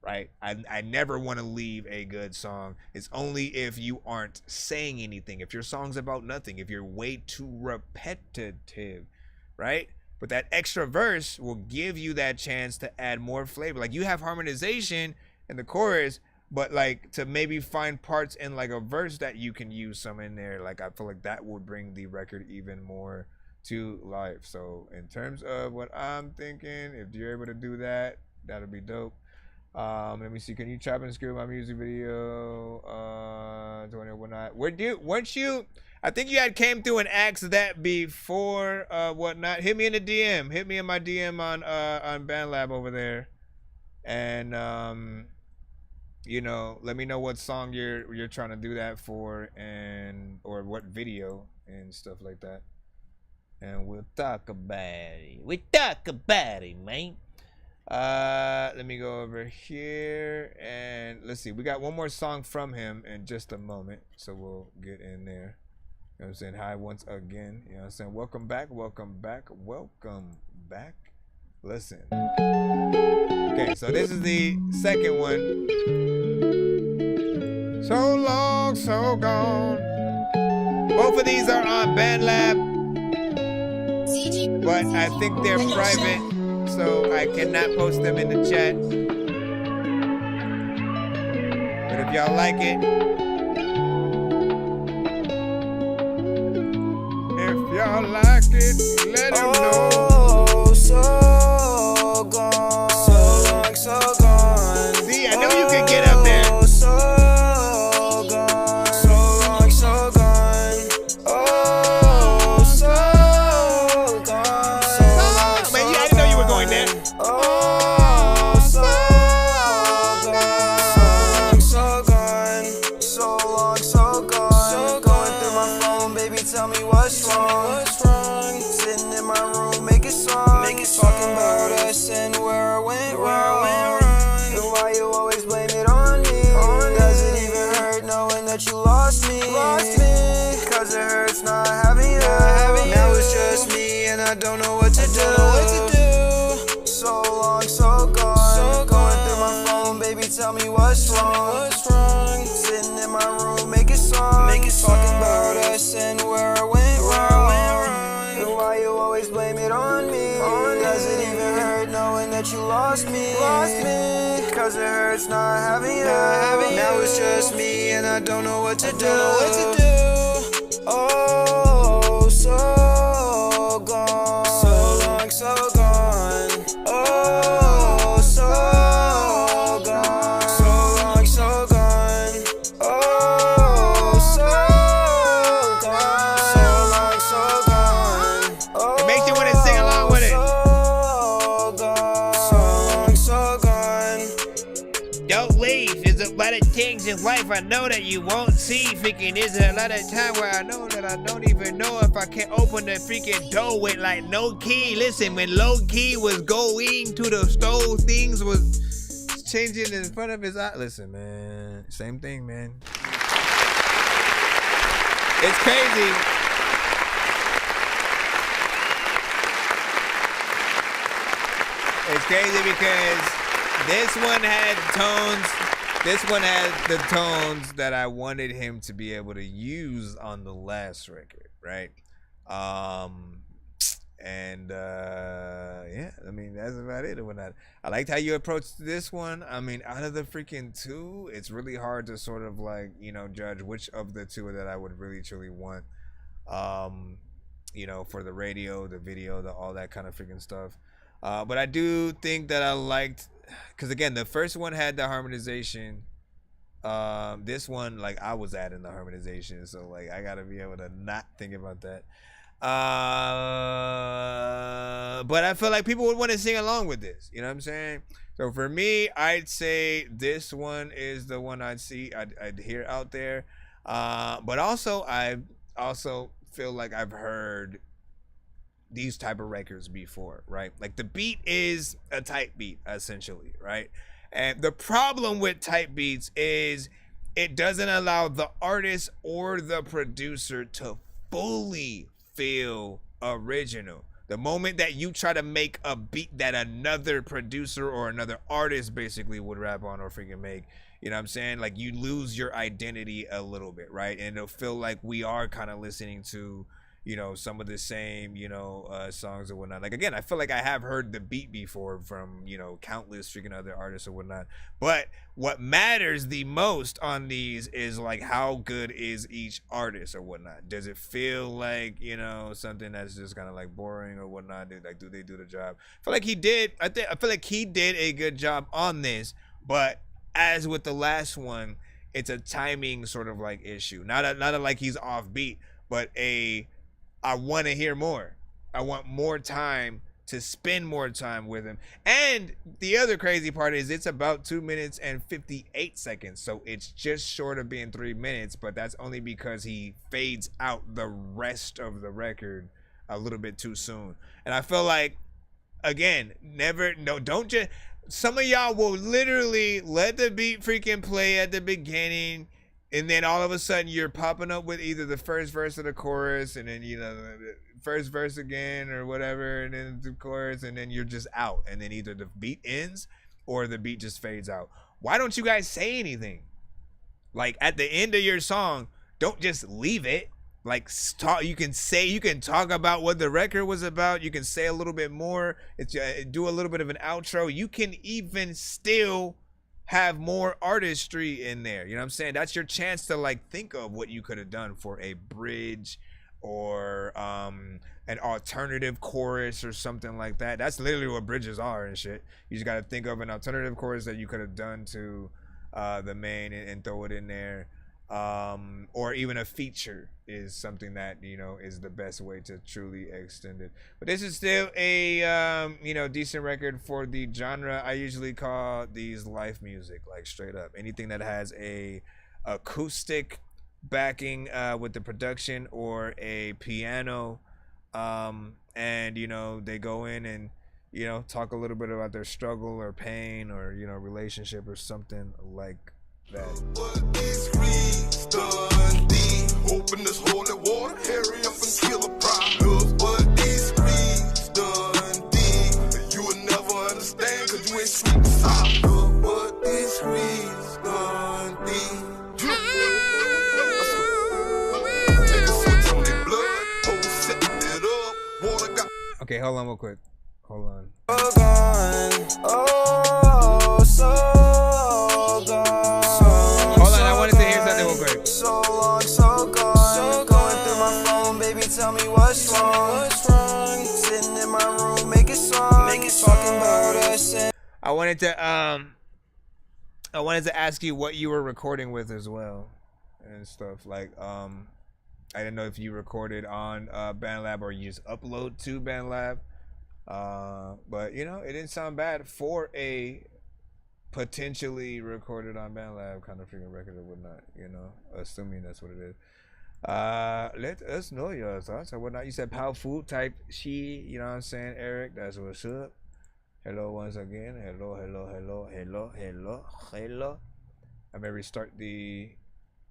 right? I never want to leave a good song. It's only if you aren't saying anything, if your song's about nothing, if you're way too repetitive, right? But that extra verse will give you that chance to add more flavor. Like you have harmonization in the chorus, but like to maybe find parts in like a verse that you can use some in there. Like I feel like that would bring the record even more to life. So in terms of what I'm thinking, if you're able to do that, that'll be dope. Let me see. Can you chop and screw my music video? Whatnot. Weren't you? I think you had came through and asked that before. Whatnot. Hit me in the DM. Hit me in my DM on BandLab over there, and you know, let me know what song you're trying to do that for, and or what video and stuff like that, and we'll talk about it. We talk about it, man. Let me go over here and let's see. We got one more song from him in just a moment, so we'll get in there. You know what I'm saying? Hi once again. You know what I'm saying? Welcome back, welcome back, welcome back. Listen. Okay, so this is the second one. So long, so gone. Both of these are on BandLab, but I think they're private, so I cannot post them in the chat. But if y'all like it, y'all like it, let him know. So gone, so long, so gone. See, I knew you could get up there. So gone, so long, so gone. Oh, so gone. what's wrong. Sitting in my room making songs, talking about us and where I went wrong. And why you always blame it on me? Does it even hurt knowing that you lost me? Cause it hurts not having you. Now it's just me and I don't know what to do. So long, so gone. Going through my phone, baby, tell me what's wrong. Sitting in my room making songs, talking about us and where I went wrong. And why you always blame it on me? Does it even hurt knowing that you lost me? Cause it hurts not having you. Now it's just me and I don't know what to do. Oh, so gone. So long, so gone. Oh, so gone. So long, so gone. Oh, so gone. So long, so gone. Oh, it makes you want to sing along with it. So gone. Don't leave. There's a lot of things in life I know that you won't see. Freaking, there's a lot of time where I know that I don't even know if I can open the freaking door with like no key. Listen, when low key was going to the stove, things was changing in front of his eye. Listen, man, same thing, man. It's crazy. It's crazy because this one had tones. This one had the tones that I wanted him to be able to use on the last record, right? Yeah, I mean, that's about it. I liked how you approached this one. I mean, out of the freaking two, it's really hard to sort of like, you know, judge which of the two that I would really truly want, you know, for the radio, the video, all that kind of freaking stuff. But I do think that I liked, because again, the first one had the harmonization. This one, like, I was adding the harmonization, so like I gotta be able to not think about that. But I feel like people would want to sing along with this. You know what I'm saying? So for me, I'd say this one is the one I'd hear out there. But also, I also feel like I've heard these type of records before, right? Like the beat is a type beat, essentially, right? And the problem with type beats is it doesn't allow the artist or the producer to fully feel original. The moment that you try to make a beat that another producer or another artist basically would rap on or freaking make, you know what I'm saying? Like you lose your identity a little bit, right? And it'll feel like we are kind of listening to, you know, some of the same, you know, songs or whatnot. Like, again, I feel like I have heard the beat before from, you know, countless freaking other artists or whatnot. But what matters the most on these is, like, how good is each artist or whatnot? Does it feel like, you know, something that's just kind of, like, boring or whatnot? Do they do the job? I feel like he did. I feel like he did a good job on this. But as with the last one, it's a timing sort of, like, issue. Not a like he's off beat, but I want to hear more. I want more time to spend more time with him. And the other crazy part is it's about 2 minutes and 58 seconds. So it's just short of being 3 minutes, but that's only because he fades out the rest of the record a little bit too soon. And I feel like, again, don't just, some of y'all will literally let the beat freaking play at the beginning, and then all of a sudden you're popping up with either the first verse or the chorus, and then, you know, the first verse again or whatever, and then the chorus, and then you're just out. And then either the beat ends or the beat just fades out. Why don't you guys say anything? Like at the end of your song, don't just leave it. Like talk, you can talk about what the record was about. You can say a little bit more. Do a little bit of an outro. You can even still have more artistry in there. You know what I'm saying? That's your chance to like think of what you could have done for a bridge or an alternative chorus or something like that. That's literally what bridges are and shit. You just got to think of an alternative chorus that you could have done to the main and throw it in there. Or even a feature is something that, you know, is the best way to truly extend it. But this is still a you know, decent record for the genre. I usually call these life music, like straight up anything that has a acoustic backing with the production or a piano, and you know, they go in and, you know, talk a little bit about their struggle or pain or, you know, relationship or something like that. Open this holy water, hurry up and kill a problem. What these screens done did, you will never understand, cause you ain't sweet and soft. Look what these screens done did. Okay, hold on real quick. Hold on. Oh, so gone. Hold on, I wanted to hear something real quick. So long, so gone. Going through my phone, baby, tell me what's wrong. Sitting in my room, making songs, talking about us. I wanted to ask you what you were recording with as well and stuff. Like, I didn't know if you recorded on BandLab or you just upload to BandLab. But you know, it didn't sound bad for a potentially recorded on BandLab kind of freaking record or whatnot, you know, assuming that's what it is. Let us know your thoughts or whatnot. You said pow food type she, you know what I'm saying, Eric? That's what's up. Hello once again. Hello. I may restart the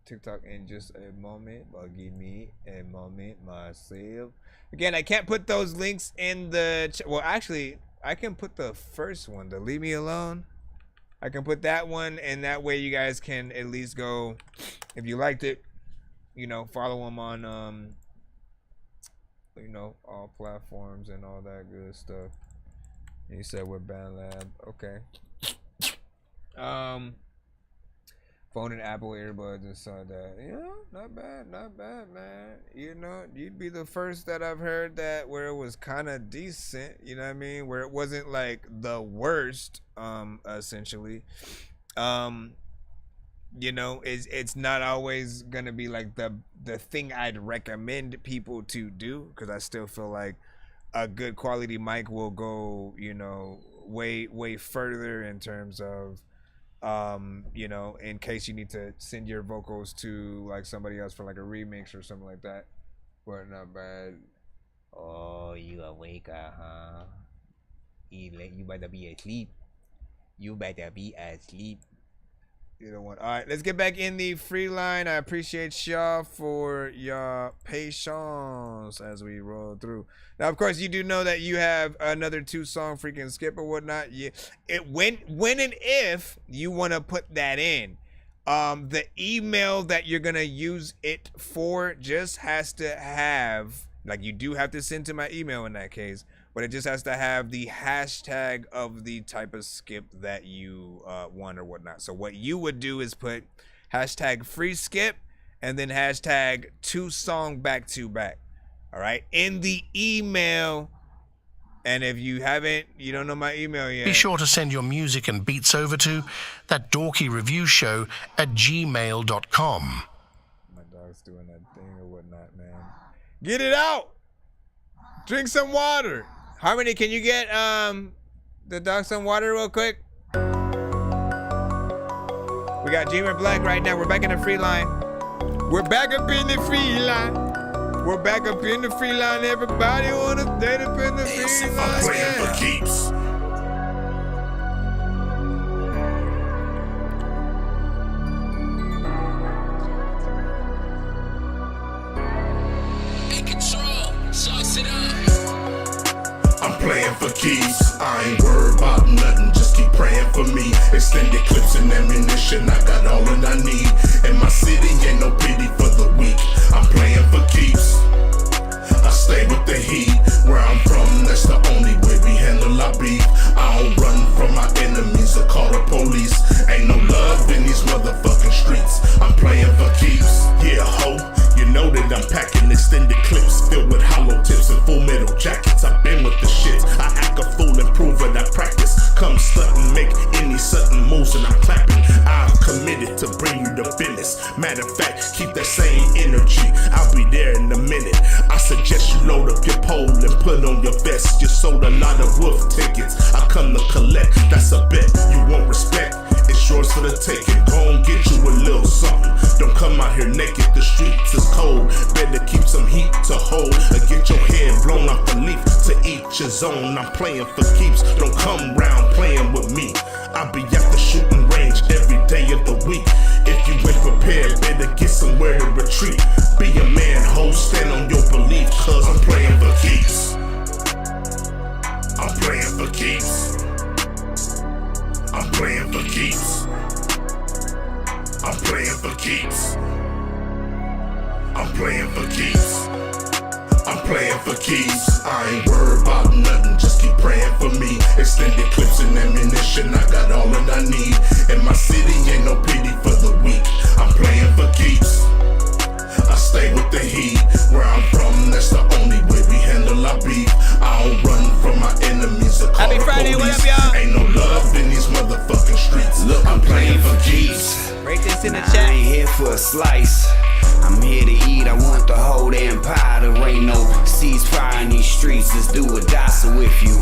TikTok in just a moment, but give me a moment myself. Again, I can't put those links in the well, actually, I can put the first one, the Leave Me Alone. I can put that one, and that way you guys can at least go, if you liked it, you know, follow them on you know, all platforms and all that good stuff. And you said with BandLab, okay. Phone and Apple earbuds and stuff like that. Yeah, not bad, man. You know, you'd be the first that I've heard that where it was kind of decent, you know what I mean? Where it wasn't like the worst, essentially. You know, it's not always gonna be like the thing I'd recommend people to do, because I still feel like a good quality mic will go, you know, way further in terms of, you know, in case you need to send your vocals to like somebody else for like a remix or something like that. But not bad. Oh, you awake, huh? You better be asleep. You better be asleep. Either one. All right, let's get back in the free line. I appreciate y'all for your patience as we roll through. Now, of course, you do know that you have another 2-song freaking skip or whatnot. Yeah, when and if you want to put that in, the email that you're gonna use it for just has to have, like, you do have to send to my email in that case, but it just has to have the hashtag of the type of skip that you want or whatnot. So what you would do is put hashtag free skip and then hashtag 2-song back to back. All right, in the email. And if you you don't know my email yet, be sure to send your music and beats over to ThatDorkyReviewShow at gmail.com. My dog's doing that thing or whatnot, man. Get it out. Drink some water. Harmony, can you get the dog some water real quick? We got Dreamer Black right now. We're back in the free line. We're back up in the free line. We're back up in the free line. Everybody wanna stay up in the free line. I'm playing for keeps. I'm playing for keys. I ain't worried about nothing. Just keep praying for me. Extended clips and ammunition. I got all that I need. In my city, ain't no pity for the weak. I'm playing for keeps. I stay with the heat. Where I'm from, that's the only way we handle our beef. I don't run from my enemies or call the police. Ain't no love in these motherfucking streets. I'm playing for keeps. Yeah, ho. You know that I'm packing extended clips filled with hollow tips and full metal jackets. I've been with the shit. I act a fool and prove it. I practice. Come stuntin', make any sudden moves and I'm clapping. I'm committed to bring you the business. Matter of fact, keep that same energy. I'll be there in a minute. I suggest you load up your pole and put on your vest. You sold a lot of wolf tickets. I come to collect. That's a bet. You won't respect. It's yours for the taking. Go and get you a little something. Don't come out here naked. The get your head blown off the leaf. To each his own, I'm playing for keeps. Don't come round playing with me. I'll be at the shooting range every day of the week. If you ain't prepared, better get somewhere to retreat. Be a man, ho, stand on your belief, cause I'm playing for keeps. I'm playing for keeps. I'm playing for keeps. I'm playing for keeps. I'm playing for keeps. I'm playing for keeps. I ain't worried about nothing, just keep praying for me. Extended clips and ammunition, I got all that I need. In my city, ain't no pity for the weak. I'm playing for keeps. I stay with the heat. Where I'm from, that's the only way we handle our beef. I don't run from my enemies or call Happy the Friday, police. what up, y'all? Ain't no love in these motherfucking streets. Look, I'm playing for keeps. Rate this in the Nah, chat. I ain't here for a slice. I'm here to eat, I want the whole empire. There ain't no ceasefire in these streets, let's do or die. So if you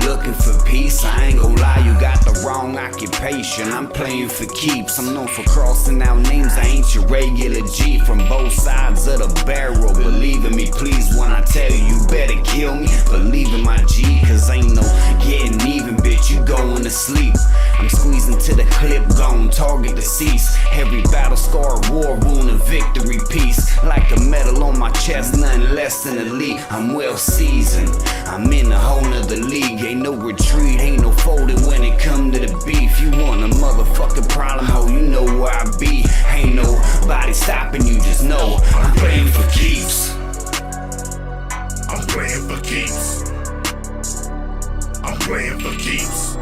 looking for peace, I ain't gon' lie, you got the wrong occupation. I'm playing for keeps, I'm known for crossing out names. I ain't your regular G from both sides of the barrel. Believe in me, please, when I tell you, you better kill me. Believe in my G, cause ain't no getting even, bitch, you going to sleep. I'm squeezing to the clip, gone, target deceased. Every battle scar, war wound, and victory piece. Like a medal on my chest, nothing less than elite. I'm well seasoned, I'm in a whole nother league. Ain't no retreat, ain't no folding when it come to the beef. You want a motherfucking problem, ho, you know where I be. Ain't nobody stopping you, just know I'm playing for keeps. I'm playing for keeps. I'm playing for keeps.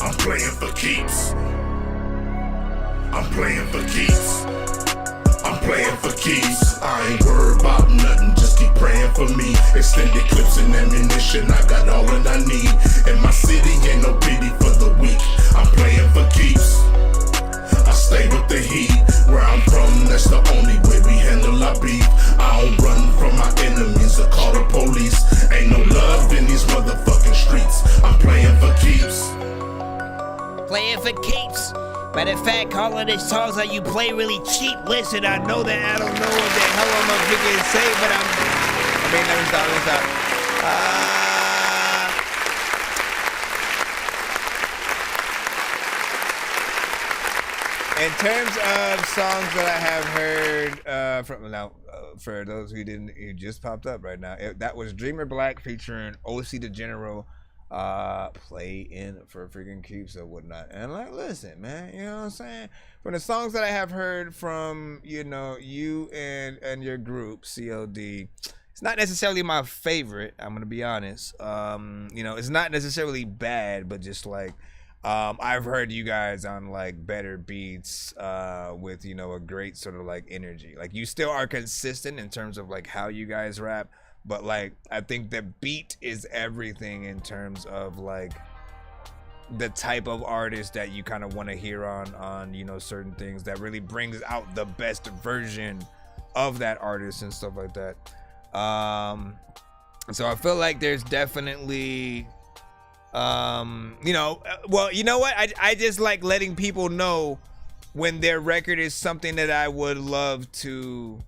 I'm playing for keeps. I'm playing for keeps. I'm playing for keeps. I ain't worried about nothing, just keep praying for me. Extended clips and ammunition, I got all that I need. In my city, ain't no pity for the weak. I'm playing for keeps. I stay with the heat. Where I'm from, that's the only way we handle our beef. I don't run from my enemies or call the police. Ain't no love in these motherfucking streets. I'm playing for keeps. Playing for keeps. Matter of fact, all of these songs that you play really cheap. Listen, I know that I don't know what the hell I'm gonna freaking say, but let me stop. In terms of songs that I have heard from now, for those who just popped up right now, that was Dreamer Black featuring OC the General. Play in for freaking keeps or whatnot. And like, listen, man, you know what I'm saying? From the songs that I have heard from, you know, you and your group, COD, it's not necessarily my favorite, I'm gonna be honest. You know, it's not necessarily bad, but just like, I've heard you guys on like better beats with, you know, a great sort of like energy. Like, you still are consistent in terms of like how you guys rap, but like, I think the beat is everything in terms of like the type of artist that you kind of want to hear on, you know, certain things that really brings out the best version of that artist and stuff like that. So I feel like there's definitely, you know, well, you know what? I just like letting people know when their record is something that I would love to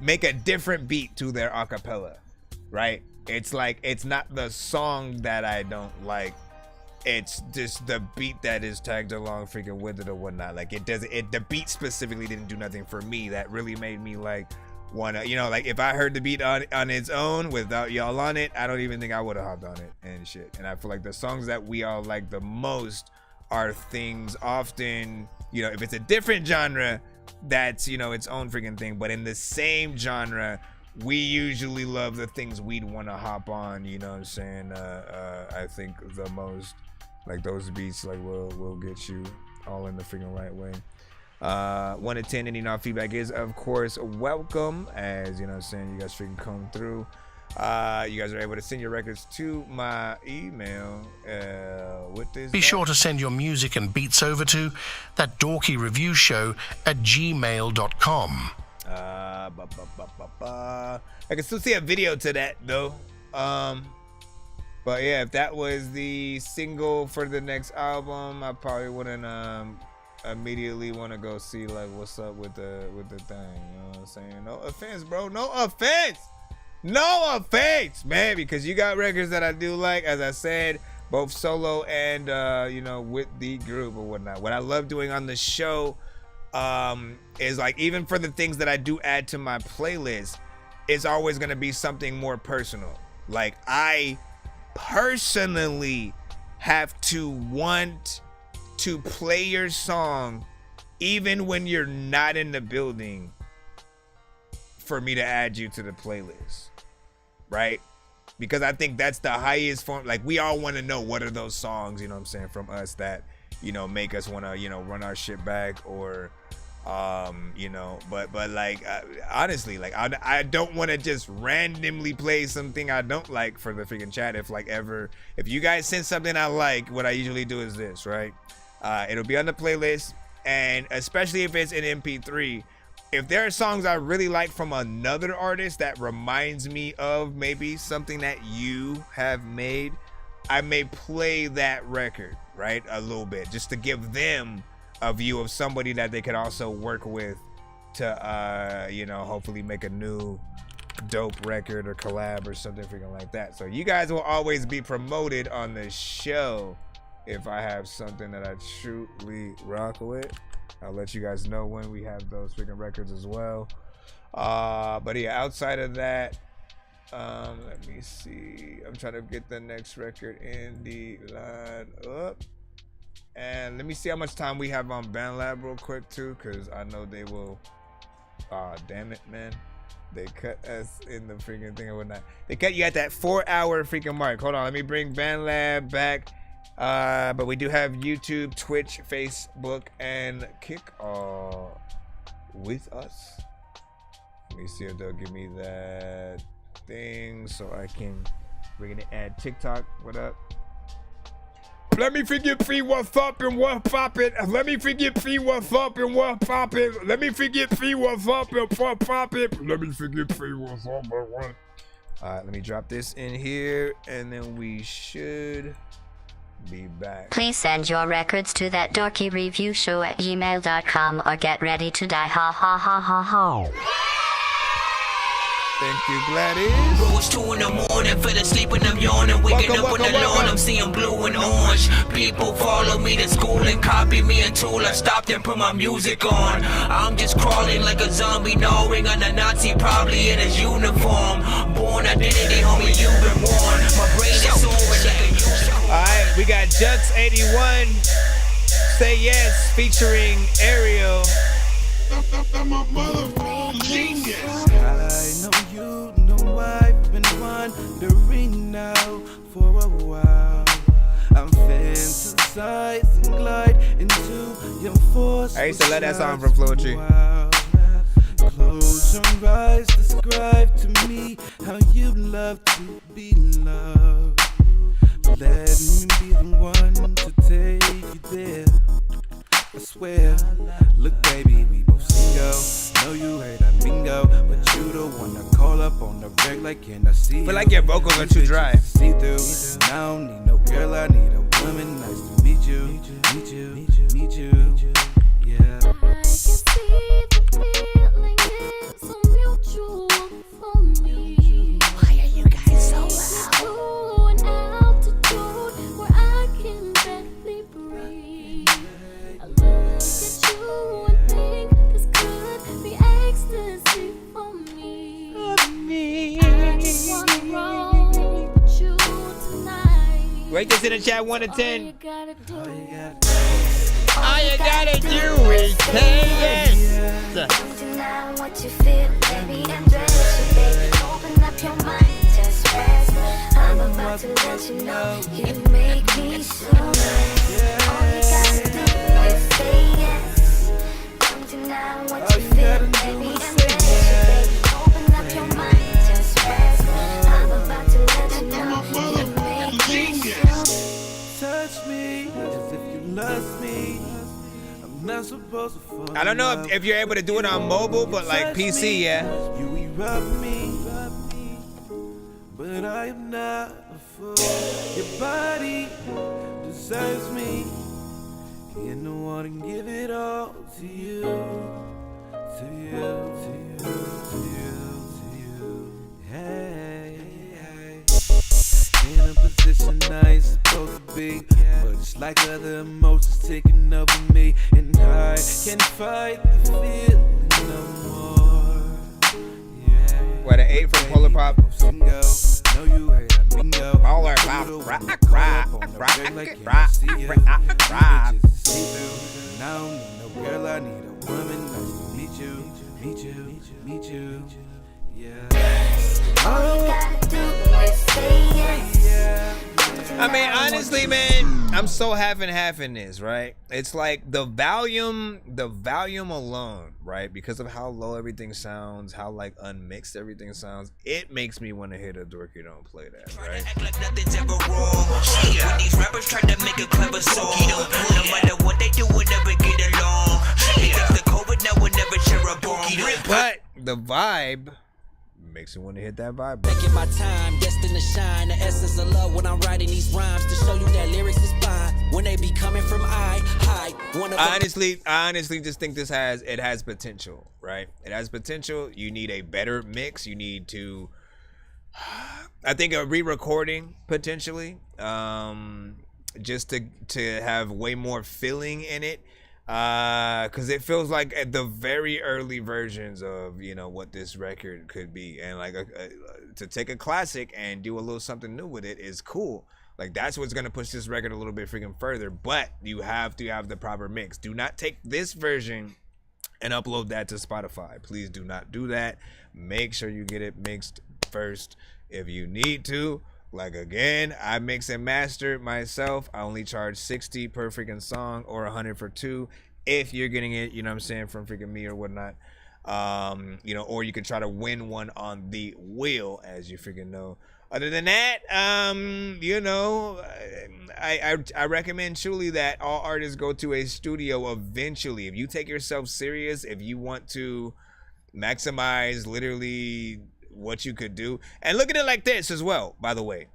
make a different beat to their acapella, right? It's like, it's not the song that I don't like, it's just the beat that is tagged along freaking with it or whatnot. Like, the beat specifically didn't do nothing for me that really made me like wanna, you know, like if I heard the beat on its own without y'all on it, I don't even think I would have hopped on it and shit. And I feel like the songs that we all like the most are things often, you know, if it's a different genre, that's, you know, its own freaking thing, but in the same genre, we usually love the things we'd want to hop on, you know what I'm saying? I think the most, like, those beats, like, will get you all in the freaking right way. 1 to 10, any non-feedback is, of course, welcome, as, you know what I'm saying, you guys freaking come through. You guys are able to send your records to my email. Be sure to send your music and beats over to ThatDorkyReviewShow at gmail.com. I can still see a video to that though. But yeah, if that was the single for the next album, I probably wouldn't immediately want to go see like what's up with the thing. You know what I'm saying? No offense, bro. No offense. No offense, man. Because you got records that I do like, as I said, both solo and you know, with the group or whatnot. What I love doing on the show is like, even for the things that I do add to my playlist, it's always gonna be something more personal. Like, I personally have to want to play your song even when you're not in the building for me to add you to the playlist, right? Because I think that's the highest form. Like, we all want to know what are those songs, you know what I'm saying, from us that, you know, make us want to, you know, run our shit back, or you know, but like honestly, like I don't want to just randomly play something I don't like for the freaking chat. If you guys send something I like, what I usually do is this, right? It'll be on the playlist, and especially if it's in MP3, if there are songs I really like from another artist that reminds me of maybe something that you have made, I may play that record, right, a little bit, just to give them a view of somebody that they could also work with to you know, hopefully make a new dope record or collab or something freaking like that. So you guys will always be promoted on the show if I have something that I truly rock with. I'll let you guys know when we have those freaking records as well. But yeah, outside of that, let me see, I'm trying to get the next record in the line up. And let me see how much time we have on BandLab real quick too, because I know they will. Damn it, man. They cut us in the freaking thing or whatnot. They cut you at that 4-hour freaking mark. Hold on, let me bring BandLab back. But we do have YouTube, Twitch, Facebook, and Kick with us. Let me see if they'll give me that thing so I can bring it and add TikTok. What up? Let me forget free what's up and what's poppin'. Let me forget free what's up and what's poppin'. Let me forget free what's up and what's poppin'. Let me forget free what's up and what. Alright, let me drop this in here, and then we should be back. Please send your records to ThatDorkyReviewShow at gmail.com or get ready to die. Ha ha ha ha ha. Thank you, Gladys. Bro, it's 2 in the morning, fell asleep when I'm yawning. Waking up on the lawn, I'm seeing blue and orange. People follow me to school and copy me until I stopped and put my music on. I'm just crawling like a zombie, gnawing on a Nazi, probably in his uniform. Born identity, homie, you've been warned. My brain is soaring like a unicorn. Alright, we got Jux81, Say Yes, featuring Ariel. I know you know I've been wondering now for a while. I'm fantasizing, glide into your force. I used to love that song from Fluentry. Close your eyes, describe to me how you love to be loved. Let me be the one to take you there. I swear, look baby, we both single. Know you hate a bingo, but you the one to call up on the reg like, can I see you? Feel like your vocals are too dry. See through. I don't need no girl, I need a woman. Nice to meet you, meet you, meet you. Yeah. I can see the feeling is so mutual for me. Why are you guys so loud? An altitude where I can barely breathe. I look at you and think this could be ecstasy for me. I just wanna roll with you tonight. Rate this in the chat 1 to 10. All you gotta do is say yes. Now what you feel, baby, embrace it, baby. Open up your mind, just rest. I'm about to let you know you make me so nice. All you gotta do is say yes. Come to now what you feel, baby, embrace it, baby. Open up your mind, just rest. I'm about to let you know you make me so. Touch me as if you love me. I'm not supposed to fall. I don't know if you're able to do it on mobile, but like PC, yeah. You erupt me, but I am not a fool. Your body deserves me. and I wanna give it all to you, to you, to you, to you, to you. Hey, in a position I ain't supposed to be, but it's like other emotions taking over me, and I can't fight the feeling no more. What, an 8 from Polar Pop? Single, know you hate a mingo. Polar Pop, rock. And I don't need no girl, I need a woman. Nice to meet you, meet you, meet you. Yeah. All you gotta do is say yes. I mean, honestly, man, I'm so half and half in this, right? It's like the volume alone, right? Because of how low everything sounds, how like unmixed everything sounds, it makes me want to hit a Dorky Don't Play That, right? Act like nothing's ever wrong. When these rappers try to make a clever song, no matter what they do, we'll never get along. Thanks to COVID, now we'll never share a bong. But the vibe makes me want to hit that vibe. Taking my time, destined to shine. The essence of love when I'm writing these rhymes to show you that lyrics is fine. When they be coming from I honestly just think this has potential, right? It has potential. You need a better mix. You need to, I think, a re-recording potentially, just to have way more feeling in it. Because it feels like at the very early versions of, you know, what this record could be, and like to take a classic and do a little something new with it is cool. Like that's what's gonna push this record a little bit freaking further. But you have to have the proper mix. Do not take this version and upload that to Spotify. Please do not do that. Make sure you get it mixed first if you need to. Like, again, I mix and master myself. I only charge $60 per freaking song, or $100 for 2 if you're getting it, you know what I'm saying, from freaking me or whatnot. You know, or you could try to win one on the wheel, as you freaking know. Other than that, you know, I recommend truly that all artists go to a studio eventually. If you take yourself serious, if you want to maximize literally what you could do, and look at it like this as well, by the way,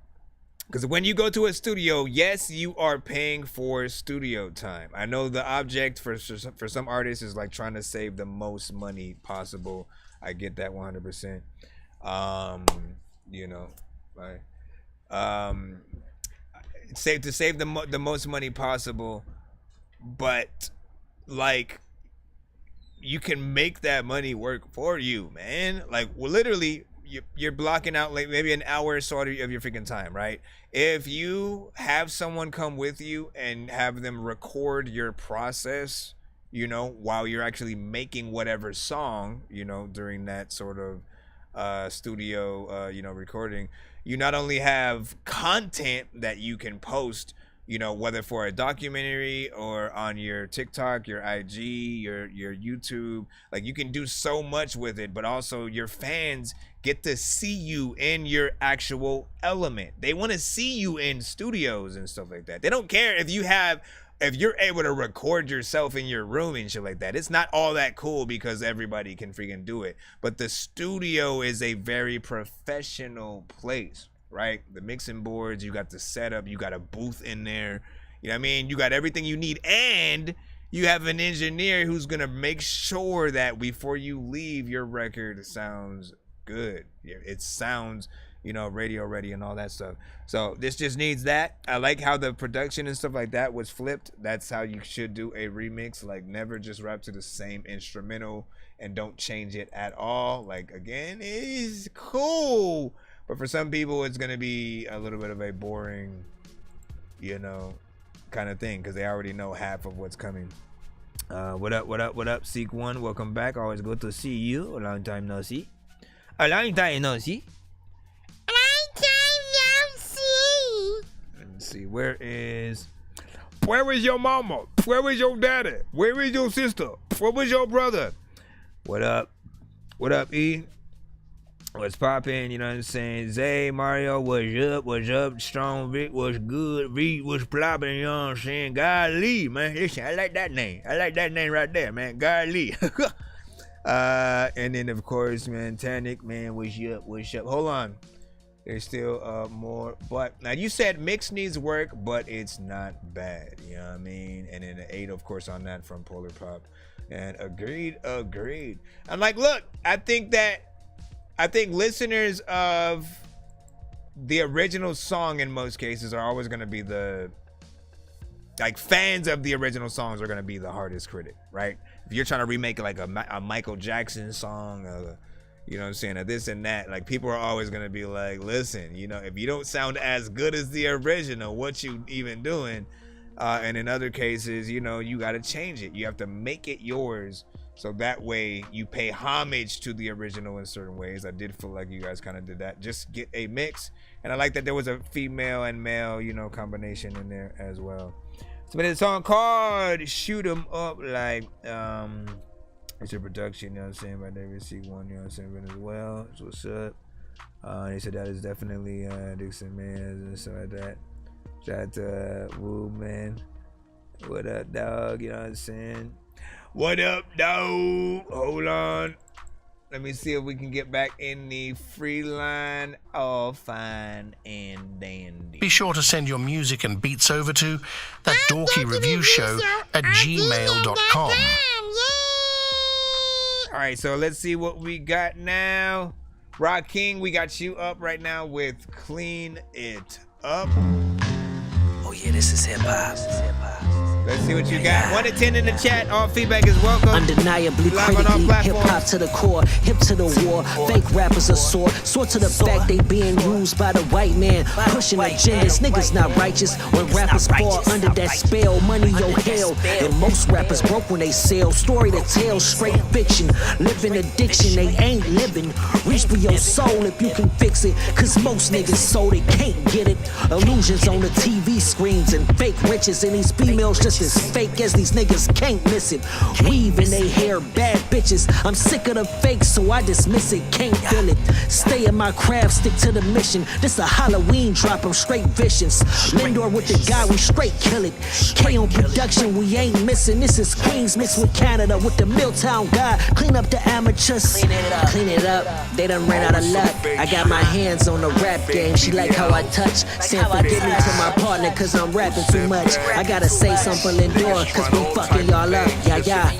because when you go to a studio, yes, you are paying for studio time. I know the object for some artists is like trying to save the most money possible. I get that 100%. You know, right? Save the most money possible, but like, you can make that money work for you, man. Like, well, literally, you're blocking out like maybe an hour or so of your freaking time, right? If you have someone come with you and have them record your process, you know, while you're actually making whatever song, you know, during that sort of studio, you know, recording, you not only have content that you can post, you know, whether for a documentary or on your TikTok, your IG, your YouTube, like you can do so much with it, but also your fans get to see you in your actual element. They want to see you in studios and stuff like that. They don't care if you're able to record yourself in your room and shit like that. It's not all that cool because everybody can freaking do it. But the studio is a very professional place, right? The mixing boards, you got the setup, you got a booth in there, you know what I mean? You got everything you need, and you have an engineer who's gonna make sure that before you leave, your record sounds good. It sounds, you know, radio ready and all that stuff. So this just needs that. I like how the production and stuff like that was flipped. That's how you should do a remix. Like, never just rap to the same instrumental and don't change it at all. Like, again, it is cool, but for some people it's gonna be a little bit of a boring, you know, kind of thing, because they already know half of what's coming. What up, Seek One? Welcome back. Always good to see you. A long time no see. A long time no see. Let's see. Where is your mama? Where is your daddy? Where is your sister? Where was your brother? What up? What up, E? What's poppin'? You know what I'm saying? Zay, Mario, what's up? What's up? Strong Vic, what's good? Reed, what's plopping? You know what I'm saying? Golly, man. Listen, I like that name. I like that name right there, man. Golly. And then, of course, man, Tanic, man, what's up? What's up? Hold on. There's still more, but now you said mix needs work, but it's not bad. You know what I mean? And then an 8, of course, on that from Polar Pop. And agreed. I'm like, look, I think listeners of the original song in most cases are always going to be fans of the original songs are going to be the hardest critic, right? If you're trying to remake like a Michael Jackson song, you know what I'm saying, or this and that, like people are always going to be like, listen, you know, if you don't sound as good as the original, what you even doing? And in other cases, you know, you got to change it. You have to make it yours. So that way you pay homage to the original in certain ways. I did feel like you guys kind of did that. Just get a mix. And I like that there was a female and male, you know, combination in there as well. So it's a song called Shoot 'Em Up, like, it's a production, you know what I'm saying, by David C1, you know what I'm saying, as well. So what's up? He said that is definitely Dixon Man and stuff like that. Shout out to Woo, man. What up, dog? You know what I'm saying? What up, dog? Hold on. Let me see if we can get back in the free line. All fine and dandy. Be sure to send your music and beats over to ThatDorkyReviewShow at gmail.com. All right, so let's see what we got now. Rock King, we got you up right now with Clean It Up. Oh yeah, this is hip hop. Let's see what you got. 1 to 10 in the chat. All feedback is welcome. Undeniably critically, hip-hop to the core, hip to the war. Fake rappers are sore to the fact they being used by the white man. Pushing agendas, niggas not righteous. When rappers fall under that spell, money yo hell. And most rappers broke when they sell. Story to tell, straight fiction. Living addiction, they ain't living. Reach for your soul if you can fix it. Cause most niggas so they can't get it. Illusions on the TV screens and fake riches. And these females just as fake as these niggas can't miss it. Weave in they hair, bad bitches. I'm sick of the fake, so I dismiss it, can't feel it. Stay in my craft, stick to the mission. This a Halloween drop, I'm straight vicious. Lindor with the guy, we straight kill it. K on production, we ain't missing. This is Queens mixed with Canada with the Milltown guy. Clean up the amateurs. Clean it up. They done ran out of luck. I got my hands on the rap game. She like how I touch. Saying forgive me to my partner, cause I'm rapping too much. I gotta say something for Lindor, cause we fucking y'all up. Yeah.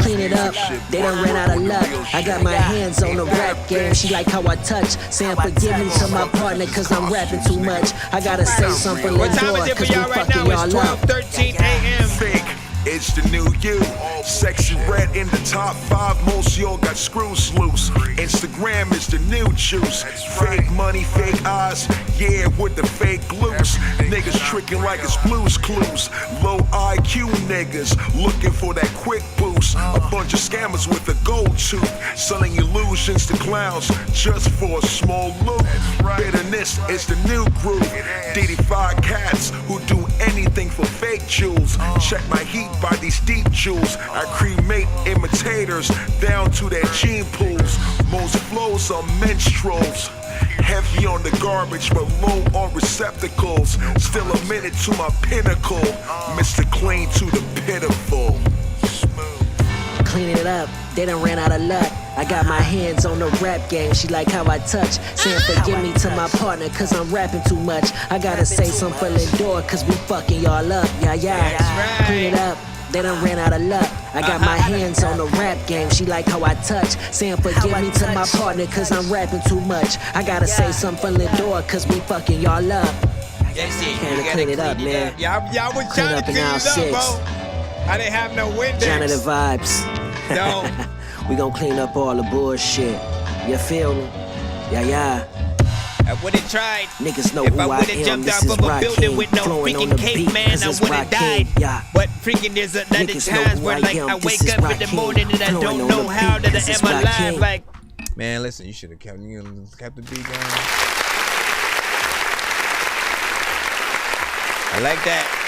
Clean it up. They done ran out of luck. I got my hands on the rap game. She like how I touch. Saying forgive me to my partner, cause I'm rapping too much. I gotta say something for Lindor, cause we fucking y'all up. 12:13 a.m. Fake. It's the new you. Sexy red in the top 5. Most y'all got screws loose. Instagram is the new juice. Fake money, fake eyes. Yeah, with the fake glues. Niggas tricking like it's Blue's Clues. Low IQ niggas looking for that quick boost. A bunch of scammers with a gold tooth. Selling illusions to clowns just for a small loot. Bitterness is the new groove. DD5 cats who do anything for fake jewels. Check my heat by these deep jewels. I cremate imitators down to their gene pools. Most flows are menstruals. Heavy on the garbage but low on receptacles. Still a minute to my pinnacle. Mr. Clean to the pitiful. Clean it up, they done ran out of luck. I got my hands on the rap game. She like how I touch. Saying forgive me to my partner, cause I'm rapping too much. I gotta say something for Lindor, cause we fucking y'all up. Yeah. Clean it up. They done ran out of luck. I got my hands on the rap game. She like how I touch. Saying forgive me to my partner, cause I'm rapping too much. I gotta say something for Lindor, cause we fucking y'all up. Can't clean it up, man. Y'all was trying to clean it up, bro. I didn't have no windows. Janitor vibes. No. We gon' clean up all the bullshit. You feel me? Yeah. I would've tried. Niggas know if who I would've jumped off of a building with no freaking cape, man, I would've died. But freaking there's another times where like I wake up in the morning and I don't know how that I am alive. Like, man, listen, you should have kept the beat going. I like that.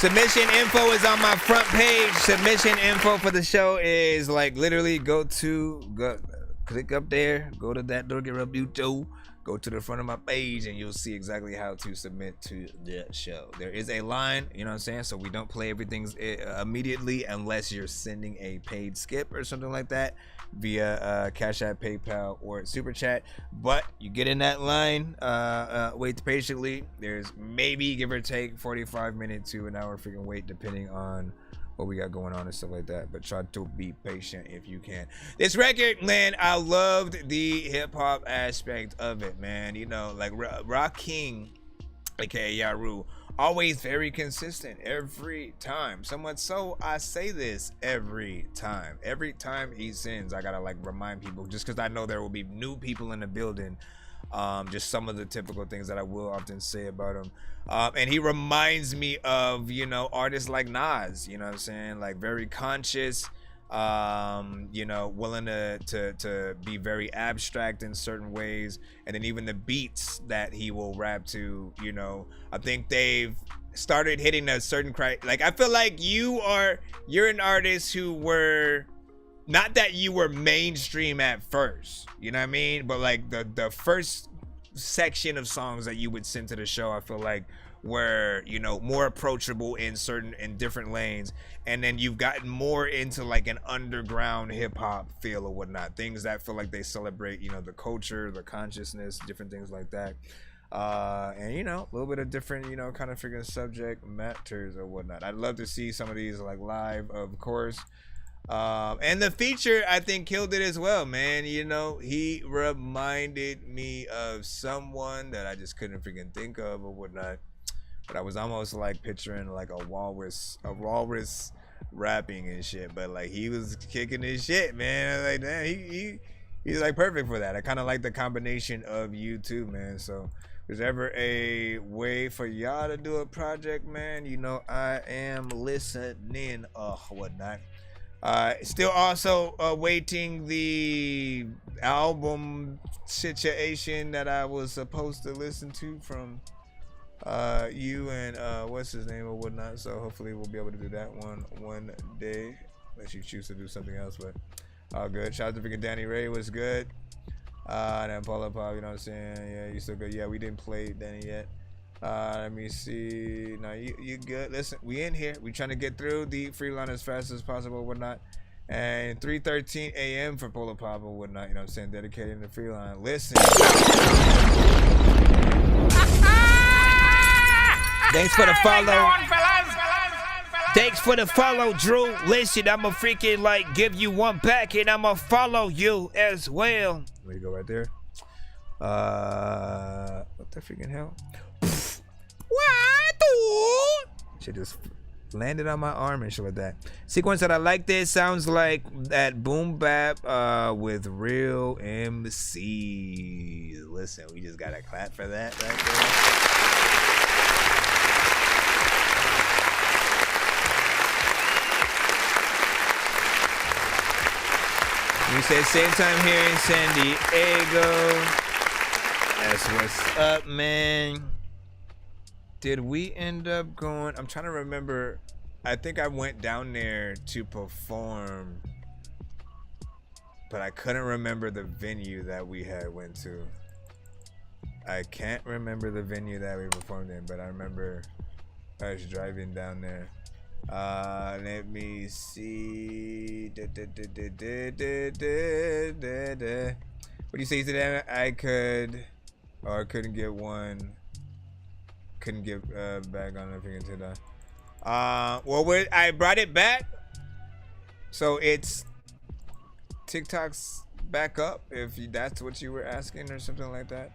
Submission info is on my front page. Submission info for the show is like literally click up there, go to That Dorky Review Show, go to the front of my page and you'll see exactly how to submit to the show. There is a line, you know what I'm saying? So we don't play everything immediately unless you're sending a paid skip or something like that via Cash App, PayPal, or Super Chat. But you get in that line, wait patiently. There's maybe, give or take, 45 minutes to an hour freaking wait, depending on what we got going on and stuff like that. But try to be patient if you can. This record, man, I loved the hip-hop aspect of it, man. You know, like Rock King, aka Yaru, always very consistent every time. Somewhat so I say this every time he sings. I gotta like remind people, just because I know there will be new people in the building. Just some of the typical things that I will often say about him. And he reminds me of, you know, artists like Nas, you know what I'm saying? Like very conscious, you know, willing to be very abstract in certain ways. And then even the beats that he will rap to, you know, I think they've started hitting a certain like, I feel like you're an artist who were, not that you were mainstream at first, you know what I mean? But like the first section of songs that you would send to the show, I feel like were, you know, more approachable in different lanes. And then you've gotten more into like an underground hip hop feel or whatnot. Things that feel like they celebrate, you know, the culture, the consciousness, different things like that. And you know, a little bit of different, you know, kind of freaking subject matters or whatnot. I'd love to see some of these like live, of course. And the feature, I think, killed it as well, man. You know, he reminded me of someone that I just couldn't freaking think of or whatnot. But I was almost like picturing like a walrus rapping and shit. But like he was kicking his shit, man. I was like, damn, he's like perfect for that. I kind of like the combination of you two, man. So if there's ever a way for y'all to do a project, man, you know, I am listening or whatnot. Still also awaiting the album situation that I was supposed to listen to from you and what's his name or whatnot. So hopefully we'll be able to do that one day, unless you choose to do something else. But all good. Shout out to freaking Danny Ray, was good. And then Paula Pop, you know what I'm saying? Yeah, you still good. Yeah, we didn't play Danny yet. Let me see. No, you good. Listen, we in here. We trying to get through the free line as fast as possible or whatnot. And 3:13 a.m. for Polar Pop or whatnot. You know what I'm saying? Dedicating the free line. Listen. Thanks for the follow. Thanks for the follow, Drew. Listen, I'ma freaking like give you one back and I'ma follow you as well. Let me go right there. What the freaking hell? Shit just landed on my arm and shit like that. Sequence that I like this sounds like that boom bap with real MCs. Listen, we just gotta clap for that right there. We said same time here in San Diego. That's what's up, man. Did we end up going? I'm trying to remember. I think I went down there to perform, but I couldn't remember the venue that we had went to. I can't remember the venue that we performed in, but I remember I was driving down there. Let me see. What do you say today? I could, or I couldn't get one. Couldn't get back on everything until that. Well, I brought it back, so it's TikTok's back up. If that's what you were asking or something like that,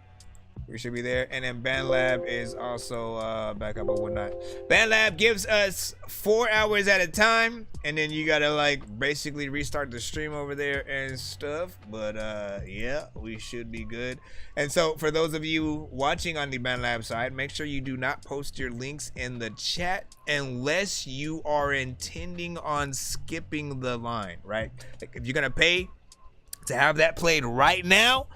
we should be there. And then BandLab is also back up or whatnot. BandLab gives us 4 hours at a time, and then you gotta like basically restart the stream over there and stuff. But yeah, we should be good. And so for those of you watching on the BandLab side, make sure you do not post your links in the chat unless you are intending on skipping the line, right? Like if you're gonna pay to have that played right now,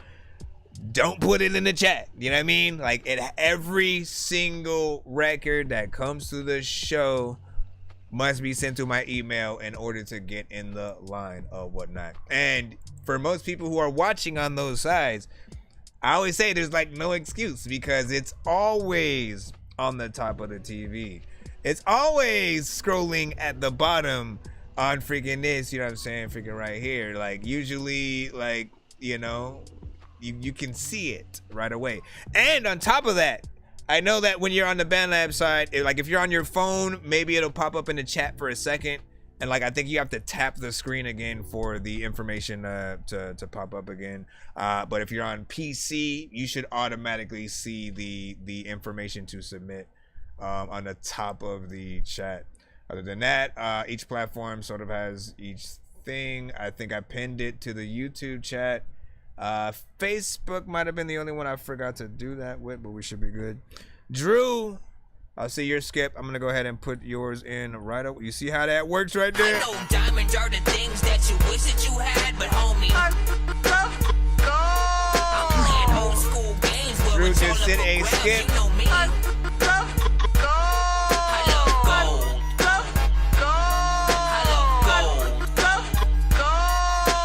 don't put it in the chat. You know what I mean? Like every single record that comes to the show must be sent to my email in order to get in the line or whatnot. And for most people who are watching on those sides, I always say there's like no excuse because it's always on the top of the TV. It's always scrolling at the bottom on freaking this, you know what I'm saying? Freaking right here. Like usually, like, you know, you can see it right away. And on top of that, I know that when you're on the BandLab side, like if you're on your phone, maybe it'll pop up in the chat for a second. And like I think you have to tap the screen again for the information to pop up again. But if you're on PC, you should automatically see the information to submit on the top of the chat. Other than that, each platform sort of has each thing. I think I pinned it to the YouTube chat. Facebook might have been the only one I forgot to do that with, but we should be good. Drew, I'll see your skip. I'm gonna go ahead and put yours in right up. You see how that works right there? I know diamonds are the things that you wish that you had, but homie, I'm playing old school games where Drew it's just all did up a for grabs, skip. you know me. I love gold. I love gold.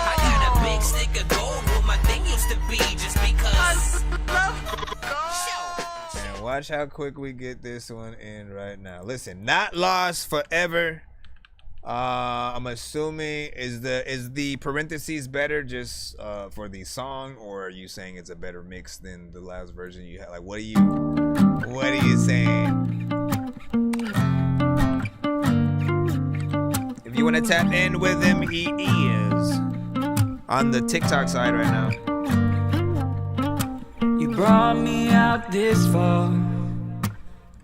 I got a big stick of gold where my thing used to be just because. And watch how quick we get this one in right now. Listen, not lost forever. I'm assuming is the parentheses better just for the song, or are you saying it's a better mix than the last version you had? Like, what are you saying? If you want to tap in with him, he is on the TikTok side right now. You brought me out this far.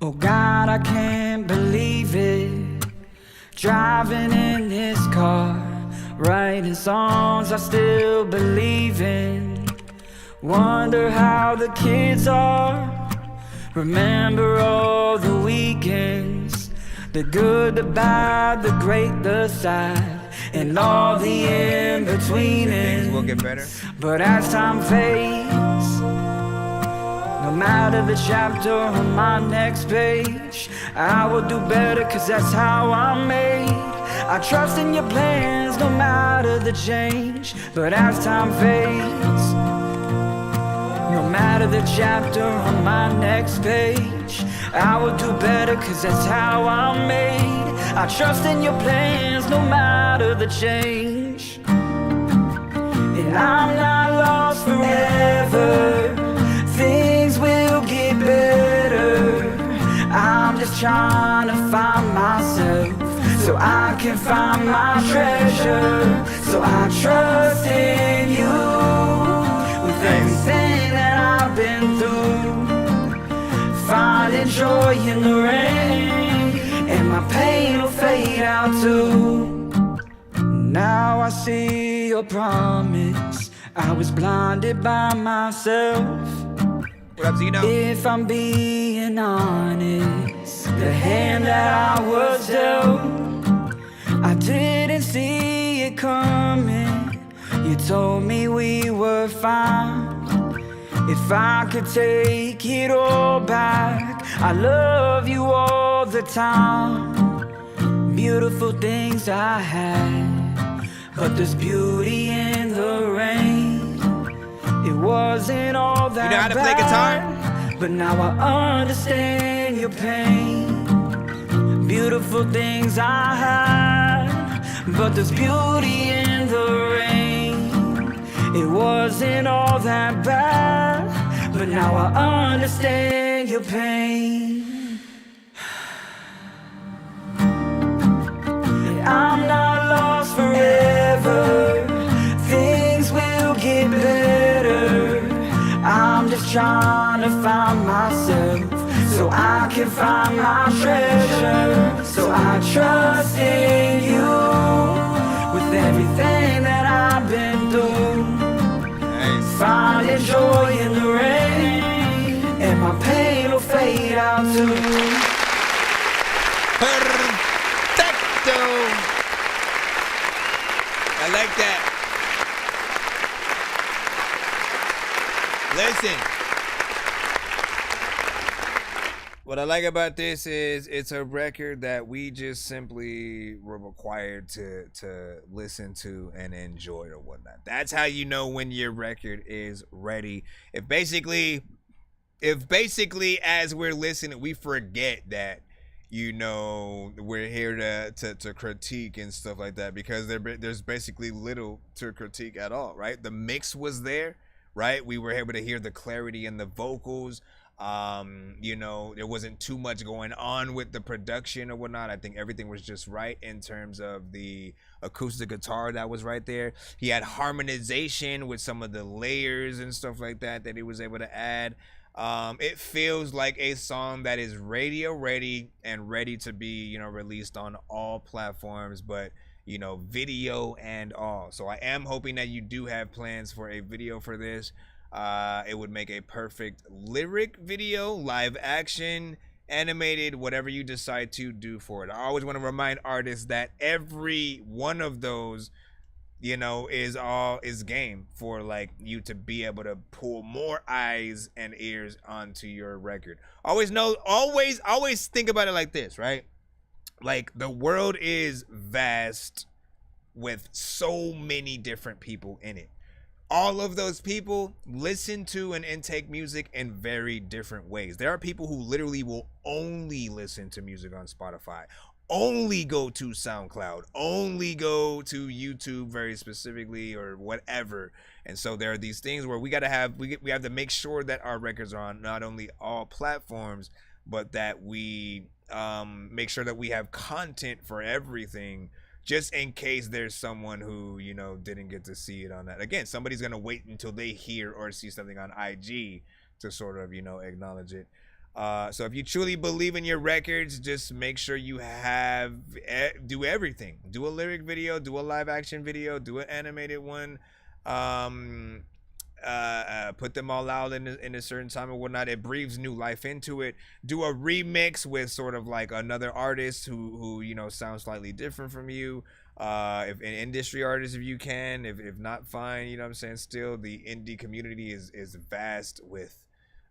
Oh God, I can't believe it. Driving in this car, writing songs I still believe in. Wonder how the kids are. Remember all the weekends, the good, the bad, the great, the sad, and all the in-between. Things will get better. But as time fades, no matter the chapter on my next page, I will do better cause that's how I'm made. I trust in your plans no matter the change. But as time fades, no matter the chapter on my next page, I will do better cause that's how I'm made. I trust in your plans no matter the change. And I'm not lost forever. Things will get better. I'm just trying to find myself so I can find my treasure. So I trust in you with everything that I've been through. Finding joy in the rain, and my pain will fade out too. Now I see your promise. I was blinded by myself. What up, Zeno? If I'm being honest, the hand that I was dealt, I didn't see it coming. You told me we were fine. If I could take it all back, I love you all the time. Beautiful things I had, but there's beauty in the rain. It wasn't all that You know how to play guitar? But now I understand your pain. Beautiful things I had, but there's beauty in the rain. It wasn't all that bad, but now I understand your pain. I'm not lost forever. Things will get better. I'm just trying to find myself so I can find my treasure. So I trust in you with everything that I've been through. Finding joy in the rain, and my pain will fade out too. Perfecto. I like that. Listen, What I like about this is it's a record that we just simply were required to listen to and enjoy or whatnot. That's how you know when your record is ready. If basically as we're listening, we forget that, you know, we're here to critique and stuff like that, because there's basically little to critique at all, right? The mix was there, right? We were able to hear the clarity in the vocals. You know, there wasn't too much going on with the production or whatnot. I think everything was just right in terms of the acoustic guitar that was right there. He had harmonization with some of the layers and stuff like that he was able to add. It feels like a song that is radio ready and ready to be, you know, released on all platforms, but, you know, video and all. So I am hoping that you do have plans for a video for this. It would make a perfect lyric video, live action, animated, whatever you decide to do for it. I always want to remind artists that every one of those, you know, is game for like you to be able to pull more eyes and ears onto your record. Always think about it like this, right? Like, the world is vast with so many different people in it. All of those people listen to and intake music in very different ways. There are people who literally will only listen to music on Spotify, only go to SoundCloud, only go to YouTube very specifically, or whatever. And so there are these things where we have to make sure that our records are on not only all platforms, but that we make sure that we have content for everything, just in case there's someone who, you know, didn't get to see it on that. Again, somebody's going to wait until they hear or see something on IG to sort of, you know, acknowledge it. So if you truly believe in your records, just make sure you do everything. Do a lyric video, do a live action video, do an animated one. Put them all out in a certain time and whatnot. It breathes new life into it. Do a remix with sort of like another artist who you know, sounds slightly different from you. If an industry artist, if you can, if not, fine. You know what I'm saying? Still, the indie community is vast with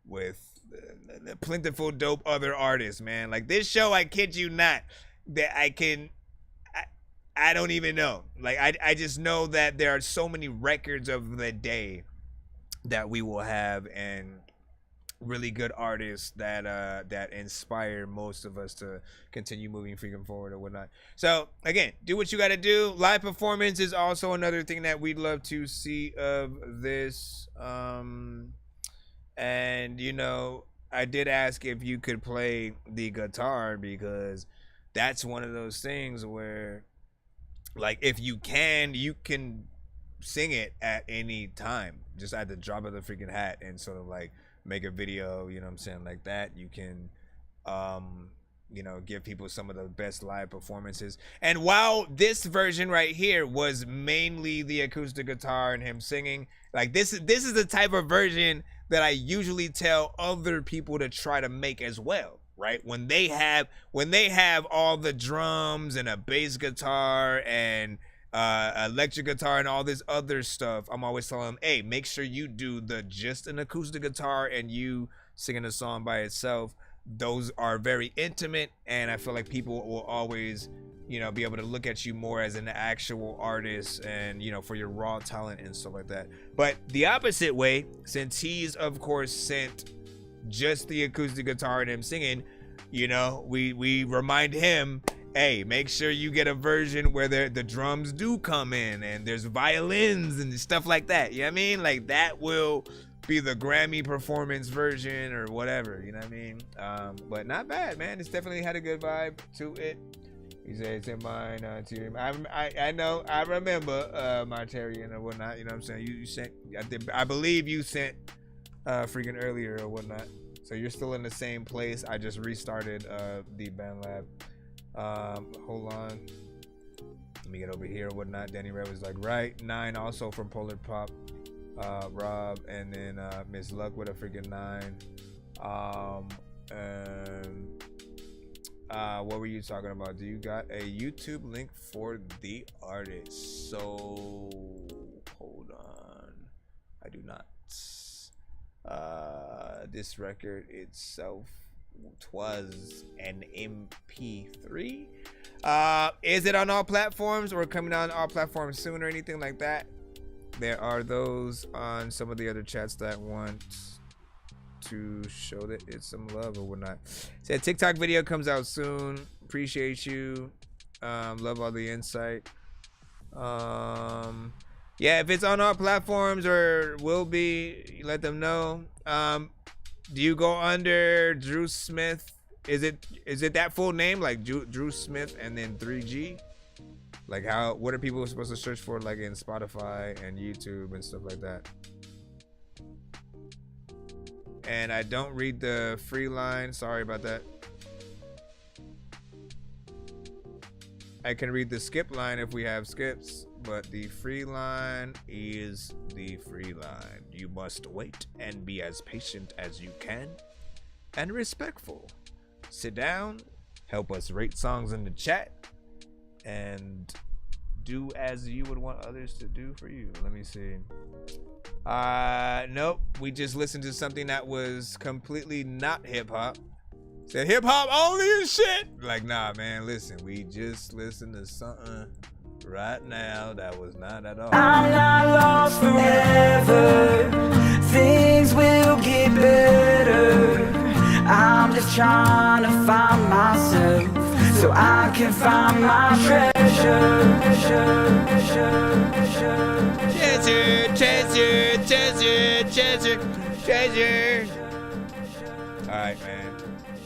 the plentiful dope other artists, man. Like this show, I kid you not, that I don't even know. Like I just know that there are so many records of the day that we will have, and really good artists that inspire most of us to continue moving freaking forward or whatnot. So again, do what you got to do. Live performance is also another thing that we'd love to see of this. And you know, I did ask if you could play the guitar, because that's one of those things where, like, if you can sing it at any time, just at the drop of the freaking hat, and sort of like make a video, you know what I'm saying, like that. You can you know, give people some of the best live performances. And while this version right here was mainly the acoustic guitar and him singing, like this is the type of version that I usually tell other people to try to make as well, right? When they have all the drums and a bass guitar and electric guitar and all this other stuff, I'm always telling them, hey, make sure you do just an acoustic guitar and you singing a song by itself. Those are very intimate, and I feel like people will always, you know, be able to look at you more as an actual artist, and, you know, for your raw talent and stuff like that. But the opposite way, since he's of course sent just the acoustic guitar and him singing, you know, we remind him, hey, make sure you get a version where the drums do come in and there's violins and stuff like that. You know what I mean? Like, that will be the Grammy performance version or whatever, you know what I mean? But not bad, man. It's definitely had a good vibe to it. You say it's in mine, I know, I remember my Tyrion or whatnot, you know what I'm saying? You sent, I believe you sent freaking earlier or whatnot. So you're still in the same place. I just restarted the BandLab. Hold on. Let me get over here or whatnot. Danny Red was like, right. 9 also from Polar Pop. Rob, and then Miss Luck with a freaking 9. What were you talking about? Do you got a YouTube link for the artist? So hold on, I do not. This record itself 'twas an MP3. Is it on all platforms or coming on all platforms soon or anything like that? There are those on some of the other chats that want to show that it's some love or whatnot. Said TikTok video comes out soon. Appreciate you. Love all the insight. Yeah, if it's on all platforms or will be, let them know. Do you go under Drew Smith? Is it that full name, like Drew Smith and then 3G? Like what are people supposed to search for, like in Spotify and YouTube and stuff like that? And I don't read the free line. Sorry about that. I can read the skip line if we have skips, but the free line is the free line. You must wait and be as patient as you can and respectful. Sit down, help us rate songs in the chat, and do as you would want others to do for you. Let me see. Nope. We just listened to something that was completely not hip hop. Said hip hop only and shit. Like, nah, man, listen. We just listened to something right now that was not at all. I'm not lost forever. Things will get better. I'm just trying to find myself so I can find my treasure. Treasure. All right, man.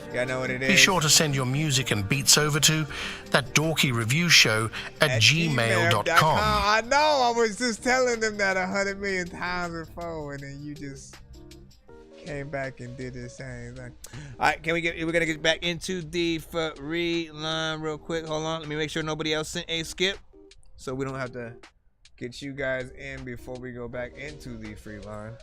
You gotta know what it is. Be sure to send your music and beats over to ThatDorkyReviewShow at gmail.com. I know. I was just telling them that 100 million times before, and then you just came back and did the same thing. All right, we're gonna get back into the free line real quick. Hold on, let me make sure nobody else sent a skip, so we don't have to get you guys in before we go back into the free line.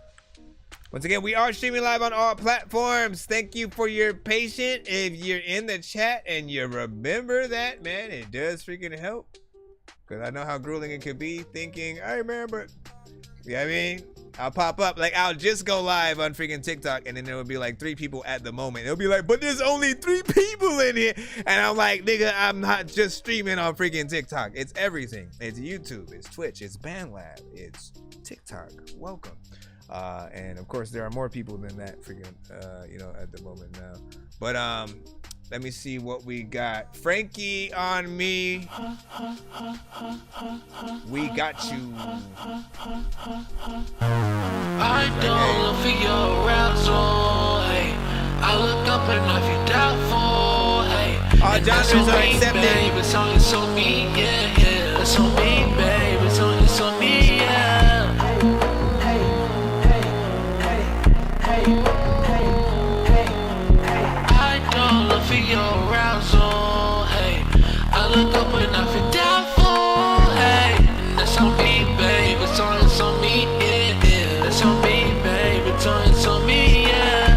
Once again, we are streaming live on all platforms. Thank you for your patience. If you're in the chat and you remember that, man, it does freaking help. Because I know how grueling it could be thinking, hey, man, but, you know what I mean? I'll pop up. Like, I'll just go live on freaking TikTok, and then there will be like 3 people at the moment. It'll be like, but there's only 3 people in here. And I'm like, nigga, I'm not just streaming on freaking TikTok. It's everything. It's YouTube. It's Twitch. It's BandLab. It's TikTok. Welcome. And of course there are more people than that freaking at the moment now, but let me see what we got. Frankie on me, we got you. I don't look for your arousal, hey. I look up and I feel doubtful, hey. All genres are accepted. Babe, it's on me, yeah, yeah. It's on me, babe, it's on me, yeah. I don't look for your arousal, hey. I look up and I feel doubtful, hey. And that's on me, babe, it's on me, yeah, yeah. That's on me, babe, it's on me, yeah.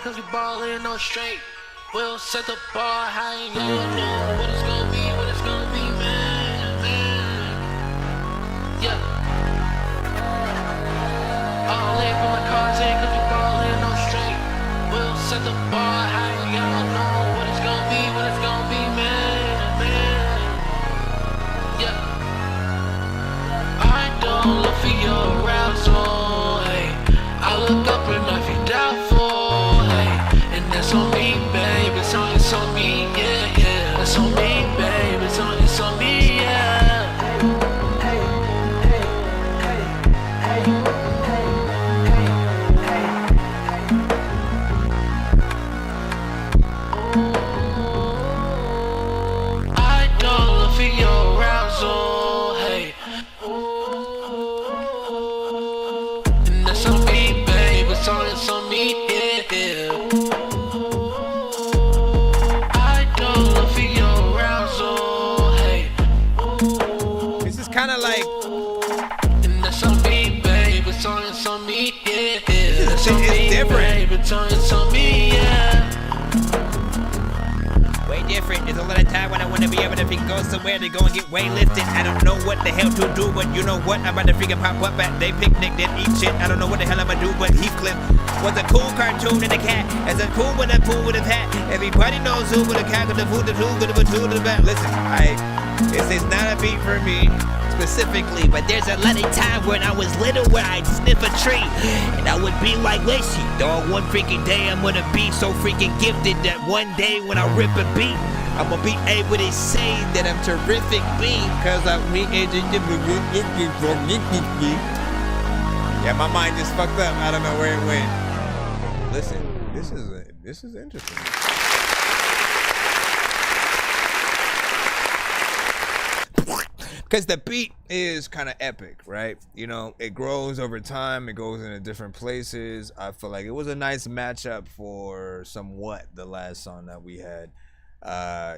Cause we ballin' on straight. We'll set the bar high and y'all know what it's gonna be, man, yeah. All in for my cars in cause we ballin' on straight. We'll set the bar high and y'all know what it's gonna be, man, yeah. I don't look for your arousal, hey. I look up and I feel doubtful. That's on me, babe, it's on me, yeah, yeah. That's on me, babe, it's on me, yeah. me, yeah. I don't look for your arousal, hey. This is kind of like. And that's on me, babe. It's on me, yeah. That's on me, different. babe. It's on me, yeah. Way different. There's a lot of time when I want to be able to go somewhere to go and get weightlifted. I don't know what the hell to do, but you know what? I'm about to freaking pop up at they picnic, then eat shit. I don't know what the hell I'm gonna do, but Heathcliff was a cool cartoon and a cat. As a cool with a pool with a hat. Everybody knows who with a cat with the food, the two, with the two, the bat. Listen, this is not a beat for me specifically, but there's a lot of time when I was little where I'd sniff a tree and I would be like, Lacey, dog, one freaking day I'm gonna be so freaking gifted that one day when I rip a beat, I'm gonna be able to say that I'm terrific beat, cause I'm yeah, my mind just fucked up. I don't know where it went. Listen, this is interesting. Because the beat is kind of epic, right? You know, it grows over time. It goes into different places. I feel like it was a nice matchup for somewhat the last song that we had.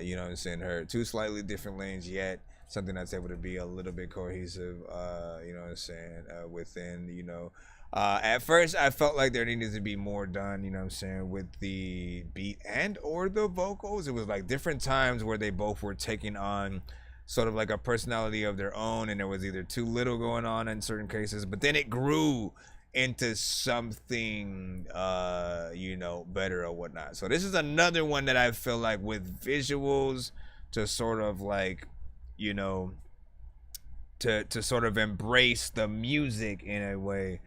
You know what I'm saying? Heard two slightly different lanes, yet something that's able to be a little bit cohesive, you know what I'm saying, within, you know. At first, I felt like there needed to be more done, you know what I'm saying, with the beat and or the vocals. It was like different times where they both were taking on sort of like a personality of their own, and there was either too little going on in certain cases, but then it grew into something, you know, better or whatnot. So this is another one that I feel like with visuals to sort of like, you know, to sort of embrace the music in a way,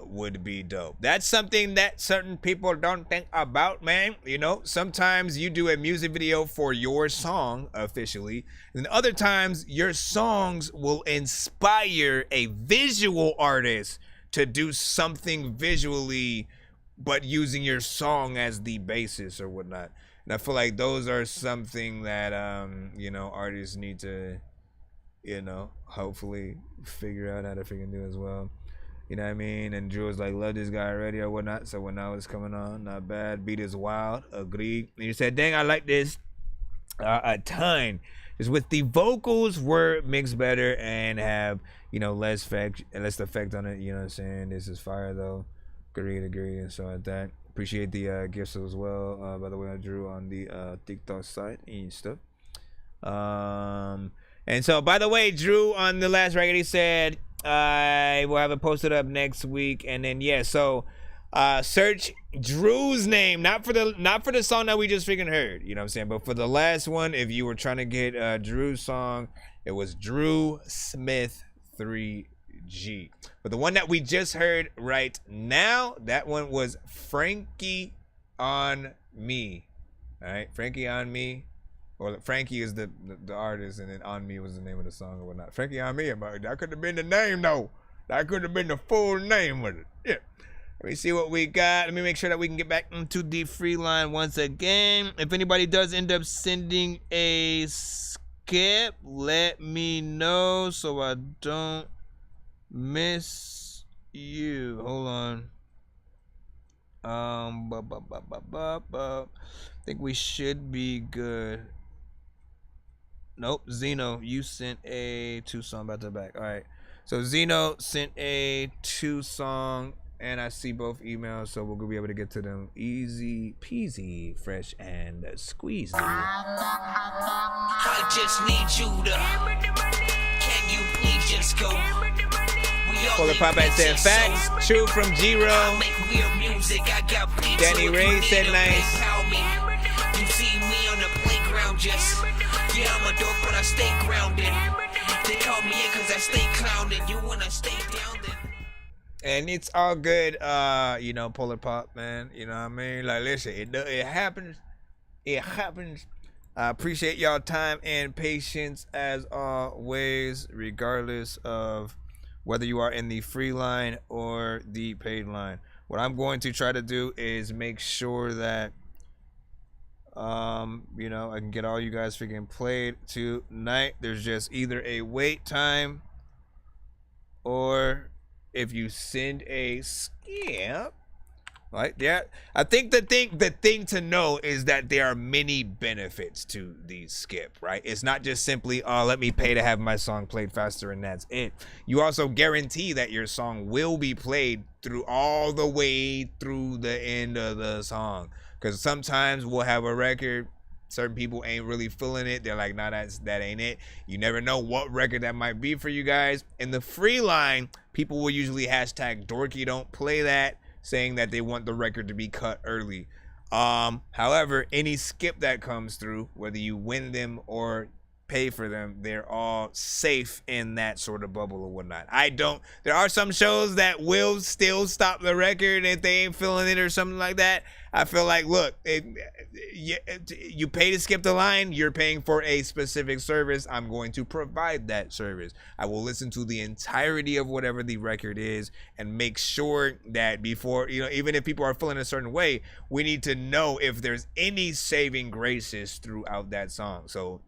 would be dope. That's something that certain people don't think about, man. You know, sometimes you do a music video for your song officially, and other times your songs will inspire a visual artist to do something visually, but using your song as the basis or whatnot. And I feel like those are something that, you know, artists need to, you know, hopefully figure out how to freaking do as well. You know what I mean? And Drew was like, love this guy already or whatnot. So when I was coming on, not bad. Beat is wild. Agreed. And you said, dang, I like this a ton. Just with the vocals were mixed better and have, you know, less effect on it. You know what I'm saying? This is fire though. Agreed. And so at that. Appreciate the gifts as well. By the way, I drew on the TikTok site and stuff. And so, by the way, Drew on the last record, he said, I will have it posted up next week, and then yeah. So, search Drew's name, not for the song that we just freaking heard. You know what I'm saying? But for the last one, if you were trying to get Drew's song, it was Drew Smith 3G. But the one that we just heard right now, that one was Frankie on Me. All right, Frankie on Me. Or Frankie is the artist, and then On Me was the name of the song or whatnot. Frankie On Me, that could have been the name though. That could have been the full name of it. Yeah. Let me see what we got. Let me make sure that we can get back into the free line once again. If anybody does end up sending a skip, let me know so I don't miss you. Hold on. I think we should be good. Nope, Zeno, you sent a 2-song back to back. All right, so Zeno sent a 2-song, and I see both emails, so we'll be able to get to them easy peasy, fresh and squeezy. I just need you to. Can you please just go? Polar Pop at said facts. True from G-Ro. Danny Ray said nice. You see me on the playground just. Yeah, I'm a dork, but I stay grounded. They call me in cause I stay clowning. You wanna stay down then. And it's all good, you know, Polar Pop, man. You know what I mean? Like, listen, it happens. It happens. I appreciate y'all time and patience as always, regardless of whether you are in the free line or the paid line. What I'm going to try to do is make sure that you know, I can get all you guys freaking played tonight. There's just either a wait time, or if you send a skip, Like, yeah, I think the thing to know is that there are many benefits to the skip, right? It's not just simply, oh, let me pay to have my song played faster and that's it. You also guarantee that your song will be played through all the way through the end of the song. Because sometimes we'll have a record, certain people ain't really feeling it. They're like, nah, that ain't it. You never know what record that might be for you guys. In the free line, people will usually hashtag dorky don't play that, saying that they want the record to be cut early. However, any skip that comes through, whether you win them or pay for them, they're all safe in that sort of bubble or whatnot. There are some shows that will still stop the record if they ain't feeling it or something like that. I feel like, look, you pay to skip the line, you're paying for a specific service. I'm going to provide that service. I will listen to the entirety of whatever the record is and make sure that before, even if people are feeling a certain way, we need to know if there's any saving graces throughout that song. So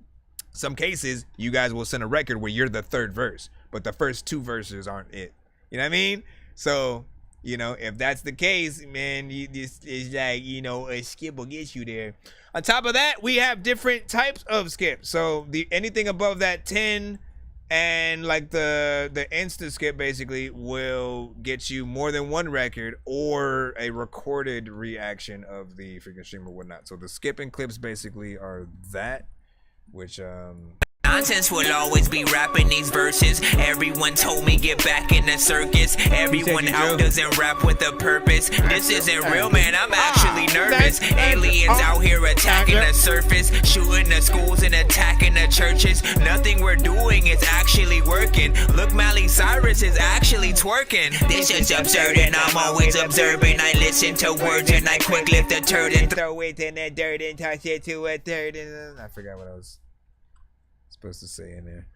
some cases, you guys will send a record where you're the third verse, but the first two verses aren't it. You know what I mean? So, if that's the case, man, it's like, a skip will get you there. On top of that, we have different types of skips. So anything above that 10 and like the insta skip basically will get you more than one record or a recorded reaction of the freaking stream or whatnot. So the skip and clips basically are that, which Nonsenze will always be rapping these verses. Everyone told me get back in the circus. Everyone out doesn't rap with a purpose. This isn't real, man, I'm actually nervous. Aliens out here attacking the surface, shooting the schools and attacking the churches. Nothing we're doing is actually working. Look, Miley Cyrus is actually twerking. This is absurd and I'm always observing. I listen to words and I quick lift a turd and throw it in the dirt and toss it to a third. I forgot what I was supposed to say in there.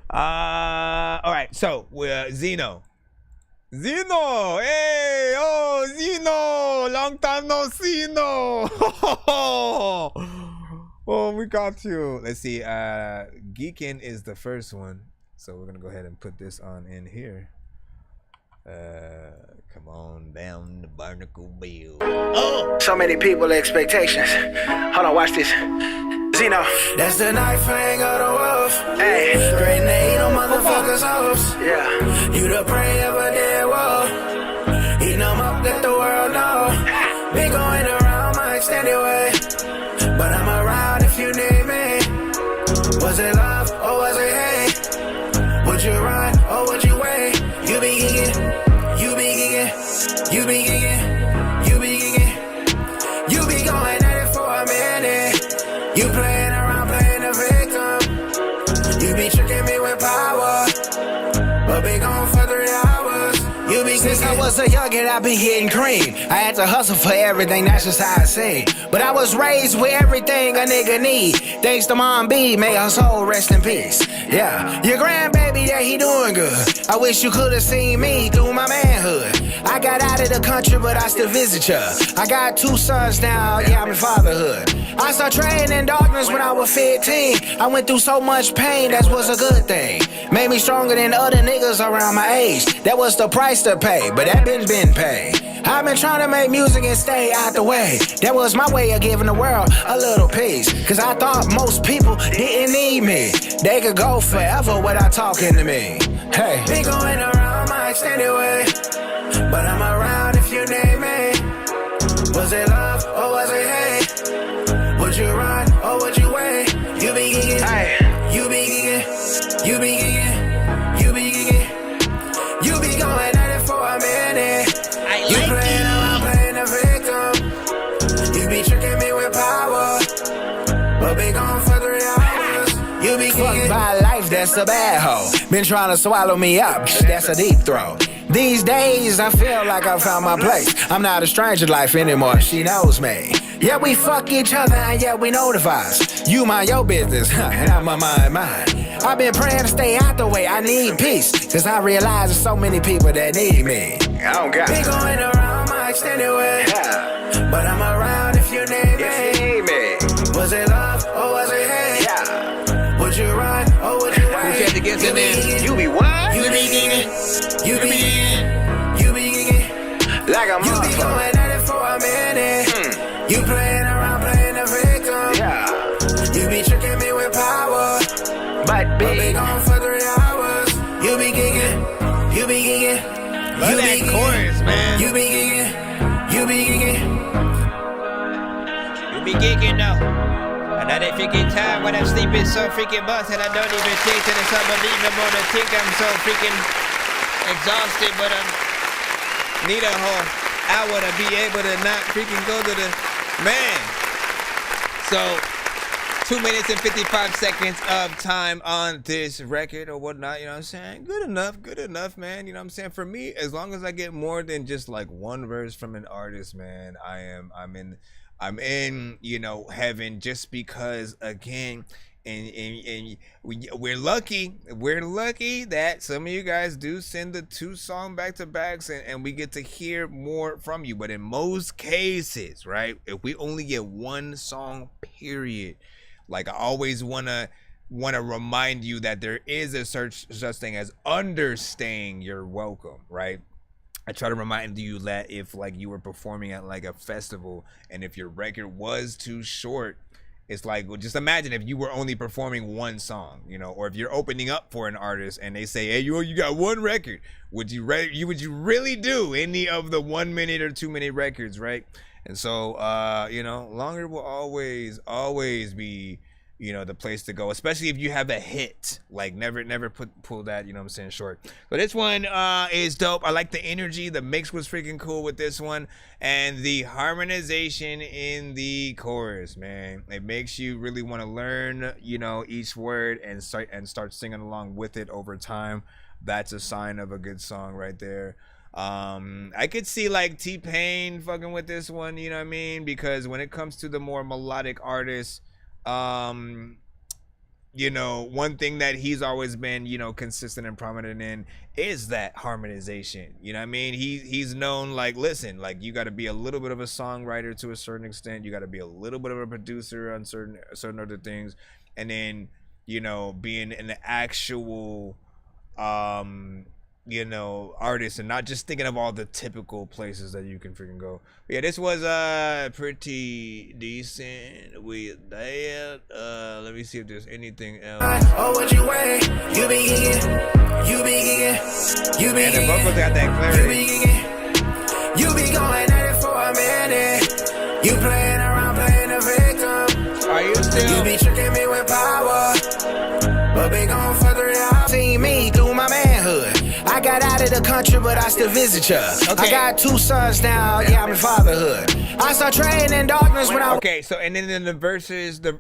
All right, so Zeno, hey, oh, Zeno, long time no see, no. Oh, we got you. Let's see, Geekin is the first one, so we're gonna go ahead and put this on in here. Come on down the Barnacle Bill. Oh, so many people expectations. Hold on, watch this. Zeno. That's the knife hang of the wolf. Hey, straight and ain't no motherfuckers hoes. Yeah, you the prey of a dead wolf. Eat them up, let the world know. Been going around my extended way, but I'm around if you need me. Was it love or was it hate? Would you run or would you wait? You be geeking, you be geeking, you be geeking, you be geeking. You be going at it for a minute. You playing around, playing the victim. You be tricking me with power, but be gone for 3 hours. You be since I was a youngin', I be getting cream. I had to hustle for everything, that's just how I sing. But I was raised with everything a nigga need. Thanks to Mom B, may her soul rest in peace. Yeah, your grandbaby, yeah, he doing good. I wish you could've seen me through my manhood. I got out of the country, but I still visit ya. I got 2 sons now, yeah, I'm in fatherhood. I started trading in darkness when I was 15. I went through so much pain, that was a good thing. Made me stronger than other niggas around my age. That was the price to pay, but that been paid. I've been trying to make music and stay out the way. That was my way of giving the world a little peace. Cause I thought most people didn't need me. They could go forever without talking to me. Hey, been going around my extended way, but I'm around if you name me. Was it love or was it hate? Would you run or would you wait? You be geeking, hey. You be geeking, you be geeking, you be geeking. You be going at it for a minute. You playing around, playing the victim. You be tricking me with power, but be gone for 3 hours. You be fucked by life, that's a bad hoe. Been trying to swallow me up, that's a deep throat. These days, I feel like I found my place. I'm not a stranger to life anymore, she knows me. Yeah, we fuck each other, and yeah, we know the vibes. You mind your business, and I'm mind mine. I've been praying to stay out the way, I need peace. Cause I realize there's so many people that need me. I don't got it. Been going around my extended way, yeah. But I'm around if you need me. Was it love or was it hate? Yeah. Would you run or would you wait? To get in there. You be what? You be geeking, you be geeking, you be geeking. Like a motherfucker. You be going at it for gigging. You be gigging though. Another freaking time when I'm sleeping so freaking much and I don't even think that it's unbelievable to think I'm so freaking exhausted, but need a whole hour to be able to not freaking go to the man. So 2 minutes and 55 seconds of time on this record or whatnot, you know what I'm saying? Good enough, man. You know what I'm saying? For me, as long as I get more than just like one verse from an artist, man, I'm in, you know, heaven, just because again, and we're lucky that some of you guys do send the 2-song back-to-backs and we get to hear more from you. But in most cases, right, if we only get one song, period, like I always wanna remind you that there is a such thing as understaying your welcome, right? I try to remind you that if like you were performing at like a festival and if your record was too short, it's like, well, just imagine if you were only performing one song, you know, or if you're opening up for an artist and they say, hey, you got one record, would you really do any of the 1 minute or 2 minute records, right? And so, you know, longer will always be, you know, the place to go, especially if you have a hit. Like never pull that, you know what I'm saying, short. But this one is dope. I like the energy. The mix was freaking cool with this one, and the harmonization in the chorus, man. It makes you really want to learn, you know, each word and start singing along with it over time. That's a sign of a good song right there. I could see like T-Pain fucking with this one, you know what I mean? Because when it comes to the more melodic artists, you know, one thing that he's always been, you know, consistent and prominent in is that harmonization. You know what I mean? He's known, like, listen, like, you got to be a little bit of a songwriter to a certain extent. You got to be a little bit of a producer on certain other things, and then, you know, being an actual you know, artist and not just thinking of all the typical places that you can freaking go. But yeah, this was pretty decent with that. Let me see if there's anything else. Oh, what you wearing? You be gigging. You be gigging. You be gigging. And the vocals got that clarity. You be gigging. You be going at it for a minute. You playing around, playing the victim. Are you still? You be tricking me with power. But be gone for 3 hours. See me through my manhood. I got out of the country, but I still visit ya. Okay. I got 2 sons now, yeah, I'm in fatherhood. I start training in darkness when I... Okay, so, and then in the verses, the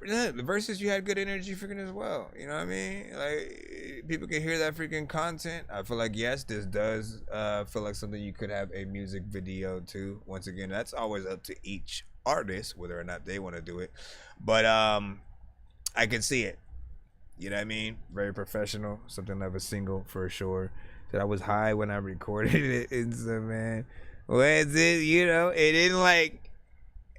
verses, you had good energy freaking as well. You know what I mean? Like, people can hear that freaking content. I feel like, yes, this does feel like something you could have a music video to. Once again, that's always up to each artist, whether or not they want to do it. But I can see it. You know what I mean? Very professional. Something of a single for sure. That I was high when I recorded it, and so, man, was it, you know, it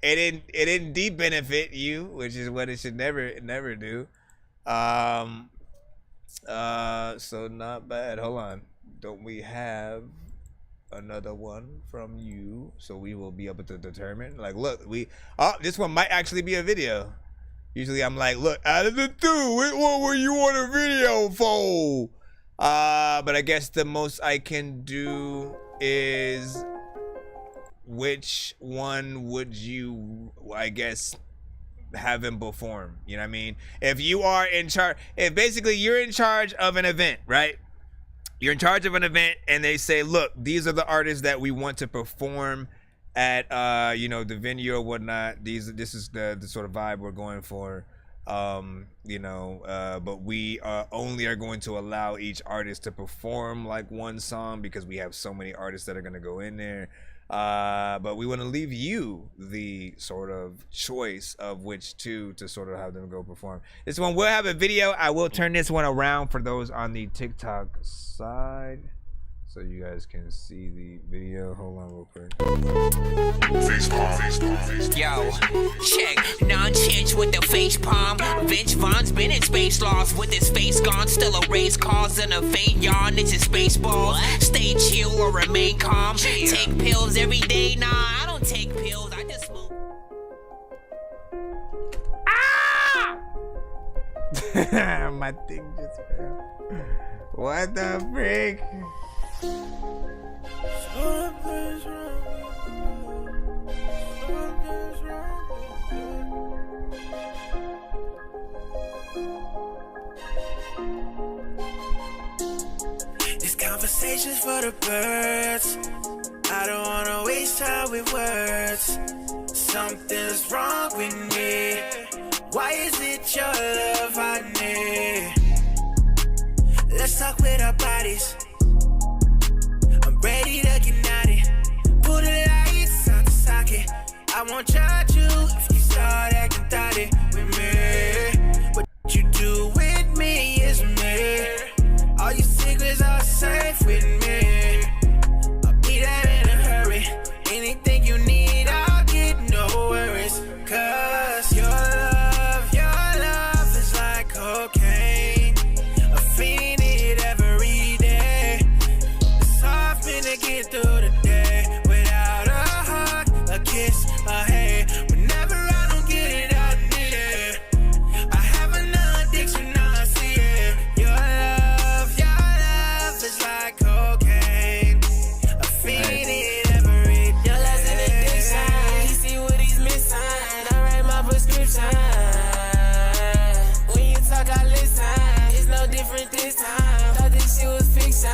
didn't deep benefit you, which is what it should never do. So not bad. Hold on, don't we have another one from you? So we will be able to determine, like, look, this one might actually be a video. Usually I'm like, look, out of the 2, which one were you on a video for? But I guess the most I can do is, which one would you, I guess, have him perform? You know what I mean? If you are in charge, if basically you're in charge of an event, right? You're in charge of an event and they say, look, these are the artists that we want to perform at, you know, the venue or whatnot. This is the sort of vibe we're going for. You know, but we only are going to allow each artist to perform like one song because we have so many artists that are going to go in there. But we want to leave you the sort of choice of which two to sort of have them go perform. This one will have a video. I will turn this one around for those on the TikTok side, so you guys can see the video. Hold on real quick. Yo, check. Nonsenze with the face palm. Vince Vaughn's been in space lost with his face gone. Still a race cause and a faint yawn. This is Spaceballs. Stay chill or remain calm. Take pills every day. Nah, I don't take pills. I just smoke. Ah! My thing just fell. What the frick? just for the birds. I don't wanna waste time with words. Something's wrong with me. Why is it your love I need? Let's talk with our bodies. I'm ready to get naughty. Pull the lights out the socket. I won't judge you if you start acting thotty with me. What you do with me is me. All your secrets are safe with me. I'll be there in a hurry. Anything you need, I'll get, no worries. Cause your love is like cocaine. I fiend it every day. It's hard for me to get through the day without a hug, a kiss, a hey. Whenever I don't get it, I need it. I have an addiction, I see it. Your love is like cocaine. I fiend it every day. Your love's an addiction. He see what he's missing. I write my prescription. When you talk, I listen. It's no different this time. Thought this shit was fiction.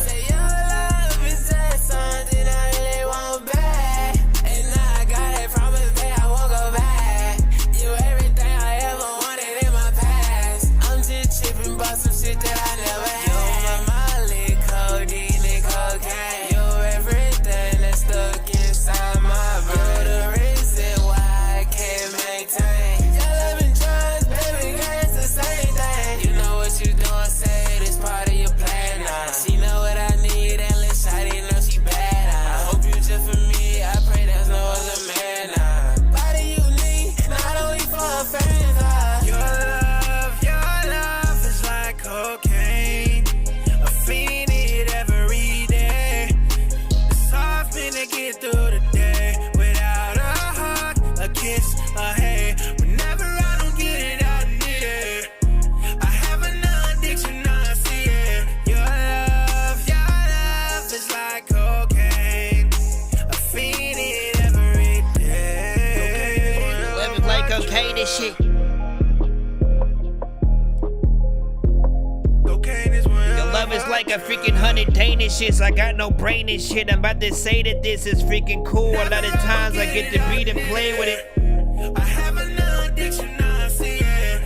Say your love is just something I really want back. And now I got it, promise that I won't go back. You everything I ever wanted in my past. I'm just tripping about some shit that I never had. You're my Molly, codeine, and cocaine. You're everything that's stuck inside my brain. You're the reason why I can't maintain. Your love and drugs, baby girl, it's the same thing. You know what you doing, say it, it's part of your plan now. She know what I need, and let shawty know she bad now. I hope you just for me, I pray there's no other man now. Body you need, not only for her fans, Your love is like cocaine. I fiend it every day. It's hard for me to get through the day without a hug, a kiss, a hey. Whenever I don't get it, I need it. I have an addiction, I see it. Your love is like cocaine. I fiend it every day. Love is like cocaine and shit. Your love is like a freaking 100 Danish shit. I got no brain and shit. I'm about to say that this is freaking cool. A lot of times I get to beat and play with it. I have an addiction, I see it.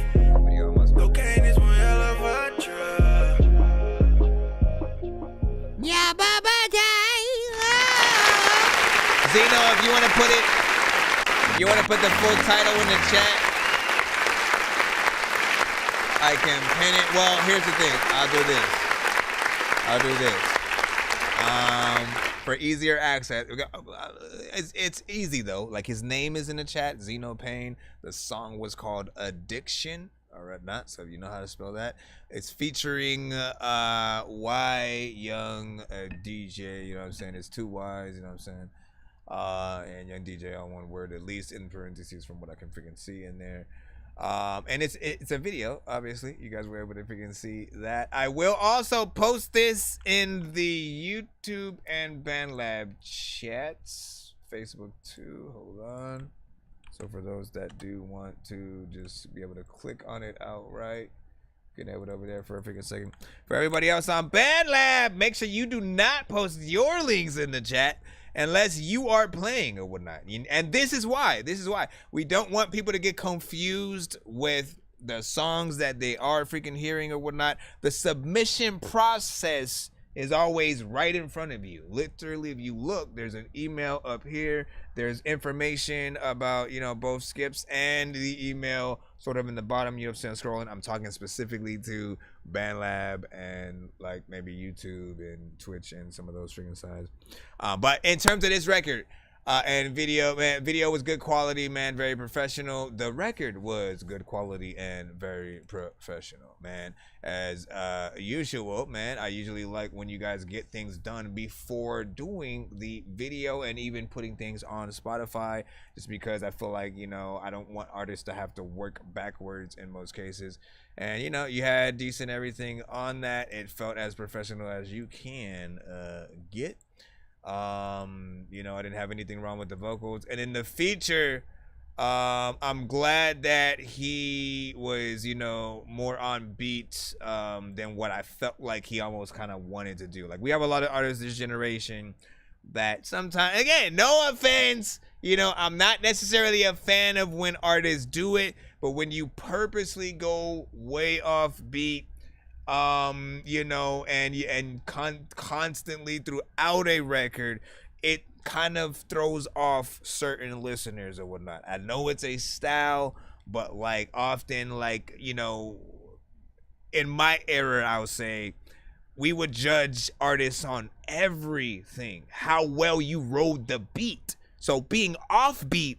Cocaine is one hell of a drug. Yeah, Baba Zeno, if you want to put the full title in the chat, I can pin it. Well, here's the thing. I'll do this. For easier access. It's easy though. Like his name is in the chat, Zeno Payne. The song was called Addiction. Alright, not so you know how to spell that. It's featuring Y Young DJ, you know what I'm saying? It's two Y's, you know what I'm saying? And Young DJ on one word, at least in parentheses from what I can freaking see in there. And it's a video, obviously. You guys were able to freaking see that. I will also post this in the YouTube and BandLab chats. Facebook too. Hold on. So for those that do want to just be able to click on it outright, you can have it over there for a freaking second. For everybody else on BandLab, make sure you do not post your links in the chat unless you are playing or whatnot. And this is why. We don't want people to get confused with the songs that they are freaking hearing or whatnot. The submission process is always right in front of you. Literally, if you look, there's an email up here. There's information about, you know, both skips and the email sort of in the bottom. You know what I'm saying? Scrolling. I'm talking specifically to BandLab and like maybe YouTube and Twitch and some of those freaking sides. But in terms of this record, and video, man, video was good quality, man, very professional. The record was good quality and very professional, man. As usual, man, I usually like when you guys get things done before doing the video and even putting things on Spotify, just because I feel like, you know, I don't want artists to have to work backwards in most cases. And, you know, you had decent everything on that. It felt as professional as you can get. You know, I didn't have anything wrong with the vocals. And in the feature, I'm glad that he was, you know, more on beat than what I felt like he almost kind of wanted to do. Like, we have a lot of artists this generation that sometimes, again, no offense, you know, I'm not necessarily a fan of when artists do it, but when you purposely go way off beat, you know, and constantly throughout a record, it kind of throws off certain listeners or whatnot. I know it's a style, but like often, like, you know, in my era, I would say we would judge artists on everything, how well you rode the beat. So being off beat,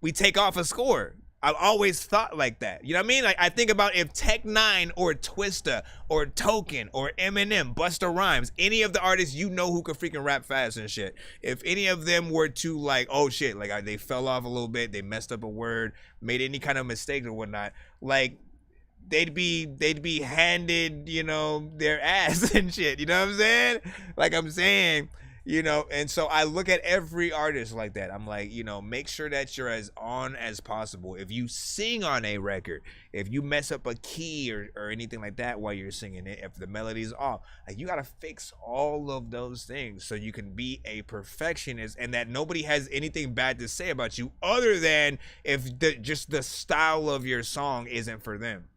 we take off a score. I've always thought like that. You know what I mean? Like, I think about if Tech 9 or Twista or Token or Eminem, Busta Rhymes, any of the artists you know who could freaking rap fast and shit, if any of them were to like, oh shit, like they fell off a little bit, they messed up a word, made any kind of mistake or whatnot, like they'd be handed, you know, their ass and shit. You know what I'm saying? Like I'm saying, you know, and so I look at every artist like that. I'm like, you know, make sure that you're as on as possible. If you sing on a record, if you mess up a key or anything like that while you're singing it, if the melody's off, like you got to fix all of those things so you can be a perfectionist and that nobody has anything bad to say about you other than if just the style of your song isn't for them.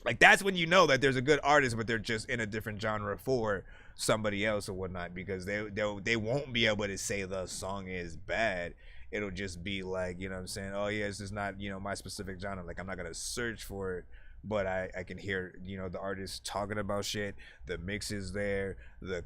Like, that's when you know that there's a good artist, but they're just in a different genre for somebody else or whatnot, because they won't be able to say the song is bad. It'll just be like, you know what I'm saying? Oh yeah, it's just not, you know, my specific genre. Like, I'm not gonna search for it, but I can hear, you know, the artist talking about shit. The mix is there, the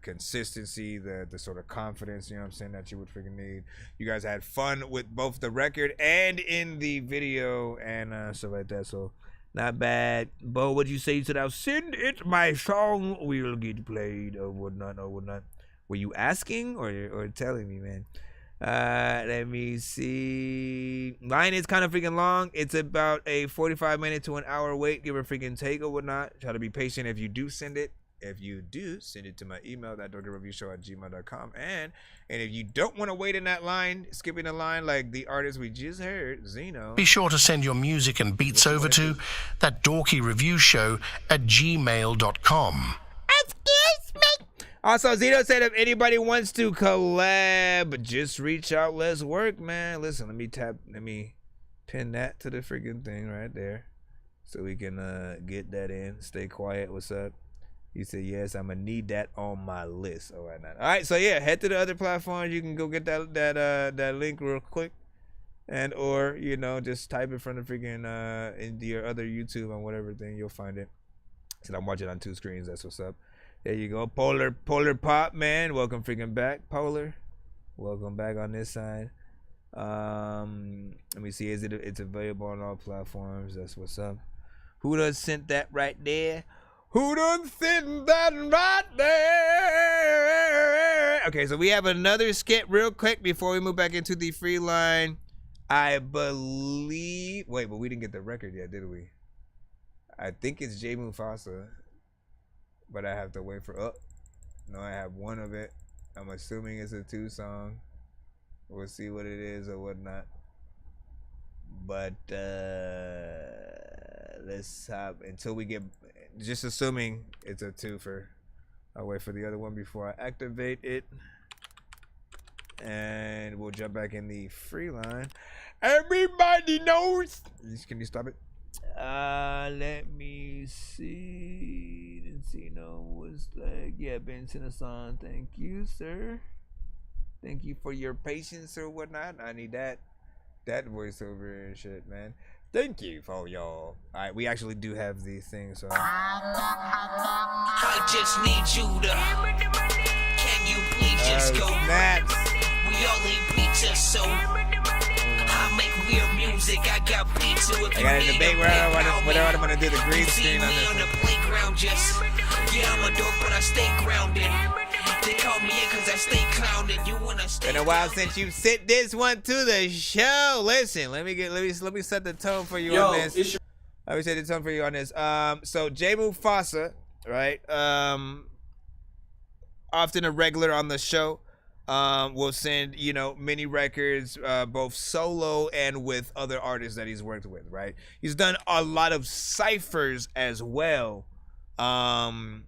consistency, the sort of confidence, you know what I'm saying, that you would freaking need. You guys had fun with both the record and in the video and stuff like that. So. Not bad. Bo, what'd you say to that? Send it, my song will get played or whatnot or whatnot. Were you asking or telling me, man? Let me see. Mine is kind of freaking long. It's about a 45-minute to an hour wait, give or freaking take or whatnot. Try to be patient if you do send it. If you do, send it to my email, ThatDorkyReviewShow@gmail.com. And if you don't want to wait in that line, skipping the line like the artist we just heard, Zeno. Be sure to send your music and beats over to ThatDorkyReviewShow@gmail.com. Excuse me. Also, Zeno said if anybody wants to collab, just reach out. Let's work, man. Listen, let me pin that to the freaking thing right there so we can get that in. Stay quiet. What's up? He said, yes, I'm going to need that on my list. All right, now. All right, so yeah, head to the other platforms. You can go get that link real quick. And or, you know, just type it from the freaking, into your other YouTube on whatever thing. You'll find it. So I'm watching on two screens. That's what's up. There you go. Polar Pop, man. Welcome freaking back, Polar. Welcome back on this side. Let me see. It's available on all platforms. That's what's up. Who done sent that right there? Who done sent that right there? Okay, so we have another skit real quick before we move back into the free line. I believe... Wait, but we didn't get the record yet, did we? I think it's J Mufasa. But I have to wait for... Oh, no, I have one of it. I'm assuming it's a 2-song. We'll see what it is or whatnot. But let's hop until we get... Just assuming it's a 2-fer. I'll wait for the other one before I activate it. And we'll jump back in the free line. Everybody knows. Can you stop it? Let me see. Encino was like, yeah, Benson Hassan. Thank you, sir. Thank you for your patience or whatnot. I need that voiceover and shit, man. Thank you for y'all. Alright, we actually do have these things, so I just need you to. Can you please just go? Snaps. We all need pizza, so I make weird music. I got pizza with I got a debate whether I'm gonna do the green screen on this on the playground, just yeah, I'm a dork, but I stay grounded. They call me in cause I stay clowned and you wanna stay. Been a while since you sent this one to the show. Listen, let me set the tone for you on this. Let me set the tone for you on this. So J Mufasa, right? Often a regular on the show. will send, you know, mini records, both solo and with other artists that he's worked with, right? He's done a lot of ciphers as well. Often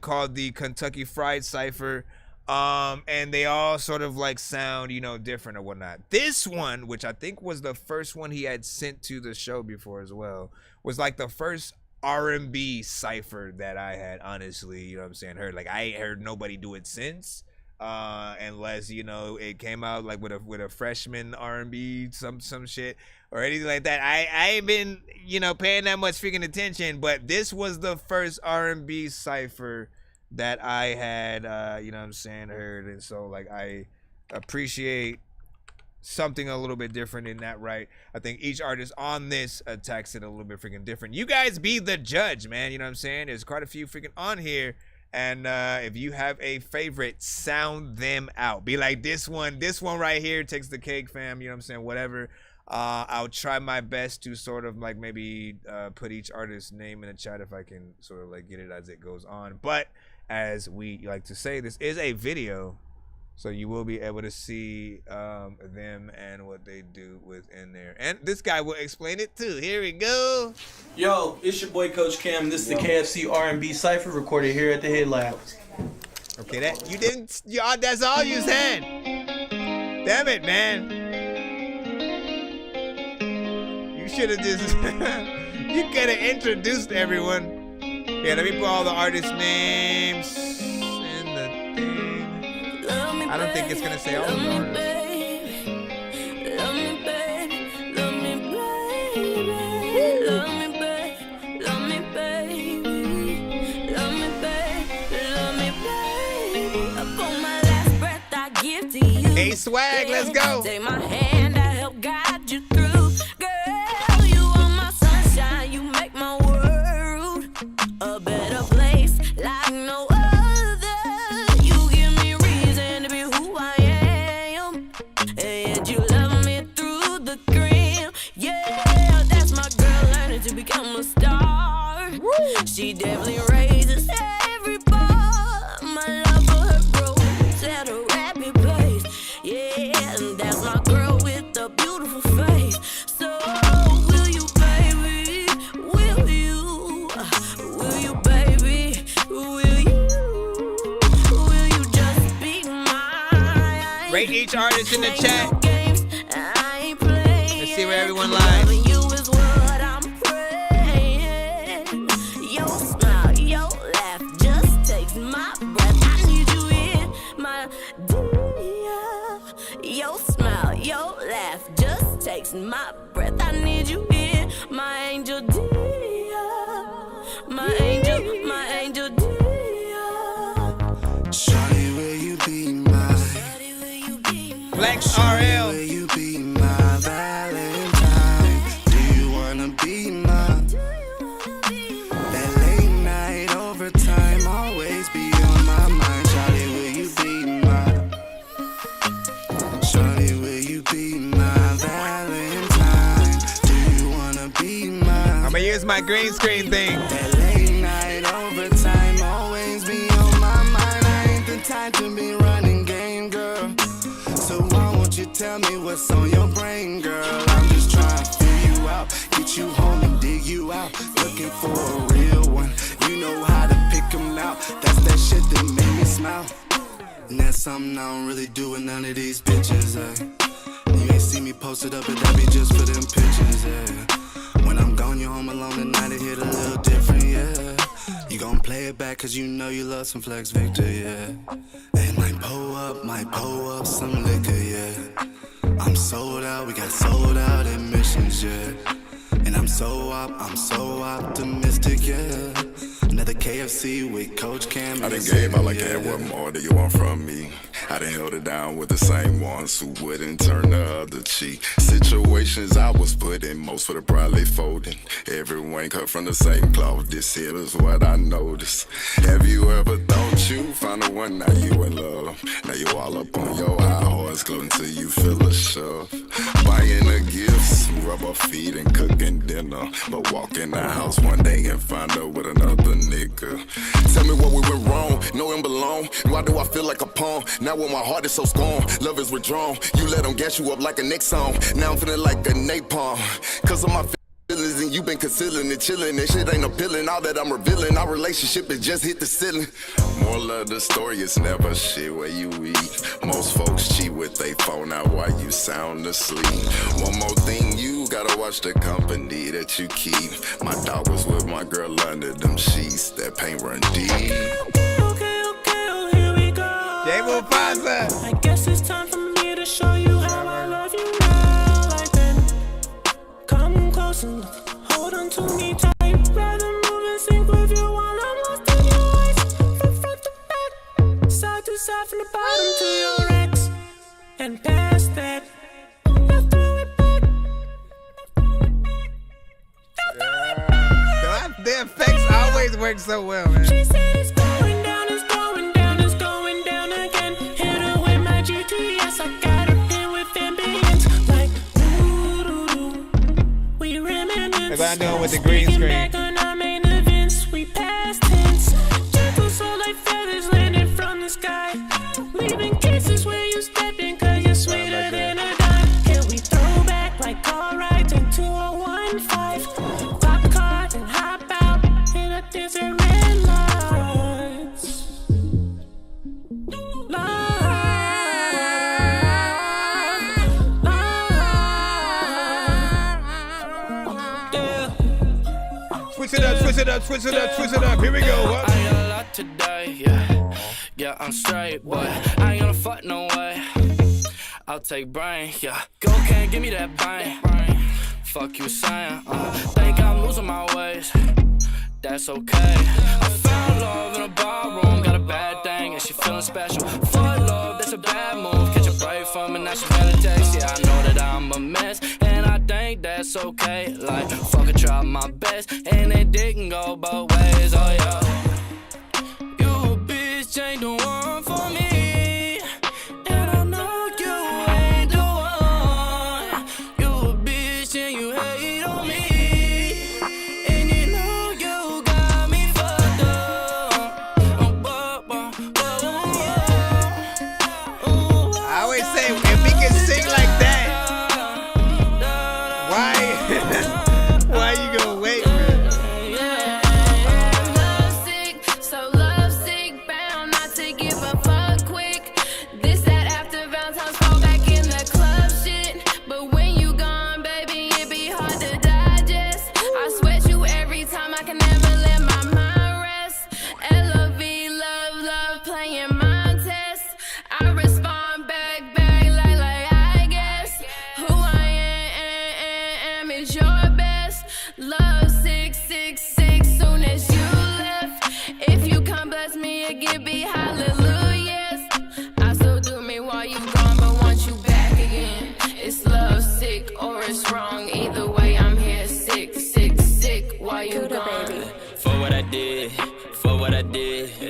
called the Kentucky Fried Cipher. And they all sort of like sound, you know, different or whatnot. This one, which I think was the first one he had sent to the show before as well, was like the first R&B cipher that I had, honestly, you know what I'm saying, heard. Like, I ain't heard nobody do it since, unless, you know, it came out like with a freshman R&B, some shit or anything like that. I ain't been, you know, paying that much freaking attention, but this was the first R&B cipher that I had, you know what I'm saying, heard. And so, like, I appreciate something a little bit different in that, right? I think each artist on this attacks it a little bit freaking different. You guys be the judge, man. You know what I'm saying? There's quite a few freaking on here. And if you have a favorite, sound them out. Be like, this one right here takes the cake, fam. You know what I'm saying? Whatever. I'll try my best to sort of like maybe put each artist's name in the chat if I can sort of like get it as it goes on. But as we like to say, this is a video, so you will be able to see them and what they do within there. And this guy will explain it too. Here we go. Yo, it's your boy Coach Cam. This is the KFC R&B Cypher recorded here at the Hit Lab. Okay, that you didn't. Y'all, that's all you said. Damn it, man. You should have just. You could have introduced everyone. Yeah, let me put all the artist names in the thing. I don't think it's gonna say all of the artists. Hey, swag, let's go. Take my hand, I help guide you through. Girl, you are my sunshine, you make my world a better place like no other. You give me reason to be who I am, and you love me through the grim. Yeah, that's my girl learning to become a star. She definitely raises every bar. My love for her grows at a rapid pace. Yeah, and that's my girl with a beautiful face. So will you, baby? Will you? Will you, baby? Will you just be mine? Rate each artist in the chat. Let's see where everyone lies. You is what I'm praying. Your smile, your laugh just takes my breath. I need you in my dear. Your smile, your laugh just takes my breath. I need you in my angel dear. My angel dear. Shawty, will you be mine? Flex RL. Will you be my Valentine? Do you wanna be mine? That late night overtime always be on my mind. Shawty, will you be mine? Shawty, will you be my Valentine? Do you wanna be mine? I'm gonna use my green screen thing. That late night overtime always be on my mind. I ain't the type to be running game, girl. So why won't you tell me what's on your brain, girl? I'm just trying to feel you out, get you home and dig you out. Looking for a real one, you know how to pick them out. That's that shit that made me smile. And that's something I don't really do with none of these bitches, You ain't see me posted up, but that be just for them pictures, When I'm gone, you're home alone at night, it hit a little different, You gon' play it back cause you know you love some Flex Victor, And might pull up some liquor, I'm sold out, we got sold out admissions, And I'm so optimistic, Another KFC with Coach Cam. I done gave all I can, what more do you want from me? I done held it down with the same ones who wouldn't turn the other cheek. Situations I was put in, most would have probably folded. Everyone cut from the same cloth, this here is what I noticed. Have you ever thought met you, found the one, now you in love. Now you all up on your high horse, glow until you feel a shove. Buying her gifts, rub her feet and cooking dinner. But walk in the house one day and find her with another nigga. Tell me what we went wrong, know him belong. Why do I feel like a pawn? Now when my heart is so strong, love is withdrawn. You let them gas you up like a next song. Now I'm feeling like a napalm. Cause of my feelings and you been concealing and chilling. That shit ain't appealing, all that I'm revealing. Our relationship has just hit the ceiling. Moral of the story, it's never shit where you eat. Most folks cheat with they phone out while you sound asleep. One more thing, you gotta watch the company that you keep. My dog was with my girl under them sheets. That paint run deep. Okay, oh, here we go. J-Mo Pasa. I guess it's time for me to show you how I love you now. Like then, come close and hold on to me tight. Rather move and sync with you while I'm lost in your eyes. From front to back, side to side, from the bottom to your ex, and past that. Now throw it back. The effects always work so well, man. She said it's going down, it's going down, it's going down again. Hit her with my GTS, I got her in with ambience. Like, ooh, we reminisce. That's what I'm doing with the green screen. Back on our main events, we past tense. Gentle soul like feathers landing from the sky. Leaving kisses where you step in, cause you're sweeter than a dime. Can we throw back like car rides into a 1-5? Pop card and hop out in a desert red lights. Switch it up, switch it up, switch it up, switch it up. Here we go. What? I got a lot today, yeah, I'm straight, but I ain't gonna fuck no way. I'll take brain, yeah. Cocaine, give me that brain. Fuck you saying, think I'm losing my ways. That's okay. I found love in a barroom, got a bad thing and she feeling special. For love, that's a bad move. Catch a break from it, now she better text. Yeah, I know that I'm a mess, and I think that's okay. Like, fuck, I try my best, and it didn't go both ways. Oh yeah, you a bitch ain't the one for me, and I know you ain't the one. You a bitch and you hate on me, and you know you got me fucked up. I always say, if we can sing like that, why you gonna wait, man? Lovesick, so lovesick, bound not to give a fuck quick. This that after Valentine's fall back in the club shit. But when you gone, baby, it be hard to digest. I sweat you every time, I can never let my mind rest. L-O-V, love, love, playing mind test. I respond back like I guess. Who I am is your best. Love sick, soon as you left. If you come bless me, it give be hallelujahs. I still do me while you gone, but want you back again. It's love sick or it's wrong. Either way, I'm here sick, while you gone. For what I did,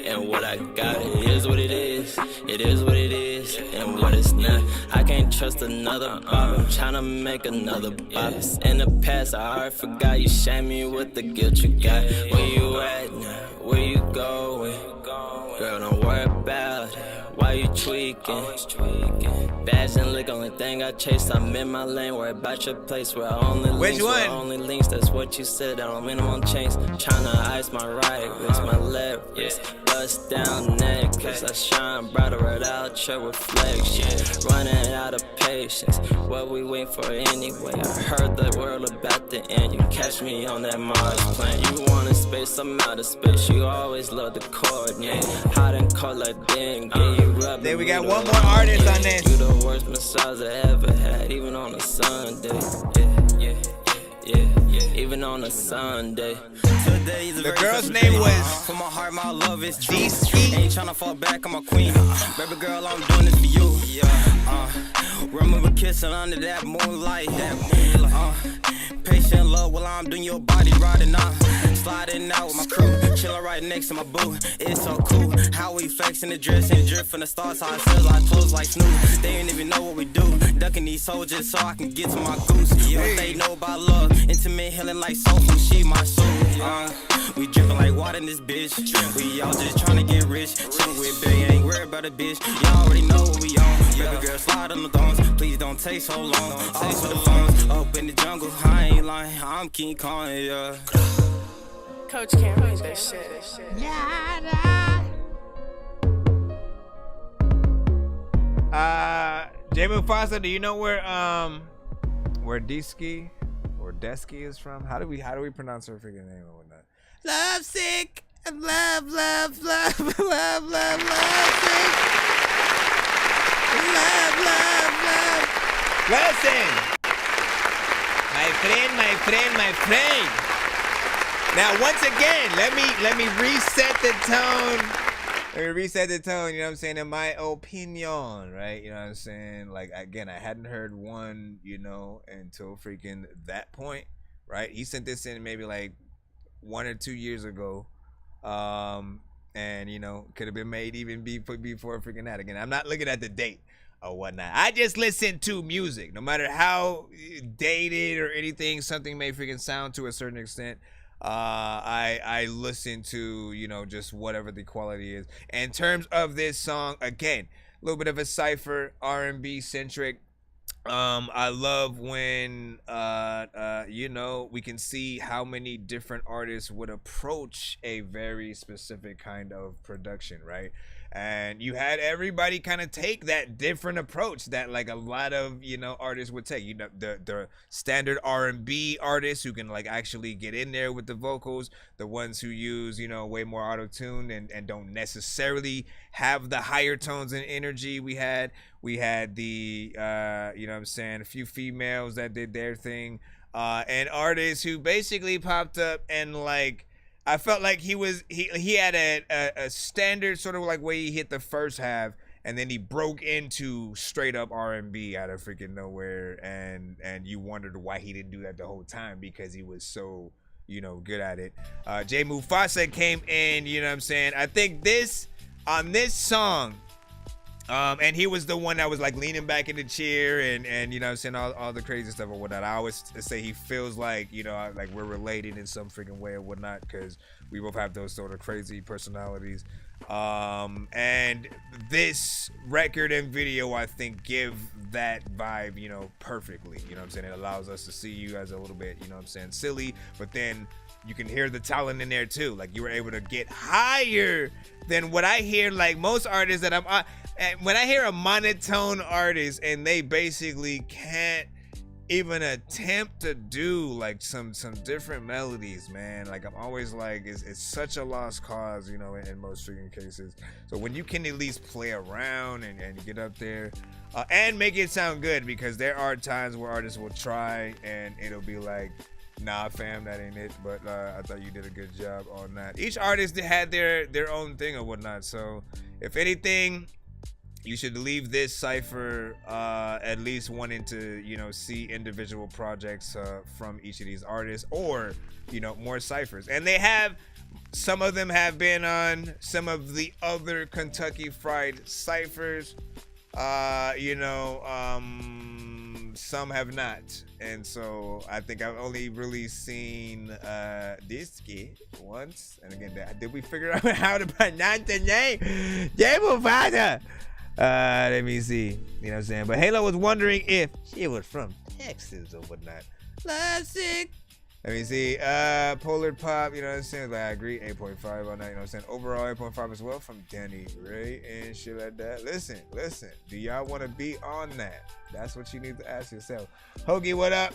and what I got, it is what it is. It is what it is, and what it's not. I can't trust another. I'm tryna make another box. In the past, I already forgot. You shame me with the guilt you got. Where you at now? Where you going? Girl, don't worry about it. Why you tweaking? Bags and lick, only thing I chase. I'm in my lane. Worry about your place where I only links. Where I only links. That's what you said. I don't mean I'm on chains. Tryna ice my right wrist, my left wrist. Bust down neck, cause I shine brighter without your reflection. Running out of patience. What we wait for anyway? I heard the world about to end. You catch me on that Mars plane. You want in space, I'm out of space. You always love the coordinate. Hot and cold like dengue. Then we got one more artist on this. You the worst massage I ever had, even on a Sunday. Yeah, even on a Sunday. The girl's name was For my heart, my love is true. Ain't tryna fall back on my queen. Baby girl, I'm doing this for you. Remember kissing under that moonlight. Patience She in love while I'm doing your body riding out. Sliding out with my crew, chillin' right next to my boo. It's so cool how we flexin' the dress and drip from the stars. How it feels like clothes like Snoop. They ain't even know what we do. Ducking these soldiers so I can get to my goose. What they know about love, intimate healing like soul food. She my soul. We drippin' like water in this bitch. We all just tryna get rich. Chillin' with big, ain't worried about a bitch. Y'all already know what we on. Baby girl, slide on the thorns. Please don't take so long. Take for the phones. Up in the jungle, I ain't lying. I'm King Kong, yeah. Coach can't read that shit. Jay Mufasa, do you know where Deski or Desky is from? How do we pronounce her freaking name or whatnot? Love sick. Love sick. Love. Listen, my friend. Now, once again, let me reset the tone. Let me reset the tone, you know what I'm saying, in my opinion, right? You know what I'm saying? Like, again, I hadn't heard one, you know, until freaking that point, right? He sent this in maybe like 1 or 2 years ago. And, you know, could have been made even before freaking that. Again, I'm not looking at the date or whatnot. I just listen to music. No matter how dated or anything, something may freaking sound to a certain extent. I listen to, you know, just whatever the quality is. In terms of this song, again, a little bit of a cypher, R&B centric. I love when you know, we can see how many different artists would approach a very specific kind of production, right? And you had everybody kind of take that different approach that like a lot of, you know, artists would take. You know, the standard R&B artists who can like actually get in there with the vocals, the ones who use, you know, way more auto-tune and don't necessarily have the higher tones and energy. We had the you know what I'm saying, a few females that did their thing, and artists who basically popped up and like, I felt like he had a standard sort of like way he hit the first half, and then he broke into straight up R&B out of freaking nowhere, and you wondered why he didn't do that the whole time, because he was so, you know, good at it. Jay Mufasa came in, you know what I'm saying, I think on this song, and he was the one that was like leaning back in the chair and you know what I'm saying, all the crazy stuff or whatnot. I always say he feels like, you know, like we're related in some freaking way or whatnot, because we both have those sort of crazy personalities. And this record and video, I think, give that vibe, you know, perfectly. You know what I'm saying? It allows us to see you as a little bit, you know what I'm saying, silly, but then you can hear the talent in there too. Like, you were able to get higher than what I hear, like most artists that when I hear a monotone artist and they basically can't even attempt to do like some different melodies, man, like I'm always like, it's such a lost cause, you know, in most freaking cases. So when you can at least play around and get up there and make it sound good, because there are times where artists will try and it'll be like, nah fam, that ain't it. But I thought you did a good job on that. Each artist had their own thing or whatnot, so if anything, you should leave this cypher at least wanting to, you know, see individual projects from each of these artists, or, you know, more cyphers. And they have, some of them have been on some of the other Kentucky Fried cyphers, you know, some have not. And so I think I've only really seen Disky once. And again, did we figure out how to pronounce the name? Jay Mufasa. Let me see. You know what I'm saying? But Halo was wondering if she was from Texas or whatnot. Classic. Let me see. Polar Pop, you know what I'm saying? Like, I agree. 8.5 on that, you know what I'm saying? Overall, 8.5 as well from Danny Ray and shit like that. Listen. Do y'all want to be on that? That's what you need to ask yourself. Hoagie, what up?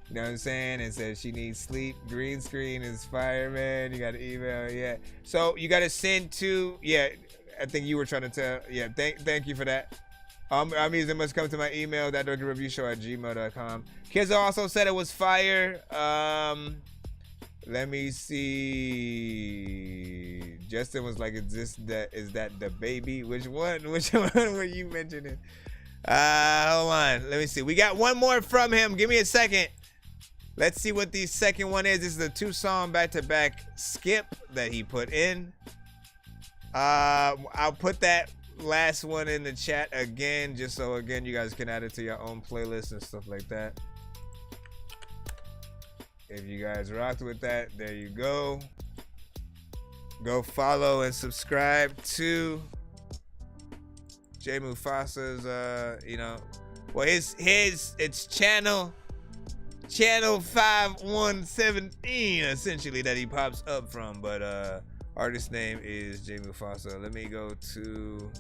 You know what I'm saying? And says she needs sleep. Green screen is fire, man. You got to email, yeah. So you got to send to, yeah. I think you were trying to tell. Yeah, thank you for that. Our music must come to my email, ThatDorkyReviewShow@gmail.com. Kids also said it was fire. Let me see. Justin was like, is that the baby? Which one were you mentioning? Hold on. Let me see. We got one more from him. Give me a second. Let's see what the second one is. This is a 2-song back-to-back skip that he put in. I'll put that last one in the chat again, just so again you guys can add it to your own playlist and stuff like that. If you guys rocked with that, there you go. Go follow and subscribe to Jay Mufasa's it's channel 5117 essentially that he pops up from, but artist name is Jay Mufasa. Let me go to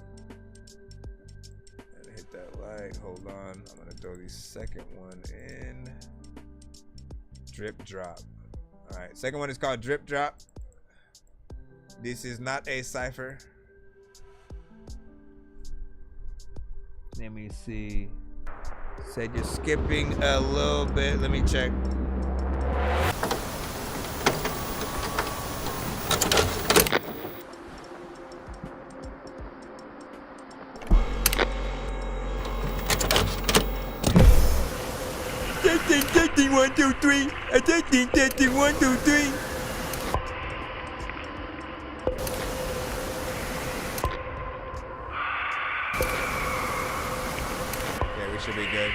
and hit that like. Hold on, I'm gonna throw the second one in. Drip Drop. All right, second one is called Drip Drop. This is not a cipher. Let me see. Said you're skipping a little bit. Let me check. Testing 1 2 3. Testing 1 2 3. Yeah, we should be good.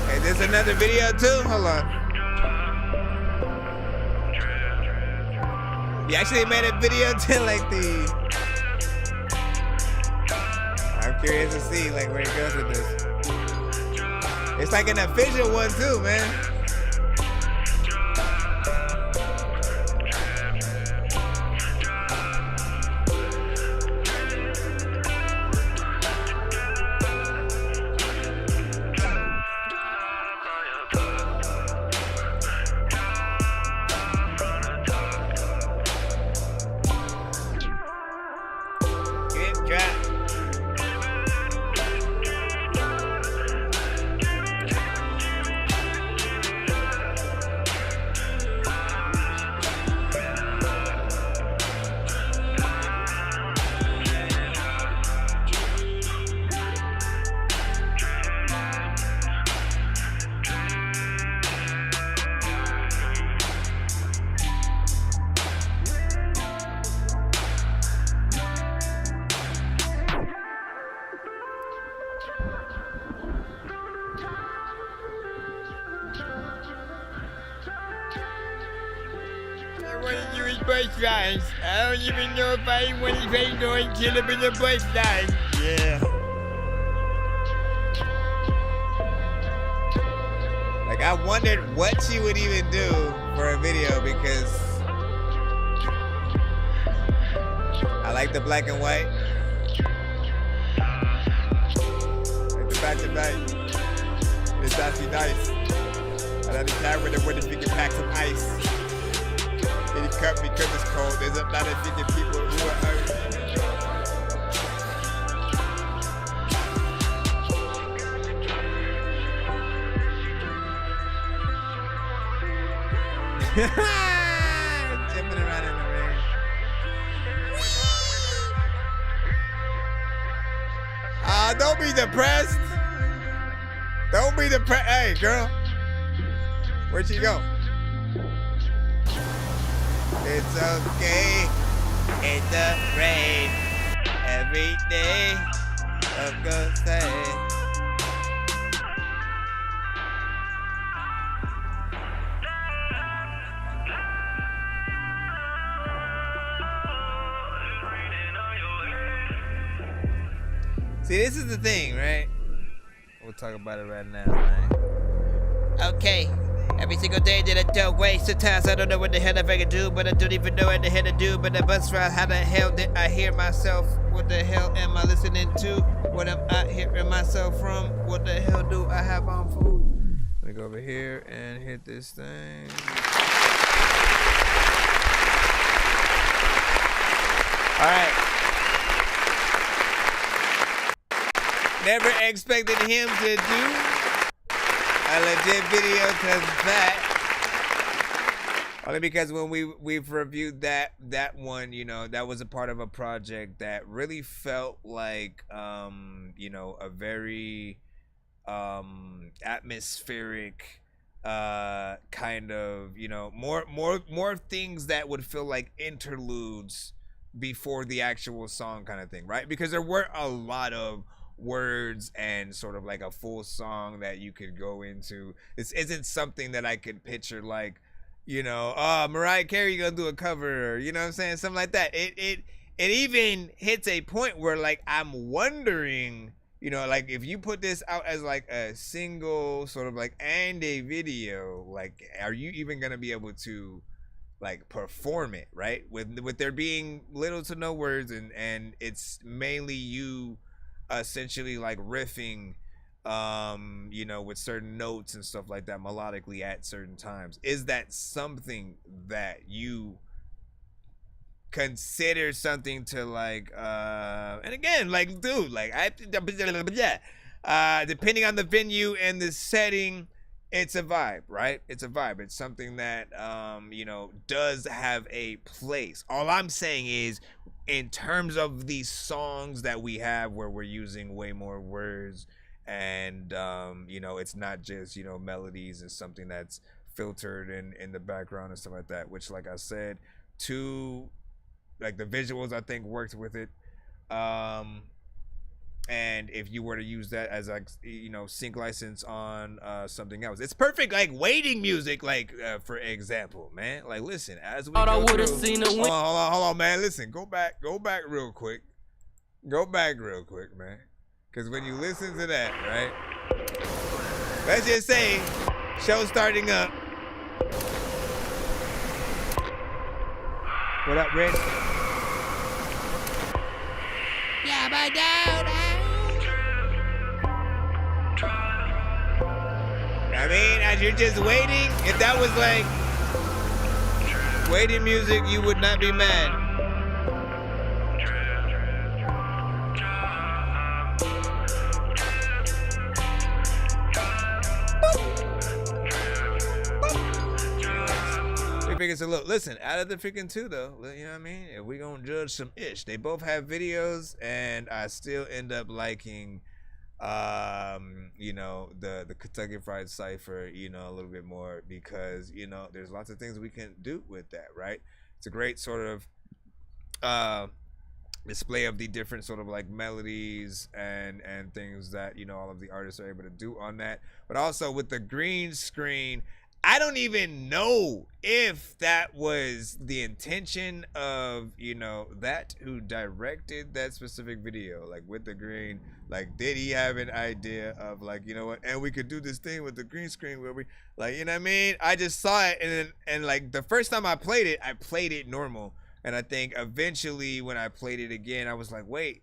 Hey, there's another video too. Hold on. You actually made a video to like the. I'm curious to see like where he goes with this. It's like an official one too, man. I don't even know if I want to say no and kill him in the punchline. Yeah. Like, I wondered what she would even do for a video because I like the black and white. Like the back to back. It's actually nice. I like the time when if you can pack some ice. He cut me because it's cold. There's a lot of thinking people who are hurt. Jumping around in the rain. Don't be depressed. Don't be depressed. Hey, girl. Where'd she go? It's okay in the rain every day. I'm gonna say. See, this is the thing, right? We'll talk about it right now, man. Okay. Every single day that I don't waste. Sometimes I don't know what the hell I can do, but I don't even know what the hell to do. But I bust right, how the hell did I hear myself? What the hell am I listening to? What am I hearing myself from? What the hell do I have on food? Let me go over here and hit this thing. All right. Never expected him to do a legit video because that Only because when we've reviewed that one, you know, that was a part of a project that really felt like you know, a very atmospheric kind of, you know, more things that would feel like interludes before the actual song kind of thing, right? Because there were a lot of words and sort of like a full song that you could go into. This isn't something that I could picture like, you know, Mariah Carey gonna do a cover, or, you know what I'm saying, something like that. It even hits a point where like I'm wondering, you know, like if you put this out as like a single sort of like and a video, like are you even gonna be able to like perform it, right? With there being little to no words and it's mainly you essentially like riffing you know, with certain notes and stuff like that melodically at certain times. Is that something that you consider something to like and again, like, dude, like depending on the venue and the setting, it's a vibe, right? It's a vibe. It's something that you know, does have a place. All I'm saying is, in terms of these songs that we have where we're using way more words and you know, it's not just, you know, melodies and something that's filtered in the background and stuff like that, which, like I said, like the visuals I think worked with it, and if you were to use that as like, you know, sync license on something else, it's perfect like waiting music, like for example, man, like listen, as we go through, hold on man, listen, go back real quick, man. Because when you listen to that, right? Let's just say, show starting up. What up, Rich? Yeah, but down. I mean, as you're just waiting, if that was like waiting music, you would not be mad. It's a look. Listen, out of the freaking two though, you know what I mean? If we gonna judge some ish, they both have videos, and I still end up liking, you know, the Kentucky Fried Cypher, you know, a little bit more, because, you know, there's lots of things we can do with that, right? It's a great sort of display of the different sort of like melodies and things that, you know, all of the artists are able to do on that, but also with the green screen. I don't even know if that was the intention of, you know, that who directed that specific video, like with the green, like did he have an idea of like, you know what, and we could do this thing with the green screen where we, like, you know what I mean? I just saw it, and like the first time I played it normal, and I think eventually when I played it again, I was like, wait,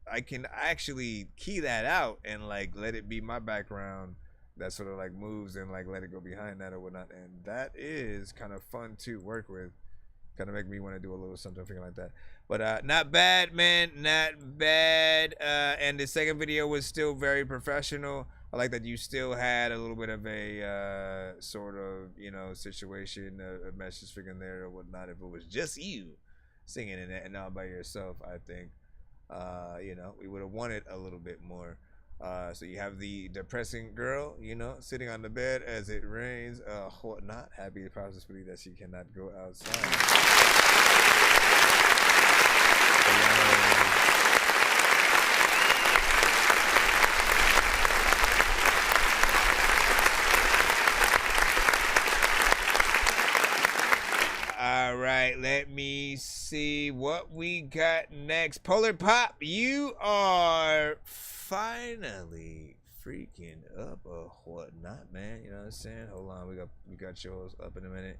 I can actually key that out and like let it be my background, that sort of like moves, and like let it go behind that or whatnot, and that is kind of fun to work with. Kind of make me want to do a little something like that. But not bad, man, not bad. And the second video was still very professional. I like that you still had a little bit of a sort of, you know, situation, a message figure in there or whatnot. If it was just you singing in it and not by yourself, I think you know, we would have wanted a little bit more. So you have the depressing girl, you know, sitting on the bed as it rains, whatnot. Happy to possibly that she cannot go outside. All right, let me see what we got next. Polar Pop, you are finally freaking up or whatnot, man. You know what I'm saying? Hold on, we got yours up in a minute.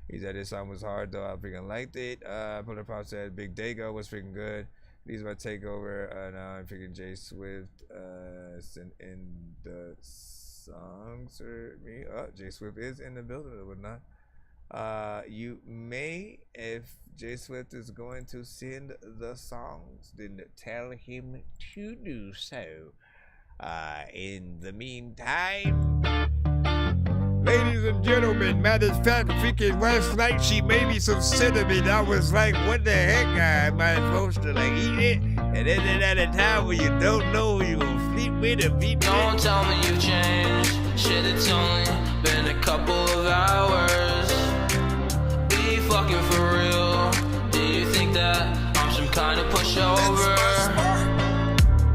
He said this song was hard though. I freaking liked it. Polar Pop said Big Dago was freaking good. These are my takeover. Now I'm freaking J Swift sent in the songs for me. Oh, J Swift is in the building or whatnot. You may, if J Swift is going to send the songs, then tell him to do so. In the meantime, Ladies and gentlemen, matter of fact, freaking last night she made me some cinnamon. I was like, what the heck? Am I supposed to like eat it? And then at a time when you don't know who you gonna sleep with or beat with. Don't tell me you've changed. Shit, it's only been a couple of hours. Be fucking for real. Do you think that I'm some kind of pushover?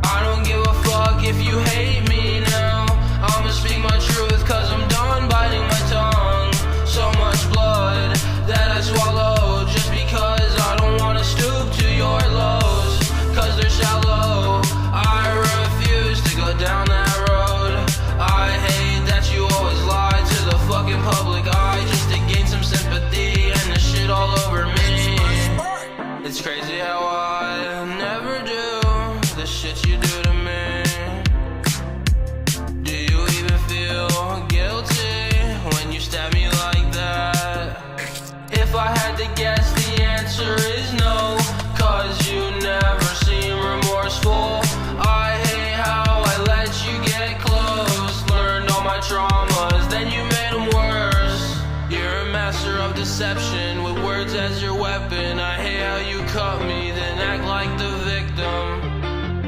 I don't give a fuck if you hate me now. I'ma speak my truth cause I'm done biting my tongue. So much blood that I swallow just because I don't wanna stoop to your lows. Cause they're shallow. I refuse to go down that road. I hate that you always lie to the fucking public eye just to gain some sympathy and the shit all over me. It's crazy how I never do the shit you do to me. Do you even feel guilty when you stab me like that? If I had to guess, the answer is no, cause you never seem remorseful. I hate how I let you get close. Learned all my traumas, then you made them worse. You're a master of deception with words as your weapon. I hate how you cut me, then act like the victim.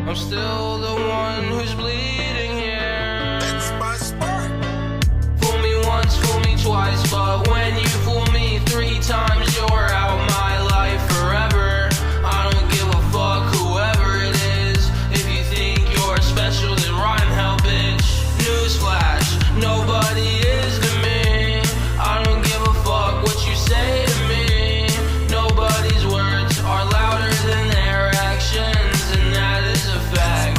I'm still the one who's bleeding here. It's my sport. Fool me once, fool me twice, but when you fool me 3 times, you're out my life forever. I don't give a fuck whoever it is. If you think you're special, then rhyme hell, bitch. Newsflash, nobody is to me. I don't give a fuck what you say to me. Nobody's words are louder than their actions, and that is a fact.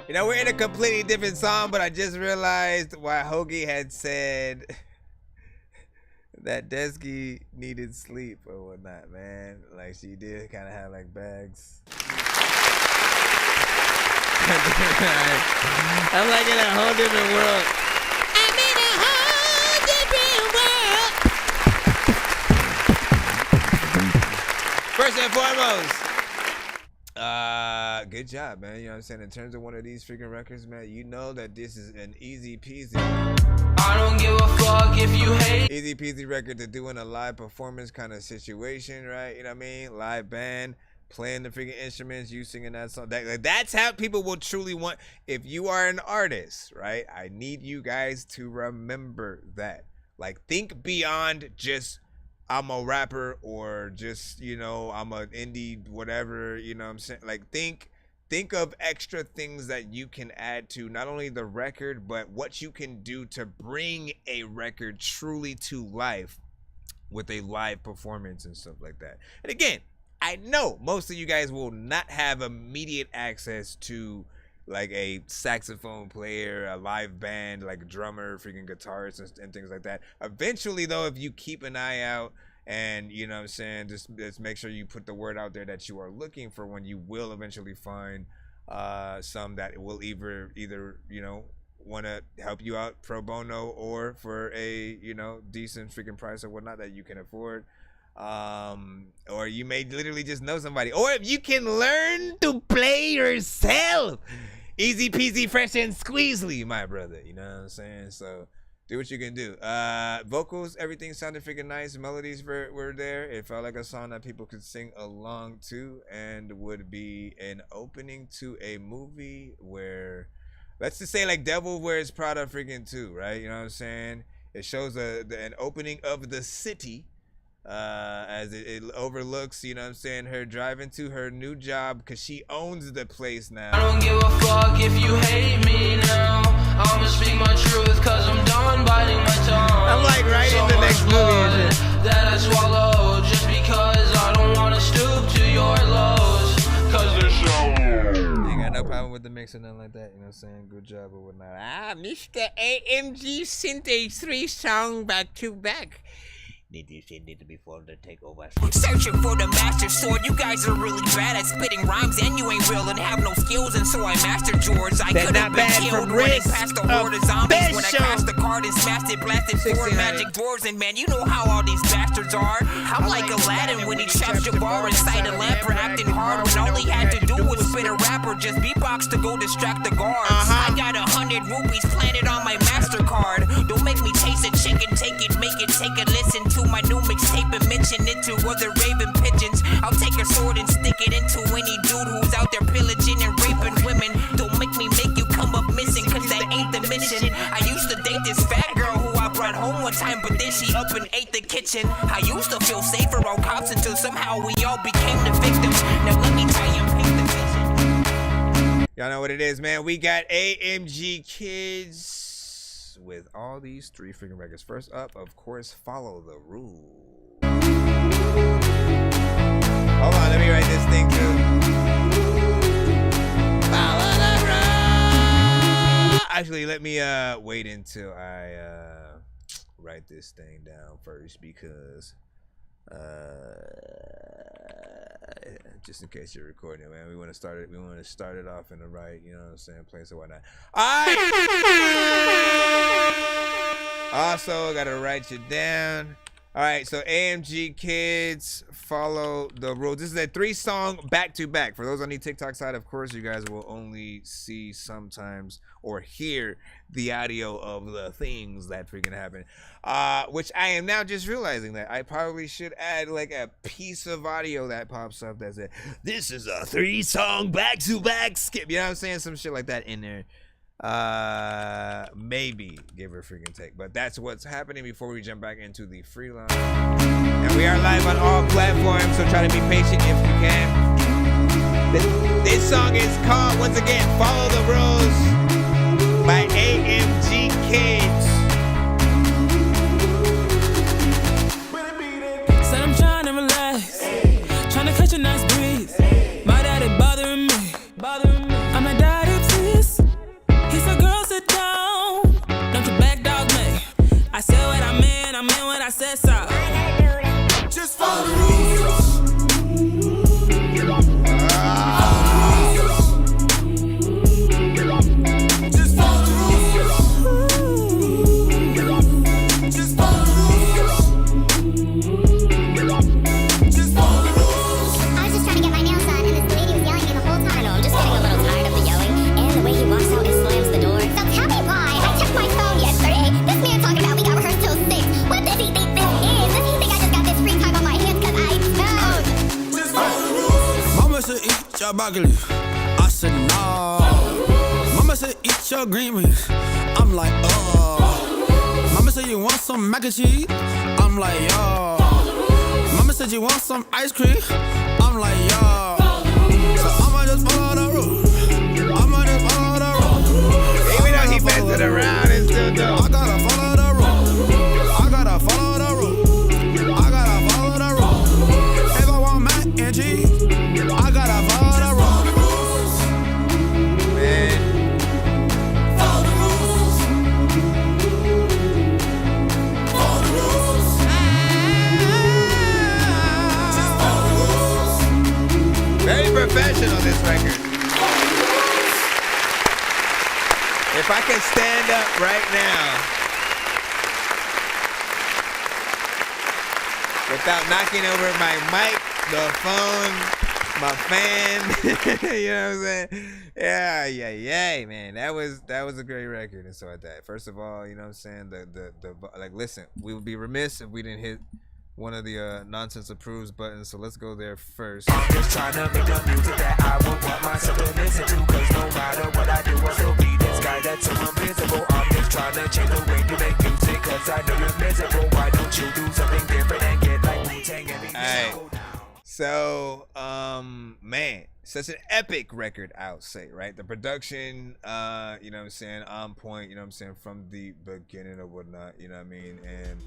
You know, we're in a completely different song, but I just realized why Hoagie had said that Desky needed sleep or whatnot, man. Like, she did kind of have, like, bags. I'm like in a whole different world. I'm in a whole different world. First and foremost, good job, man. You know what I'm saying? In terms of one of these freaking records, man, you know that this is an easy peasy. I don't give a fuck if you hate. Easy peasy record to do in a live performance kind of situation, right? You know what I mean? Live band, playing the freaking instruments, you singing that song. That's how people will truly want. If you are an artist, right? I need you guys to remember that. Like, think beyond just I'm a rapper or just, you know, I'm an indie whatever, you know what I'm saying? Like, think of extra things that you can add to not only the record, but what you can do to bring a record truly to life with a live performance and stuff like that. And again, I know most of you guys will not have immediate access to like a saxophone player, a live band, like a drummer, freaking guitarist and things like that. Eventually though, if you keep an eye out and, you know what I'm saying, just make sure you put the word out there that you are looking for, when you will eventually find some that will either, you know, want to help you out pro bono or for a, you know, decent freaking price or whatnot that you can afford. Or you may literally just know somebody, or if you can learn to play yourself, easy peasy, fresh and squeezely, my brother, you know what I'm saying? So do what you can do. Vocals, everything sounded freaking nice. Melodies were there. It felt like a song that people could sing along to and would be an opening to a movie where, let's just say like Devil Wears Prada freaking 2, right? You know what I'm saying? It shows an opening of the city as it overlooks, you know what I'm saying, her driving to her new job because she owns the place now. I don't give a fuck if you hate me now. I'ma speak my truth cause I'm done biting my tongue. I'm like right in the next movie that I swallow just because I don't wanna stoop to your lows. Cause they're so. Ain't got no problem with the mix or nothing like that, you know what I'm saying? Good job or whatnot. Mr. AMG Synth 3 song back to back. Need to be formed to take over. Searching for the master sword. You guys are really bad at spitting rhymes, and you ain't real and have no skills, and so I mastered yours. I could have been killed when it passed the horde of zombies. When I cast the card and smashed it, blasted four magic dwarves, and man, you know how all these bastards are. I'm like Aladdin when he trapped Jabbar inside a lamp for acting hard, when all he had to do was spit a rap or just beatbox to go distract the guards. I got 100 rupees planted on my MasterCard. Don't make me taste a chicken, take it, make it, take a listen to my new mixtape and mention it to other raving pigeons. I'll take a sword and stick it into any dude who's out there pillaging and raping women. Don't make me make you come up missing, cause that ain't the mission. I used to date this fat girl who I brought home one time, but then she up and ate the kitchen. I used to feel safer on cops until somehow we all became the victims. Now let me tell you, paint the vision. Y'all know what it is, man. We got AMG Kids with all these 3 freaking records. First up, of course, Follow the Rules. Hold on, let me write this thing too. Follow the rules. Actually, let me wait until I write this thing down first, because just in case you're recording it, man, we want to start it off in the right, you know what I'm saying, place or whatnot. Alright. Also, gotta write you down. Alright, so AMG Kids, Follow the Rules. This is a 3-song back-to-back. For those on the TikTok side, of course, you guys will only see sometimes or hear the audio of the things that freaking happen. Which I am now just realizing that I probably should add like a piece of audio that pops up that says, this is a 3-song back-to-back skip. You know what I'm saying? Some shit like that in there. Maybe give her a freaking take, but that's what's happening before we jump back into the free line. And we are live on all platforms, so try to be patient if you can. This song is called, once again, Follow the Rules by AMG Kids. Said I'm trying to relax, trying to catch a nice breeze. My daddy bothering me. I'm like, daddy, please. He said, girl, sit down. Don't you back dog me. I said what I meant what I said, so. Just follow the rules. Just follow the rules. Just follow the rules. Just follow the rules. I was just trying to get my nails done, and this lady was yelling at me the whole time. I know, I'm just getting a little tired of the yelling, and the way he walks out and slams the door. So tell me why. I checked my phone yesterday. This man talking about we got rehearsed till 6. What does he think this is? Does he think I just got this free time on my hands because I know? Just follow the rules. Mama said eat your broccoli. I said no. Mama said eat your green beans. I'm like, oh. Mama said you want some mac and cheese. I'm like, yo. Mama said you want some ice cream. I'm like, yo. So I'ma just follow the rules. I'ma just follow the rules. Even though he messed it around, it's still dope. I gotta follow the rules. I gotta follow the rules. I gotta follow the rules. If I want mac and cheese, I gotta follow the rules. Man. Follow the rules. Follow the rules. Just follow the rules. Very professional, this record. If I can stand up right now without knocking over my mic, the phone, my fan, you know what I'm saying? Yeah, man. That was a great record and so like that. First of all, you know what I'm saying? The like, listen, we would be remiss if we didn't hit one of the Nonsenze approves buttons, so let's go there first. I'm just trying to make the music that I would want myself to listen to, cause no matter what I do, I'll still be this guy that's so invisible. I'm just trying to change the way you make music, cause I know you're miserable. Why don't you do something different and get like Wu-Tang and be Alright. So, man, such an epic record, I would say, right? The production, you know what I'm saying, on point, you know what I'm saying, from the beginning or whatnot, you know what I mean? And,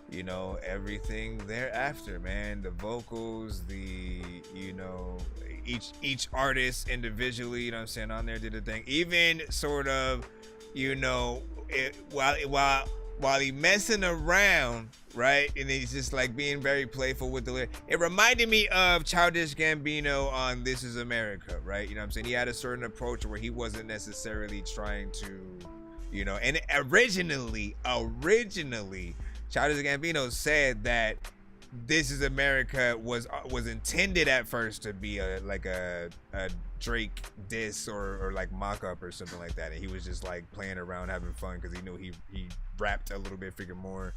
you know, everything thereafter, man. The vocals, the, you know, each artist individually, you know what I'm saying, on there did a thing. Even sort of, you know, while he messing around right? And he's just like being very playful with the lyrics. It reminded me of Childish Gambino on This Is America, right? You know what I'm saying? He had a certain approach where he wasn't necessarily trying to, you know, and originally, Childish Gambino said that This Is America was intended at first to be a Drake diss or like mock-up or something like that, and he was just like playing around, having fun, because he knew he rapped a little bit freaking more,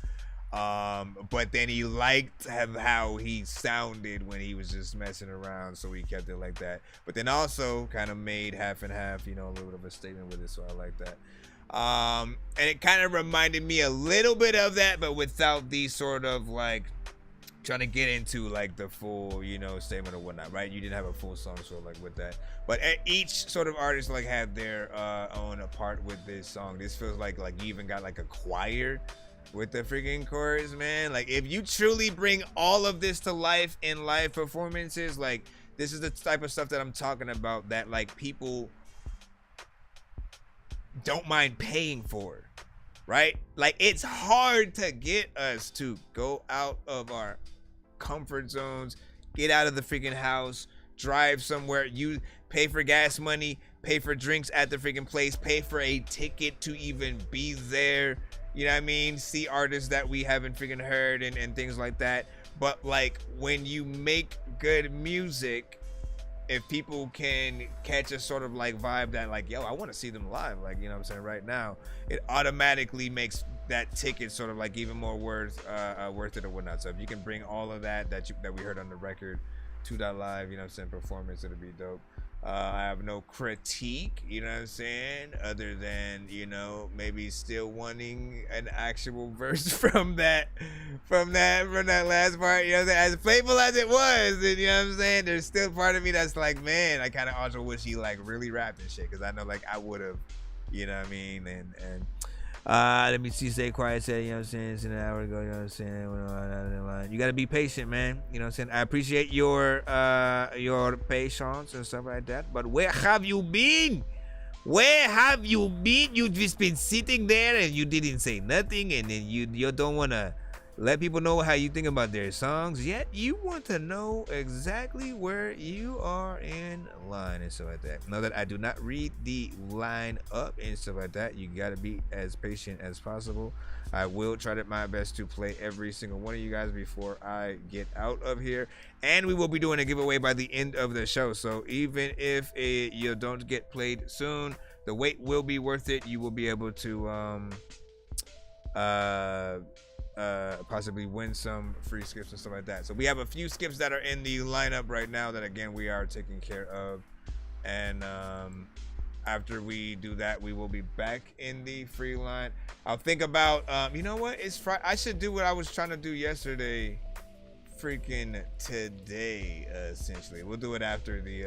but then he liked how he sounded when he was just messing around, so he kept it like that, but then also kind of made half and half, you know, a little bit of a statement with it, so I like that. And it kind of reminded me a little bit of that, but without the sort of like trying to get into like the full, you know, statement or whatnot, right? You didn't have a full song, so like with that, but each sort of artist like had their own part with this song. This feels like you even got like a choir with the freaking chorus, man. Like if you truly bring all of this to life in live performances, like this is the type of stuff that I'm talking about, that like people don't mind paying for, right? Like it's hard to get us to go out of our comfort zones, get out of the freaking house, drive somewhere, you pay for gas money, pay for drinks at the freaking place, pay for a ticket to even be there, you know what I mean? See artists that we haven't freaking heard and things like that. But like when you make good music, if people can catch a sort of like vibe that like, yo, I want to see them live, like, you know what I'm saying, right now, it automatically makes that ticket sort of like even more worth it or whatnot. So if you can bring all of that we heard on the record to that live, you know what I'm saying, performance, it'll be dope. I have no critique, you know what I'm saying, other than, you know, maybe still wanting an actual verse from that last part, you know what I'm saying, as playful as it was, and you know what I'm saying, there's still part of me that's like, man, I kind of also wish he like really rapped and shit, because I know like I would have, you know what I mean, and let me see, Stay Quiet said, you know what I'm saying, it's an hour ago, you know what I'm saying, you gotta be patient, man, you know what I'm saying, I appreciate your patience and stuff like that, but where have you been? You've just been sitting there and you didn't say nothing, and then you don't want to let people know how you think about their songs, yet you want to know exactly where you are in line and stuff like that. Know that I do not read the line up and stuff like that. You got to be as patient as possible. I will try my best to play every single one of you guys before I get out of here, and we will be doing a giveaway by the end of the show, so even if you don't get played soon, the wait will be worth it. You will be able to possibly win some free skips and stuff like that. So we have a few skips that are in the lineup right now that again we are taking care of, and after we do that, we will be back in the free line. I'll think about you know what, it's Friday, I should do what I was trying to do yesterday freaking today, essentially. We'll do it after the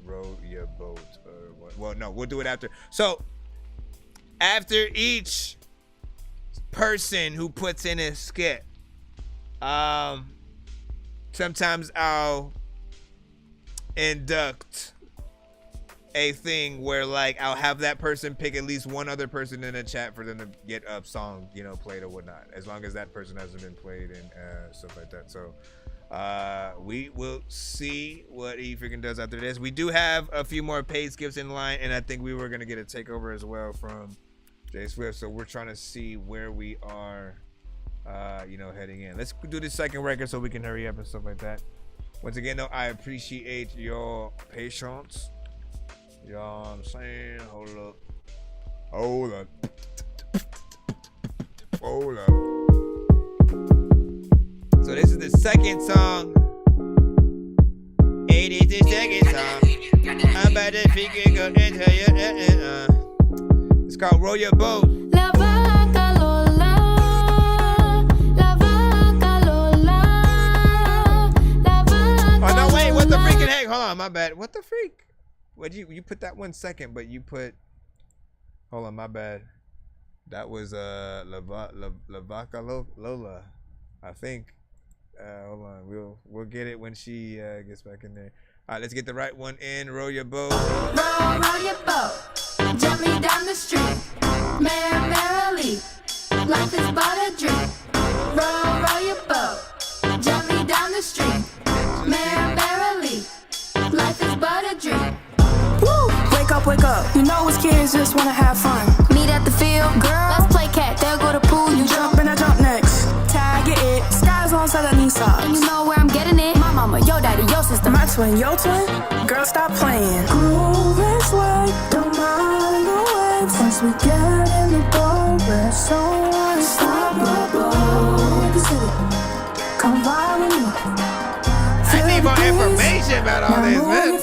row your boat, or what? Well, no, we'll do it after. So after each person who puts in a skit, sometimes I'll induct a thing where like I'll have that person pick at least one other person in the chat for them to get a song, you know, played or whatnot, as long as that person hasn't been played and stuff like that. So we will see what he freaking does after this. We do have a few more paid skips in line, and I think we were gonna get a takeover as well from J Swift, so we're trying to see where we are you know, heading in. Let's do the second record so we can hurry up and stuff like that. Once again though, I appreciate your patience. You know what I'm saying? Hold up. So this is the second song. It is the second song. I'm about to freaking go into your It's called Roll Your Boat. La vaca Lola, la vaca Lola, la vaca. Oh no, wait, what the freaking heck? Hold on, my bad. What the freak? What you put that 1 second, but you put, hold on, my bad. That was La Vaca Lola, I think. Hold on, we'll get it when she gets back in there. All right, let's get the right one in. Roll your boat. Roll your boat, gently down the street, merrily, life is but a dream. Roll the street. Merrily, life is but a dream. Woo! Wake up. You know us kids just wanna have fun. Meet at the field, girl. Let's play cat. They'll go to pool. You jump and I jump next. Tag it. Skies on so that knee socks. And you know where I'm getting it. My mama, your daddy, your sister. My twin, your twin. Girl, stop playing. Groove this way. Don't mind the waves. Once we get in the boat, we're so unstoppable. The city, come vibe with me. I need more information about all this, man.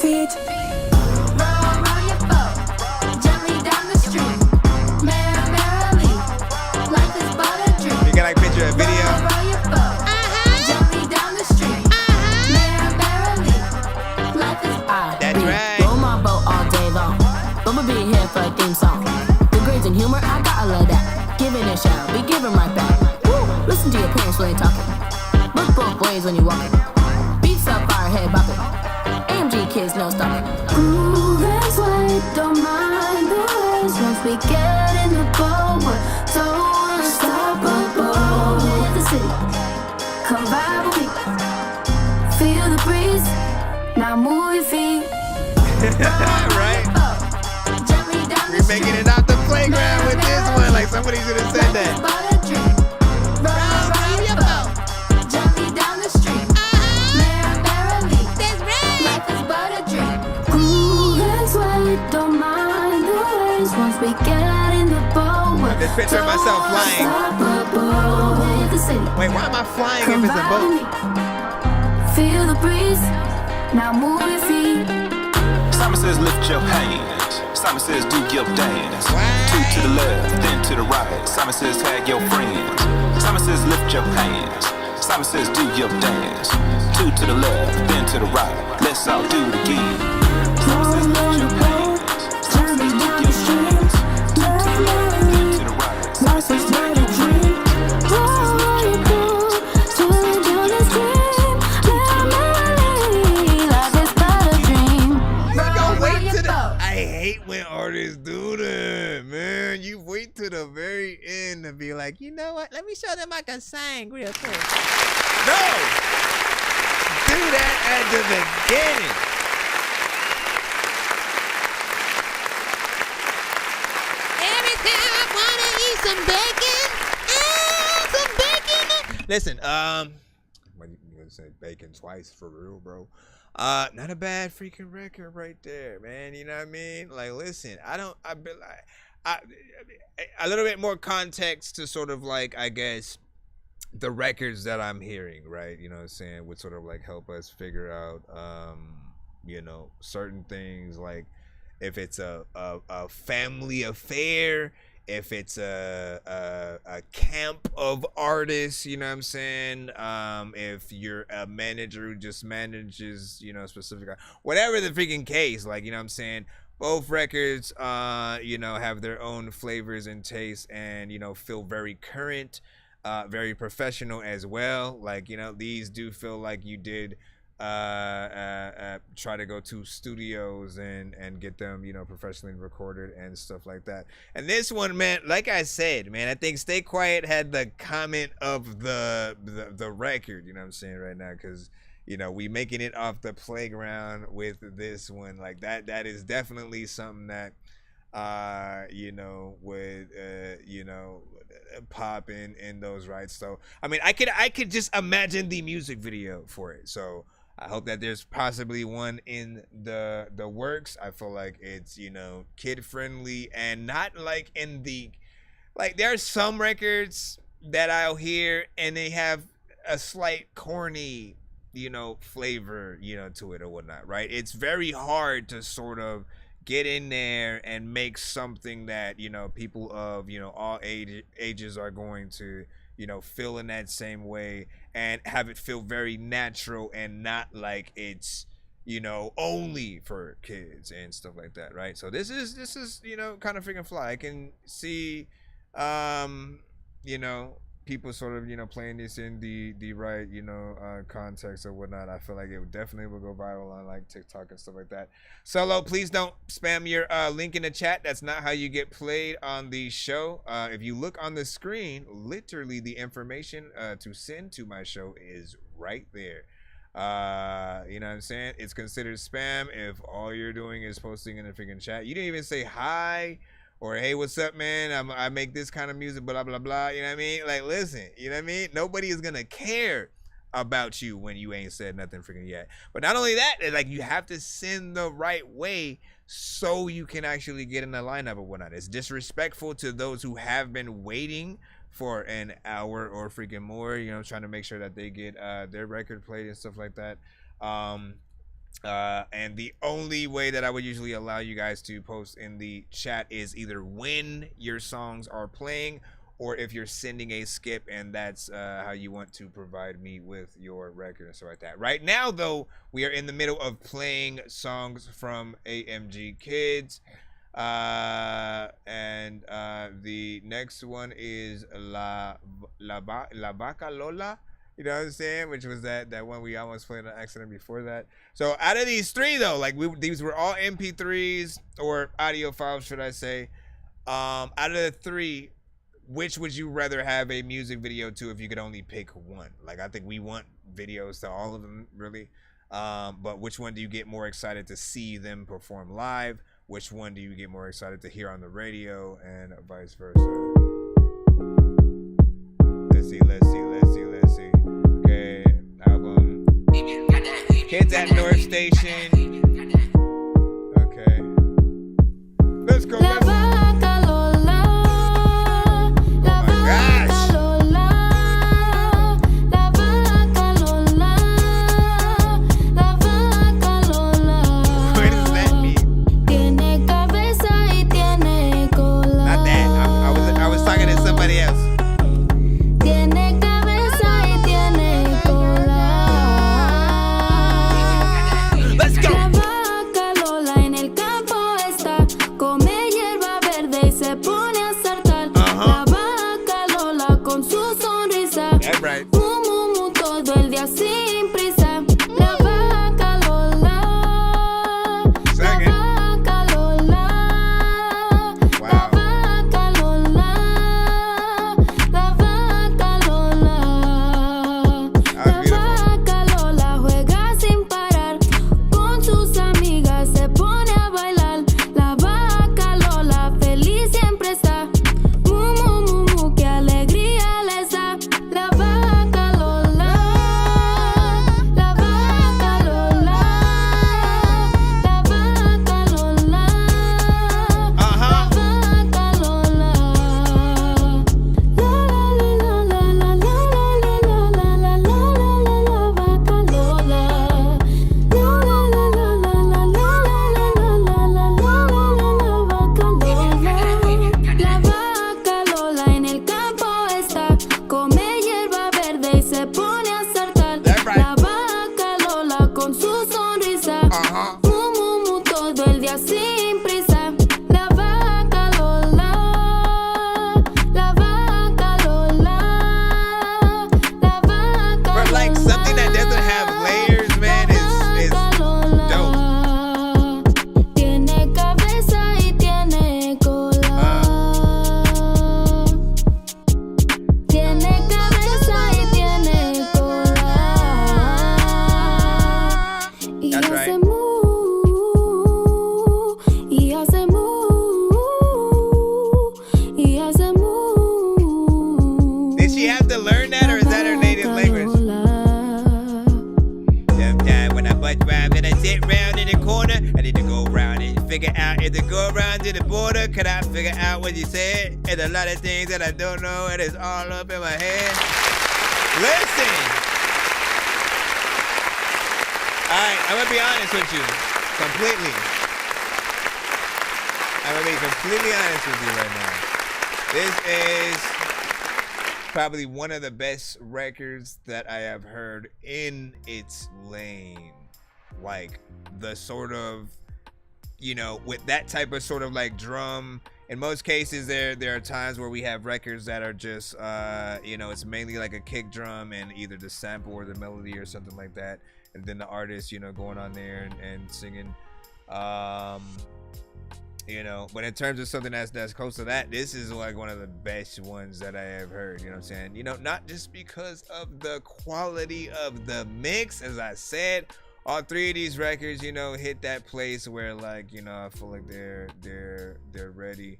You got like picture a video? That's right. Roll my boat all day long. I'ma be here for a theme song. The grades and humor, I gotta love that. Giving and shall be giving right back. Woo! Listen to your parents when they talking. Look both ways when you walking. Beats up our head bopping. AMG kids no stopping. Groove this way, don't mind the waves. Once we get in the boat, we're so unstoppable. With the city, come vibe with me. Feel the breeze, now move your feet. Right? We're making it out the playground with this one. Like somebody should have said that. Don't mind the waves once we get in the boat. I just picture myself flying. Wait, why am I flying if it's a boat? Feel the breeze, now move your feet. Simon says lift your hands. Simon says do your dance. Two to the left, then to the right. Simon says tag your friends. Simon says lift your hands. Simon says do your dance. Two to the left, then to the right. Let's all do it again. Simon says lift your hands. Artists do that, man. You wait to the very end to be like, you know what? Let me show them I can sing real quick. No! Do that at the beginning. Every time I wanna eat some bacon, some bacon. Listen, what you gonna say bacon twice for real, bro? Not a bad freaking record right there, man. You know what I mean? Like, listen, I've been like, a little bit more context to sort of like, I guess, the records that I'm hearing, right? You know what I'm saying? Would sort of like help us figure out, you know, certain things, like if it's a family affair, if it's a camp of artists, you know what I'm saying? If you're a manager who just manages, you know, specific, whatever the freaking case, like, you know what I'm saying? Both records, you know, have their own flavors and tastes, and, you know, feel very current, very professional as well. Like, you know, these do feel like you did try to go to studios and get them, you know, professionally recorded and stuff like that. And this one, man, like I said, man, I think Stay Quiet had the comment of the record, you know what I'm saying, right now, because, you know, we making it off the playground with this one. Like, that is definitely something that you know, would you know, pop in those rights. So I mean, I could just imagine the music video for it. So I hope that there's possibly one in the works. I feel like it's, you know, kid friendly and not like in the, like, there are some records that I'll hear and they have a slight corny, you know, flavor, you know, to it or whatnot, right? It's very hard to sort of get in there and make something that, you know, people of, you know, all ages are going to, you know, feel in that same way and have it feel very natural and not like it's, you know, only for kids and stuff like that, right? So this is, you know, kind of freaking fly. I can see, you know, people sort of, you know, playing this in the right, you know, context or whatnot. I feel like it definitely will go viral on like TikTok and stuff like that. Solo, please don't spam your link in the chat. That's not how you get played on the show. If you look on the screen, literally the information to send to my show is right there. You know what I'm saying? It's considered spam if all you're doing is posting in a freaking chat. You didn't even say hi or hey, what's up, man? I make this kind of music, blah blah blah. You know what I mean? Like, listen, you know what I mean? Nobody is gonna care about you when you ain't said nothing freaking yet. But not only that, like, you have to send the right way so you can actually get in the lineup or whatnot. It's disrespectful to those who have been waiting for an hour or freaking more, you know, trying to make sure that they get their record played and stuff like that. And the only way that I would usually allow you guys to post in the chat is either when your songs are playing or if you're sending a skip, and that's how you want to provide me with your record and stuff like that. Right now, though, we are in the middle of playing songs from AMG Kids. And the next one is La Vaca Lola. You know what I'm saying? Which was that one we almost played on accident before that. So out of these three, though, like these were all MP3s or audio files, should I say. Out of the three, which would you rather have a music video to if you could only pick one? Like, I think we want videos to all of them, really. But which one do you get more excited to see them perform live? Which one do you get more excited to hear on the radio, and vice versa? Let's see. Okay, album. Kids at North Station. Okay. Let's go. That I don't know, and it's all up in my head. Listen, alright, I'm gonna be honest with you completely. I'm gonna be completely honest with you right now. This is probably one of the best records that I have heard in its lane. Like, the sort of, you know, with that type of sort of like drum. In most cases, there are times where we have records that are just, you know, it's mainly like a kick drum and either the sample or the melody or something like that. And then the artist, you know, going on there and singing. You know, but in terms of something that's close to that, this is like one of the best ones that I have heard. You know what I'm saying? You know, not just because of the quality of the mix, as I said, all three of these records, you know, hit that place where, like, you know, I feel like they're ready.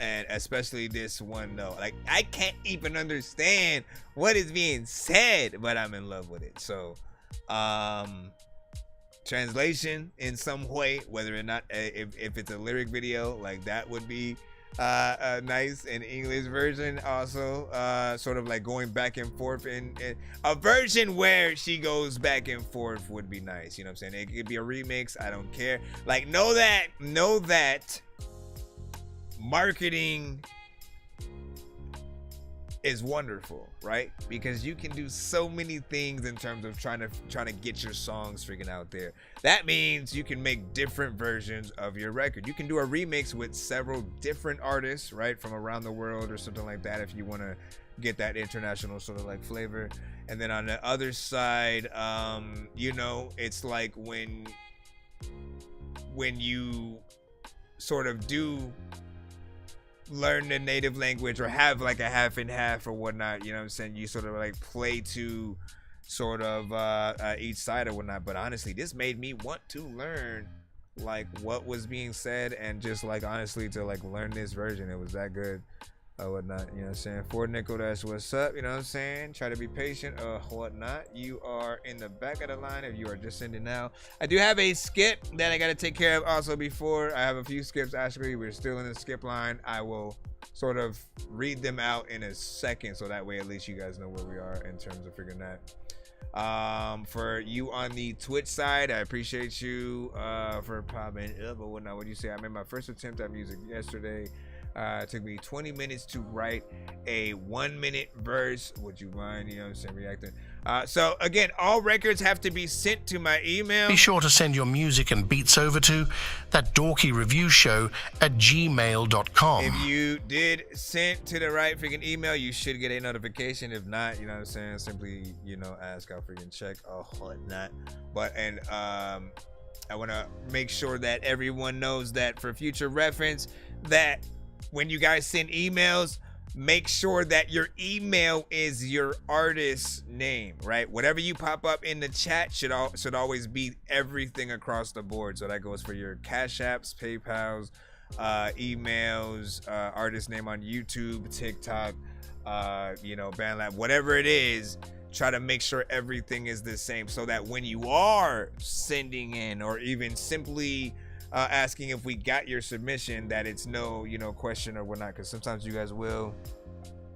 And especially this one though, like I can't even understand what is being said, but I'm in love with it. So translation in some way, whether or not if it's a lyric video, like that would be nice. An English version also, sort of like going back and forth, in a version where she goes back and forth would be nice. You know what I'm saying? It could be a remix, I don't care. Like know that marketing is wonderful, right? Because you can do so many things in terms of trying to get your songs freaking out there. That means you can make different versions of your record. You can do a remix with several different artists, right, from around the world or something like that, if you want to get that international sort of like flavor. And then on the other side, you know, it's like when you sort of do learn the native language or have like a half and half or whatnot, you know what I'm saying? You sort of like play to sort of each side or whatnot. But honestly, this made me want to learn like what was being said, and just like honestly to like learn this version. It was that good or whatnot, you know what I'm saying? Ford Nickel, that's what's up, you know what I'm saying? Try to be patient or whatnot. You are in the back of the line if you are just sending now. I do have a skip that I got to take care of also before. I have a few skips, actually. We're still in the skip line. I will sort of read them out in a second, so that way at least you guys know where we are in terms of figuring that. For you on the Twitch side, I appreciate you for popping up or whatnot. What do you say? I made my first attempt at music yesterday. It took me 20 minutes to write a 1-minute verse. Would you mind, you know what I'm saying, reacting? So again, all records have to be sent to my email. Be sure to send your music and beats over to ThatDorkyReviewShow@gmail.com. If you did send to the right freaking email, you should get a notification. If not, you know what I'm saying, simply, you know, ask, I'll freaking check or whatnot. But, and I want to make sure that everyone knows that for future reference, that when you guys send emails, make sure that your email is your artist's name, right? Whatever you pop up in the chat should always be everything across the board. So that goes for your Cash Apps, PayPals, emails, artist name on YouTube, TikTok, you know, BandLab, whatever it is. Try to make sure everything is the same, so that when you are sending in, or even simply asking if we got your submission, that it's no, you know, question or whatnot, because sometimes you guys will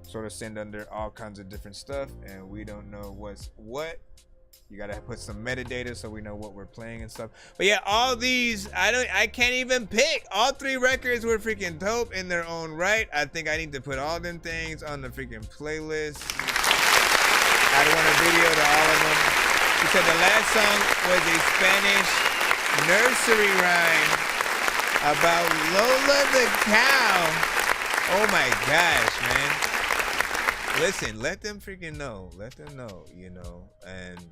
sort of send under all kinds of different stuff and we don't know what's what. You gotta put some metadata so we know what we're playing and stuff. But yeah, all these, I can't even pick. All three records were freaking dope in their own right. I think I need to put all them things on the freaking playlist. I want a video to all of them. He said the last song was a Spanish nursery rhyme about Lola the cow. Oh my gosh, man. Listen, let them freaking know. Let them know, you know, and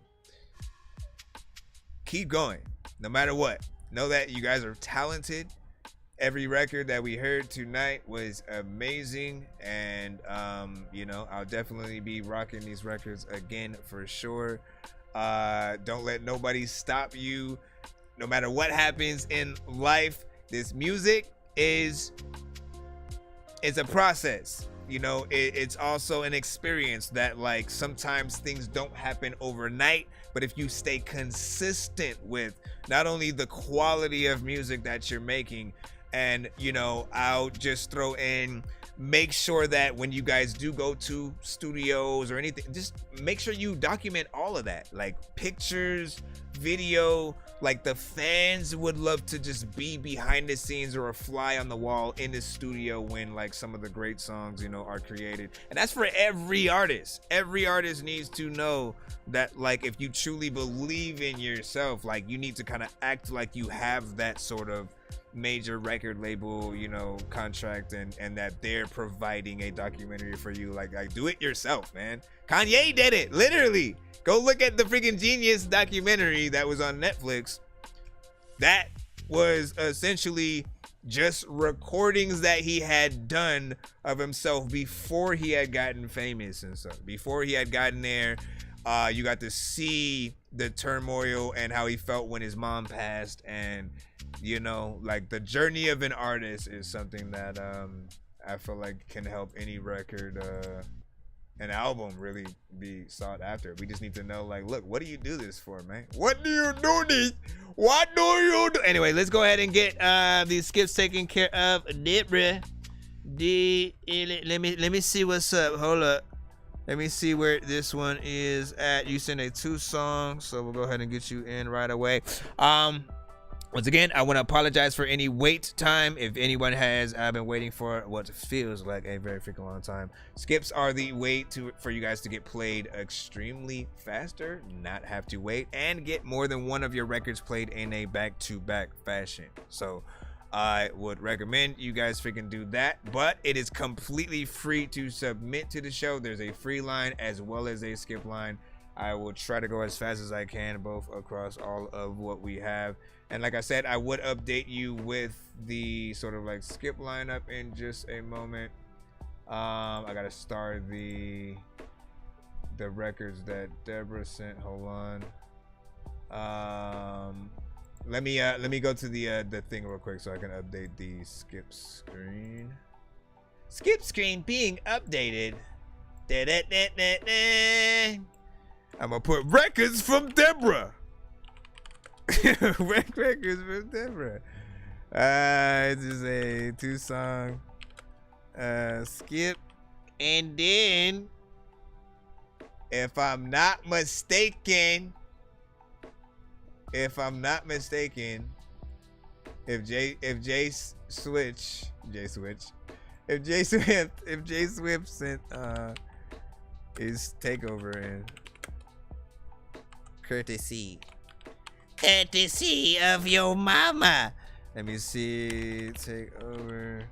keep going no matter what. Know that you guys are talented. Every record that we heard tonight was amazing, and you know, I'll definitely be rocking these records again for sure. Don't let nobody stop you. No matter what happens in life, this music is a process. You know, it's also an experience that, like, sometimes things don't happen overnight, but if you stay consistent with not only the quality of music that you're making, and, you know, I'll just throw in, make sure that when you guys do go to studios or anything, just make sure you document all of that, like pictures, video. Like, the fans would love to just be behind the scenes or a fly on the wall in the studio when, like, some of the great songs, you know, are created. And that's for every artist. Every artist needs to know that, like, if you truly believe in yourself, like, you need to kind of act like you have that sort of major record label, you know, contract, and that they're providing a documentary for you. Like do it yourself, man. Kanye did it, literally. Go look at the freaking Genius documentary that was on Netflix. That was essentially just recordings that he had done of himself before he had gotten famous and stuff. Before he had gotten there, you got to see the turmoil and how he felt when his mom passed. And, you know, like the journey of an artist is something that I feel like can help any record, an album really be sought after. We just need to know, like, look, what do you do this for, man? What do you do this? What do you do? Anyway, let's go ahead and get these skips taken care of. Debra. Let me see what's up. Hold up. Let me see where this one is at. You sent a 2 song, so we'll go ahead and get you in right away. Once again, I want to apologize for any wait time. If anyone has been waiting for what feels like a very freaking long time, skips are the way for you guys to get played extremely faster, not have to wait, and get more than one of your records played in a back-to-back fashion. So I would recommend you guys freaking do that, but it is completely free to submit to the show. There's a free line as well as a skip line. I will try to go as fast as I can, both across all of what we have. And like I said, I would update you with the sort of like skip lineup in just a moment. I gotta start the records that Deborah sent. Hold on. Let me go to the thing real quick so I can update the skip screen. Skip screen being updated. I'm gonna put records from Deborah. Records from Deborah. It's just a 2-song skip, and then if I'm not mistaken, if Jay Swift sent his takeover in. Courtesy of your mama. Let me see. Take over.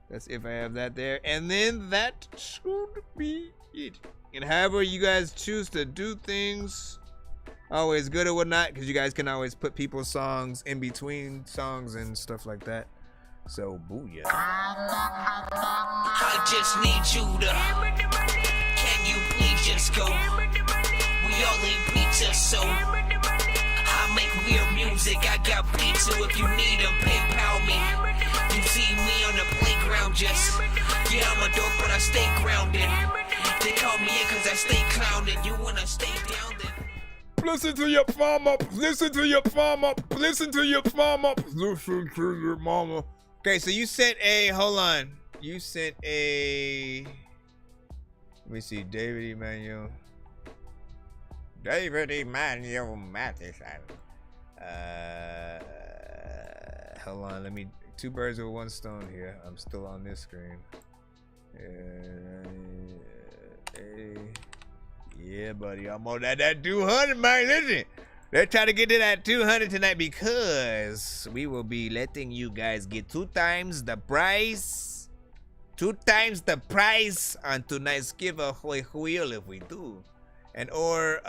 That's if I have that there. And then that should be it. And however you guys choose to do things, always good or whatnot, because you guys can always put people's songs in between songs and stuff like that. So, booyah. I just need you to. Can you please just go? We all need pizza, so I make weird music. I got pizza if you need them, PayPal me. You see me on the playground, just yeah, I'm a dork, but I stay grounded. They call me in cause I stay clowning. You wanna stay down then? Listen to your mama. Listen to your mama. Listen to your mama. Listen to your mama. Okay, so you sent a. Hold on. You sent a. Let me see. David Emmanuel Matheson. Hold on. Let me. 2 birds with 1 stone here. I'm still on this screen. Yeah, buddy. I'm on that 200, man. Listen. Let's try to get to that 200 tonight because we will be letting you guys get 2 times the price. 2 times the price on tonight's giveaway wheel if we do. And or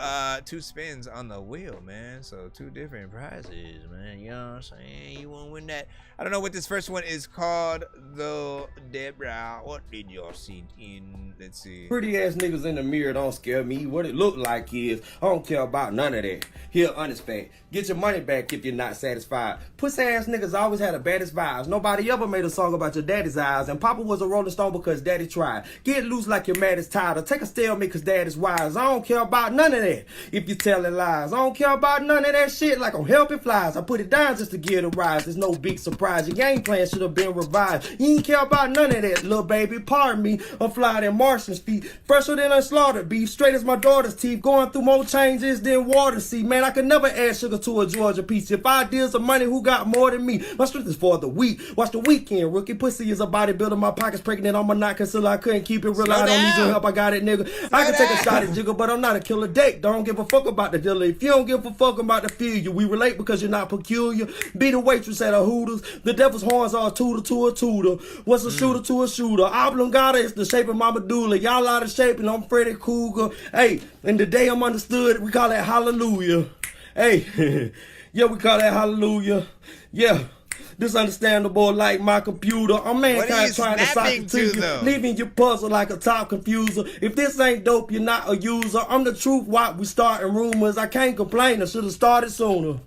2 spins on the wheel, man. So 2 different prizes, man. You know what I'm saying? You won't win that. I don't know what this first one is called, though. Deborah, what did y'all see in? Let's see. Pretty ass niggas in the mirror don't scare me. What it look like is I don't care about none of that. Here, honest fact. Get your money back if you're not satisfied. Pussy ass niggas always had the baddest vibes. Nobody ever made a song about your daddy's eyes. And Papa was a Rolling Stone because daddy tried. Get loose like your mad is tired. Or take a stalemate cause dad is wise. I don't care about none of that. If you telling lies, I don't care about none of that shit like I'm helping flies. I put it down just to get a rise. There's no big surprise. Your game plan should have been revised. You ain't care about none of that, little baby. Pardon me. I'm fly than Martian's feet. Fresher than unslaughtered beef. Straight as my daughter's teeth. Going through more changes than water see. Man, I could never add sugar to a Georgia peach. If I deal some money, who got more than me? My strength is for the weak. Watch the weekend, rookie. Pussy is a bodybuilder. My pocket's pregnant on my knot concealer. I couldn't keep it real. I don't need your help. I got it, nigga. I can take a shot at Jigger, but I'm not a killer date. Don't give a fuck about the dealer. If you don't give a fuck about the feel you, we relate because you're not peculiar. Be the waitress at a Hooters. The devil's horns are a tutor to a tutor. What's a shooter to a shooter? Oblongata is the shape of my medulla. Y'all out of shape and I'm Freddy Cougar. Hey, and the day I'm understood, we call that hallelujah. Hey, yeah, we call that hallelujah. Yeah. This understandable like my computer. I'm mankind trying to sock snapping it to to, you, though? leaving you puzzled like a top confuser. If this ain't dope, you're not a user. I'm the truth, why we starting rumors. I can't complain, I should have started sooner.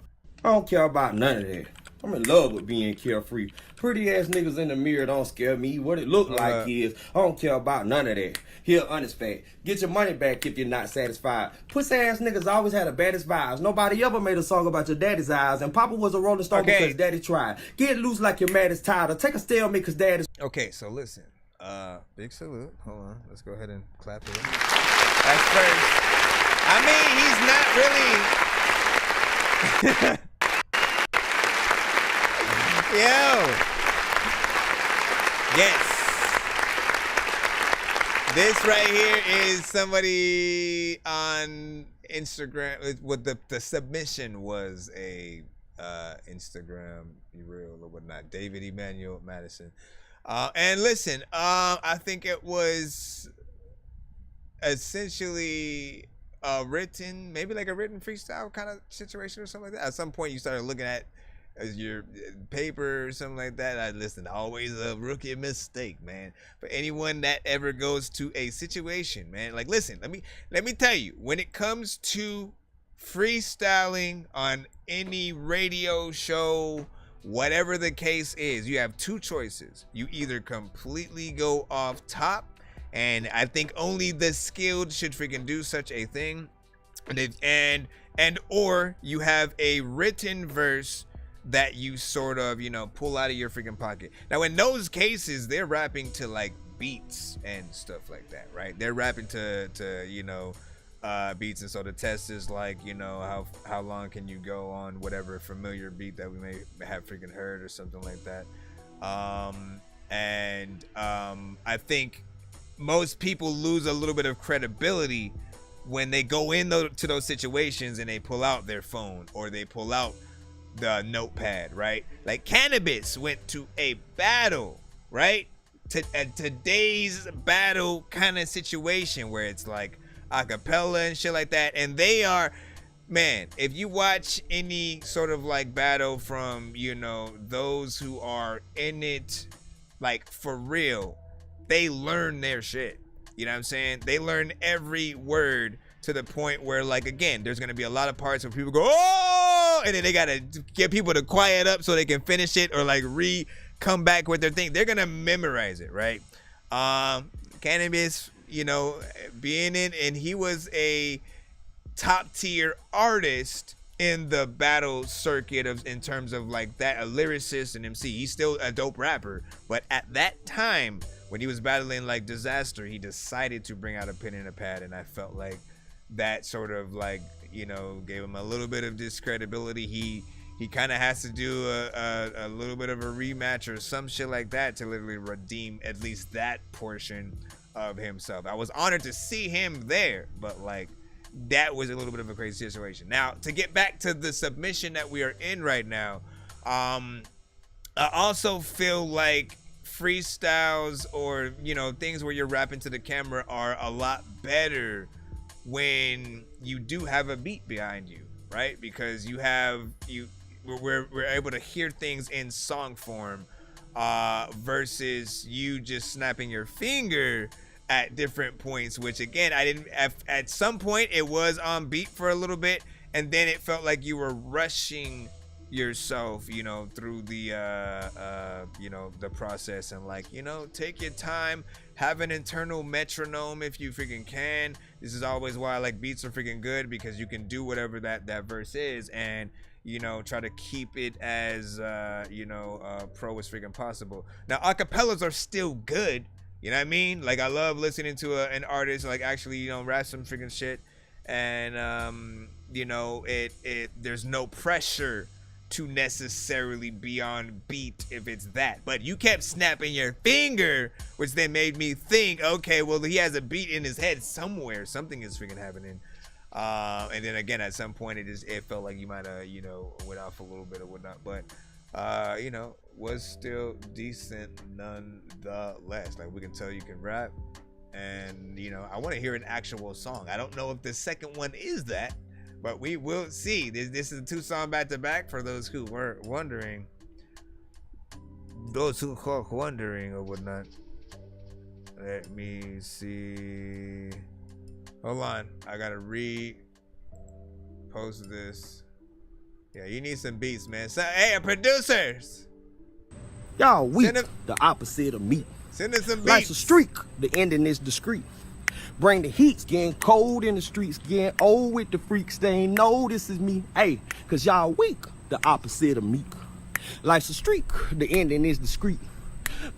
I don't care about none of that. I'm in love with being carefree. Pretty ass niggas in the mirror don't scare me. What it look like is, I don't care about none of that. Here, honest fact. Get your money back if you're not satisfied. Pussy ass niggas always had the baddest vibes. Nobody ever made a song about your daddy's eyes. And Papa was a rolling stone because daddy tried. Get loose like your maddest tired. Or take a stalemate cause daddy's... Okay, so listen. Big salute. Hold on. Let's go ahead and clap it. That's first. I mean, he's not really... Yo. Yes. This right here is somebody on Instagram. What the submission was a Instagram reel or whatnot. David Emmanuel Madison. And listen, I think it was essentially written, maybe like a written freestyle kind of situation or something like that. At some point, you started looking at as your paper or something like that. Listen, always a rookie mistake, man. For anyone that ever goes to a situation, man, like, listen, let me tell you, when it comes to freestyling on any radio show, whatever the case is, you have two choices. You either completely go off top, and I think only the skilled should freaking do such a thing, and or you have a written verse that you sort of, pull out of your freaking pocket. Now, in those cases, they're rapping to like beats and stuff like that, right? They're rapping to beats, and so the test is like, how long can you go on whatever familiar beat that we may have freaking heard or something like that. I think most people lose a little bit of credibility when they go into those situations and they pull out their phone or they pull out the notepad, right? Like Cannabis went to a battle, right? Today's battle kind of situation where it's like acapella and shit like that, and they are, man, if you watch any sort of like battle from those who are in it like for real, they learn their shit. You know what I'm saying? They learn every word to the point where, like, again, there's gonna be a lot of parts where people go, oh, and then they gotta get people to quiet up so they can finish it or like come back with their thing. They're gonna memorize it, right? Cannabis, being in, and he was a top tier artist in the battle circuit in terms of like that, a lyricist and MC. He's still a dope rapper, but at that time when he was battling like Disaster, he decided to bring out a pen and a pad, and I felt like that sort of like gave him a little bit of discredibility. He kind of has to do a little bit of a rematch or some shit like that to literally redeem at least that portion of himself. I was honored to see him there, but like that was a little bit of a crazy situation. Now, to get back to the submission that we are in right now, I also feel like freestyles or things where you're rapping to the camera are a lot better when you do have a beat behind you, right? Because we're able to hear things in song form versus you just snapping your finger at different points, which again, I didn't at some point it was on beat for a little bit, and then it felt like you were rushing yourself through the the process, and like take your time, have an internal metronome if you freaking can. This is always why I like beats are freaking good, because you can do whatever that verse is and try to keep it as pro as freaking possible. Now acapellas are still good, you know what I mean? Like I love listening to an artist like actually rap some freaking shit, and there's no pressure to necessarily be on beat if it's that. But you kept snapping your finger, which then made me think, okay, well, he has a beat in his head somewhere. Something is freaking happening. And then again, at some point, it felt like you might have, went off a little bit or whatnot. But, was still decent nonetheless. Like, we can tell you can rap. And, I want to hear an actual song. I don't know if the second one is that. But we will see. This is a 2-song back-to-back for those who were wondering. Those who are wondering or whatnot. Let me see. Hold on. I gotta repost this. Yeah, you need some beats, man. So, hey, producers! Y'all weak, the opposite of me. Send us some beats. Life's a streak, the ending is discreet. Bring the heats, getting cold in the streets, getting old with the freaks. They ain't know this is me. Hey, cause y'all weak, the opposite of meek. Life's a streak, the ending is discreet.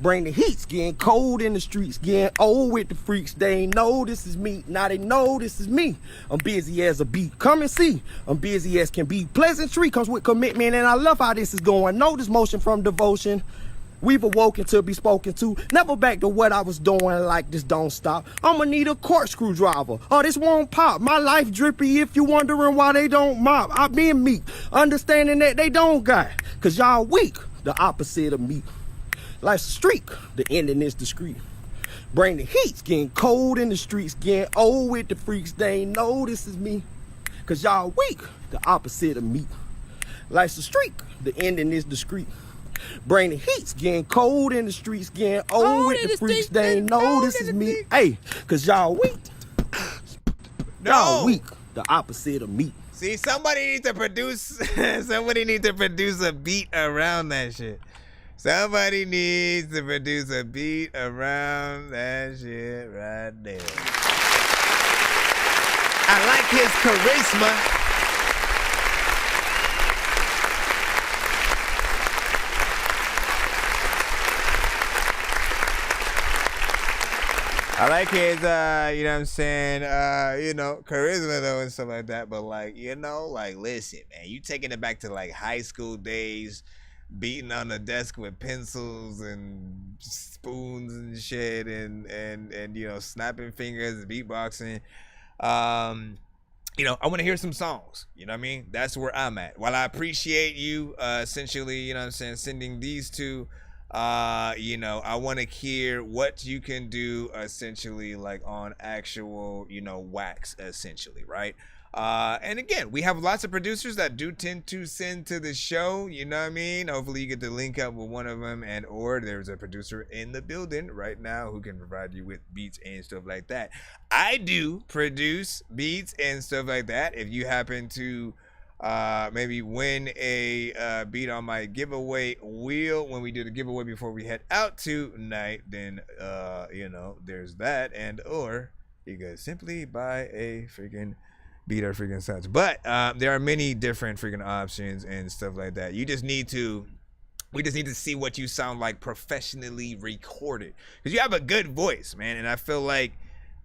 Bring the heats, getting cold in the streets, getting old with the freaks. They ain't know this is me, now they know this is me. I'm busy as a bee, come and see. I'm busy as can be. Pleasantry comes with commitment, and I love how this is going. Know this motion from devotion. We've awoken to be spoken to. Never back to what I was doing, like this don't stop. I'ma need a corkscrew driver. Oh, this won't pop. My life drippy if you wondering why they don't mop. I been meek, understanding that they don't got. Cause y'all weak, the opposite of me. Life's a streak, the ending is discreet. Bring the heats, getting cold in the streets, getting old with the freaks. They ain't know this is me. Cause y'all weak, the opposite of me. Life's a streak, the ending is discreet. Bring the heats, getting cold in the streets, getting old with the freaks. They ain't know this is me. Hey, cause y'all weak. Y'all weak, the opposite of me. See, somebody needs to produce. Somebody needs to produce a beat around that shit. Somebody needs to produce a beat around that shit right there. I like his charisma. I like his, you know what I'm saying, charisma though and stuff like that. But like, listen, man, you taking it back to like high school days, beating on the desk with pencils and spoons and shit, and snapping fingers, beatboxing. I want to hear some songs. You know what I mean? That's where I'm at. While I appreciate you, essentially, you know what I'm saying, sending these two. I want to hear what you can do essentially like on actual, wax essentially, right? And again, we have lots of producers that do tend to send to the show, you know what I mean? Hopefully you get to link up with one of them, and or there's a producer in the building right now who can provide you with beats and stuff like that. I do produce beats and stuff like that. If you happen to maybe win a beat on my giveaway wheel when we do the giveaway before we head out tonight, then there's that, and or you could simply buy a freaking beat or freaking such. But there are many different freaking options and stuff like that. We just need to see what you sound like professionally recorded, because you have a good voice, man, and I feel like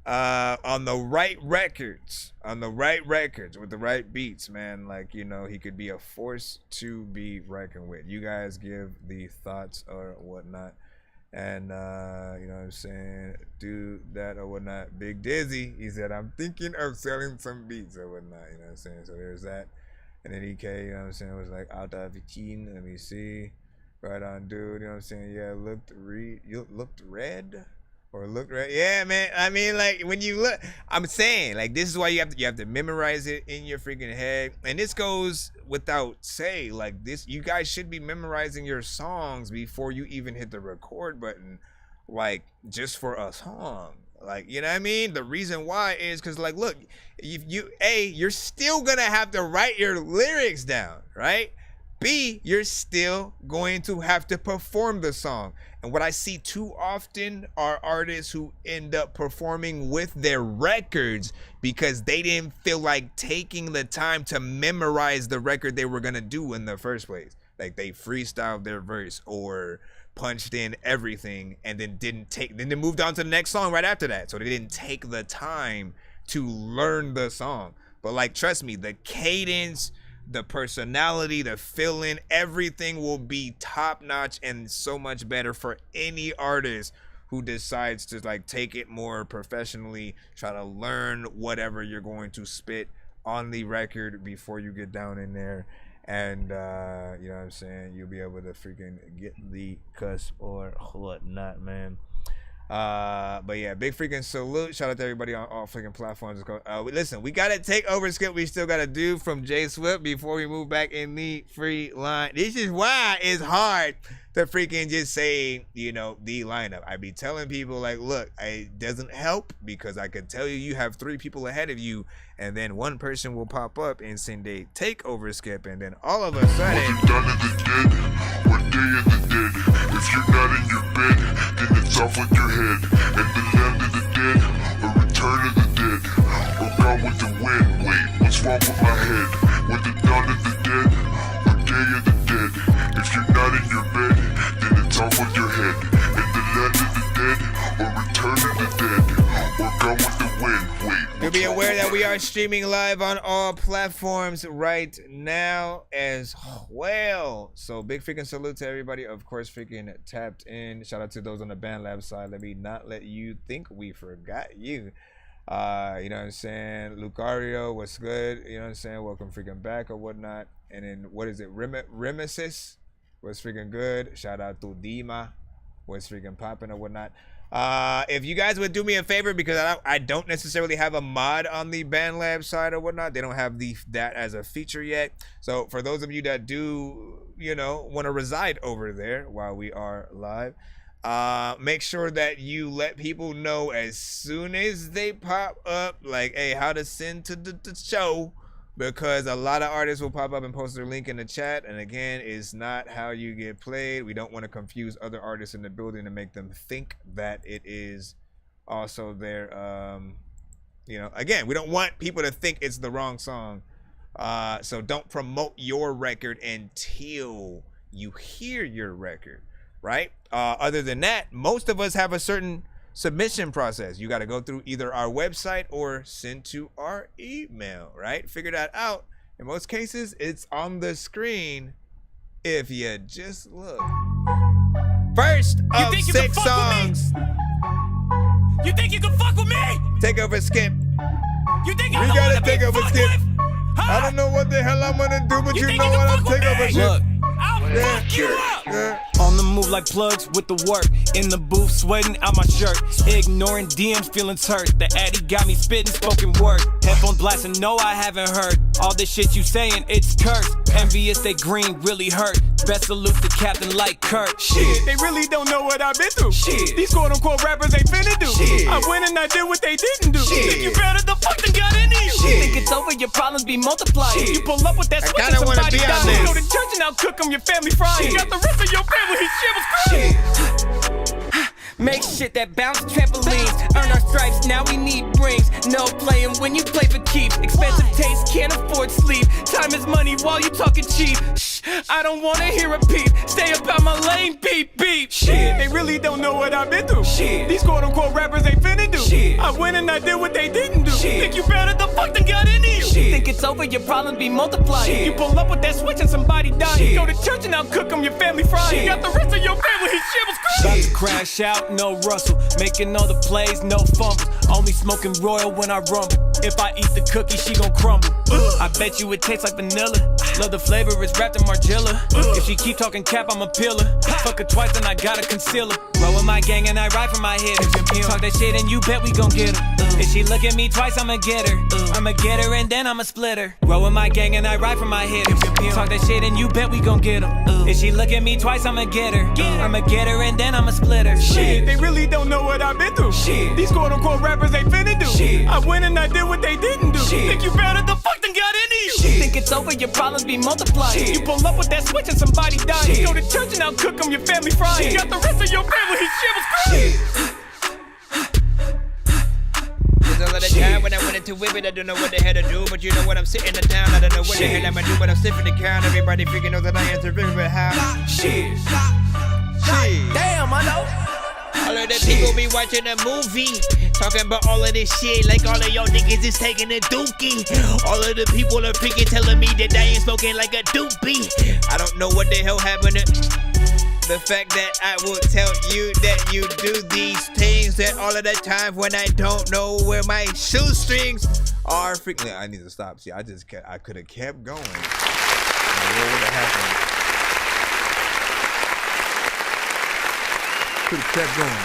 on the right records with the right beats, man, like, he could be a force to be reckoned with. You guys give the thoughts or whatnot, and you know what I'm saying, do that or whatnot. Big Dizzy, he said, I'm thinking of selling some beats or whatnot, you know what I'm saying? So there's that. And then EK, you know what I'm saying, was like out of 15. Let me see. Right on, dude, you know what I'm saying? Yeah, looked red. Or look right, yeah, man. I mean, like, when you look, I'm saying, like, this is why you have to memorize it in your freaking head. And this goes without say, like, this, you guys should be memorizing your songs before you even hit the record button, like, just for a song. Like, you know what I mean? The reason why is because, like, look, if you're still gonna have to write your lyrics down, right? B, you're still going to have to perform the song. And what I see too often are artists who end up performing with their records because they didn't feel like taking the time to memorize the record they were going to do in the first place. Like, they freestyled their verse or punched in everything and then then they moved on to the next song right after that. So they didn't take the time to learn the song. But, like, trust me, the cadence, the personality, the feeling, everything will be top notch and so much better for any artist who decides to, like, take it more professionally, try to learn whatever you're going to spit on the record before you get down in there. And, you know what I'm saying, you'll be able to freaking get the cusp or whatnot, man. But yeah, big freaking salute. Shout out to everybody on all freaking platforms. Listen, we got to take over skip. We still got to do from J Swift before we move back in the free line. This is why it's hard to freaking just say, the lineup. I be telling people like, look, it doesn't help because I could tell you have 3 people ahead of you, and then one person will pop up and send a takeover skip, and then all of a sudden. What day of the dead? If you're not in your bed, then it's off with your head. And the land of the dead, or return of the dead, or gone with the wind. Wait, what's wrong with my head? With the dawn of the dead, or day of the dead? If you're not in your bed, then it's off with your head. And the land of the dead, or return of the dead, or gone with the wind. Wait. You'll be aware that we are streaming live on all platforms right now as well. So big freaking salute to everybody. Of course, freaking tapped in. Shout out to those on the BandLab side. Let me not let you think we forgot you. You know what I'm saying? Lucario, what's good? You know what I'm saying? Welcome freaking back or whatnot. And then what is it? Remesis was freaking good. Shout out to Dima. What's freaking popping or whatnot. If you guys would do me a favor, because I don't necessarily have a mod on the BandLab side or whatnot. They don't have that as a feature yet. So for those of you that do, want to reside over there while we are live, make sure that you let people know as soon as they pop up, like, hey, how to send to the show. Because a lot of artists will pop up and post their link in the chat. And again, it's not how you get played. We don't want to confuse other artists in the building and make them think that it is also their, again, we don't want people to think it's the wrong song. So don't promote your record until you hear your record, right? Other than that, most of us have a certain submission process. You got to go through either our website or send to our email, right? Figure that out. In most cases, it's on the screen if you just look. First of 6 songs. You think you can fuck with me? Take over skip. You think we gotta take over skip. I don't know what the hell I'm gonna do, but you know what? I'll take over skip. Look. I'll fuck you up. Yeah. On the move like plugs with the work. In the booth, sweating out my shirt. Ignoring DMs, feelings hurt. The Addy got me spitting spoken word. Headphones blasting, no, I haven't heard. All this shit you saying, it's cursed. Envious, they green, really hurt. Best salute to Captain like Kurt. Shit, they really don't know what I've been through. Shit, these quote-unquote rappers ain't finna do. Shit, I went and I did what they didn't do. Shit, think you better the fuck than got into you. Shit, think it's over, your problems be multiplied. Shit, you pull up with that switch and somebody dies. Go to church and I'll cook them, your family fries. You got the rest of your family, his shit was crazy. Make shit that bounce trampolines. Earn our stripes, now we need rings. No playing when you play for keeps. Expensive taste, can't afford sleep. Time is money while you talking cheap. Shh, I don't wanna hear a peep. Stay up out my lane, beep, beep. Shit, they really don't know what I've been through. Shit, these quote-unquote rappers ain't finna do. Shit, I went and I did what they didn't do. Shit, think you better the fuck than got into you. Shit, think it's over, your problems be multiplied. Shit, you pull up with that switch and somebody dies. Shit, go to church and I'll cook them, your family fries. You got the rest of your family, his shit was crazy. About to crash out, no rustle. Making all the plays, no fumbles. Only smoking royal when I rumble. If I eat the cookie, she gon' crumble. I bet you it tastes like vanilla. Love the flavor, it's wrapped in Margiela. If she keep talking cap, I'm a pillar. Fuck her twice, then I gotta conceal her. Roll with my gang and I ride for my hitters. Talk that shit and you bet we gon' get her. If she look at me twice, I'ma get her. I'ma get her and then I'ma split her. Roll with my gang and I ride for my hitters. Talk that shit and you bet we gon' get her. If she look at me twice, I'ma get her. I'ma get her and then I'ma split her. Shit, they really don't know what I've been through. Shit, these quote-unquote rappers ain't finna do. Shit, I went and I did what they didn't do. Shit, think you better the fuck than got into you. Shit, think it's over, your problems be multiplied. Shit, you pull up with that switch and somebody dies. Shit, go to church and I'll cook them, your family fries. You got the rest of your family, his shit was crazy. There's a lot of time when I went into whip it, I don't know what the hell to do, but you know what, I'm sitting in town, I don't know what the hell I'ma do, but I'm sniffing the count, everybody freaking knows that I am terrific, but how? Shit. Damn, I know. All of the people be watching a movie, talking about all of this shit, like all of y'all niggas is taking a dookie. All of the people are freaking telling me that I ain't smoking like a doopy. I don't know what the hell happened to the fact that I will tell you that you do these things at all of the time when I don't know where my shoestrings are. Freaking, I need to stop. See, I could have kept going. What would have happened? Could have kept going.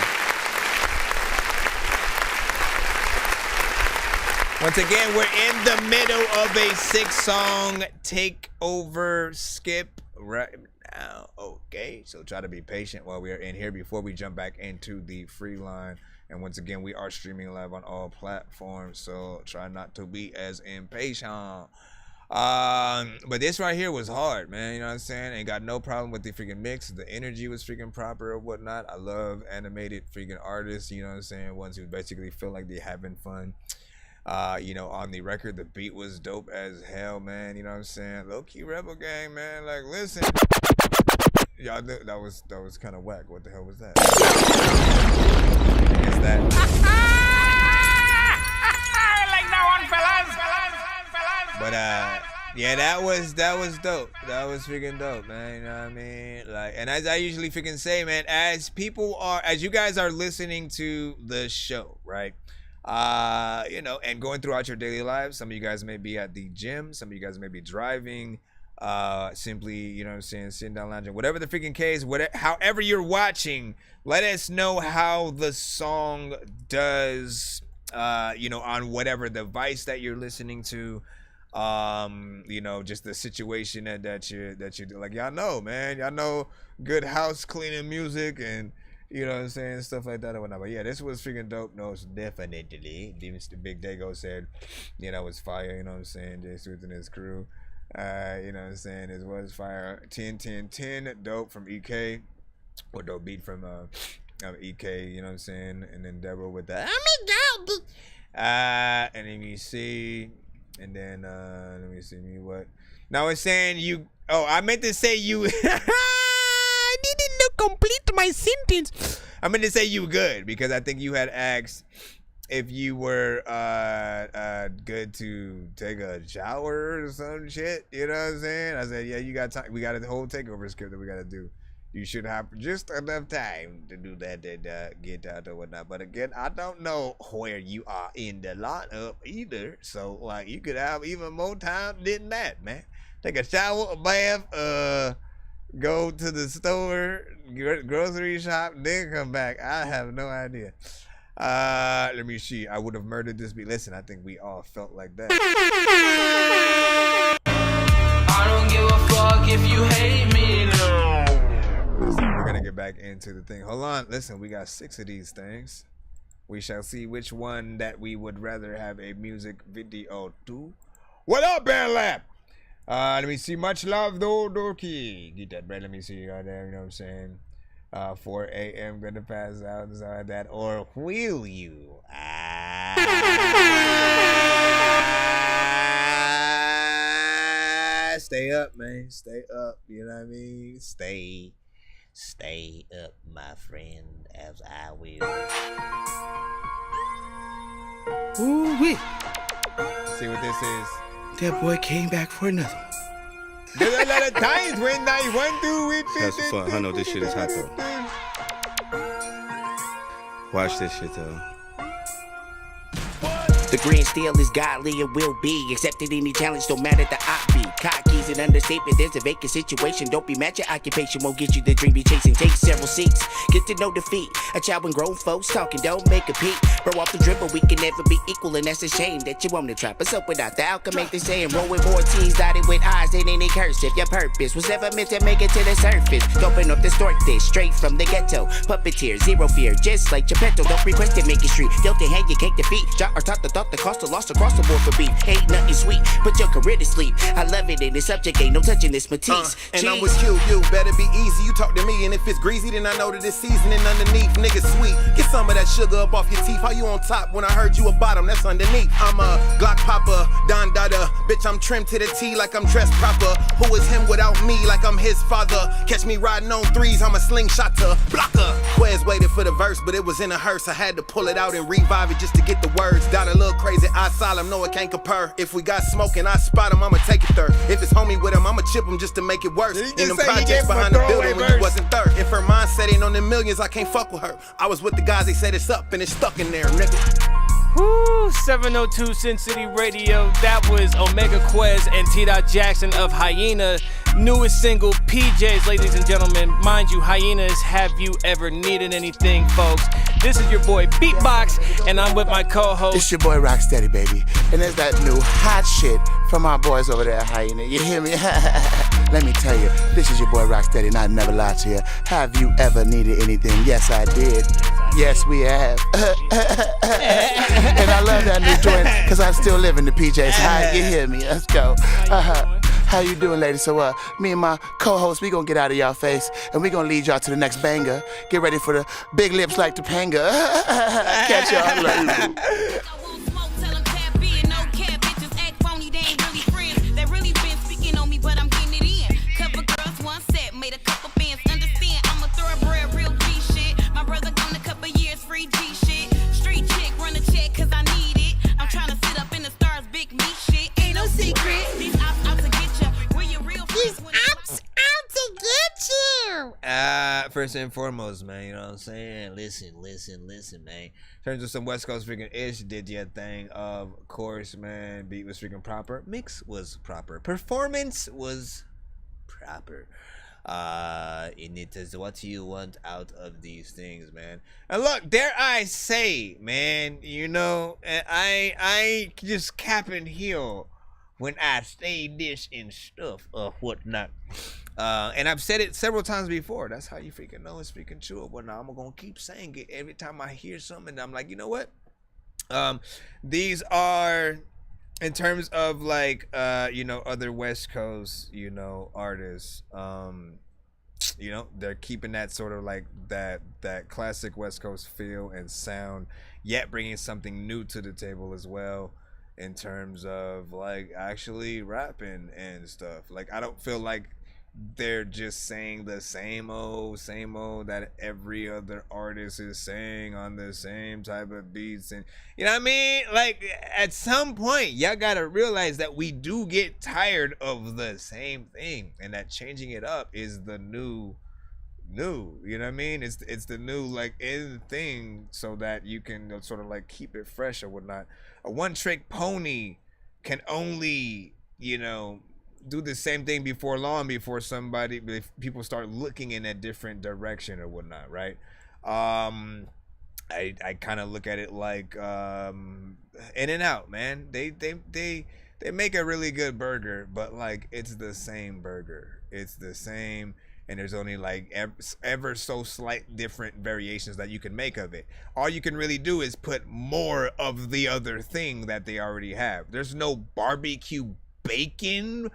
Once again, we're in the middle of a 6-song takeover skip right now. Okay, so try to be patient while we are in here before we jump back into the free line. And once again, we are streaming live on all platforms, so try not to be as impatient. But this right here was hard, man. You know what I'm saying? Ain't got no problem with the freaking mix. The energy was freaking proper or whatnot. I love animated freaking artists, you know what I'm saying? Ones who basically feel like they having fun. You know, on the record, the beat was dope as hell, man. You know what I'm saying? Low-key Rebel Gang, man. Like, listen. Y'all, that was kind of whack. What the hell was that? Is that? Like that one, fellas. But yeah, that was dope. That was freaking dope, man. You know what I mean? Like, and as I usually freaking say, man, as you guys are listening to the show, right? You know, and going throughout your daily lives, some of you guys may be at the gym, some of you guys may be driving, simply, you know what I'm saying, sitting down, lounging, whatever the freaking case, however you're watching, let us know how the song does, you know, on whatever device that you're listening to. You know, just the situation that you do. Like, y'all know, man, y'all know good house cleaning music and, you know what I'm saying, stuff like that or whatnot. But yeah, this was freaking dope. No, it's definitely. Mr. Big Dago said, you know, it's fire, you know what I'm saying, Jay Swift and his crew. You know what I'm saying, it was fire. 10 dope from EK, or dope beat from EK, you know what I'm saying, and then Deborah with the and then you see, and then let me see me what. Now it's saying you. Oh, I meant to say you. I didn't complete my sentence. I meant to say you good because I think you had asked if you were good to take a shower or some shit. You know what I'm saying? I said, yeah, you got time. We got a whole takeover script that we got to do. You should have just enough time to do that and get out or whatnot. But again, I don't know where you are in the lineup either. So, like, you could have even more time than that, man. Take a shower, a bath, go to the store, grocery shop, then come back. I have no idea. Let me see. I would have murdered this beat. Listen, I think we all felt like that. I don't give a fuck if you hate me, no. We're gonna get back into the thing. Hold on. Listen, we got 6 of these things. We shall see which one that we would rather have a music video to. What up, Band Lab? Let me see. Much love, though, Dorky. Get that bread. Let me see you out there. You know what I'm saying? 4 a.m. Gonna pass out and something like that. Or will you? Stay up, man. Stay up. You know what I mean? Stay up, my friend, as I will. Ooh-wee. See what this is. That boy came back for another. There's a lot of times when I want to with That's for fun. I know this shit is hot though. Watch this shit though. The grand still is godly and will be accepted any challenge, no matter the op be. Cocky's an understatement, there's a vacant situation. Don't be mad, your occupation won't get you the dream you're chasing. Take several seats, get to know defeat. A child when grown folks talking, don't make a peep. Bro off the dribble, we can never be equal, and that's a shame that you want to trap us up without the outcome. Make the saying, roll with more T's, dotted with I's, then any cursive. Your purpose was never meant to make it to the surface. Doping up, distort this, straight from the ghetto. Puppeteer, zero fear, just like Geppetto. Don't request it, make it street. Dealt in hand, you can't defeat. Jot or taught the thought, the cost of lost across the board for beef. Ain't nothing sweet, put your career to sleep. I love it, and the subject ain't no touching this Matisse. And I would kill you, better be easy. You talk to me, and if it's greasy, then I know that it's seasoning underneath. Nigga sweet, get some of that sugar up off your teeth. How you on top when I heard you a bottom? That's underneath. I'm a Glock popper, Don Dada. Bitch, I'm trimmed to the T like I'm dressed proper. Who is him without me like I'm his father? Catch me riding on threes, I'm a slingshotter. Blocker. Quez waited for the verse, but it was in a hearse. I had to pull it out and revive it just to get the words. Down a little crazy, I solemn, no it can't compare. If we got smoke and I spot him, I'ma take it there. If it's homie with him, I'ma chip him just to make it worse. In them projects behind the building when you wasn't there. If her mindset ain't on the millions, I can't fuck with her. I was with the guys, they said it's up and it's stuck in there, nigga. Woo, 702 Sin City Radio. That was Omega Quez and T. Jackson of Hyena. Newest single, PJs, ladies and gentlemen. Mind you, hyenas, have you ever needed anything, folks? This is your boy Beatbox, and I'm with my co-host. It's your boy Rocksteady, baby. And there's that new hot shit from our boys over there at Hyena. You hear me? Let me tell you, this is your boy Rocksteady, and I never lied to you. Have you ever needed anything? Yes, I did. Yes, we have. And I love that new joint, because I still live in the PJs. Hi, you hear me? Let's go. How you doing, ladies? So, me and my co-host, we gonna get out of y'all face, and we gonna lead y'all to the next banger. Get ready for the big lips like Topanga. Catch y'all later. First and foremost, man, you know what I'm saying? Listen, man. In terms of some West Coast freaking ish, did your thing. Of course, man. Beat was freaking proper. Mix was proper. Performance was proper. And it is what you want out of these things, man. And look, dare I say, man, you know, I just cap and heel when I say this and stuff or whatnot. And I've said it several times before. That's how you freaking know it's freaking true. But now I'm gonna keep saying it every time I hear something. I'm like, you know what? These are, in terms of like, you know, other West Coast, you know, artists. You know, they're keeping that sort of like that classic West Coast feel and sound, yet bringing something new to the table as well. In terms of like actually rapping and stuff. Like, I don't feel like they're just saying the same old that every other artist is saying on the same type of beats. And you know what I mean? Like, at some point y'all gotta realize that we do get tired of the same thing, and that changing it up is the new, you know what I mean? It's the new like in thing, so that you can sort of like keep it fresh or whatnot. A one-trick pony can only, you know, do the same thing before long, before people start looking in a different direction or whatnot, right? I kind of look at it like In and Out, man. They make a really good burger, but like it's the same burger. It's the same. And there's only like ever so slight different variations that you can make of it. All you can really do is put more of the other thing that they already have. There's no barbecue bacon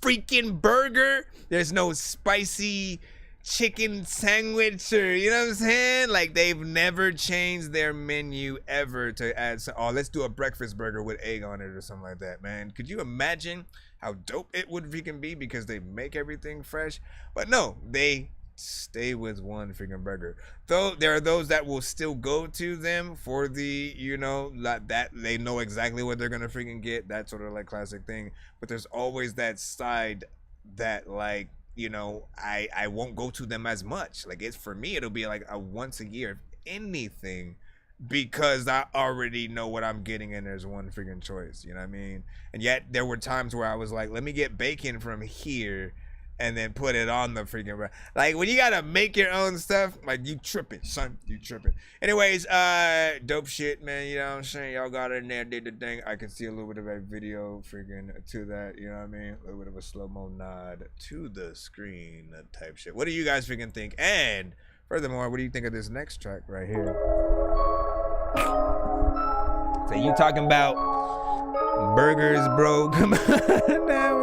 freaking burger. There's no spicy chicken sandwich, or you know what I'm saying? Like, they've never changed their menu ever to add some, oh, let's do a breakfast burger with egg on it or something like that, man. Could you imagine how dope it would freaking be, because they make everything fresh? But no, they stay with one freaking burger. Though there are those that will still go to them for the, you know, that they know exactly what they're gonna freaking get, that sort of like classic thing. But there's always that side that, like, you know, I won't go to them as much. Like, it's, for me, it'll be like a once a year, if anything, because I already know what I'm getting, and there's one freaking choice, you know what I mean? And yet there were times where I was like, let me get bacon from here and then put it on the freaking, like, when you gotta make your own stuff, like, you tripping, son, you tripping. Anyways, dope shit, man, you know what I'm saying? Y'all got it in there, did the thing. I can see a little bit of a video freaking to that, you know what I mean? A little bit of a slow-mo nod to the screen type shit. What do you guys freaking think? And furthermore, what do you think of this next track right here? So you talking about burgers, bro? Come on now.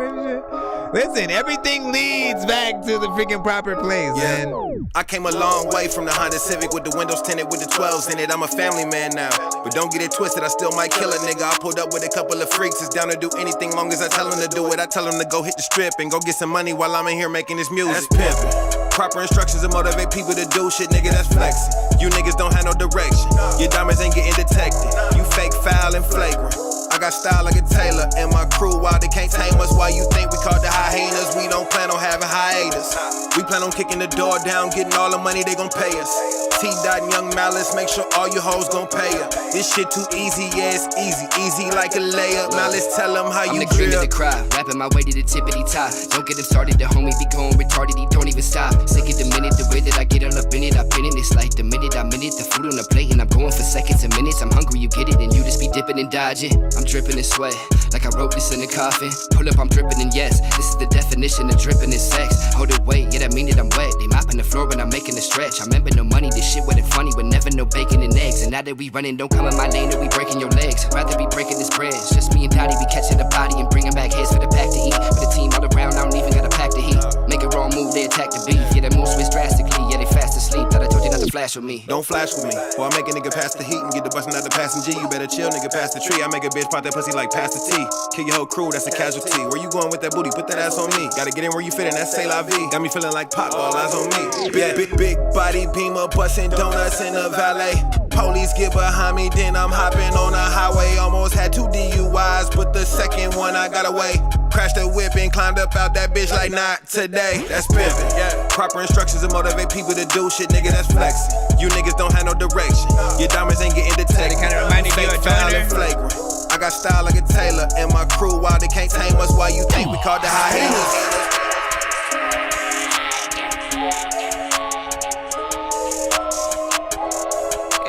Listen, everything leads back to the freaking proper place, man. I came a long way from the Honda Civic with the windows tinted with the 12s in it. I'm a family man now, but don't get it twisted, I still might kill a nigga. I pulled up with a couple of freaks that's down to do anything long as I tell them to do it. I tell them to go hit the strip and go get some money while I'm in here making this music. That's pimpin'. Proper instructions to motivate people to do shit, nigga, that's flexing. You niggas don't have no direction. Your diamonds ain't getting detected. You fake, foul, and flagrant. I got style like a tailor, and my crew wild, they can't tame us. Why you think we called the hyenas? We don't plan on having hiatus. We plan on kicking the door down, getting all the money they gon' pay us. T-Dot and Young Malice, make sure all your hoes gon' pay ya. This shit too easy, yeah, it's easy. Easy like a layup. Now let's tell them how I'm you the cream feel. of the crowd, rapping my way to the tippity top. Don't get him started, the homie be going retarded, he don't even stop. Sick of the minute, the way that I get all up in it, I pin it. It's like the minute I'm in it, the food on the plate, and I'm going for seconds and minutes. I'm hungry, you get it, and you just be dipping and dodging. I'm dripping in sweat, like I wrote this in a coffin. Pull up, I'm dripping in yes. This is the definition of dripping in sex. Hold it, wait, yeah, that mean that I'm wet. They mopping the floor when I'm making a stretch. I remember no money, this shit wasn't funny, but never no bacon and eggs. And now that we running, don't come in my lane or we breaking your legs. Rather be breaking this bread. It's just me and Dottie, we catching the body and bringing back heads for the pack to eat. With a team all around, I don't even gotta pack the heat. Make a wrong move, they attack the beef. Yeah, that move switch drastically, yeah, they fast asleep. Thought I told you not to flash with me. Don't flash with me, or I make a nigga pass the heat and get the bustin' out the passenger. You better chill, nigga, pass the tree. I make a bitch pop that pussy like pass the tea. Kill your whole crew, that's a casualty. Where you going with that booty? Put that ass on me. Gotta get in where you fit in, that's say la vie. Got me feeling like Pac, all eyes on me. Yeah, big body beamer, bustin' donuts in the valet. Police get behind me, then I'm hopping on the highway. Almost had 2 DUIs, but the second one I got away. Crashed the whip and climbed up out that bitch like not today. That's pimpin', yeah. Proper instructions to motivate people to do shit, nigga, that's flexing. You niggas don't have no direction. Your diamonds ain't getting detected. Kinda reminded me of a foul toner. and flagrant. I got style like a tailor, and my crew wild, they can't tame us. Why you think we called the hyenas?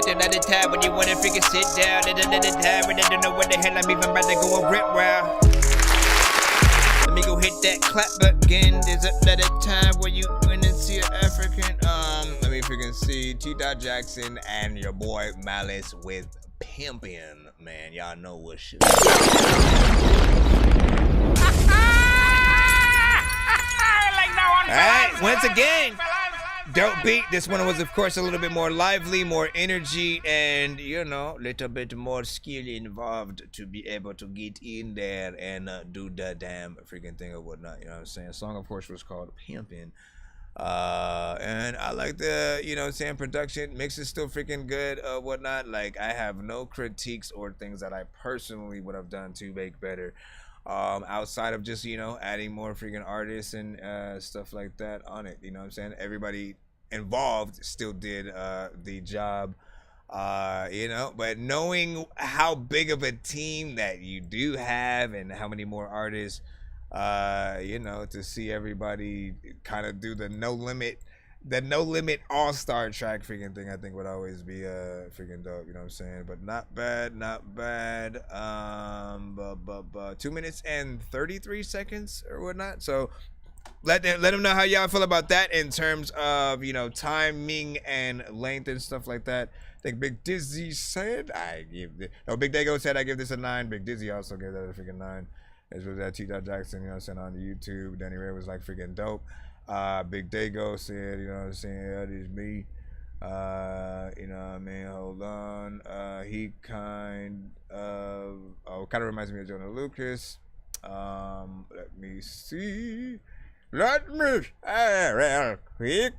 Another time when you wanna freaking sit down. Another time when I don't know what the hell I'm even about to go a rip round. Let me go hit that clap again. There's another time where you wanna see an African. Let me freaking see T-Dot Jackson and your boy Malice with Pimpin'. Man, y'all know what shit. Alright, once again. Dope beat. This one was, of course, a little bit more lively, more energy, and, you know, a little bit more skill involved to be able to get in there and do the damn freaking thing or whatnot. You know what I'm saying? The song, of course, was called Pimpin'. And I like the, you know what I'm saying, production. Mix is still freaking good, whatnot. Like, I have no critiques or things that I personally would have done to make better. Outside of just, you know, adding more freaking artists and stuff like that on it. You know what I'm saying? Everybody involved still did the job, you know, but knowing how big of a team that you do have and how many more artists, you know, to see everybody kind of do the no limit all-star track freaking thing, I think would always be freaking dope, you know what I'm saying? But not bad. 2 minutes and 33 seconds or whatnot. So let them know how y'all feel about that in terms of, you know, timing and length and stuff like that. I think Big Dizzy said Big Dago said I give this a 9. Big Dizzy also gave that a freaking 9. As was that T-Dot Jackson, you know what I'm saying, on YouTube. Danny Ray was like freaking dope. Big Dago said, you know what I'm saying, that is me. You know what I mean, hold on. He kind of reminds me of Jonah Lucas. Let me see. Let me real quick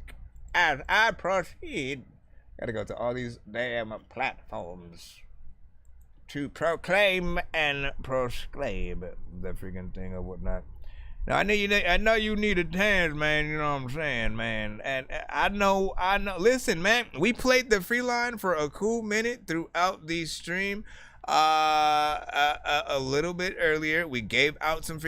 as I proceed. Gotta go to all these damn platforms to proclaim and proscribe the freaking thing or whatnot. Now I know you need a dance, man. You know what I'm saying, man. And I know. Listen, man. We played the free line for a cool minute throughout the stream. A little bit earlier, we gave out some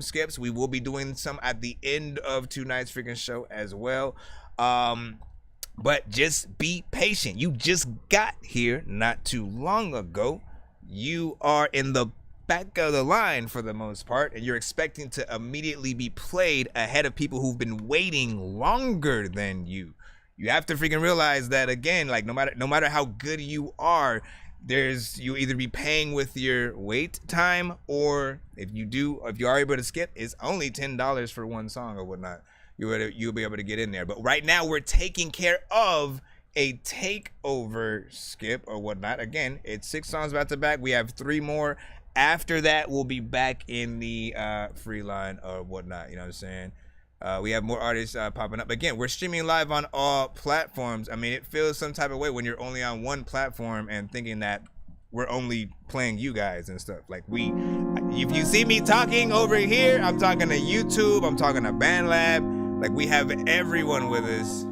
skips. We will be doing some at the end of tonight's freaking show as well. But just be patient. You just got here not too long ago. You are in the back of the line for the most part, and you're expecting to immediately be played ahead of people who've been waiting longer than you. You have to freaking realize that, again, like no matter how good you are, you either be paying with your wait time, or if you are able to skip, it's only $10 for one song or whatnot. You'll be able to get in there. But right now we're taking care of a takeover skip or whatnot. Again, it's 6 songs back to back. We have 3 more. After that, we'll be back in the free line or whatnot. You know what I'm saying? We have more artists popping up. Again, we're streaming live on all platforms. I mean, it feels some type of way when you're only on one platform and thinking that we're only playing you guys and stuff. Like if you see me talking over here, I'm talking to YouTube, I'm talking to BandLab. Like we have everyone with us.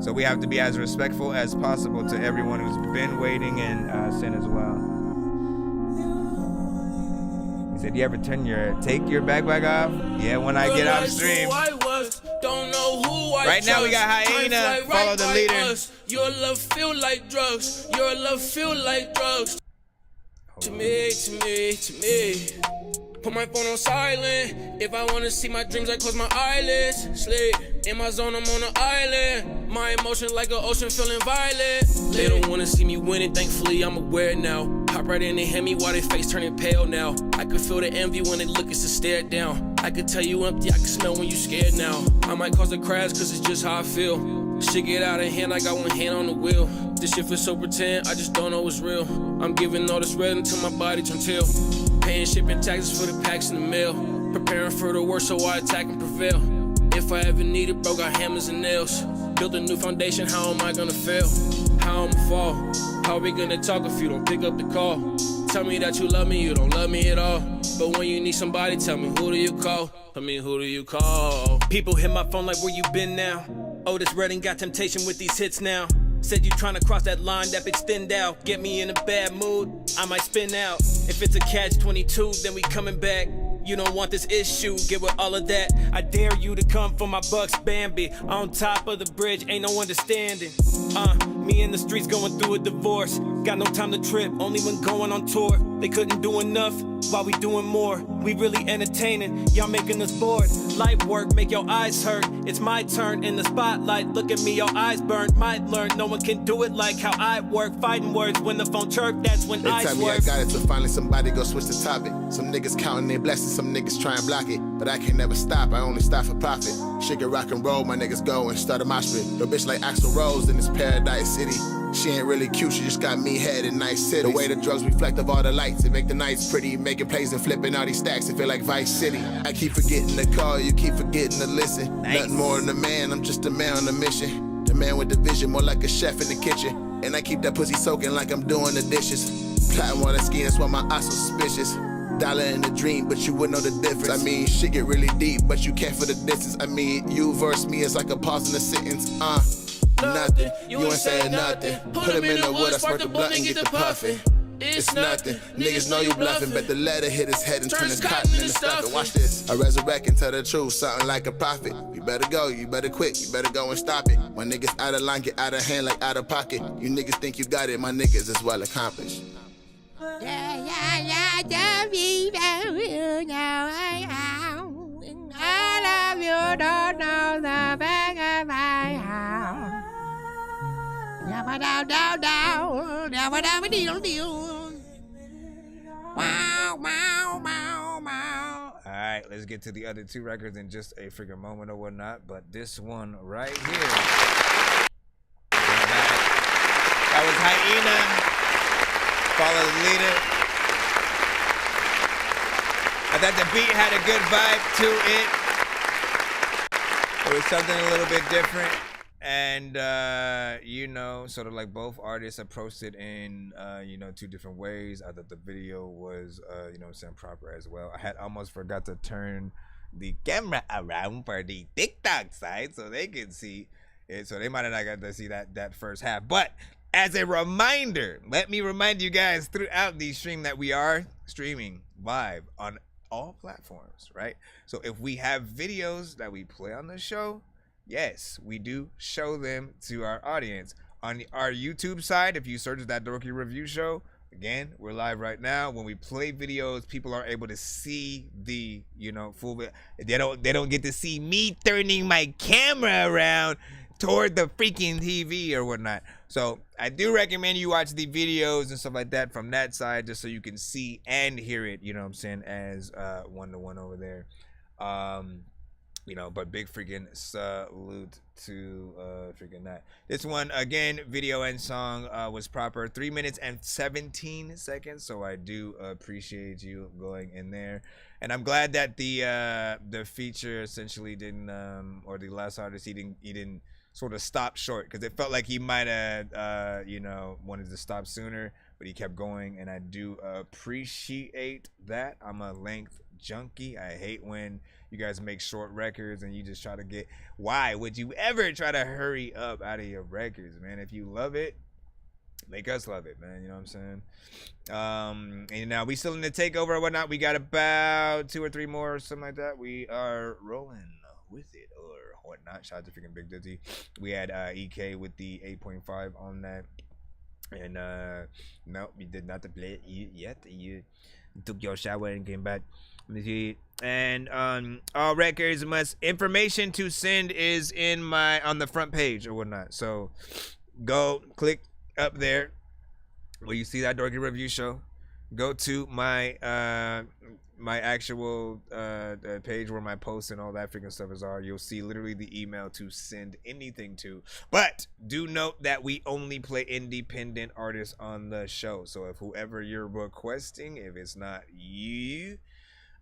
So we have to be as respectful as possible to everyone who's been waiting and sent as well. He said, you ever take your backpack off? Yeah, when I get off stream. Don't know who I right now we got Hyena. Follow the leader. Your love feel like drugs. Your love feel like drugs. To me. Put my phone on silent. If I wanna see my dreams, I close my eyelids. Sleep in my zone, I'm on an island. My emotions like an ocean feeling violent. They don't wanna see me winning, thankfully I'm aware now. Hop right in and hit me while they face turning pale now. I can feel the envy when they look, it's a stare down. I can tell you empty, I can smell when you scared now. I might cause a crash cause it's just how I feel. Shit get out of hand, I got one hand on the wheel. This shit feels so pretend, I just don't know what's real. I'm giving all this red until my body turns teal. Paying shipping taxes for the packs in the mail. Preparing for the worst so I attack and prevail. If I ever need it, bro, got hammers and nails. Built a new foundation, how am I gonna fail? How I'ma fall? How we gonna talk if you don't pick up the call? Tell me that you love me, you don't love me at all. But when you need somebody, tell me who do you call? Who do you call? People hit my phone like where you been now? Otis Redding got temptation with these hits now. Said you tryna cross that line, that bitch thinned out. Get me in a bad mood, I might spin out. If it's a catch-22, then we coming back. You don't want this issue, get with all of that. I dare you to come for my bucks, Bambi. On top of the bridge, ain't no understanding. Me in the streets going through a divorce. Got no time to trip, only when going on tour. They couldn't do enough, while we doing more. We really entertaining, y'all making us bored. Light work, make your eyes hurt. It's my turn in the spotlight. Look at me, your eyes burned. Might learn, no one can do it like how I work. Fighting words, when the phone chirp, that's when I tell me I got it, so finally somebody go switch the topic. Some niggas counting their blessings, some niggas try and block it. But I can never stop, I only stop for profit. Shit get rock and roll, my niggas go and start a mosh pit. Your bitch like Axl Rose in this Paradise City. She ain't really cute, she just got me head in nice city. The way the drugs reflect of all the lights, it make the nights pretty. Making plays and flipping all these stacks, it feel like Vice City. I keep forgetting to call, you keep forgetting to listen. Nice. Nothing more than a man, I'm just a man on a mission. The man with the vision, more like a chef in the kitchen. And I keep that pussy soaking like I'm doing the dishes. Plotting while I ski, that's why my eyes suspicious. Dollar in a dream, but you wouldn't know the difference. I mean, shit get really deep, but you can't for the distance. I mean, you verse me, it's like a pause in a sentence. Nothing, you ain't saying nothing. Put him in the wood, I spark the blunt and get the puffin'. It's nothing, niggas know you bluffing. Bet the letter hit his head and turn his cotton into stuffing. Watch this, I resurrect and tell the truth, something like a prophet. You better go, you better quit, you better go and stop it. My niggas out of line, get out of hand like out of pocket. You niggas think you got it, my niggas is well accomplished. I love you, don't know the back of my house. Alright, let's get to the other two records in just a freaking moment or whatnot. But this one right here. That was Hyena. Follow the leader. I thought the beat had a good vibe to it. It was something a little bit different. And, you know, sort of like both artists approached it in, you know, two different ways. I thought the video was, you know, sound proper as well. I had almost forgot to turn the camera around for the TikTok side so they could see it. So they might have not got to see that first half. But as a reminder, let me remind you guys throughout the stream that we are streaming live on all platforms, right? So if we have videos that we play on the show, yes, we do show them to our audience. On our YouTube side, if you search That Dorky Review Show, again, we're live right now. When we play videos, people are able to see the, you know, full. They don't get to see me turning my camera around toward the freaking TV or whatnot. So I do recommend you watch the videos and stuff like that from that side, just so you can see and hear it. You know what I'm saying, as one-to-one over there. You know, but big freaking salute to freaking that. This one, again, video and song was proper. 3 minutes and 17 seconds. So I do appreciate you going in there. And I'm glad that the feature essentially didn't, or the last artist, he didn't sort of stop short, because it felt like he might have, you know, wanted to stop sooner. but he kept going, and I do appreciate that. I'm a length junkie. I hate when you guys make short records and you just try to get. Why would you ever try to hurry up out of your records, man? If you love it, make us love it, man. You know what I'm saying? And now we still in the takeover or whatnot. We got about 2 or 3 more or something like that. We are rolling with it or whatnot. Shout out to freaking Big Dizzy. We had EK with the 8.5 on that. And no, we did not play it yet. You took your shower and came back. Let me see. And all records must information to send is in on the front page or whatnot. So go click up there where you see That Dorky Review Show. Go to my my actual page where my posts and all that freaking stuff is are. You'll see literally the email to send anything to. But do note that we only play independent artists on the show. So if whoever you're requesting, if it's not you,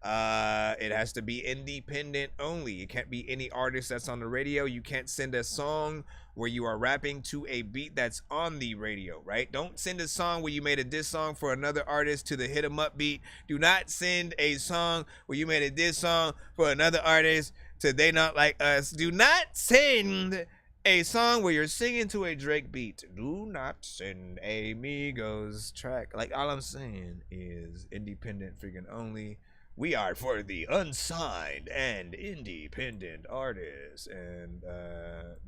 it has to be independent only. It can't be any artist that's on the radio. You can't send a song where you are rapping to a beat that's on the radio, right? Don't send a song where you made a diss song for another artist to the hit 'em up beat. Do not send a song where you made a diss song for another artist to They Not Like Us. Do not send a song where you're singing to a Drake beat. Do not send a Migos track. Like, all I'm saying is independent freaking only. We are for the unsigned and independent artists. And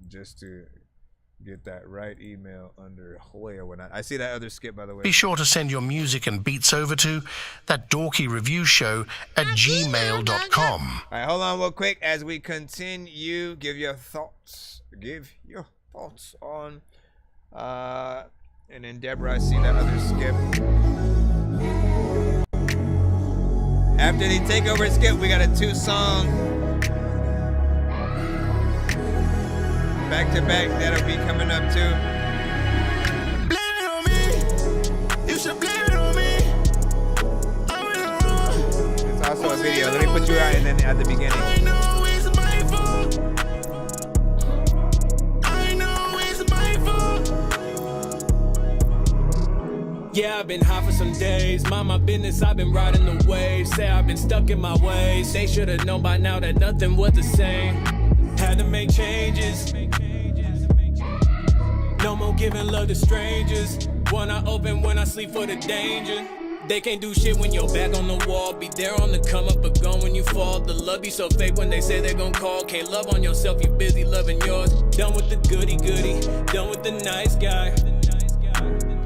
just to get that right email under Hoya when I see that other skip, by the way. Be sure to send your music and beats over to ThatDorkyReviewShow at gmail.com. All right, hold on real quick as we continue. Give your thoughts on and then Deborah, I see that other skip. After the takeover skip, we got a 2-song back to back that'll be coming up too. Blame it on me. You should blame it on me. I'm in the wrong. It's also a video. Let me put you out and then at the beginning. I know it's my fault. I know it's my fault. Yeah, I've been high for some days. Mind my business, I've been riding the waves. Say I've been stuck in my ways. They should have known by now that nothing was the same. Had to make changes. No more giving love to strangers. One eye open when I sleep for the danger. They can't do shit when you're back on the wall. Be there on the come up, but gone when you fall. The love be so fake when they say they're gon' call. Can't love on yourself, you busy loving yours. Done with the goody goody, done with the nice guy.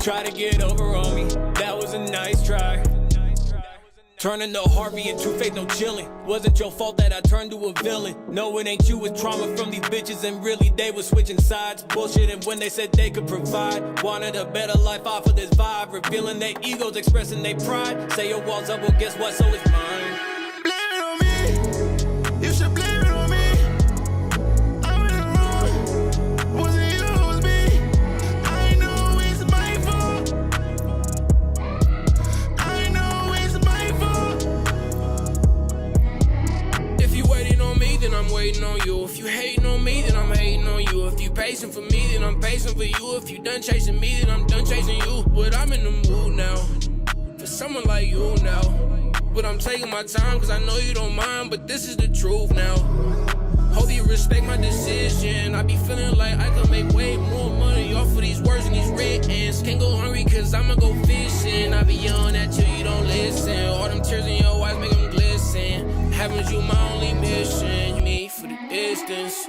Try to get over on me, that was a nice try. Turning to Harvey and Two-Face, no chillin'. Wasn't your fault that I turned to a villain. No, it ain't you, it's trauma from these bitches. And really, they was switching sides. Bullshitting when they said they could provide. Wanted a better life off of this vibe. Revealing their egos, expressing their pride. Say your walls up, well, guess what? So is mine. Blame it on me. You should blame it on me. I'm in the wrong. Wasn't you, it was me. I know it's my fault. I know it's my fault. If you waiting on me, then I'm waiting on you. If you hating on me, then I'm hating on you. If you patient for me, then I'm patient for you. If you done chasing me, then I'm done chasing you. But I'm in the mood now for someone like you now. But I'm taking my time cause I know you don't mind. But this is the truth now. Hope you respect my decision. I be feeling like I could make way more money off of these words and these writtens. Can't go hungry cause I'ma go fishing. I be yelling at you, you don't listen. All them tears in your eyes make them glisten. Having you my only mission. You me for the distance.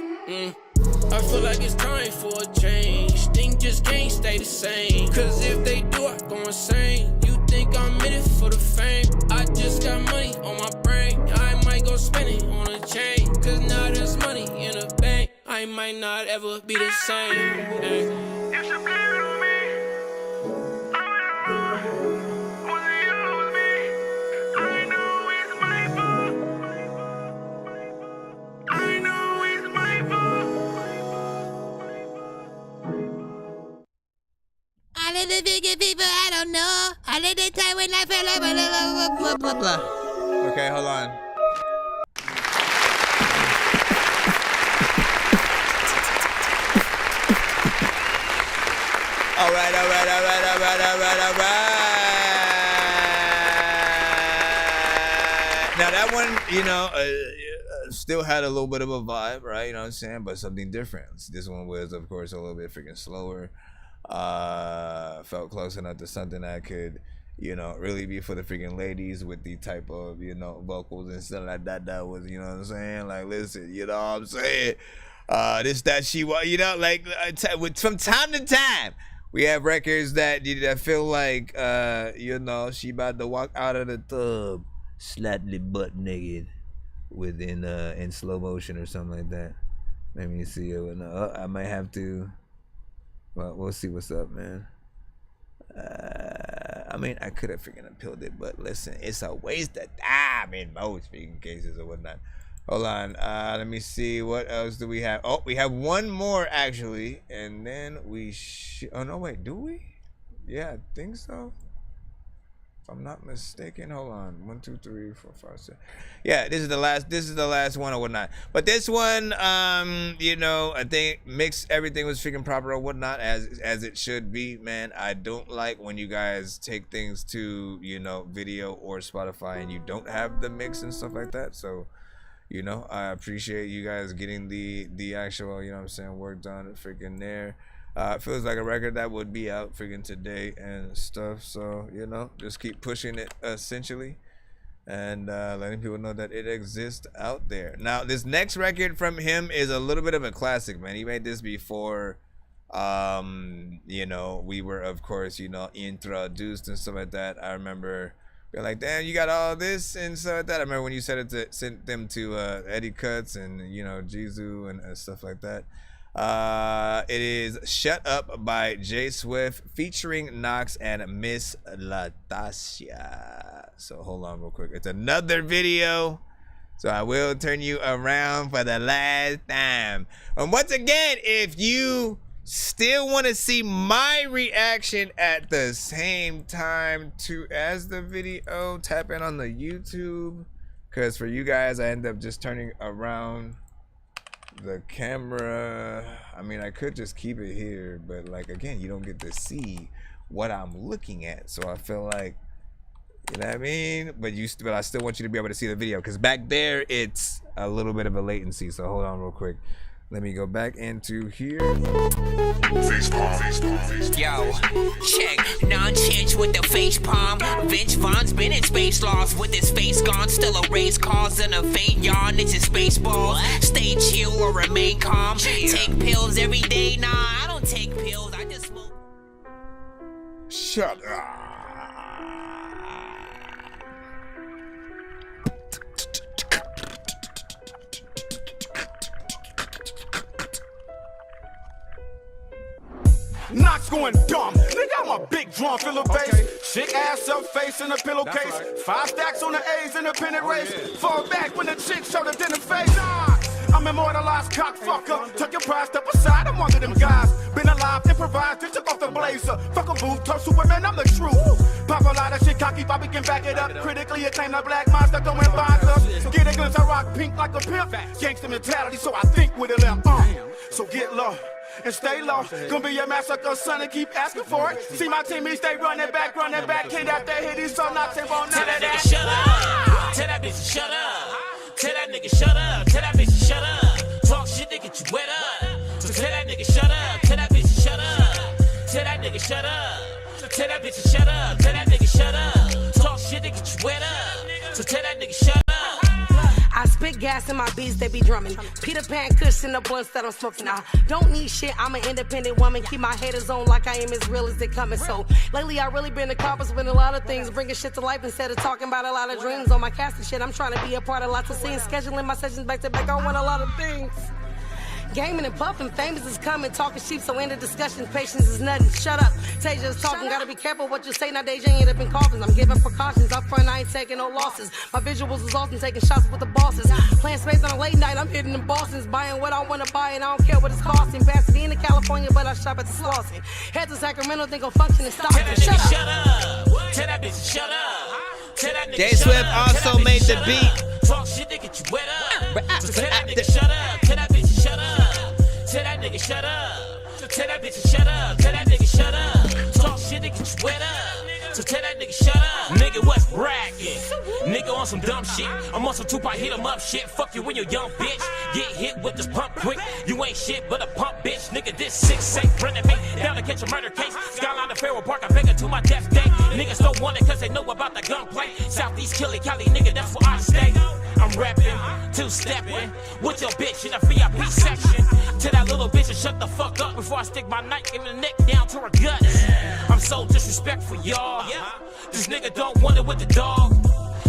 I feel like it's time for a change. Things just can't stay the same. Cause if they do, I go insane. You think I'm in it for the fame? I just got money on my brain. I might go spend it on a chain. Cause now there's money in the bank. I might not ever be the same. Hey. You should blame it on me. I'm in the wrong. Wasn't you, it was me. I know it's my fault. I know it's my fault. I let the bigger people, I don't know. I let the time when I feel like blah, blah, blah, blah. Okay, hold on. All right. Now that one, you know, still had a little bit of a vibe, right? You know what I'm saying? But something different. This one was, of course, a little bit freaking slower. Felt close enough to something that could, you know, really be for the freaking ladies with the type of, you know, vocals and stuff like that. That was, you know what I'm saying? Like, listen, you know what I'm saying? This, that, she, you know, like, from time to time, we have records that feel like, you know, she about to walk out of the tub, slightly butt naked, within in slow motion or something like that. Let me see. I might have to. Well, we'll see what's up, man. I mean, I could have freaking appealed it, but listen, it's a waste of time in most freaking cases or whatnot. Hold on. Let me see. What else do we have? Oh, we have one more actually, and then we. Oh no, wait. Do we? Yeah, I think so. If I'm not mistaken. Hold on. 1, 2, 3, 4, 5, 6. Yeah, this is the last one or whatnot. But this one, you know, I think everything was freaking proper or whatnot as it should be, man. I don't like when you guys take things to, you know, video or Spotify and you don't have the mix and stuff like that. So, you know, I appreciate you guys getting the actual, you know what I'm saying, work done freaking there. It feels like a record that would be out freaking today and stuff. So, you know, just keep pushing it essentially and letting people know that it exists out there. Now, this next record from him is a little bit of a classic, man. He made this before, you know, we were, of course, you know, introduced and stuff like that. I remember being like, damn, you got all this and stuff like that. I remember when you sent them to Eddie Cuts and, you know, Jizu and stuff like that. It is Shut Up by J Swift featuring Knox and Miss Latasha. So hold on real quick. It's another video. So I will turn you around for the last time. And once again, if you still want to see my reaction at the same time as the video, tap in on the YouTube. Because for you guys, I end up just turning around the camera. I mean, I could just keep it here, but like, again, you don't get to see what I'm looking at. So I feel like, you know what I mean? But I still want you to be able to see the video because back there, it's a little bit of a latency. So hold on real quick. Let me go back into here. Yo, check. Nonsense with the face palm. Vince Vaughn's been in space lost with his face gone. Still a race cause and a faint yawn. It's a space ball. Stay chill or remain calm. Take pills every day. Nah, I don't take pills. I just smoke. Shut up. Knox going dumb. Nigga, I'm a big drum, fill a bass. Shit ass up, face in a pillowcase. Right. 5 stacks on the A's in a pennant race. Fall back when the chick showed her dinner face. I'm immortalized cockfucker. Tuck your pride, step aside, I'm one of them guys. Been alive, improvised, then took off the blazer. Fuck a booth, tough Superman, I'm the truth. Pop a lot of shit, cocky, Bobby can back it up. Critically acclaimed, a black monster, throwing vines up. Get a glimpse, I rock pink like a pimp. Gangsta mentality, so I think with a limp. So get low. And stay low, gonna be your massacre, son, and keep asking for it. See my team, stay running back, can't out there hit these so not take on none of that. Shut up, tell that bitch to shut up. Tell that nigga shut up, tell that bitch to shut up. Talk shit, they get you wet up. So tell that nigga shut up, tell that bitch to shut up. Tell that nigga shut up, tell that bitch to shut up. Tell that nigga shut up. Talk shit, they get you wet up. So tell that nigga shut up. I spit gas in my beats, they be drumming. Peter Pan cushion the blunts that I'm smoking. I don't need shit, I'm an independent woman. Keep my haters on like I am as real as they coming. So lately I really been accomplished with a lot of things. Bringing shit to life instead of talking about a lot of dreams. On my casting shit, I'm trying to be a part of lots of scenes. Scheduling my sessions back to back, I want a lot of things. Gaming and puffing, famous is coming. Talking sheep, so end of discussion. Patience is nothing. Shut up. Taja's talking. Gotta be careful what you say. Nowadays you end up in coffins. I'm giving precautions. Up front, I ain't taking no losses. My visuals is awesome. Taking shots with the bosses. Playing space on a late night. I'm hitting in Boston's. Buying what I want to buy, and I don't care what it's costing. Pasadena, California, but I shop at the Slauson. Head to Sacramento, think I'll function and stop. Shut up. Tell that bitch to shut up. J Swift also made the beat. Talk shit, they get you wet up. So tell that nigga shut up. Tell that bitch to shut up. Tell that nigga shut up. Tell that bitch to shut up. Tell that nigga shut shut up. Talk shit to get you wet up. So tell that nigga shut up. Nigga, what's bragging? Nigga on some dumb shit. I'm on some Tupac hit 'em up shit. Fuck you when you're young bitch. Get hit with this pump quick. You ain't shit but a pump bitch. Nigga, this 6'8" renovate. Down to catch a murder case. Skyline to Farrell Park. I beg her to my death day. Niggas don't want it cause they know about the gunplay. Southeast Killy, Cali, nigga, that's where I stay. I'm rapping, two-stepping with your bitch in the VIP section. Tell that little bitch to shut the fuck up before I stick my knife in the neck down to her guts. I'm so disrespectful, y'all. This nigga don't want it with the dog.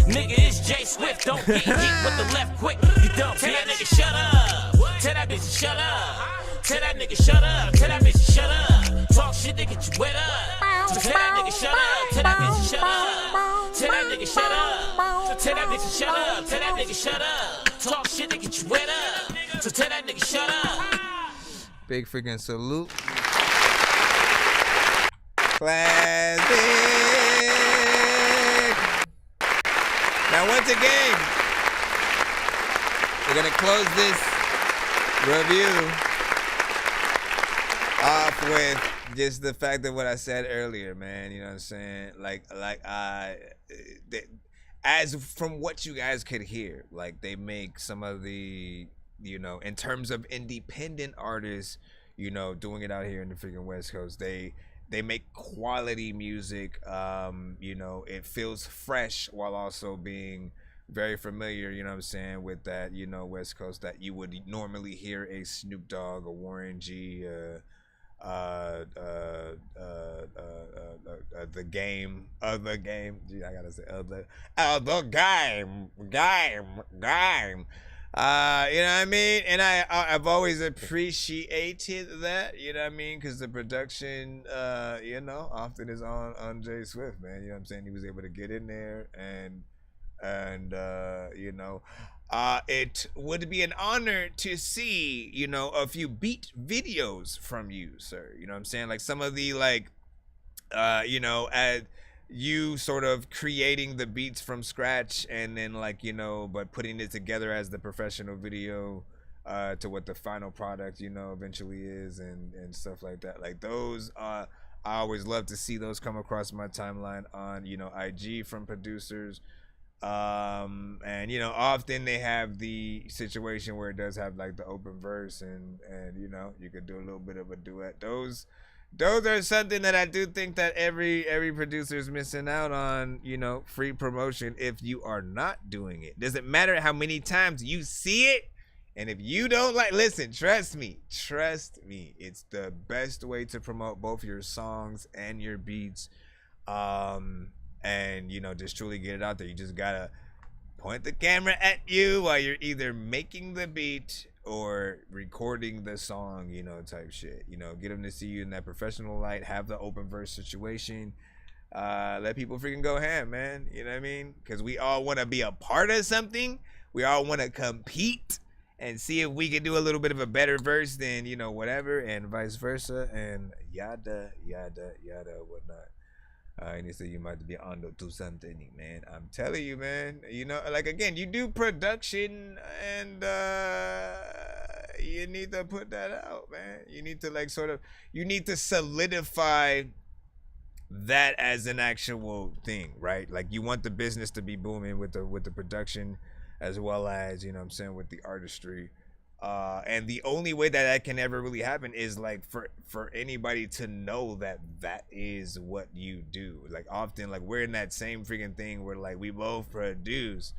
Nigga, it's Jay Swift. Don't get hit with the left quick. You dumb bitch. Tell that nigga shut up. Tell that bitch to shut up. Tell that nigga shut up. Tell that bitch to shut up. Talk shit to get you wet up. So tell that nigga shut up. Tell that bitch to shut up. Tell that nigga shut up. So tell that bitch to shut up. Tell that nigga shut up. Talk shit to get you wet up. So tell that nigga shut up. Big freaking salute. Classic. Now once again, we're gonna close this review off with just the fact of what I said earlier, man. You know what I'm saying? As from what you guys could hear, like they make some of the, you know, in terms of independent artists, you know, doing it out here in the freaking West Coast, they make quality music. You know, it feels fresh while also being very familiar, you know what I'm saying, with that, you know, West Coast that you would normally hear a Snoop Dogg, a Warren G, the game. Gee, I gotta say the game. You know what I mean? And I've always appreciated that, you know what I mean? Because the production, you know, often is on Jay Swift, man. You know what I'm saying? He was able to get in there and you know, it would be an honor to see, you know, a few beat videos from you, sir. You know what I'm saying? Like some of the, like, you know, you sort of creating the beats from scratch and then, like, you know, but putting it together as the professional video to what the final product, you know, eventually is and stuff like that. Like those, I always love to see those come across my timeline on, you know, IG from producers. And you know, often they have the situation where it does have like the open verse and you know, you could do a little bit of a duet. Those are something that I do think that every producer is missing out on, you know, free promotion if you are not doing it. Doesn't matter how many times you see it, and if you don't like, listen, trust me, it's the best way to promote both your songs and your beats. And you know, just truly get it out there. You just gotta point the camera at you while you're either making the beat or recording the song, you know, type shit. You know, get them to see you in that professional light, have the open verse situation, let people freaking go ham, man. You know what I mean? Because we all want to be a part of something. We all want to compete and see if we can do a little bit of a better verse than, you know, whatever, and vice versa, and yada whatnot. And you say you might be on to something, man. I'm telling you, man. You know, like, again, you do production and you need to put that out, man. You need to, like, sort of, you need to solidify that as an actual thing, right? Like, you want the business to be booming with the production as well as, you know what I'm saying, with the artistry. And the only way that can ever really happen is like for anybody to know that is what you do. Like often, like we're in that same freaking thing where like we both produce,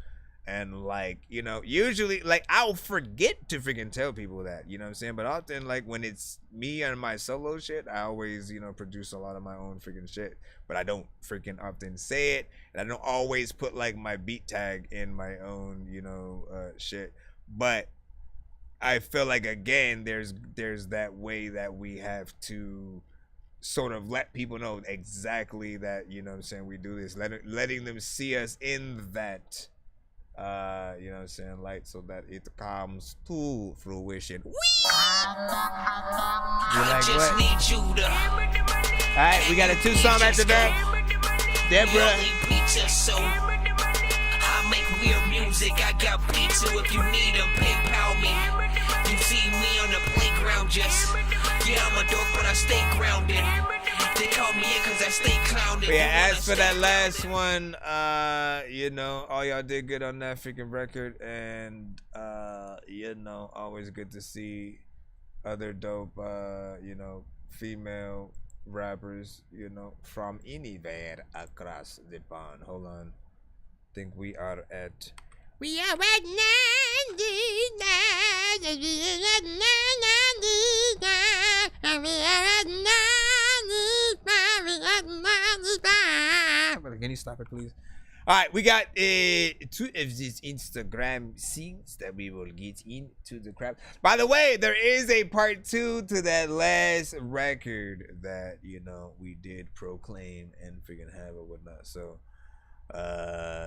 and like, you know, usually like I'll forget to freaking tell people that, you know what I'm saying? But often, like when it's me and my solo shit, I always, you know, produce a lot of my own freaking shit, but I don't freaking often say it, and I don't always put like my beat tag in my own, you know, shit. But I feel like, again, there's that way that we have to sort of let people know exactly that, you know what I'm saying, we do this, letting them see us in that, you know what I'm saying, light, so that it comes to fruition. Alright, we got a 2-song after that. Deborah. I make weird music, I got beats, so if you need them, PayPal me. You see me on the playground, just, yeah, I'm a dork, but I stay grounded. They call me in cause I stay clowning. But yeah, as for that last one, you know, all y'all did good on that freaking record, and you know, always good to see other dope, you know, female rappers, you know, from anywhere across the pond. Hold on, think we are at. We are at 95. Can you stop it, please? All right, we got two of these Instagram scenes that we will get into the crap. By the way, there is a part 2 to that last record that, you know, we did proclaim and freaking have or whatnot. So,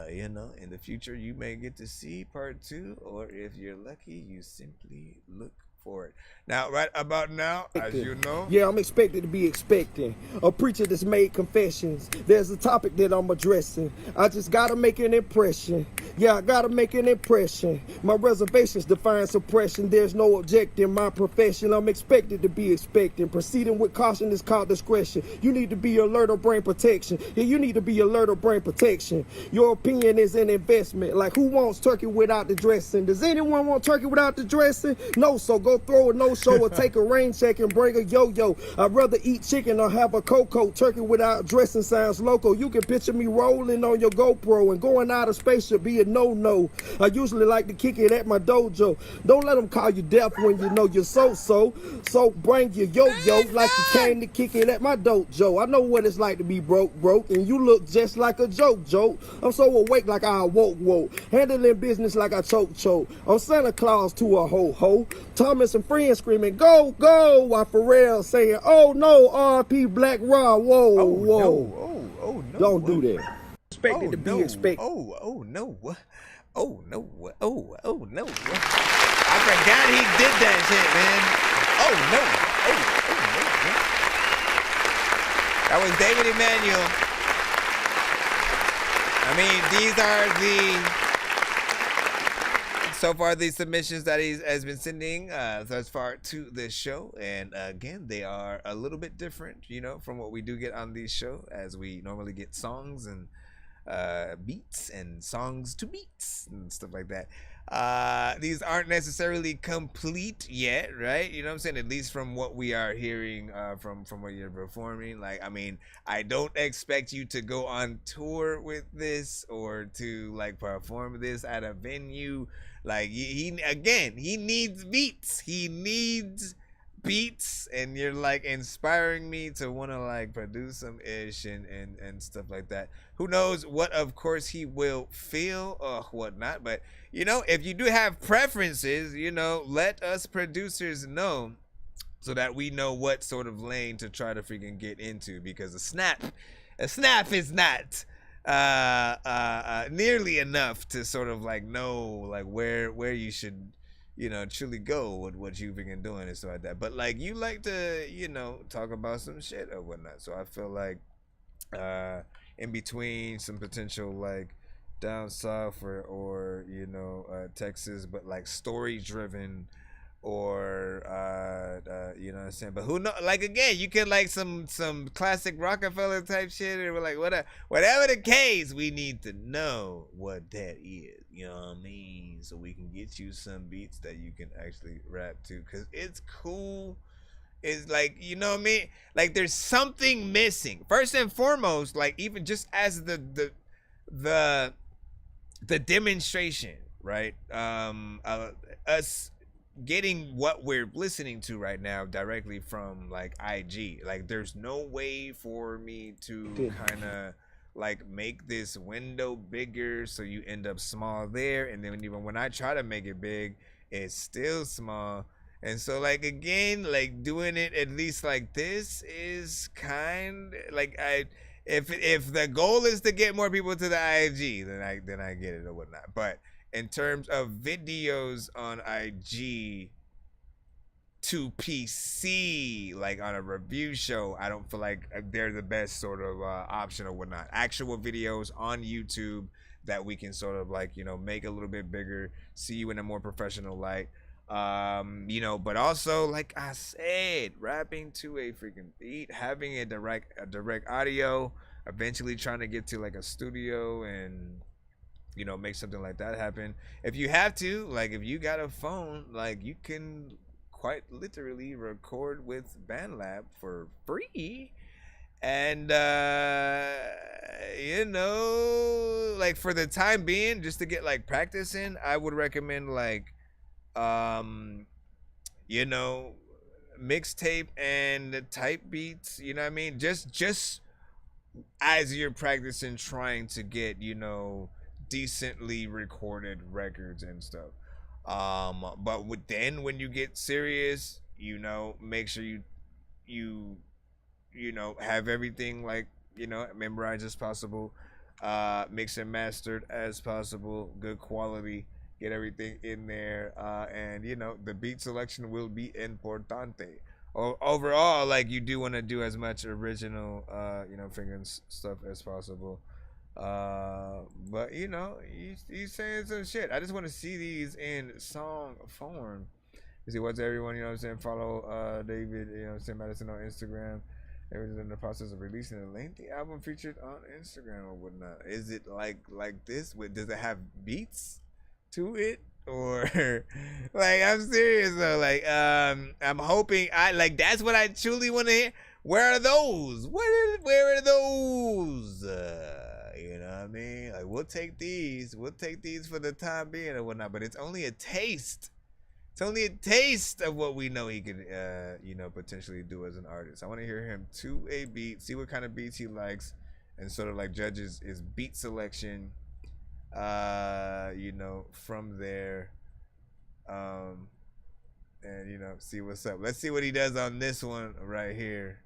you know, in the future, you may get to see part 2, or if you're lucky, you simply look for it. Now, right about now, as you know. Yeah, I'm expected to be expecting a preacher that's made confessions. There's a topic that I'm addressing. I just gotta make an impression. Yeah, I gotta make an impression. My reservations define suppression. There's no objecting my profession. I'm expected to be expecting. Proceeding with caution is called discretion. You need to be alert of brain protection. Yeah, you need to be alert of brain protection. Your opinion is an investment. Like, who wants turkey without the dressing? Does anyone want turkey without the dressing? No, so go throw a no-show or take a rain check and bring a yo-yo. I'd rather eat chicken or have a cocoa. Turkey without dressing sounds local. You can picture me rolling on your GoPro, and going out of space should be a no-no. I usually like to kick it at my dojo. Don't let them call you deaf when you know you're so-so. So bring your yo-yo like you came to kick it at my dojo. I know what it's like to be broke, and you look just like a joke. I'm so awake like I woke. Handling business like I choke. I'm Santa Claus to a ho-ho. Thomas and friends screaming, go, go, while Pharrell saying, oh no, RP Black Raw, whoa. No. Don't do that. Expected to be expected. Oh no. I forgot he did that shit, man. Oh no. That was David Emanuel. I mean, these are so far the submissions that he has been sending thus far to this show, and again, they are a little bit different, you know, from what we do get on these show, as we normally get songs and beats and songs to beats and stuff like that. These aren't necessarily complete yet, right? You know what I'm saying? At least from what we are hearing from what you're performing. Like, I mean, I don't expect you to go on tour with this or to like perform this at a venue. Like, he needs beats. He needs beats, and you're like inspiring me to want to like produce some ish and stuff like that. Who knows what, of course, he will feel or whatnot. But, you know, if you do have preferences, you know, let us producers know so that we know what sort of lane to try to freaking get into, because a snap is not nearly enough to sort of like know like where you should, you know, truly go with what you've been doing and stuff like that. But like, you like to, you know, talk about some shit or whatnot. So I feel like in between some potential like down south or you know, Texas, but like story driven, or you know what I'm saying? But who know, like, again, you can like some classic Rockefeller type shit, or like whatever the case, we need to know what that is, you know what I mean? So we can get you some beats that you can actually rap to, because it's cool. It's like, you know what I mean? Like, there's something missing. First and foremost, like, even just as the demonstration, right? Us getting what we're listening to right now directly from like IG. Like, there's no way for me to kind of like make this window bigger so you end up small there, and then even when I try to make it big, it's still small. And so, like, again, like, doing it at least like this is kind like, if the goal is to get more people to the IG, then I get it or whatnot. But in terms of videos on IG to PC, like on a review show, I don't feel like they're the best sort of option or whatnot. Actual videos on YouTube that we can sort of like, you know, make a little bit bigger, see you in a more professional light. You know, but also like I said, rapping to a freaking beat, having a direct audio, eventually trying to get to like a studio and, you know, make something like that happen. If you have to, like if you got a phone, like you can quite literally record with BandLab for free. And you know, like for the time being, just to get like practice in, I would recommend like you know, mixtape and type beats, you know what I mean? Just as you're practicing trying to get, you know, decently recorded records and stuff. But then when you get serious, you know, make sure you know, have everything like, you know, memorized as possible, mixed and mastered as possible, good quality, get everything in there, and you know, the beat selection will be importante. Overall, like you do want to do as much original, you know, fingering stuff as possible. But you know, he's saying some shit. I just want to see these in song form. You see, what's everyone, you know what I'm saying? Follow David, you know what I'm saying, Madison on Instagram. Everyone's in the process of releasing a lengthy album featured on Instagram or whatnot. Is it like this? Does it have beats to it? Or like, I'm serious though. Like, I'm hoping that's what I truly want to hear. Where are those? Where are those? You know what I mean? Like, we'll take these for the time being or whatnot. But it's only a taste. It's only a taste of what we know he could, you know, potentially do as an artist. I want to hear him to a beat, see what kind of beats he likes, and sort of like judges his beat selection, you know, from there, and, you know, see what's up. Let's see what he does on this one right here.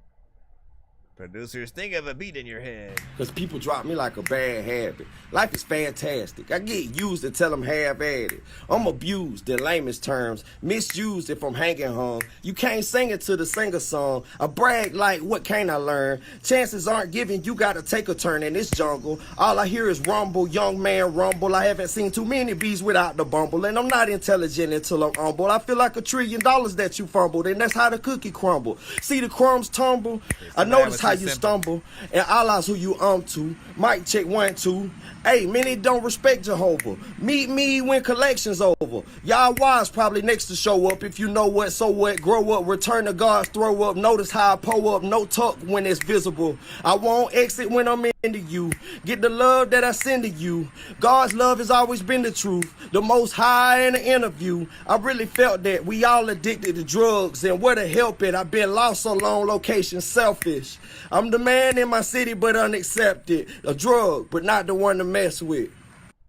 Producers, think of a beat in your head. Cause people drop me like a bad habit. Life is fantastic. I get used to tell them half at it. I'm abused in lamest terms, misused if I'm hanging hung. You can't sing it to the singer song. I brag like, what can I learn? Chances aren't given, you gotta take a turn in this jungle. All I hear is rumble, young man rumble. I haven't seen too many bees without the bumble. And I'm not intelligent until I'm humble. I feel like $1 trillion that you fumbled, and that's how the cookie crumble. See the crumbs tumble. I notice how you stumble, and Allah's who you to. Mic check 1 2. Hey, many don't respect Jehovah. Meet me when collection's over. Y'all wise probably next to show up. If you know what, so what. Grow up, return to God's throw up. Notice how I pull up, no tuck when it's visible. I won't exit when I'm into you. Get the love that I send to you. God's love has always been the truth. The most high in the interview. I really felt that we all addicted to drugs, and where to help it. I've been lost so long, location selfish. I'm the man in my city, but unaccepted. A drug, but not the one to mess with.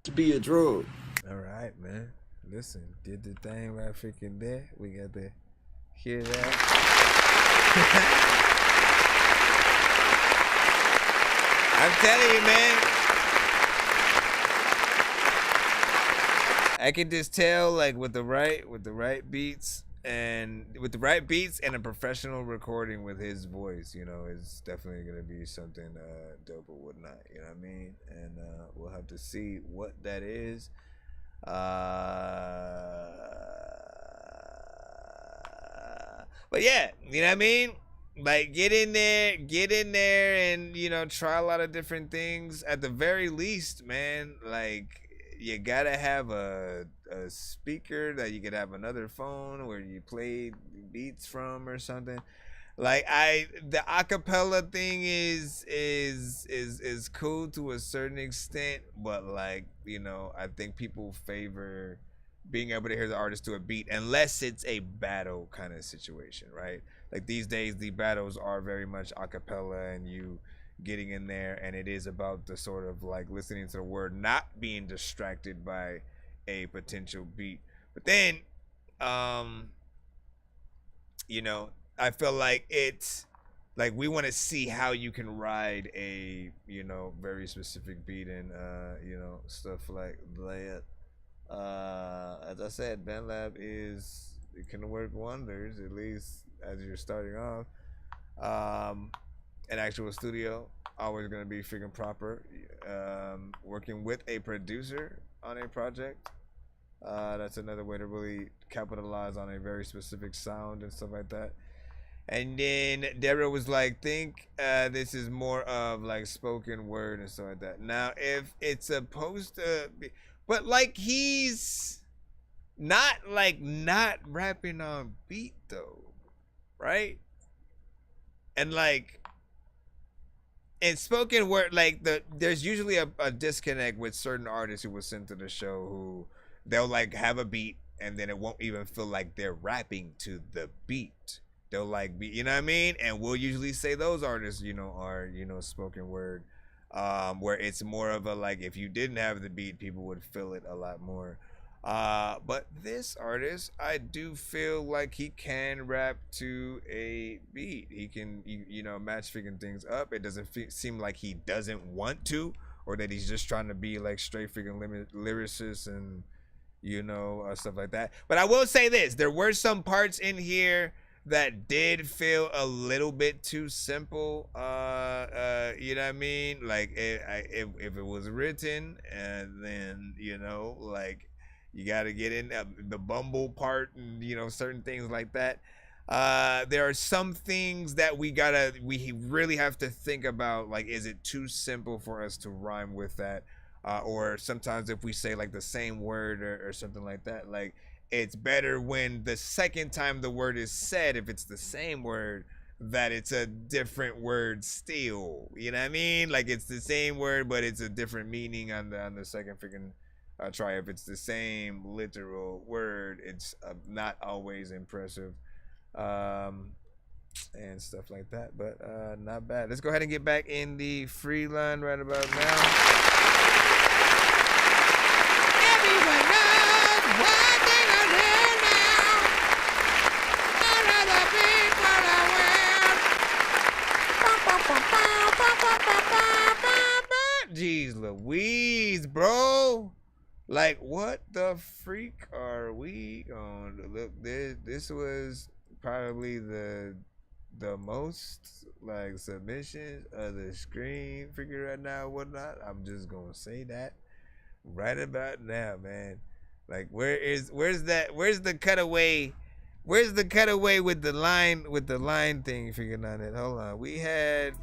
To be a drug. All right, man. Listen, did the thing right freaking there. We got to hear that. I'm telling you, man. I can just tell, like, with the right beats. And with the right beats and a professional recording with his voice, you know, it's definitely gonna be something dope or whatnot, you know what I mean? And we'll have to see what that is. But yeah, you know what I mean? Like, get in there and, you know, try a lot of different things. At the very least, man, like, you gotta have a speaker that you could have another phone where you play beats from or something. Like, the acapella thing is cool to a certain extent, but, like, you know, I think people favor being able to hear the artist to a beat unless it's a battle kind of situation, right? Like, these days the battles are very much acapella and you getting in there, and it is about the sort of like listening to the word, not being distracted by a potential beat. But then you know, I feel like it's like we want to see how you can ride a, you know, very specific beat and you know, stuff like that. As I said, BandLab it can work wonders, at least as you're starting off. An actual studio, always gonna be freaking proper. Working with a producer on a project, That's another way to really capitalize on a very specific sound and stuff like that. And then Deborah was like, think this is more of like spoken word and stuff like that. Now, if it's supposed to be, but like he's not rapping on beat though, right? And like in spoken word, like there's usually a disconnect with certain artists who will send to the show who they'll like have a beat and then it won't even feel like they're rapping to the beat. They'll like be, you know what I mean? And we'll usually say those artists, you know, are, you know, spoken word, where it's more of a, like, if you didn't have the beat, people would feel it a lot more. But this artist, I do feel like he can rap to a beat. He can, you know, match freaking things up. It doesn't seem like he doesn't want to, or that he's just trying to be like straight freaking lyricist and, you know, stuff like that. But I will say this, there were some parts in here that did feel a little bit too simple, you know what I mean? Like, if it was written, and then, you know, like, you got to get in the bumble part and, you know, certain things like that. There are some things that we really have to think about, like, is it too simple for us to rhyme with that? Or sometimes if we say, like, the same word or something like that, like, it's better when the second time the word is said, if it's the same word, that it's a different word still. You know what I mean? Like, it's the same word, but it's a different meaning on the second freaking try. If it's the same literal word, it's not always impressive, and stuff like that. But not bad. Let's go ahead and get back in the free line right about now. Everyone knows one thing I do now. All of the people I will. Jeez Louise, bro. Like, what the freak are we on? Look, this was probably the most, like, submissions of the screen freaking right now, whatnot. I'm just gonna say that right about now, man. Like, where's the cutaway? Where's the cutaway with the line thing freaking on it? Hold on. We had,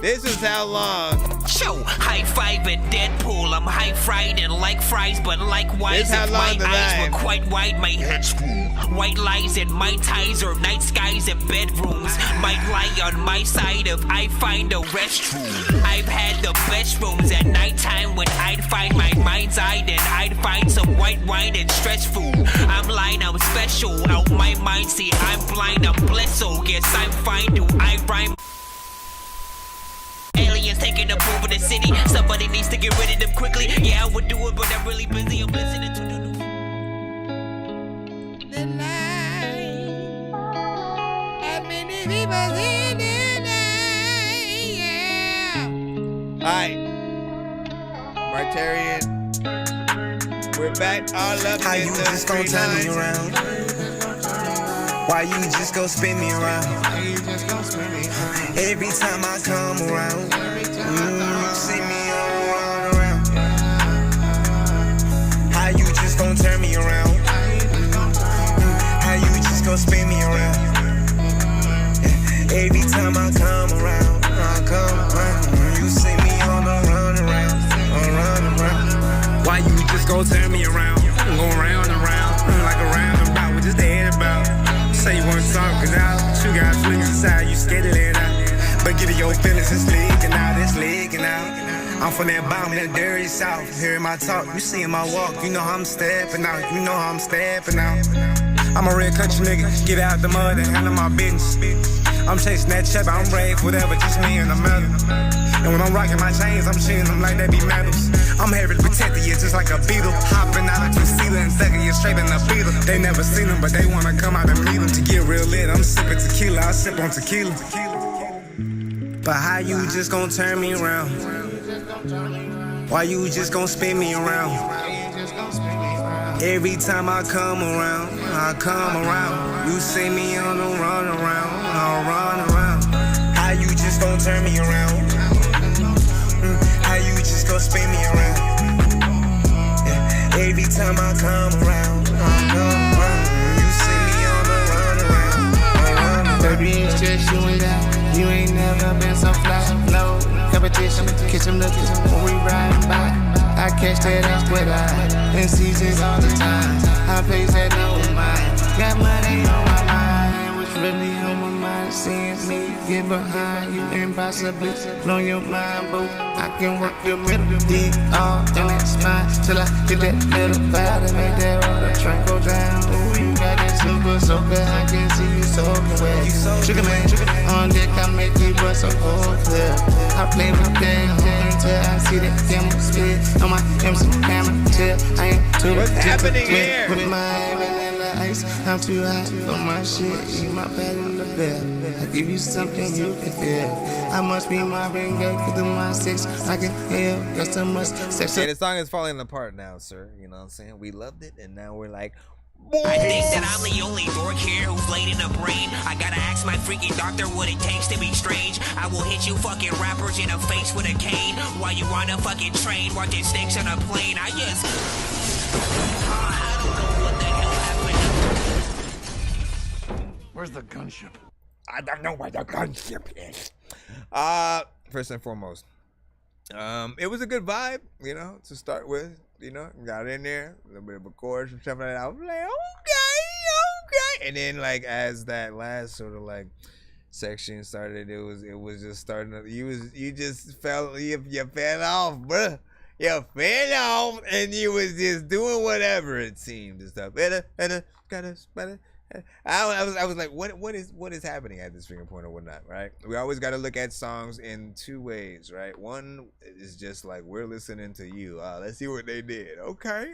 this is how long. Show high five at Deadpool. I'm high fried and like fries, but likewise, if my eyes were quite wide, my head's full. White lies and my ties or night skies and bedrooms might lie on my side if I find a restroom. I've had the best rooms at nighttime when I'd find my mind's eye, then I'd find some white wine and stretch food. I'm lying, I'm special. Out my mind, see, I'm blind, I'm blessed, so guess I'm fine. Do I rhyme? Aliens taking up over the city. Somebody needs to get rid of them quickly. Yeah, I would do it, but I'm really busy. I'm listening to The night. How many people in the night? Yeah. Alright, Martarian, we're back all up How in you the just gon' free turn me line. around? Why you just gon' spin me around? Every time I come around, you see me all around. How you just gon' turn me around? How you just gon' spin me around? Every time I come around, you see me on the run around. Why you just gon' turn me around? Go round and round, like a roundabout with just the head about. Say you want to talk it out, but you got feelings inside, you scared to let out. But get it, your feelings, it's leaking out, it's leaking out. I'm from that bottom, that dirty south. Hearing my talk, you seeing my walk, you know how I'm stepping out, you know how I'm stepping out. I'm a red country nigga, get out the mud and handle my business. I'm chasing that cheddar, I'm brave, whatever, just me and the metal. And when I'm rocking my chains, I'm shooting them like they be medals. I'm heavy protected, yeah, just like a beetle. Hopping out of two-seater and thugging you straight in the beetle. They never seen them, but they wanna come out and meet them. To get real lit, I'm sipping tequila, I sip on tequila. But how you just gon' turn me around? Why you just gon' spin me around? Every time I come around, you see me on the run around, I'll run around. How you just gon' turn me around? How you just gon' spin me around? Yeah. Every time I come around, you see me on the run around. Baby, it's just you and I. You ain't never been so fly. No competition, catch them looking when we riding by. I catch that up with I in seasons all the time. I pays that no mind. Got money on my mind, what's really on my mind? Seeing me get behind you and possibly blow your mind, boo. I can work your middle, deep all in that spine till I hit that little vibe and make that water train go down. Ooh, you got that super soaker, I can see you soaking wet. Sugar man, on deck I make you bust a whole clear. I play with that until I see that camera spit on my MC camera till I ain't too What's happening here? With my ice, I'm too hot for my shit. Eat my pad in the bed. I give you something you can feel. I must be my ring girl, cause through my sex I can heal. Got so much sex. Yeah, the song is falling apart now, sir. You know what I'm saying? We loved it, and now we're like, I think that I'm the only dork here who's laid in the brain. I gotta ask my freaking doctor what it takes to be strange. I will hit you fucking rappers in the face with a cane while you on a fucking train watching snakes on a plane. I don't know what the hell happened. Where's the gunship? I don't know where the gunship is. First and foremost, it was a good vibe, you know, to start with. You know, got in there, a little bit of a chorus or something like that. I was like, okay. And then, like, as that last sort of like section started, it was just starting to, you just fell, you fell off, bruh. You fell off, and you was just doing whatever it seemed and stuff. I was like, what is happening at this freaking point or whatnot, right? We always got to look at songs in two ways, right? One is just like, we're listening to you. Let's see what they did. Okay,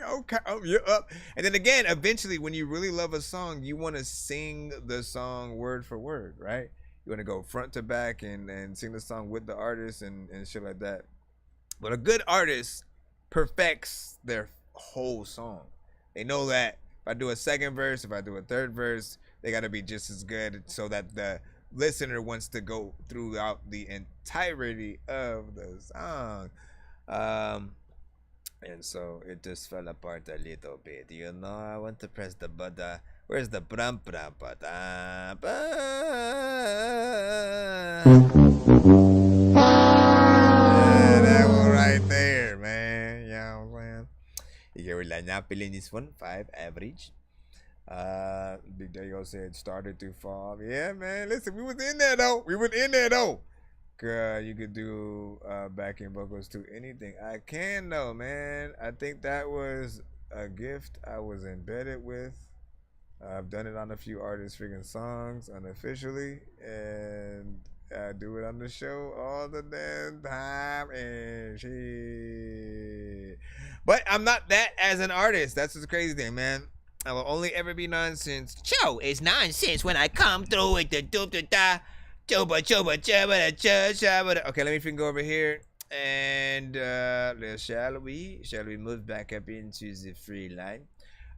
you're up. And then again, eventually, when you really love a song, you want to sing the song word for word, right? You want to go front to back and sing the song with the artist and shit like that. But a good artist perfects their whole song. They know that if I do a second verse, if I do a third verse, they got to be just as good so that the listener wants to go throughout the entirety of the song. And so it just fell apart a little bit. You know, I want to press the button. Where's the brum brum button? That one right there, man. You know what I'm saying? You can napilin this one, 5 average. Big Dago said started to fall. Yeah, man. Listen, we was in there though. Girl, you could do backing vocals to anything. I can though, man. I think that was a gift I was embedded with. I've done it on a few artists' freaking songs unofficially, and I do it on the show all the damn time and shit. But I'm not that as an artist. That's the crazy thing, man. I will only ever be Nonsenze. Show is nonsense when I come through with the doop da da. Choba choba choba choba. Okay, let me freaking go over here. And shall we move back up into the free line?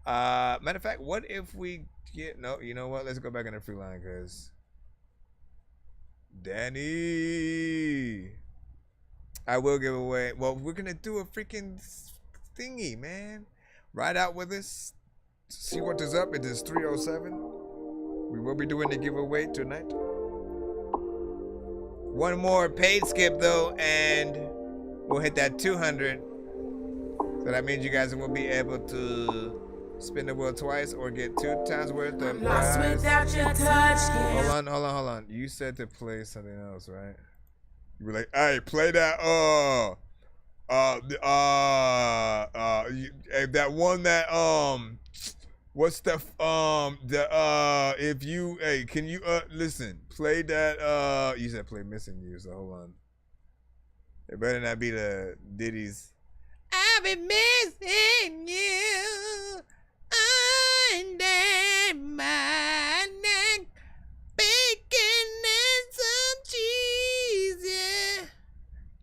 Matter of fact, what if we get you know what? Let's go back in the free line because Danny, I will give away. Well, we're gonna do a freaking thingy, man. Ride out with us. See what is up. It is 3:07. We will be doing the giveaway tonight. One more paid skip though, and we'll hit that 200. So that means you guys will be able to spin the wheel twice or get 2 times worth of prize. Without your touch. Hold on. You said to play something else, right? You were like, hey, play that that one that what's the if you can you listen, play that you said play Missing You, so hold on. It better not be the Diddy's I've been missing you under my neck, bacon and some cheese. Yeah,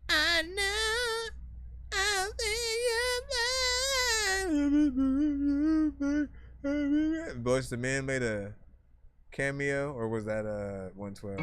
I know I'll see you. Boyz II Men made a cameo, or was that 112?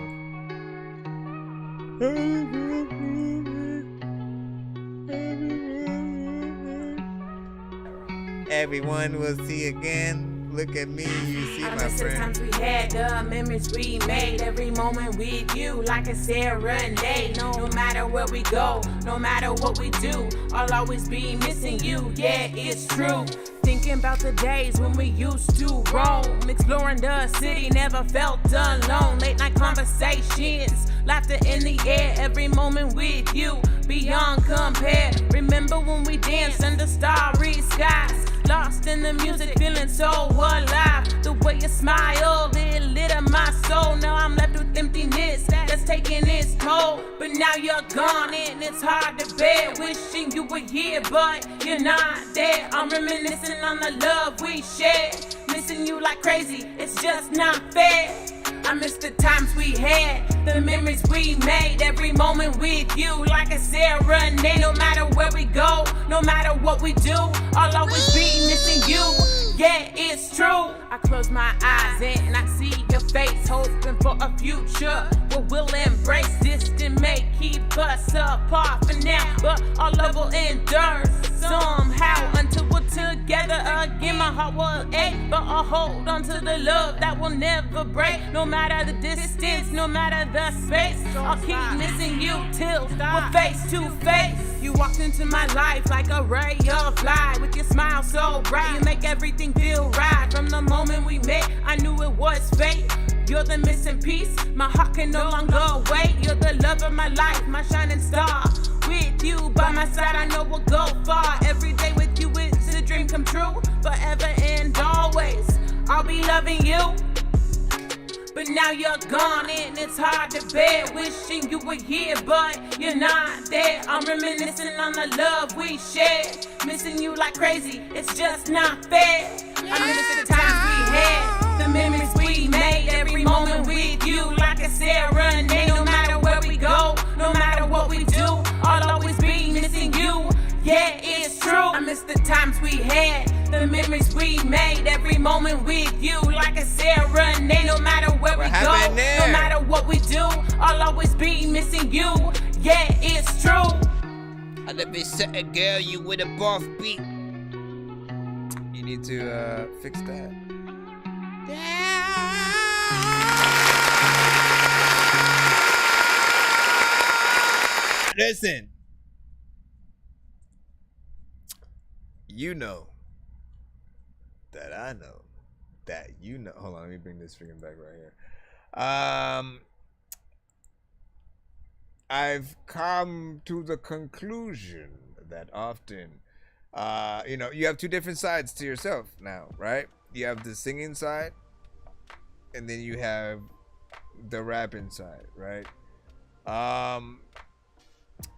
Everyone will see again. Look at me, you see I my miss the friend. times we had, the memories we made. Every moment with you, like a serenade. No matter where we go, no matter what we do, I'll always be missing you. Yeah, it's true. Thinking about the days when we used to roam, exploring the city, never felt alone. Late night conversations, laughter in the air. Every moment with you, beyond compare. Remember when we danced under starry skies, lost in the music, feeling so alive. The way you smile, it lit up my soul. Now I'm left with emptiness that's taking its toll. But now you're gone and it's hard to bear. Wishing you were here, but you're not there. I'm reminiscing on the love we shared. Missing you like crazy, it's just not fair. I miss the times we had, the memories we made. Every moment with you, like a serenade. No matter where we go, no matter what we do, I'll always be missing you. Yeah, it's true. I close my eyes and I see your face, hoping for a future where we'll embrace. Distant may keep us apart for now, but our love will endure somehow until we're together again. My heart will ache, but I'll hold on to the love that will never break. No matter the distance, no matter the space, I'll keep missing you till we're face to face. You walked into my life like a ray of light. With your smile so bright, you make everything feel right. From the moment we met, I knew it was fate. You're the missing piece, my heart can no longer wait. You're the love of my life, my shining star. With you by my side, I know we'll go far. Every day with you is a dream come true. Forever and always, I'll be loving you. But now you're gone and it's hard to bear. Wishing you were here, but you're not there. I'm reminiscing on the love we shared. Missing you like crazy, it's just not fair. I miss the times we had, the memories we made. Every moment with you, like a serenade. No matter where we go, no matter what we do, I'll always be missing you. Yeah, it's true. I miss the times we had, the memories we made. Every moment with you, like a serenade. No matter where we go, no matter what we do, I'll always be missing you. Yeah, it's true. I love it, certain girl, you with a buff beat. You need to fix that. Listen. You know that I know that you know. Hold on, let me bring this freaking back right here. I've come to the conclusion that often, you know, you have two different sides to yourself now, right? You have the singing side, and then you have the rapping side, right?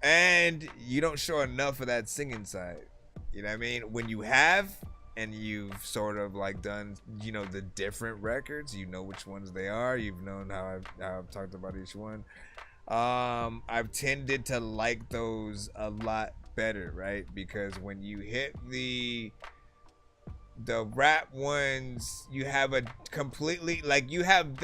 And you don't show enough of that singing side. You know what I mean? When you have, and you've sort of like done, you know, the different records, you know which ones they are. You've known how I've talked about each one. I've tended to like those a lot better, right? Because when you hit the rap ones, you have a completely, like, you have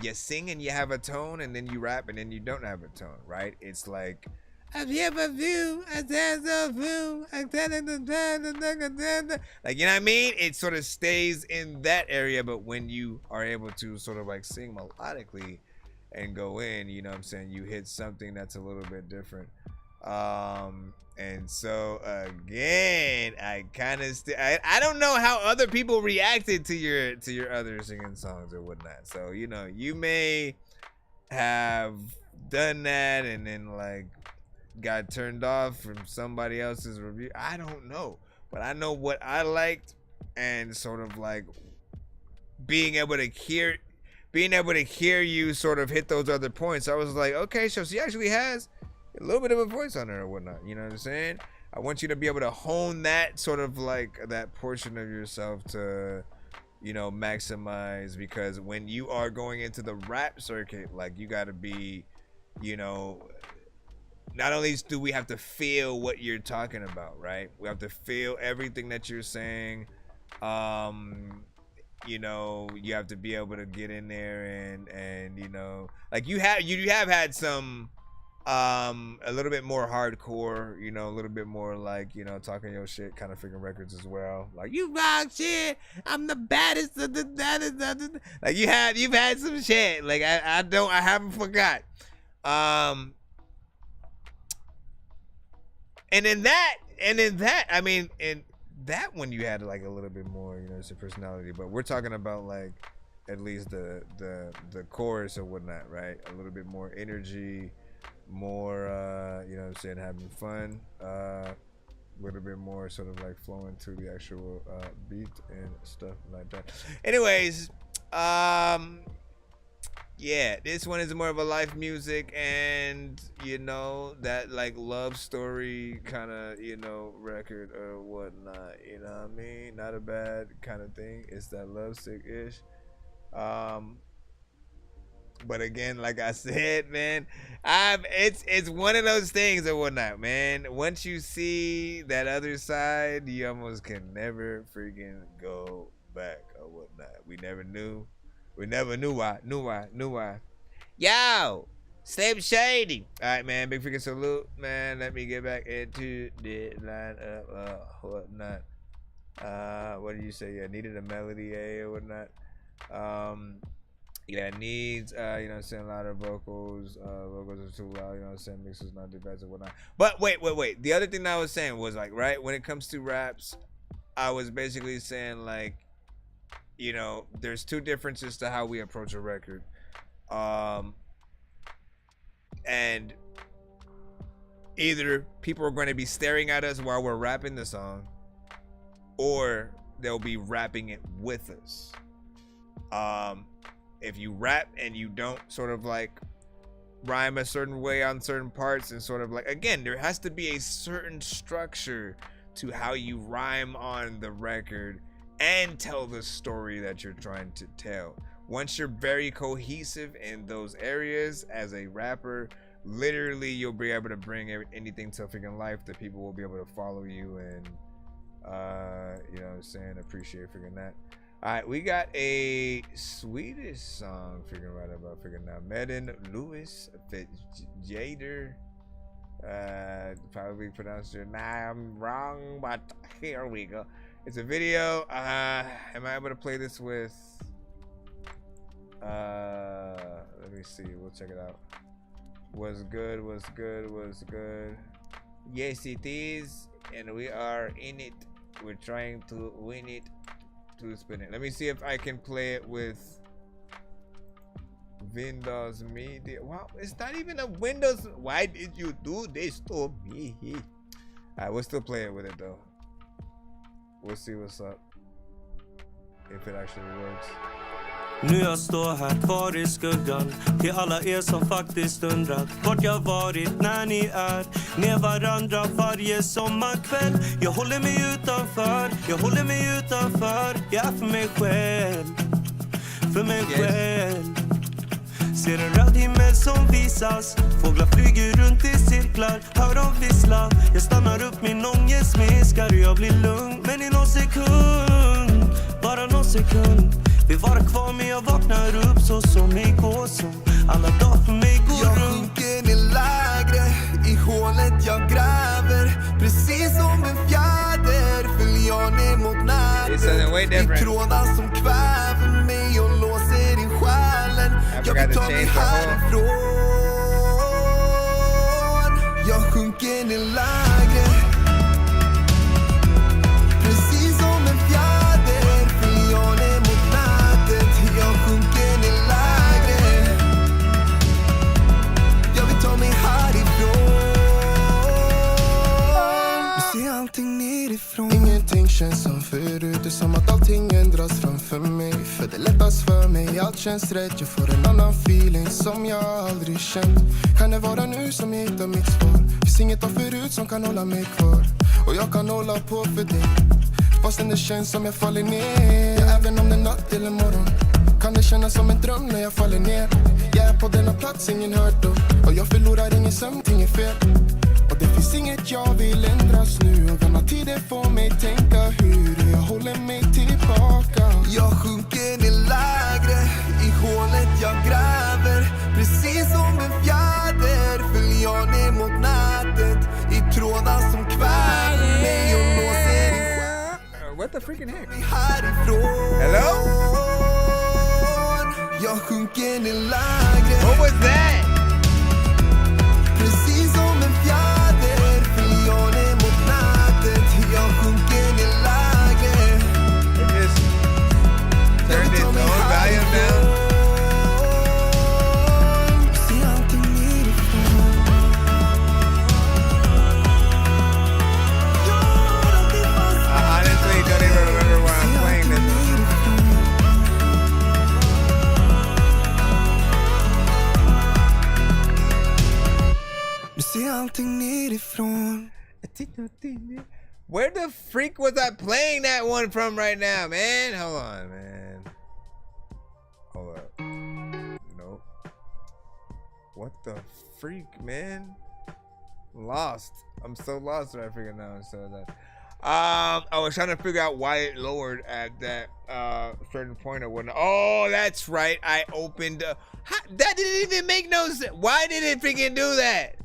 you sing and you have a tone, and then you rap and then you don't have a tone, right? It's like, like, you know what I mean? It sort of stays in that area, but when you are able to sort of like sing melodically and go in, you know what I'm saying, you hit something that's a little bit different. And so again, I kind of I don't know how other people reacted to your other singing songs or whatnot. So, you know, you may have done that and then like got turned off from somebody else's review. I don't know, but I know what I liked, and sort of like being able to hear you sort of hit those other points. I was like, okay, so she actually has a little bit of a voice on her or whatnot. You know what I'm saying? I want you to be able to hone that sort of like that portion of yourself to, you know, maximize, because when you are going into the rap circuit, like, you got to be, you know, not only do we have to feel what you're talking about, right? We have to feel everything that you're saying. You know, you have to be able to get in there and you know, like you have had some A little bit more hardcore, you know, a little bit more like, you know, talking your shit kind of freaking records as well. Like, you rock shit, I'm the baddest of the like you've had some shit. Like I haven't forgot. And in that, I mean, in that one you had like a little bit more, you know, it's a personality, but we're talking about like at least the chorus or whatnot, right? A little bit more energy, more you know what I'm saying, having fun, a little bit more sort of like flowing to the actual beat and stuff like that. Anyways, yeah, this one is more of a life music, and you know, that like love story kind of, you know, record or whatnot, you know what I mean? Not a bad kind of thing. It's that love sick-ish. But again, like I said, man, it's one of those things or whatnot, man. Once you see that other side, you almost can never freaking go back or whatnot. We never knew why. Yo, Slim Shady. All right, man, big freaking salute, man. Let me get back into the line of whatnot. What did you say? Yeah, needed a melody, or whatnot. Yeah, it needs, you know what I'm saying, a lot of vocals. Vocals are too loud, you know what I'm saying, mixes not the best and whatnot. But wait. The other thing that I was saying was like, right, when it comes to raps, I was basically saying like, you know, there's two differences to how we approach a record. And either people are going to be staring at us while we're rapping the song, or they'll be rapping it with us. If you rap and you don't sort of like rhyme a certain way on certain parts, and sort of like, again, there has to be a certain structure to how you rhyme on the record and tell the story that you're trying to tell. Once you're very cohesive in those areas as a rapper, literally you'll be able to bring anything to freaking life that people will be able to follow you and you know what I'm saying, appreciate freaking that. All right, we got a Swedish song freaking right about freaking now. Medin Lewis Jader. Probably pronounced your name wrong, but here we go. It's a video. Am I able to play this with? Let me see. We'll check it out. Was good. Yes, it is, and we are in it. We're trying to win it. To spin it. Let me see if I can play it with Windows Media. Wow, it's not even a Windows. Why did you do this to me? Alright, we'll still play it with it though. We'll see what's up. If it actually works. Nu jag står här kvar i skuggan. Till alla er som faktiskt undrat vart jag varit när ni är med varandra varje sommarkväll. Jag håller mig utanför. Jag är för mig själv. Ser en röd himmel som visas. Fåglar flyger runt i cirklar. Hör dem vissla. Jag stannar upp, min ångest minskar och jag blir lugn. Men i någon sekund, bara någon sekund, vi var kvar men jag vaknar upp så som igår, som alla dagar för mig går runt. Jag sjunker ner lägre i hålet jag gräver. Precis som en fjäder följer jag ner mot nätet. I trådar som kväver mig och låser in själen. Jag vill ta mig härifrån. Jag sjunker ner lägre. Precis som en fjäder följer jag ner mot nätet. Jag sjunker ner lägre. Jag vill ta mig härifrån. Du ser allting nerifrån. Ingenting känns som förut. Det är som att allting ändras framför mig. För det lättas för mig, allt känns rätt. Jag får en annan feeling som jag aldrig känt. Kan det vara nu som jag hittar mitt svar? Finns inget av förut som kan hålla mig kvar. Och jag kan hålla på för dig. Fastän det känns som jag faller ner. Ja, även om det är natt eller morgon kan det kännas som en dröm när jag faller ner. Jag är på denna plats, ingen hört då. Och jag förlorar ingen sömn, inget fel. Och det finns inget jag vill ändras nu. Och denna tiden får mig tänka hur jag håller mig tillbaka. Jag sjunker ner lägre i hålet jag gräver. Precis som en fjäder följer jag freaking heck? Hello? What was that? Precis som en fjäder flyr jag ner mot natten till jag sjunker ner lägre. It just turned its own volume down. Se allting nerifrån. I honestly don't even remember why I'm playing this. Du ser allting nerifrån. Where the freak was I playing that one from right now, man? Hold on, man. Hold up. Nope. What the freak, man? Lost. I'm so lost right figuring out so that. I was trying to figure out why it lowered at that certain point or whatnot. Oh, that's right. I opened. That didn't even make no sense. Why did it freaking do that?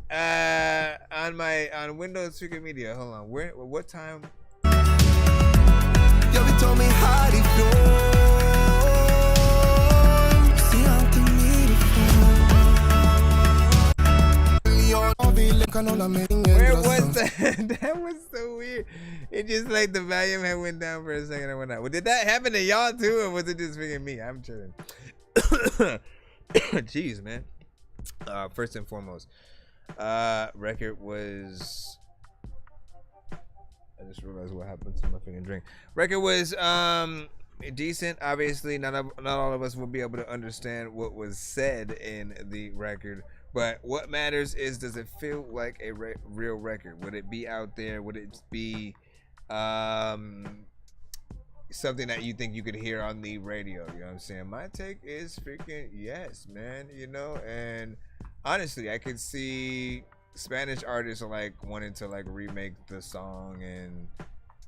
On Windows freaking Media. Hold on. What time? Jag vill ta mig härifrån. Se allting nerifrån. Where was that? That was so weird. It just like the volume had went down for a second and went out. Well, did that happen to y'all too, or was it just freaking me? I'm tripping. Jeez, man. First and foremost, record was. I just realized what happened to my freaking drink. Record was decent. Obviously, not all of us will be able to understand what was said in the record. But what matters is, does it feel like a real record? Would it be out there? Would it be something that you think you could hear on the radio? You know what I'm saying? My take is freaking yes, man. You know, and honestly, I could see Spanish artists are like wanting to like remake the song and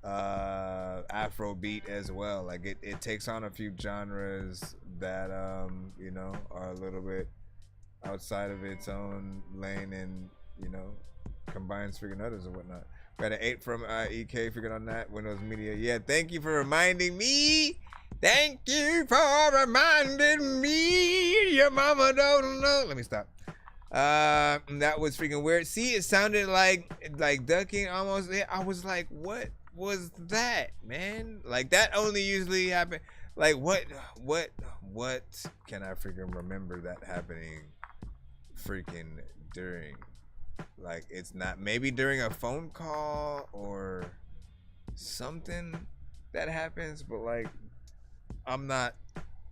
Afrobeat as well. Like it takes on a few genres that you know, are a little bit outside of its own lane and, you know, combines freaking others and whatnot. Got an 8 from EK, figured on that. Windows Media. Yeah, thank you for reminding me. Thank you for reminding me. Your mama don't know. Let me stop. That was freaking weird. See, it sounded like ducking almost. I was like, what was that, man? Like that only usually happen. Like what can I freaking remember that happening freaking during? Like it's not maybe during a phone call or something that happens, but like I'm not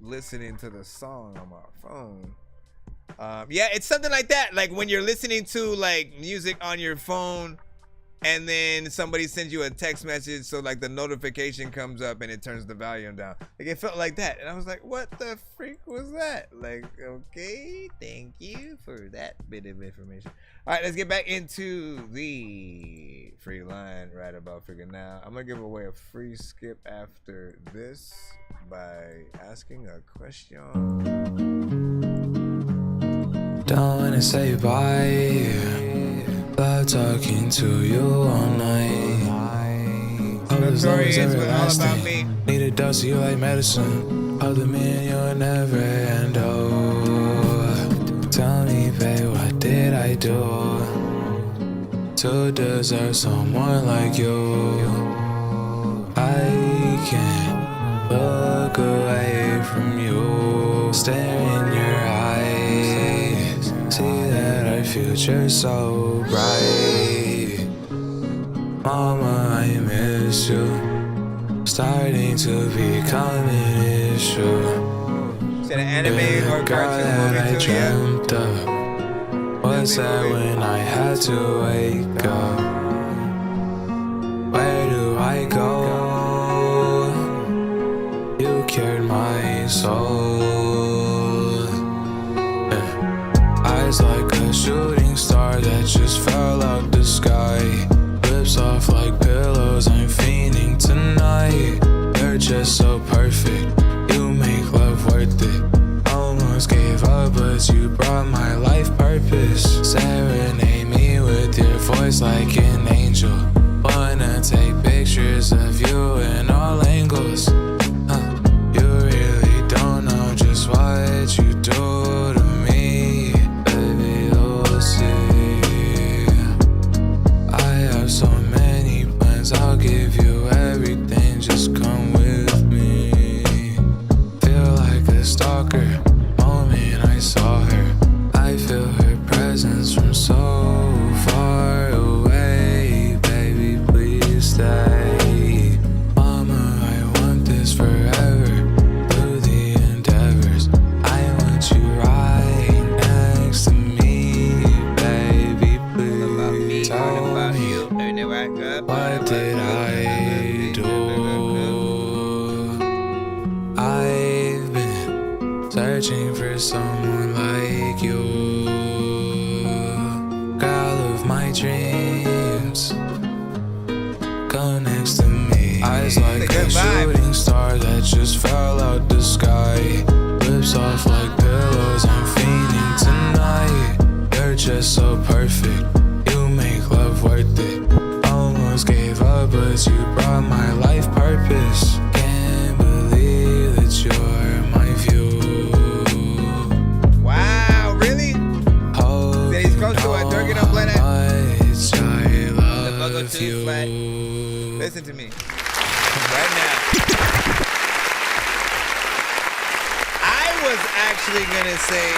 listening to the song on my phone. Yeah, it's something like that. Like when you're listening to like music on your phone and then somebody sends you a text message, so like the notification comes up and it turns the volume down. Like it felt like that. And I was like, what the freak was that? Like, okay, thank you for that bit of information. All right, let's get back into the free line right about freaking now. I'm gonna give away a free skip after this by asking a question. Don't wanna say bye. Love talking to you all night. Hope this love is everlasting. Need a dose of you like medicine. Other me and you'll never end. Oh, tell me, babe, what did I do to deserve someone like you? I can't look away from you. Stare in your eyes. See that our future's so bright. Mama, I miss you. Starting to become an issue. Is that an anime or cartoon movie I too? dreamt of was that when I had to wake up. Where do I go? You cured my soul. Eyes like a shooting star that just fell out the sky. Lips off like pillows, I'm fiending tonight. You're just so perfect, you make love worth it. Almost gave up, but you brought my life purpose. Serenade me with your voice like an angel. Wanna take pictures of you in all angles. hands, I'll give you everything, just come with me. Feel like a stalker, moment I saw her. I feel her presence from so far away. Baby, please stay. Mama, I want this forever. Through the endeavors, I want you right next to me. Baby, please tell me, what did I do? I've been searching for someone like you, girl of my dreams. Come next to me. Eyes like a shooting star that just fell out the sky. Lips off like pillows, I'm fiending tonight. You're just so perfect, you make love worth it. Almost gave up, but you brought my life purpose. Can't believe that you're my view. Wow, really? That he's close to it. Durkin, don't play that. The Buggle 2 flat. Listen to me. Right now. I was actually gonna say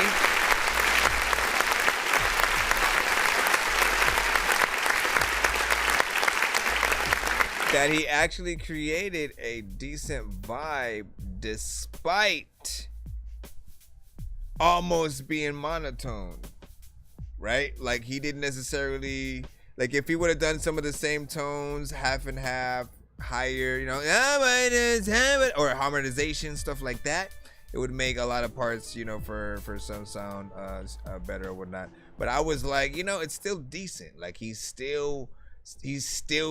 that he actually created a decent vibe despite almost being monotone, right? Like he didn't necessarily, like if he would have done some of the same tones, half and half, higher, you know, or harmonization, stuff like that, it would make a lot of parts, you know, for some sound better or whatnot. But I was like, you know, it's still decent. Like he's still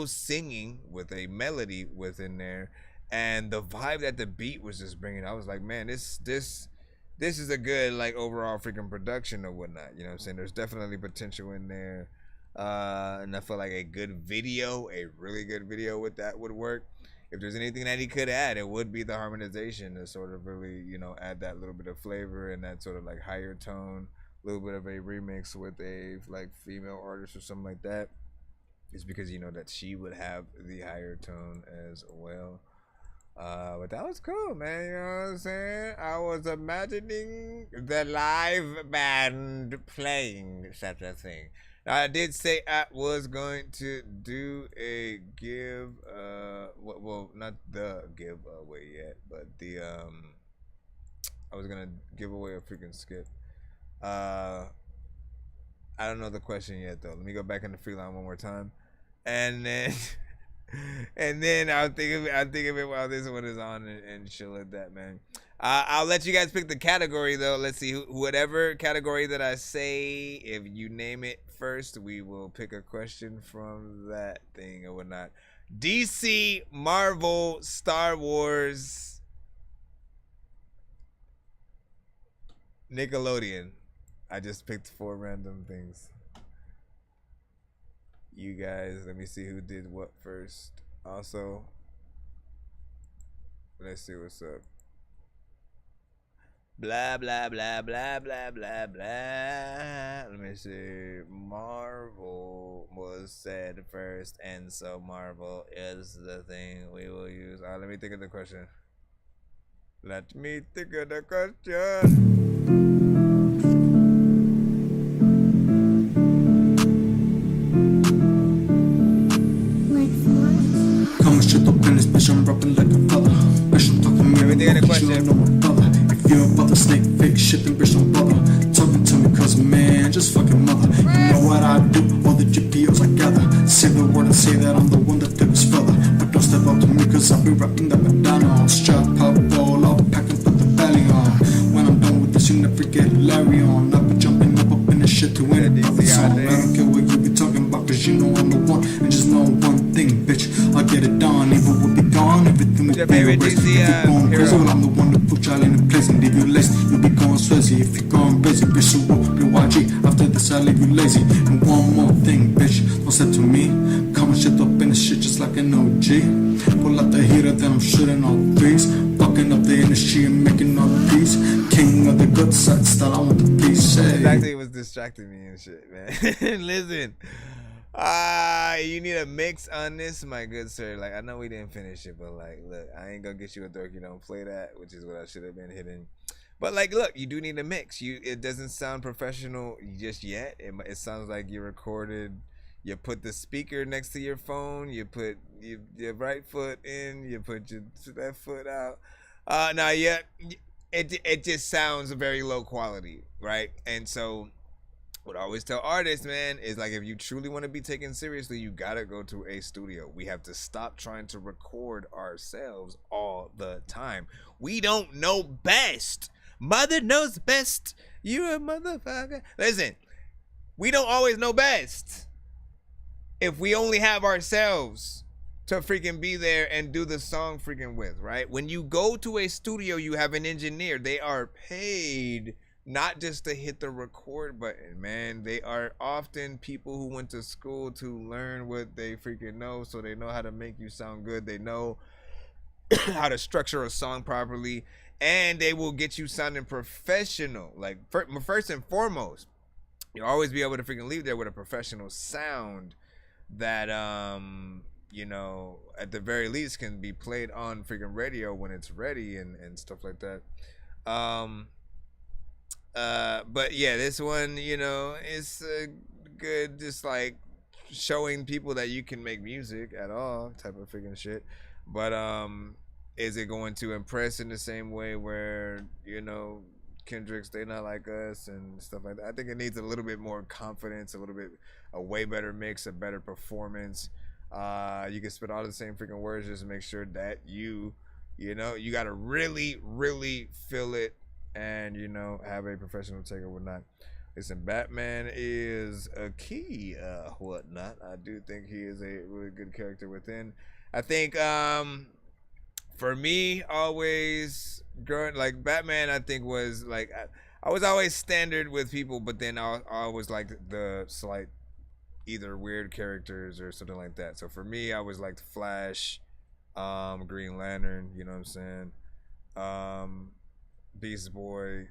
singing with a melody within there, and the vibe that the beat was just bringing, I was like, man, this is a good like overall freaking production or whatnot. You know what I'm saying? There's definitely potential in there, and I feel like a good video, a really good video with that would work. If there's anything that he could add, it would be the harmonization to sort of really, you know, add that little bit of flavor and that sort of like higher tone, a little bit of a remix with a like female artist or something like that. It's because you know that she would have the higher tone as well. But that was cool, man. You know what I'm saying? I was imagining the live band playing such a thing. Now, I did say I was going to do a well, not the giveaway yet, but the I was gonna give away a freaking skip. I don't know the question yet though. Let me go back in the free line one more time, and then I'll think of it while this one is on and chill at that, man. I'll let you guys pick the category though. Let's see, whatever category that I say, if you name it first, we will pick a question from that thing or whatnot. DC, Marvel, Star Wars, Nickelodeon. I just picked 4 random things. You guys, let me see who did what first. Also, let's see what's up. Blah, blah, blah, blah, blah, blah, blah. Let me see. Marvel was said first, and so Marvel is the thing we will use. Let me think of the question. Let me think of the question. Shit up in this bitch, I'm rapping like a fella. Bitch, I'm talking me, I'm you don't know my brother. If you're about the snake fake shit, then bitch, don't bother talking to me, cause man, just fucking mother. You know what I do, all the GPOs I gather. Say the word and say that I'm the one that took his fella. But don't step up to me, cause I'll be rapping that bandana. Strap, pop, ball, I'll pack and put the belly on. When I'm done with this, you never get Larry on. I'll be jumping up in this shit to win it. I don't care what you be talking about, cause you know I'm the one. And just know one thing, bitch, I'll get it done. Evil will be gone, everything will be erased. If you're going crazy, well, I'm the one to put y'all in a place and leave you lazy. You'll be going swazzy if you're going crazy, bitch, so won't be YG. After this, I'll leave you lazy. And one more thing, bitch, don't say to me, come and shit up in this shit just like an OG. Pull out the heater, then I'm shooting all threes. Fucking up the industry and making all the peace. King of the good side style, I want the peace. Exactly, it was distracting me and shit, man. Listen. You need a mix on this, my good sir. Like, I know we didn't finish it, but like, look, I ain't gonna get you a dorky don't play that, which is what I should have been hitting. But like, look, you do need a mix. It doesn't sound professional just yet. It sounds like you recorded. You put the speaker next to your phone. You put your right foot in. You put your left foot out. Now, yeah, it just sounds very low quality, right? And so, what I always tell artists, man, is like, if you truly want to be taken seriously, you gotta go to a studio. We have to stop trying to record ourselves all the time. We don't know best. Mother knows best. You a motherfucker. Listen, we don't always know best. If we only have ourselves to freaking be there and do the song freaking with, right? When you go to a studio, you have an engineer. They are paid not just to hit the record button, man. They are often people who went to school to learn what they freaking know, so they know how to make you sound good. They know how to structure a song properly, and they will get you sounding professional. Like, first and foremost, you'll always be able to freaking leave there with a professional sound that you know, at the very least can be played on freaking radio when it's ready and stuff like that. But yeah, this one, you know, is good, just like showing people that you can make music at all type of freaking shit. But is it going to impress in the same way where, you know, Kendrick's They Not Like Us and stuff like that? I think it needs a little bit more confidence, a way better mix, a better performance. You can spit all the same freaking words, just make sure that you know, you gotta really, really feel it, and, you know, have a professional take or whatnot. Listen, Batman is a key whatnot. I do think he is a really good character within. I think for me, always growing, like, Batman, I think was like, I was always standard with people, but then I was like the slight either weird characters or something like that. So for me, I was like Flash, Green Lantern, you know what I'm saying? Beast Boy,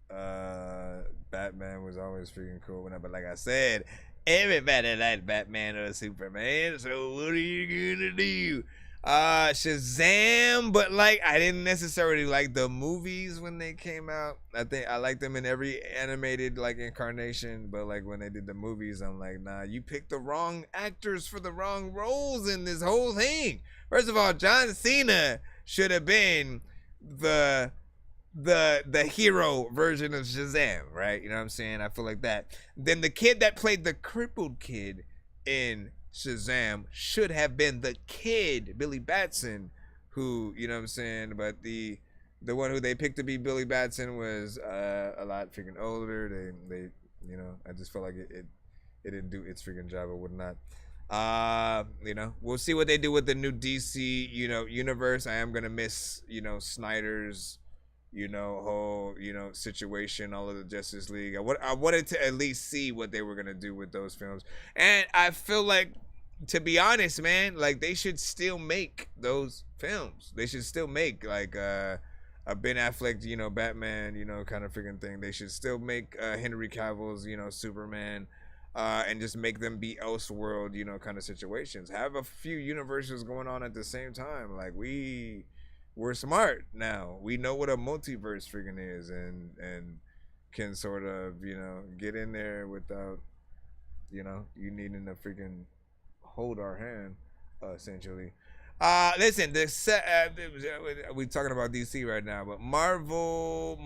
Batman was always freaking cool. But like I said, everybody likes Batman or Superman, so what are you gonna do? Shazam, but like, I didn't necessarily like the movies when they came out. I think I liked them in every animated like incarnation, but like when they did the movies, I'm like, nah, you picked the wrong actors for the wrong roles in this whole thing. First of all, John Cena should have been the hero version of Shazam, right? You know what I'm saying? I feel like that. Then the kid that played the crippled kid in Shazam should have been the kid, Billy Batson, who, you know what I'm saying? But the one who they picked to be Billy Batson was a lot freaking older. They you know, I just felt like it didn't do its freaking job or whatnot. You know, we'll see what they do with the new DC, you know, universe. I am gonna miss, you know, Snyder's, you know, whole, you know, situation, all of the Justice League. I wanted to at least see what they were gonna do with those films, and I feel like, to be honest, man, like, they should still make those films. They should still make like a Ben Affleck, you know, Batman, you know, kind of freaking thing. They should still make Henry Cavill's, you know, Superman, and just make them be Elseworld, you know, kind of situations. Have a few universes going on at the same time. Like, we're smart now. We know what a multiverse freaking is, and can sort of, you know, get in there without, you know, you needing to freaking hold our hand, essentially. Listen, we're talking about DC right now, but Marvel.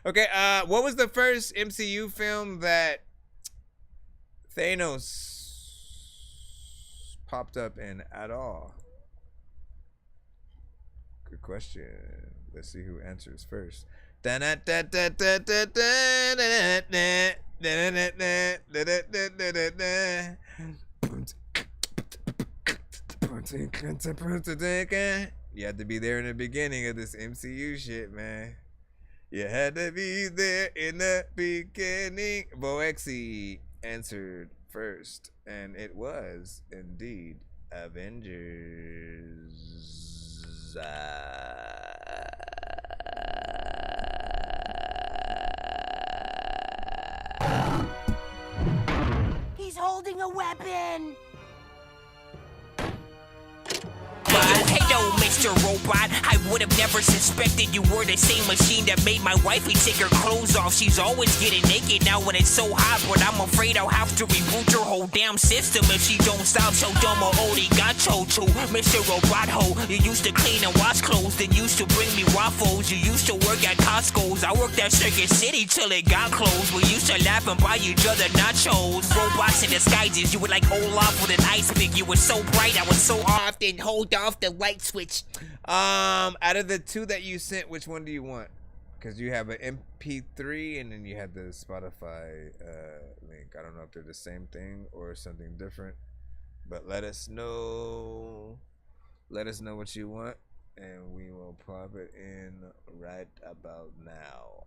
Okay, what was the first MCU film that Thanos popped up in at all? Good question. Let's see who answers first. You had to be there in the beginning of this MCU shit, man. You had to be there in the beginning. Boexy answered first, and it was indeed Avengers. He's holding a weapon. Hello, Mr. Robot. I would have never suspected you were the same machine that made my wifey take her clothes off. She's always getting naked now when it's so hot, but I'm afraid I'll have to reboot your whole damn system if she don't stop. So dumb or arigato to Mr. Robot Ho. You used to clean and wash clothes, then used to bring me waffles. You used to work at Costco's. I worked at Circuit City till it got closed. We used to laugh and buy each other nachos. Robots in disguises. You were like Olaf with an ice pick. You were so bright, I was so often hold off the light switch. Out of the two that you sent, which one do you want? Because you have an MP3 and then you have the Spotify link. I don't know if they're the same thing or something different, but let us know. Let us know what you want, and we will pop it in right about now.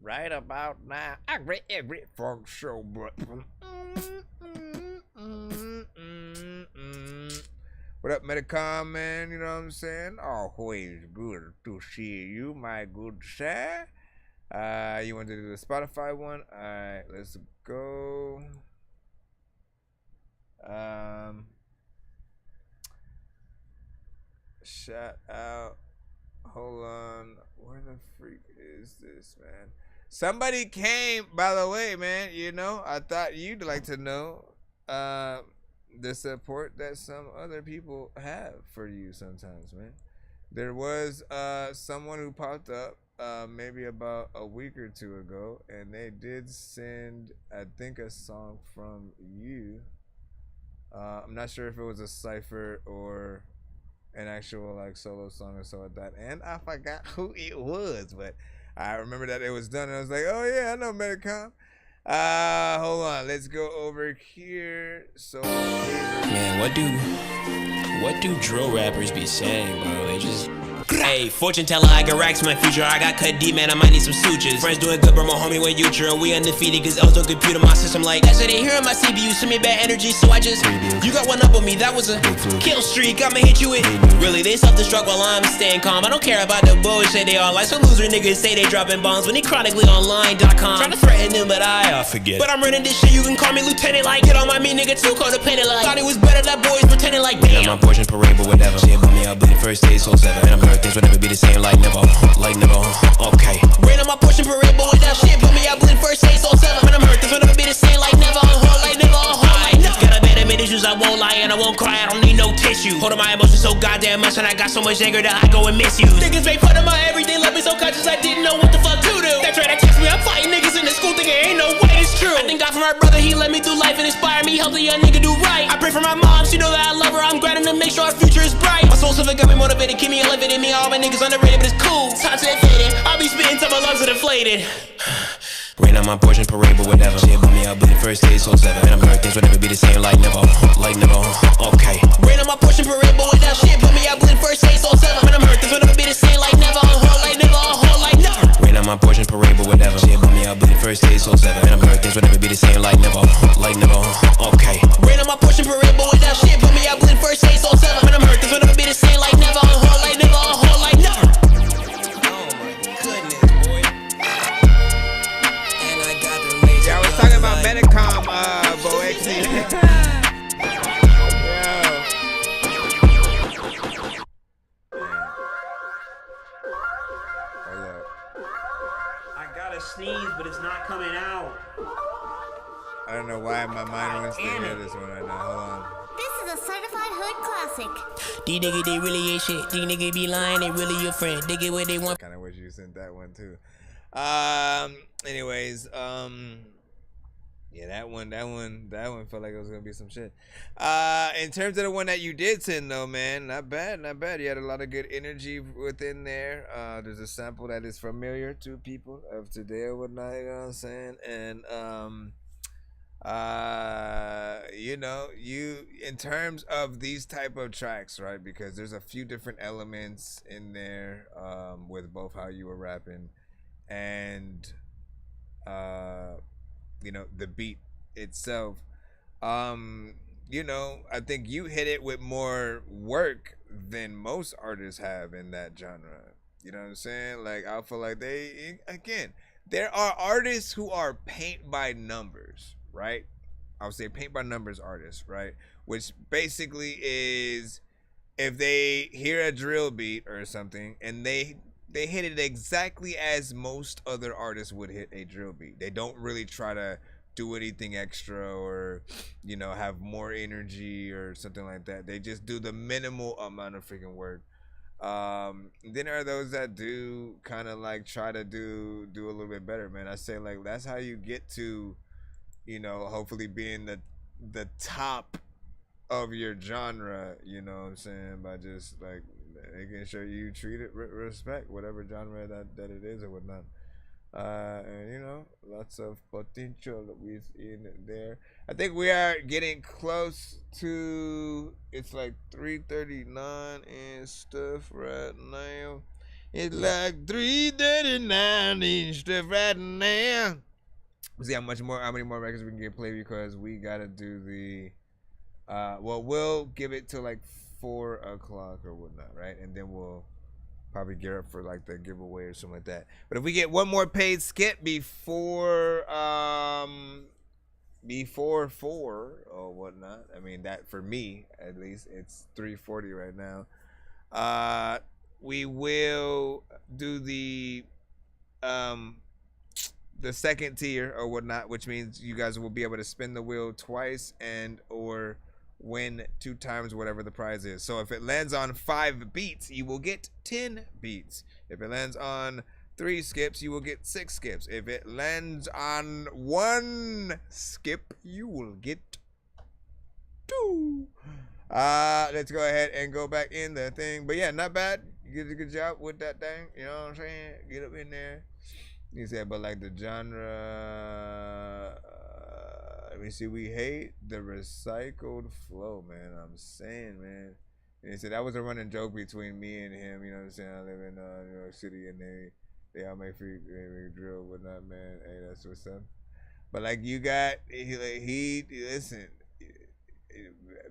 Right about now. I read every funk show, but. What up, Metacom, man? You know what I'm saying? Always good to see you, my good sir. You want to do the Spotify one? Alright, let's go. Shout out. Hold on. Where the freak is this, man? Somebody came, by the way, man. You know, I thought you'd like to know. The support that some other people have for you sometimes, man. There was someone who popped up maybe about a week or two ago, and they did send, I think, a song from you. I'm not sure if it was a cipher or an actual like solo song or so like that, and I forgot who it was, but I remember that it was done, and I was like, oh yeah, I know Metacom. Hold on, let's go over here. So man, what do drill rappers be saying, bro? They just hey, fortune teller, I got racks in my future. I got cut deep, man, I might need some sutures. Friends doing good, bro, my homie with Utra. We undefeated, cause L's on computer, my system like I said, they hearing my CPU, send me bad energy, so I just you got one up on me, that was a kill streak, I'ma hit you with really, they self-destruct while I'm staying calm. I don't care about the bullshit they all like. Some loser niggas say they dropping bombs when they chronically online.com. Trying to threaten them, but I forget. But I'm running this shit, you can call me lieutenant like get on my meat, nigga, too codependent like thought it was better, that boys pretending like damn. My portion parade, but whatever. Shit, put me out, bleeding first day, so 7. And I'm hurt, things will never be the same like never, okay. Rain on my portion parade, but whatever. Shit, put me out, bleeding first day, so 7. And I'm hurt, things will never be the same like never, like never, like never. Got a bad admit issues, I won't lie and I won't cry, I don't need no tissue. Holding my emotions so goddamn much and I got so much anger that I go and miss you. Niggas make fun of my everyday, love me so conscious I didn't know what the fuck to do. That try to text me, I'm fighting niggas in the school thinking ain't no way it's true. I thank God for my brother, he let me through life and inspire me, help the young nigga do right. I pray for my mom, she know that I love her, I'm grinding to make sure our future is bright. My soul self got me motivated, keep me elevated, me all my niggas underrated, but it's cool. Time to faded, I'll be spitting till my lungs are deflated. Rain on my portion parade, but whatever. Shit, put me out, bleeding first day, so 7. And I'm hurt, things will never be the same like never, okay. Rain on my portion parade, but whatever. Shit, put me out, bleeding first day, so 7. And I'm hurt, things will never be the same like never, like never, like never. Rain on my portion parade, but whatever. Shit, put me out, bleeding first day, so 7. And I'm hurt, things will never be the same like never, okay. Rain on my portion parade, but whatever. Shit, put me out, bleeding first day, so 7. And I'm hurt, things will never be the same like never, like never, like never. Talking about Metacom, Boexy. I gotta sneeze, but it's not coming out. I don't know why my mind wants to hear this one right now. Hold on. This is a certified hood classic. These niggas, they really ain't shit. These niggas be lying, they really your friend. They get what they want. Kind of wish you sent that one too. Anyways, yeah, that one felt like it was gonna be some shit. In terms of the one that you did send though, man, not bad. You had a lot of good energy within there. There's a sample that is familiar to people of today or whatnot, you know what I'm saying? And you know, you in terms of these type of tracks, right? Because there's a few different elements in there, with both how you were rapping and you know, the beat itself. You know, I think you hit it with more work than most artists have in that genre. You know what I'm saying? Like, I feel like there are artists who are paint by numbers, right? I would say paint by numbers artists, right? Which basically is if they hear a drill beat or something and they hit it exactly as most other artists would hit a drill beat. They don't really try to do anything extra or, you know, have more energy or something like that. They just do the minimal amount of freaking work. Then there are those that do kind of like try to do a little bit better, man. I say like that's how you get to, you know, hopefully being the top of your genre, you know what I'm saying, by just like making sure you treat it respect whatever genre that it is or whatnot. And you know, lots of potential within there. I think we are getting close to, it's like 3:39 and stuff right now. It's like 3:39 and stuff right now. See how many more records we can get played, because we gotta do the well, we'll give it to like 4 o'clock or whatnot, right? And then we'll probably gear up for like the giveaway or something like that. But if we get one more paid skit before 4 or whatnot, I mean, that for me at least, it's 3:40 right now. We will do the second tier or whatnot, which means you guys will be able to spin the wheel twice and or win 2 times whatever the prize is. So if it lands on 5 beats, you will get 10 beats. If it lands on 3 skips, you will get 6 skips. If it lands on 1 skip, you will get 2. Let's go ahead and go back in the thing. But yeah, not bad. You did a good job with that thing. You know what I'm saying? Get up in there. You said, but like the genre, let me see, we hate the recycled flow, man. I'm saying, man. And he said that was a running joke between me and him. You know what I'm saying? I live in New York City, and they all make free drill, whatnot, man. Hey, that's what's up. But like you got, he listen,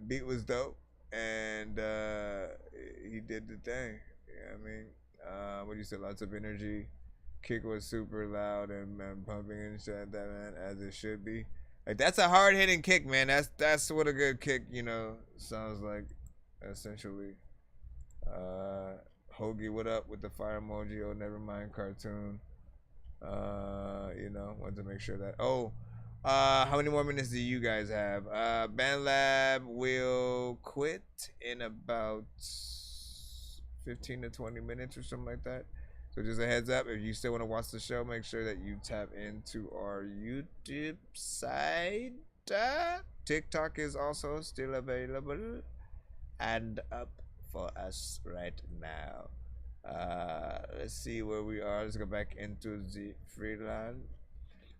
beat was dope, and he did the thing. You know what I mean? What you said, lots of energy. Kick was super loud and pumping and shit like that, man, as it should be. Like, that's a hard hitting kick, man. That's what a good kick, you know, sounds like, essentially. Hoagie, what up with the fire emoji? Oh, never mind, cartoon. You know, wanted to make sure that. Oh, how many more minutes do you guys have? BandLab will quit in about 15 to 20 minutes or something like that. So just a heads up, if you still want to watch the show, make sure that you tap into our YouTube side. TikTok is also still available and up for us right now. Let's see where we are. Let's go back into the freelance.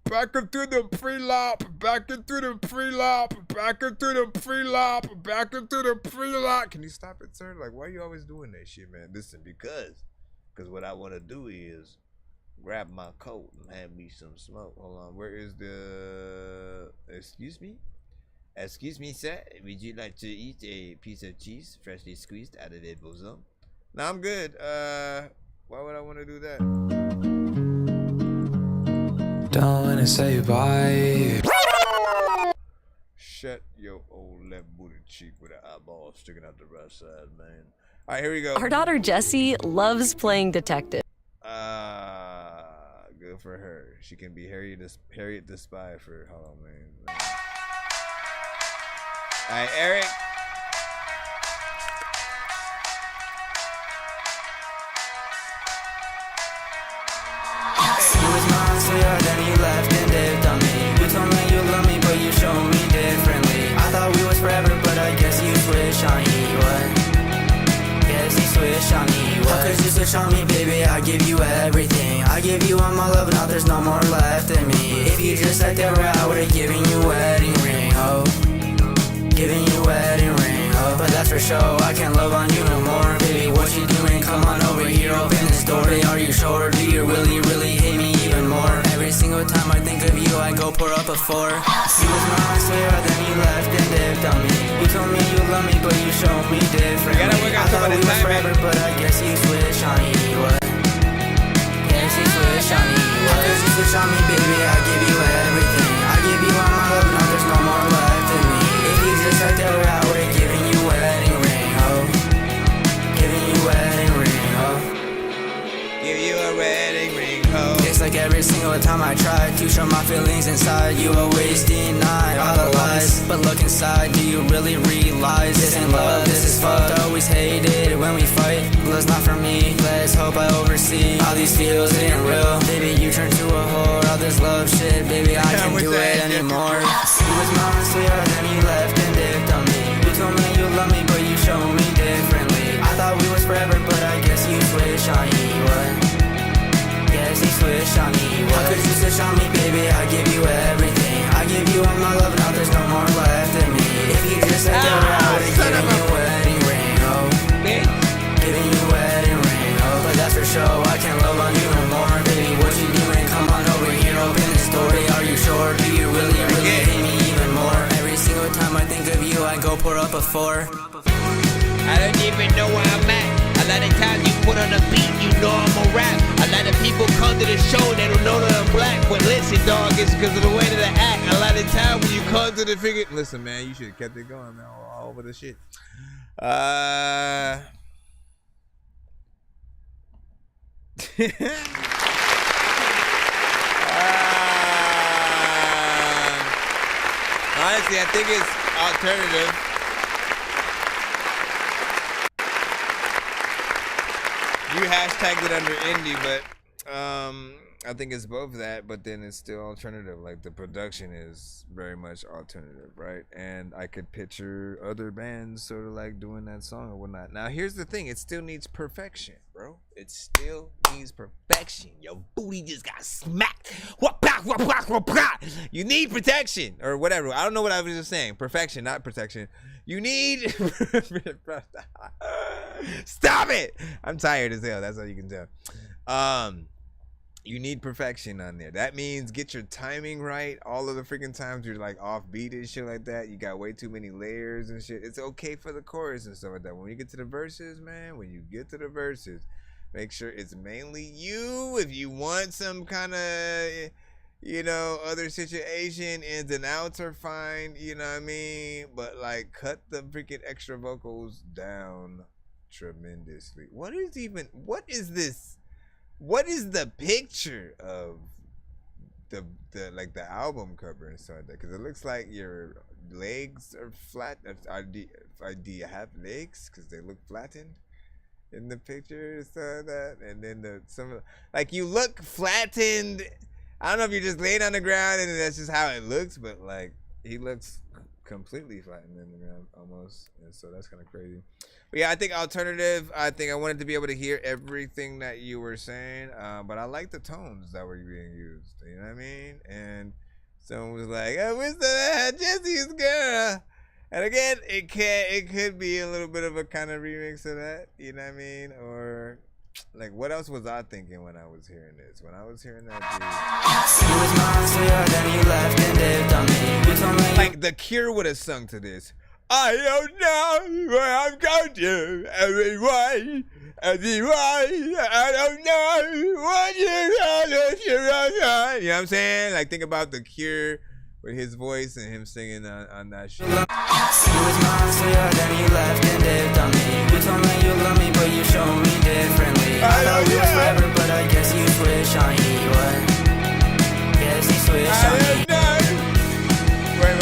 Back into the pre-lap, back into the pre-lap, back into the pre-lap, back into the pre-lap. Can you stop it, sir? Like, why are you always doing that shit, man? Listen, because what I want to do is grab my coat and have me some smoke. Hold on, where is the, excuse me? Excuse me, sir, would you like to eat a piece of cheese freshly squeezed out of the bosom? No, I'm good. Why would I want to do that? Don't wanna say bye. Shut your old left booty cheek with an eyeball sticking out the right side, man. All right, here we go. Our daughter Jessie loves playing detective. Good for her. She can be Harriet the Spy for Halloween. All right, Eric. You was mine, sweetheart, then you left and dipped on me. You told me you love me, but you showed me differently. I thought we was forever, but I guess you switched on me. What? Guess you switched on me. What? How could you switch on me, baby? I give you everything. I give you all my love, now there's no more left in me. If you just sat there, I would've given you a wedding ring, oh. Giving you a wedding ring, oh. But that's for sure, I can't love on you no more. Baby, what you doing? Come on over here, open this door. Are you sure? Do you really hate me even more? Every single single time I think of you, I go pour up a 4. You was mine, swear, then you left and dipped on me. You told me you love me, but you showed me differently. I thought we was forever, but I guess you switch on me. What? Guess you switch on me. How could you switch on me, baby? I give you everything. I give you all my love, now there's no more left in me. If you just like the route, we're giving you wedding ring, oh. Giving you wedding ring, oh. Give you a wedding ring, ho. It's like every single time I try to show my feelings inside, you always deny all the lies. But look inside, do you really realize this ain't love, this is fucked? I always hated when we fight, love's not for me. Let's hope I oversee all these feels ain't real. Baby, you turned to a whore, all this love shit, baby, I can't do it anymore. You was mine, sweetheart, then you left and dipped on me. You told me you love me, but you showed me differently. I thought we was forever, but I guess you switched on me. What? Guess you switched on me. What? How could you switch on me, baby? I give you everything. I give you all my love, now there's no more left in me. If you just let the route, giving you wedding ring, oh. Giving you wedding ring, oh. But that's for sure, I can't love on you no more, baby. What you doing? Come on over here, open the story. Are you sure? Do you really hate me even more? Every single time I think of you, I go pour up a 4. I don't even know where I'm at. A lot of times you put on a beat, you know I'm a rap. A lot of people come to the show, they don't know that I'm black. But listen, dog, it's because of the way that I act. A lot of times when you come to the figure, listen, man, you should have kept it going, man, all over the shit. Honestly, I think it's alternative. You hashtagged it under indie, but I think it's both that, but then it's still alternative. Like the production is very much alternative, right? And I could picture other bands sort of like doing that song or whatnot. Now here's the thing, it still needs perfection, bro. It still needs perfection. Your booty just got smacked. You need protection or whatever. I don't know what I was just saying. Perfection, not protection. You need stop it. I'm tired as hell. That's how you can tell. You need perfection on there. That means get your timing right. All of the freaking times you're like offbeat and shit like that. You got way too many layers and shit. It's okay for the chorus and stuff like that. When you get to the verses, man, when you get to the verses, make sure it's mainly you. If you want some kind of, you know, other situation, ins and outs are fine, you know what I mean? But like cut the freaking extra vocals down tremendously. What is this? What is the picture of the like the album cover and stuff like that? Because it looks like your legs are flat. Do you have legs? Because they look flattened in the picture and stuff like that. And then like you look flattened. I don't know if you're just laying on the ground and that's just how it looks, but like he looks completely flattened in the ground almost, and so that's kind of crazy. But yeah, I think alternative. I think I wanted to be able to hear everything that you were saying, but I like the tones that were being used. You know what I mean? And someone was like, "I wish that I had Jesse's girl." And again, it could be a little bit of a kind of remix of that. You know what I mean? Or like, what else was I thinking when I was hearing this? When I was hearing that beat, like The Cure would have sung to this. I don't know where I'm going to, everyone. I don't know what you're on. You know what I'm saying? Like, think about The Cure with his voice and him singing on that shit. You was mine, sweetheart, then you left and dipped on me. You told me you love me, but you showed me differently. I thought you was forever, but I guess you switched on me. What? Guess you switched on me. Wait.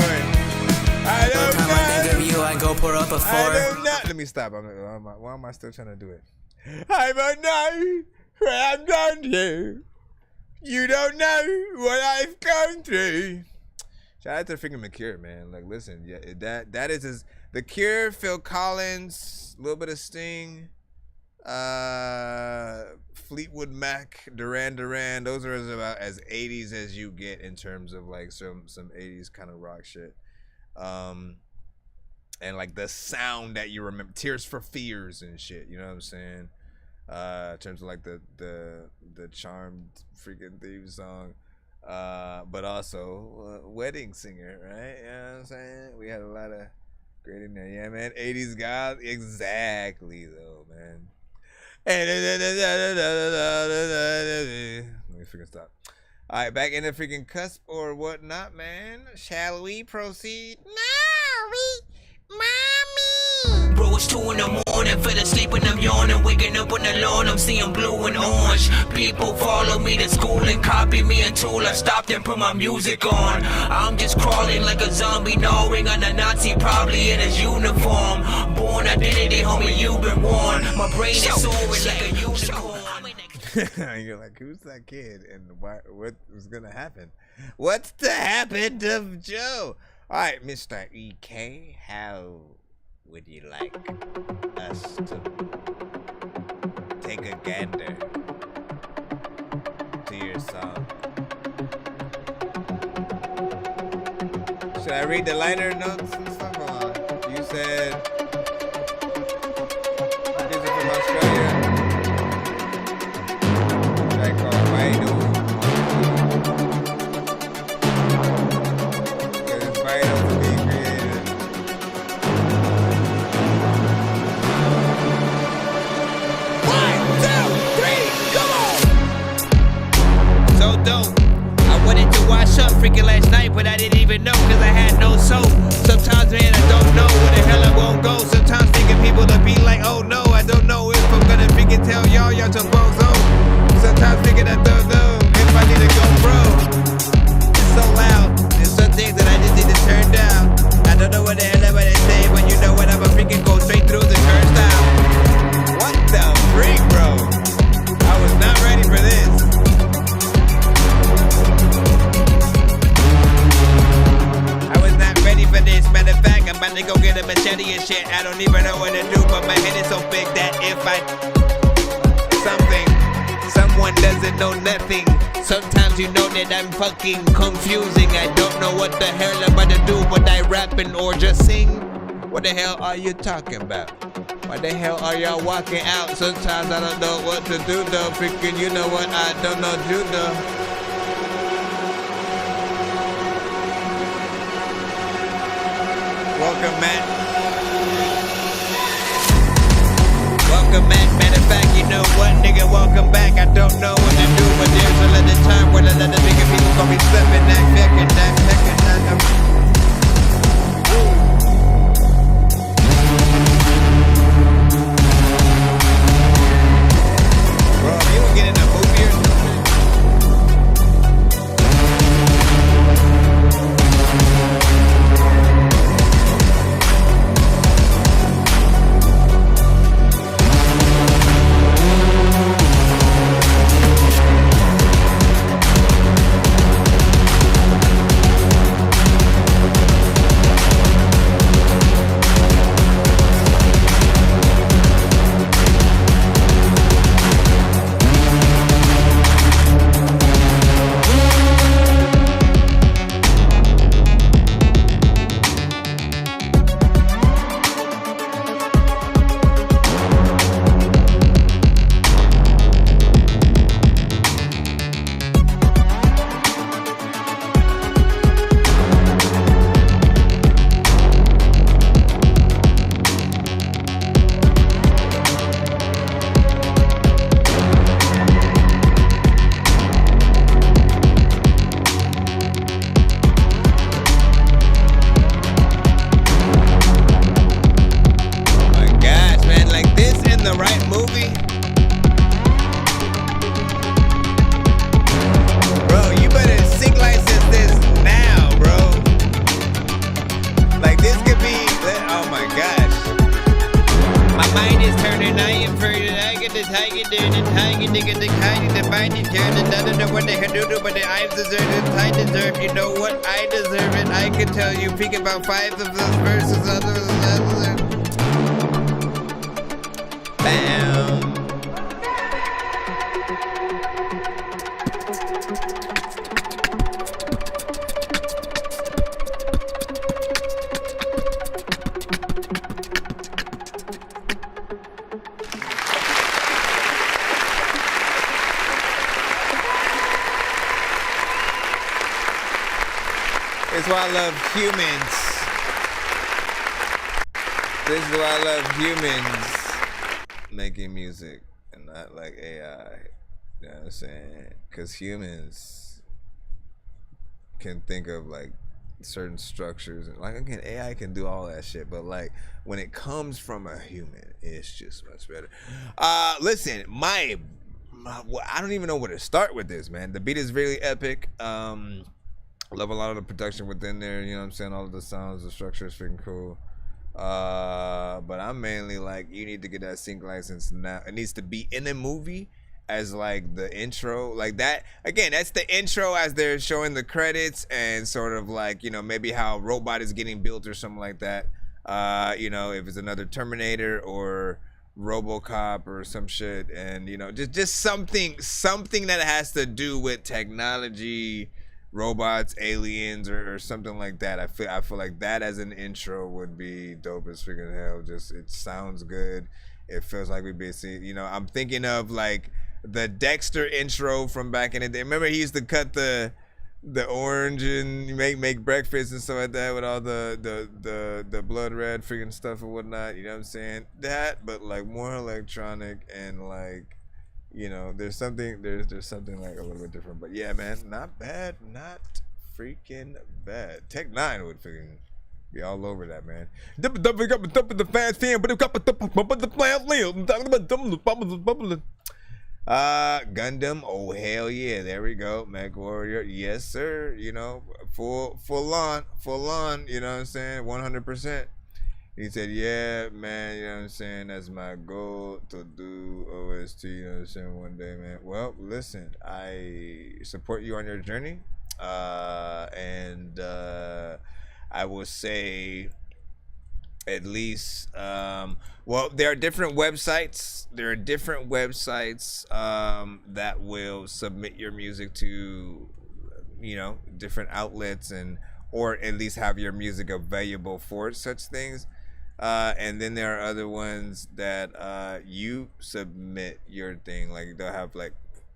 I don't know. I think of you, I go pour up a 4. I don't know. Let me stop. Why am I still trying to do it? I don't know where I'm going to. You don't know what I've gone through. Shout out to freaking The Cure, man. Like, listen, yeah, that is his. The Cure, Phil Collins, a little bit of Sting, Fleetwood Mac, Duran. Those are about as 80s as you get in terms of like some 80s kind of rock shit. And like the sound that you remember, Tears for Fears and shit, you know what I'm saying? In terms of like the Charmed freaking theme song. but also wedding singer, right? You know what I'm saying? We had a lot of great in there. Yeah, man. 80s guys. Exactly, though, man. Let me freaking stop. All right, back in the freaking cusp or whatnot, man. Shall we proceed? Bro, it's 2 in the morning, fell asleep and I'm yawning, waking up on the lawn, I'm seeing blue and orange. People follow me to school and copy me until I stopped and put my music on. I'm just crawling like a zombie, gnawing on a Nazi, probably in his uniform. Born identity, homie, you've been warned. My brain is soaring like a unicorn. You're like, who's that kid and what was gonna happen? What's to happen to Joe? All right, Mr. EK, how would you like us to take a gander to your song? Should I read the liner notes and stuff? Hold on. You said this is from Australia. Should I call Baidu? Because it's Baidu to be created. So dope. I wanted to wash up freaking last night, but I didn't even know because I had no soap. Sometimes, man, I don't know where the hell I won't go. Sometimes thinking people to be like, oh no, I don't know if I'm gonna freaking tell y'all to bozo. Sometimes thinking I don't know if I need to go bro. It's so loud. There's some things that I just need to turn down. I don't know what the hell I'm gonna say, but you know what? I'm a freaking go straight through the turnstile. What the freak, bro? I was not ready for this. For this, matter of fact, I'm about to go get a machete and shit. I don't even know what to do, but my head is so big that if someone doesn't know nothing. Sometimes you know that I'm fucking confusing. I don't know what the hell I'm about to do, but I rapping or just sing. What the hell are you talking about? Why the hell are y'all walking out? Sometimes I don't know what to do though. Freaking, you know what? I don't know judo. Welcome, Matt. Welcome, Matt. Matter of fact, you know what, nigga? Welcome back. I don't know what to do, but there's a lot of time where a lot of bigger people gonna be slipping that fucking Bro, you were getting a movie or something? You know what? I deserve it. I can tell you, peek about 5 of those verses. Bam. This is why I love humans. This is why I love humans making music and not like AI. You know what I'm saying? Because humans can think of like certain structures. And like, again, AI can do all that shit. But like when it comes from a human, it's just much better. Listen, I don't even know where to start with this, man. The beat is really epic. I love a lot of the production within there. You know what I'm saying? All of the sounds, the structure is freaking cool. But I'm mainly like, you need to get that sync license now. It needs to be in a movie as like the intro, like that. Again, that's the intro as they're showing the credits and sort of like, you know, maybe how Robot is getting built or something like that. You know, if it's another Terminator or RoboCop or some shit, and you know, just something that has to do with technology, robots, aliens, or something like that. I feel like that as an intro would be dope as freaking hell. Just, it sounds good. It feels like we basically, you know, I'm thinking of like the Dexter intro from back in the day. Remember he used to cut the orange and make breakfast and stuff like that with all the blood red freaking stuff and whatnot. You know what I'm saying? That, but like more electronic and like, you know, there's something like a little bit different. But yeah, man, not bad, not freaking bad. Tech 9 would freaking be all over that, man. Gundam, oh hell yeah, there we go. Mech Warrior, yes sir. You know, full on, you know what I'm saying? 100%. He said, yeah, man, you know what I'm saying? That's my goal, to do OST, you know what I'm saying, one day, man. Well, listen, I support you on your journey. And I will say, at least, well, there are different websites. That will submit your music to, you know, different outlets, and or at least have your music available for such things. And then there are other ones that you submit your thing, like they'll have like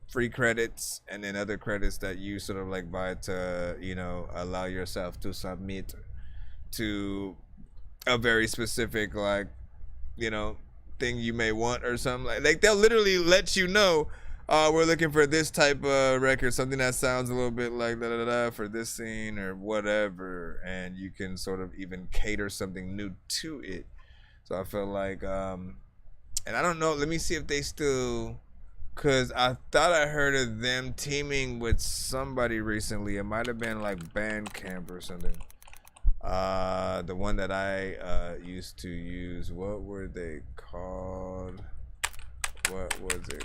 free credits and then other credits that you sort of like buy to, you know, allow yourself to submit to a very specific, like, you know, thing you may want or something. Like they'll literally let you know, we're looking for this type of record, something that sounds a little bit like da da da for this scene or whatever, and you can sort of even cater something new to it. So I feel like, and I don't know, let me see if they still, cause I thought I heard of them teaming with somebody recently. It might have been like Bandcamp or something. The one that I used to use, what were they called? What was it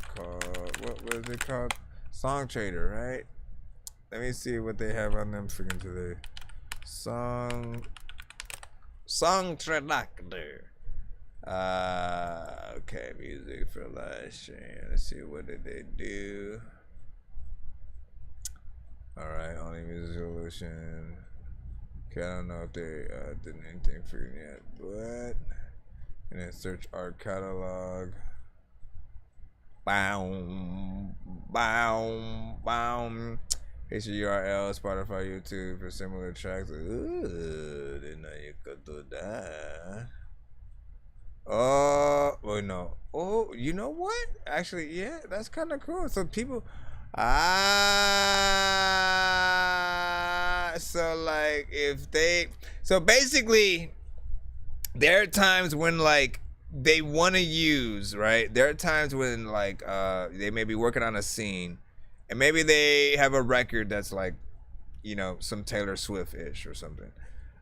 called? Song Trader, right? Let me see what they have on them freaking today. Song Trader. Okay, music for live stream. Let's see, what did they do? Alright, only music solution. Okay, I don't know if they did anything freaking yet, but, and then search our catalog. Here's your URL, Spotify, YouTube for similar tracks. Ooh, didn't know you could do that. Oh, well, no. Oh, you know what? Actually, yeah, that's kind of cool. So people, so like if they, so basically, there are times when like they want to use, right? There are times when like they may be working on a scene and maybe they have a record that's like, you know, some Taylor Swift-ish or something.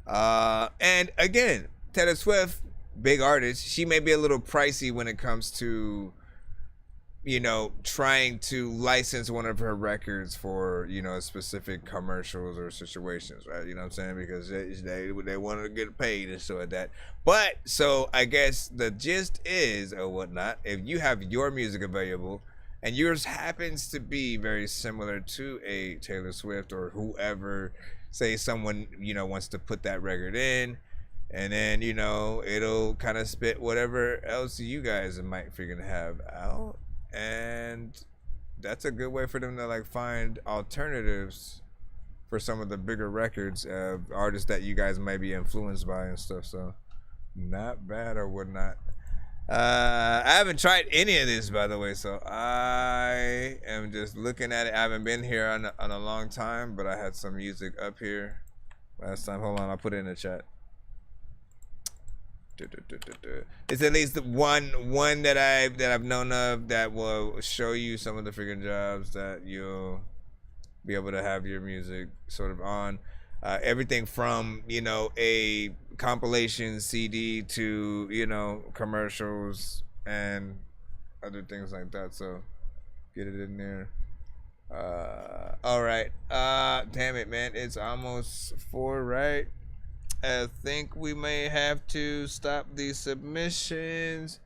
And again, Taylor Swift, big artist, she may be a little pricey when it comes to, you know, trying to license one of her records for, you know, specific commercials or situations, right? You know what I'm saying? Because they want to get paid and so like that. But so I guess the gist is, or whatnot, if you have your music available and yours happens to be very similar to a Taylor Swift or whoever, say someone, you know, wants to put that record in, and then, you know, it'll kind of spit whatever else you guys might freaking have out. And that's a good way for them to like find alternatives for some of the bigger records, artists that you guys might be influenced by and stuff. So not bad or whatnot. I haven't tried any of this, by the way, so I am just looking at it. I haven't been here on a long time, but I had some music up here last time. Hold on, I'll put it in the chat. It's at least one that I've known of that will show you some of the freaking jobs that you'll be able to have your music sort of on. Everything from, you know, a compilation CD to, you know, commercials and other things like that. So get it in there. All right. Damn it, man. It's almost 4, right? I think we may have to stop these submissions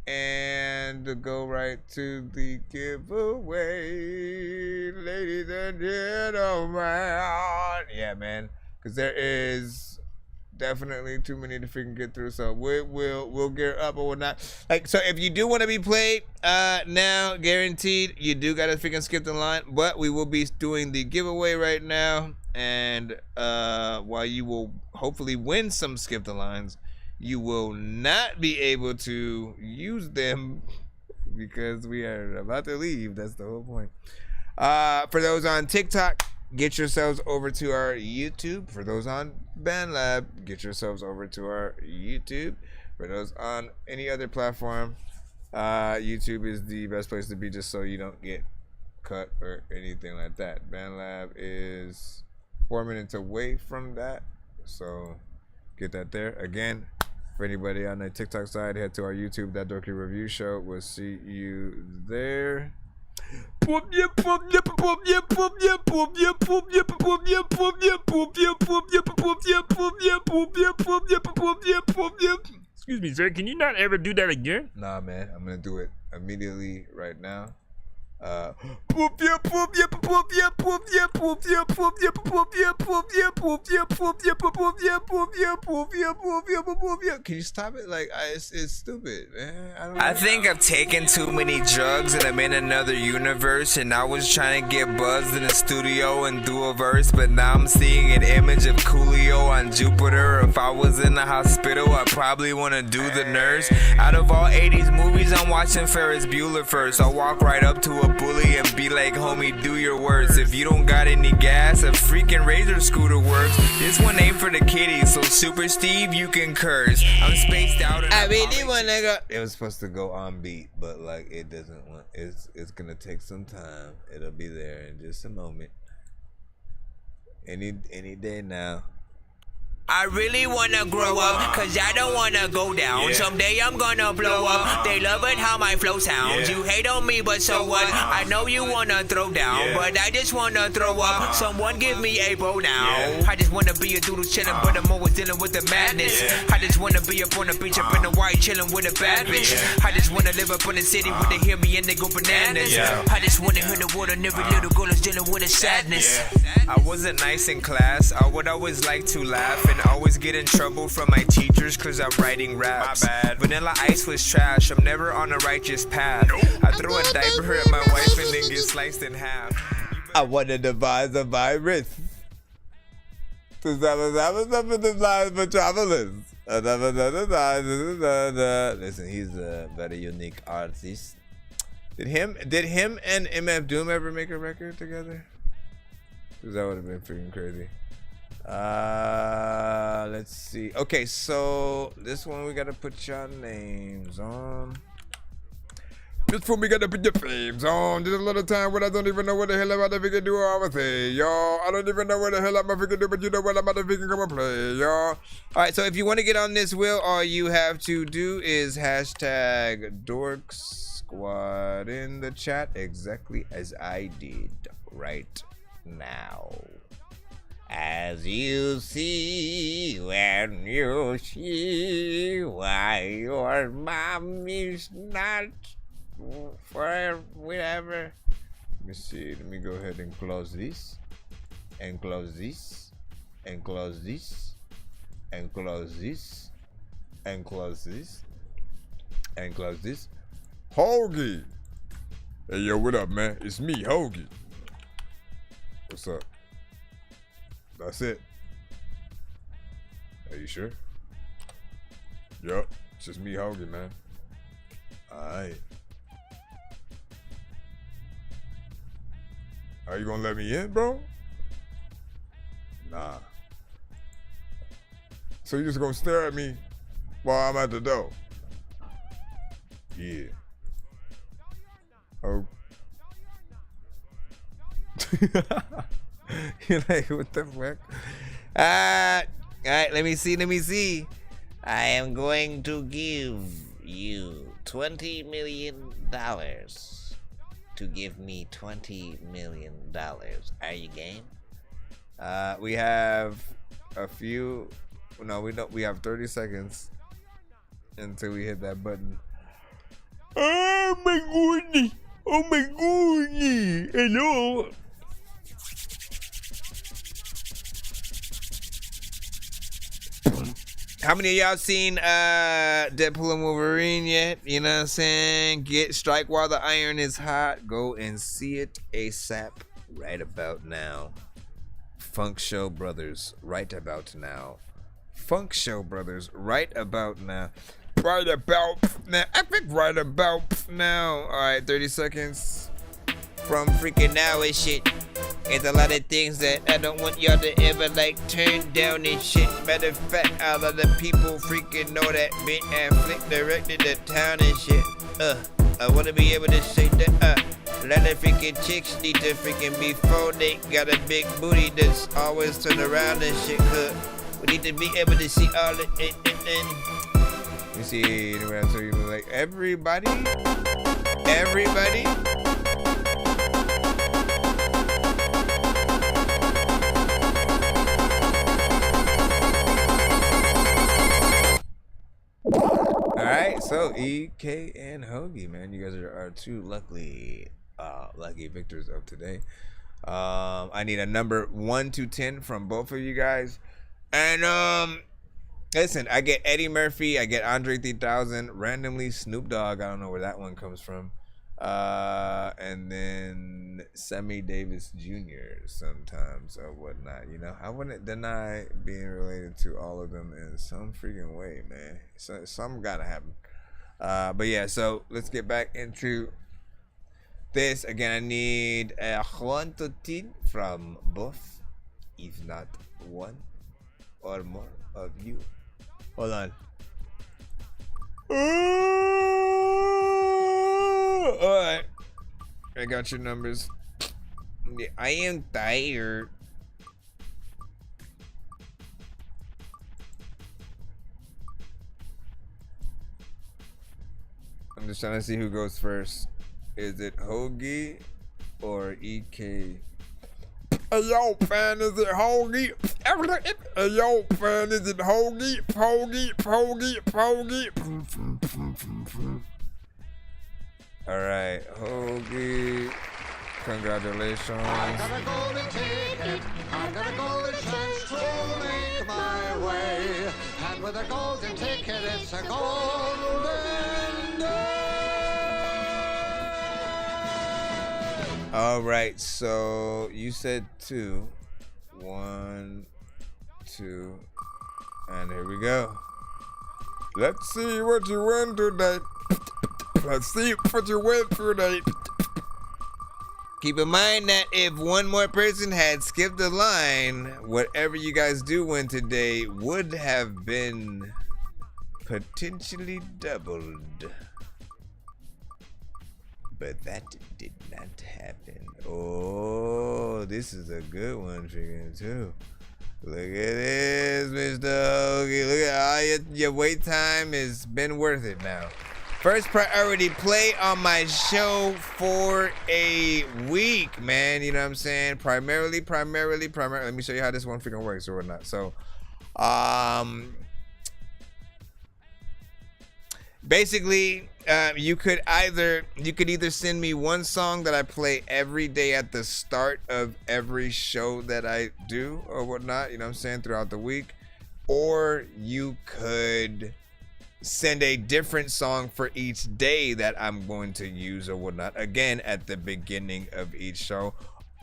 and go right to the giveaway, ladies and gentlemen. Yeah, man, because there is definitely too many to freaking get through. So we'll gear up or whatnot. Like, so if you do want to be played now, guaranteed, you do gotta freaking skip the line. But we will be doing the giveaway right now. And while you will hopefully win some skip the lines, you will not be able to use them because we are about to leave. That's the whole point. For those on TikTok, get yourselves over to our YouTube. For those on BandLab, get yourselves over to our YouTube. For those on any other platform, YouTube is the best place to be, just so you don't get cut or anything like that. BandLab is 4 minutes away from that, so get that there. Again, for anybody on the TikTok side, head to our YouTube, That Dorky Review Show. We'll see you there. Excuse me, sir. Can you not ever do that again? Nah, man. I'm gonna do it immediately right now. Can you stop it? Like, it's stupid, man. I think I've taken too many drugs and I'm in another universe, and I was trying to get buzzed in the studio and do a verse, but now I'm seeing an image of Coolio on Jupiter. If I was in the hospital, I'd probably want to do the nurse. Out of all 80s movies, I'm watching Ferris Bueller first. I'll walk right up to a bully and be like, homie, do your worst. If you don't got any gas, a freaking Razor scooter works. This one ain't for the kiddies, so Super Steve, you can curse. I'm spaced out and it was supposed to go on beat, but like it doesn't want. It's gonna take some time. It'll be there in just a moment. Any day now. I really wanna grow up, cause I don't wanna go down. Someday I'm gonna blow up. They love it how my flow sounds. You hate on me, but so what? I know you wanna throw down, but I just wanna throw up. Someone give me a bow now. I just wanna be a doodle chillin', but I'm always dealing with the madness. I just wanna be up on the beach, up in the white, chillin' with a bad bitch. I just wanna live up in the city where they hear me and they go bananas. I just wanna hear the word, and every little girl is dealing with a sadness. I wasn't nice in class. I would always like to laugh and always get in trouble from my teachers cause I'm writing raps. My bad. Vanilla Ice was trash. I'm never on a righteous path. I throw a diaper at my wife and then get sliced in half. I want to devise a virus to lives for travelers. Listen, he's a very unique artist. Did him and MF Doom ever make a record together? Cause that would have been freaking crazy. Let's see. Okay, so this one we gotta put your names on. This one we gotta put your names on. There's a lot of time when I don't even know what the hell I'm about to freaking do all the thing, y'all. I don't even know what the hell I'm about to freaking do, but you know what I'm about to freaking come and play, y'all. Alright, so if you want to get on this wheel, all you have to do is hashtag Dork Squad in the chat, exactly as I did right now. As you see when you see why your mom is not for whatever. Let me see. Let me go ahead and close this. And close this. And close this. And close this. And close this. And close this. Hoagie! Hey, yo, what up, man? It's me, Hoagie. What's up? That's it. Are you sure? Yup. It's just me, Hoagie, man. Alright. Are you gonna let me in, bro? Nah. So you just gonna stare at me while I'm at the door? Yeah. Oh. You're like, what the fuck? Alright, let me see. I am going to give you $20 million to give me $20 million. Are you game? We have a few. No, we don't. We have 30 seconds until we hit that button. Oh my goodness! Oh my goodness! Hello. How many of y'all seen Deadpool and Wolverine yet? You know what I'm saying? Strike while the iron is hot. Go and see it ASAP right about now. Funk Show Brothers right about now. Funk Show Brothers right about now. Right about now. I think right about now. Alright, 30 seconds from freaking now and shit. It's a lot of things that I don't want y'all to ever like turn down and shit. Matter of fact, a lot of people freaking know that Ben Affleck directed the town and shit. I wanna be able to say that a lot of freaking chicks need to freaking before they got a big booty that's always turn around and shit. Cause we need to be able to see all of it. You see anywhere else you like everybody? Alright, so EK and Hoagie, man, you guys are two lucky victors of today. I need a number 1 to 10 from both of you guys. And listen, I get Eddie Murphy, I get Andre 3000, randomly Snoop Dogg, I don't know where that one comes from. And then Sammy Davis Jr. sometimes or whatnot, you know. I wouldn't deny being related to all of them in some freaking way, man. So something gotta happen. But yeah, so let's get back into this. Again, I need a 1 to 10 from both, if not one or more of you. Hold on. Alright, I got your numbers. Yeah, I am tired. I'm just trying to see who goes first. Is it Hoagie or EK? Hey, yo, fan, is it Hoagie? Hey, yo, fan, is it Hoagie? Hoagie. Alright, Hoagie, congratulations. I got a golden ticket, I got a golden chance to make my way. And with a golden ticket, it's a golden day. Alright, so you said 2. 1, 2, and here we go. Let's see what you win today. Let's see what you went through today. Keep in mind that if one more person had skipped the line, whatever you guys do win today would have been potentially doubled. But that did not happen. Oh, this is a good one for you too. Look at this, Mr. Hoagie. Look at all your wait time has been worth it now. First priority play on my show for a week, man. You know what I'm saying? Primarily. Let me show you how this one freaking works or whatnot. So, basically, you could either send me one song that I play every day at the start of every show that I do or whatnot. You know what I'm saying? Throughout the week, or you could send a different song for each day that I'm going to use or whatnot, again at the beginning of each show.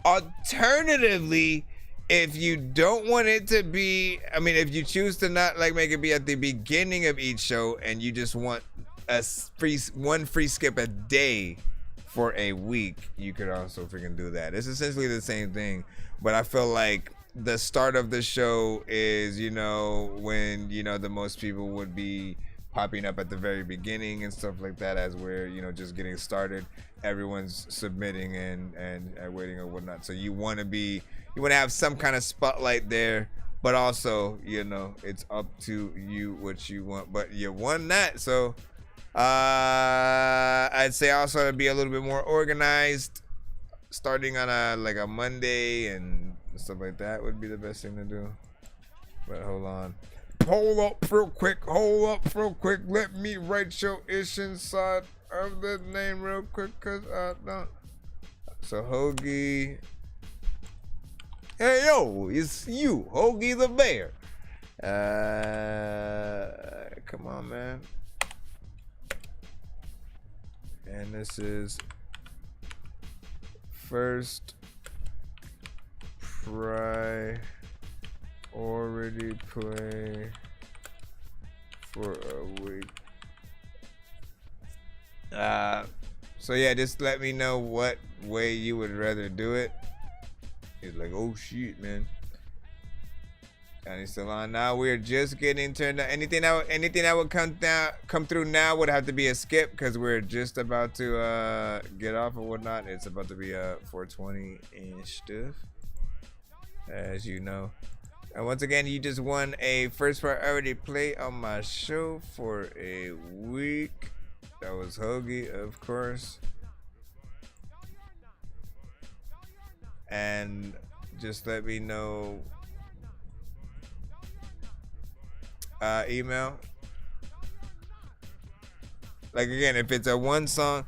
Alternatively, if you don't want it to be, I mean, if you choose to not like make it be at the beginning of each show and you just want one free skip a day for a week, you could also freaking do that. It's essentially the same thing, but I feel like the start of the show is, you know, when, you know, the most people would be popping up at the very beginning and stuff like that, as we're, you know, just getting started. Everyone's submitting and waiting or whatnot. So you want to have some kind of spotlight there, but also, you know, it's up to you what you want. But you won that, so I'd say also to be a little bit more organized, starting on a Monday and stuff like that would be the best thing to do. But hold up real quick, let me write your ish inside of the name real quick, cause I don't. So Hoagie, hey yo, it's you, Hoagie the Bear. Come on, man. And this is first priority play for a week. So yeah, just let me know what way you would rather do it. He's like, oh shit, man. Johnny's still on. Now we're just getting turned on. Anything that would come through now would have to be a skip, because we're just about to get off or whatnot. It's about to be 4:20 and stuff, as you know. And once again, you just won a first priority play on my show for a week. That was Hoagie, of course. And just let me know. Email. Like again, if it's a one song,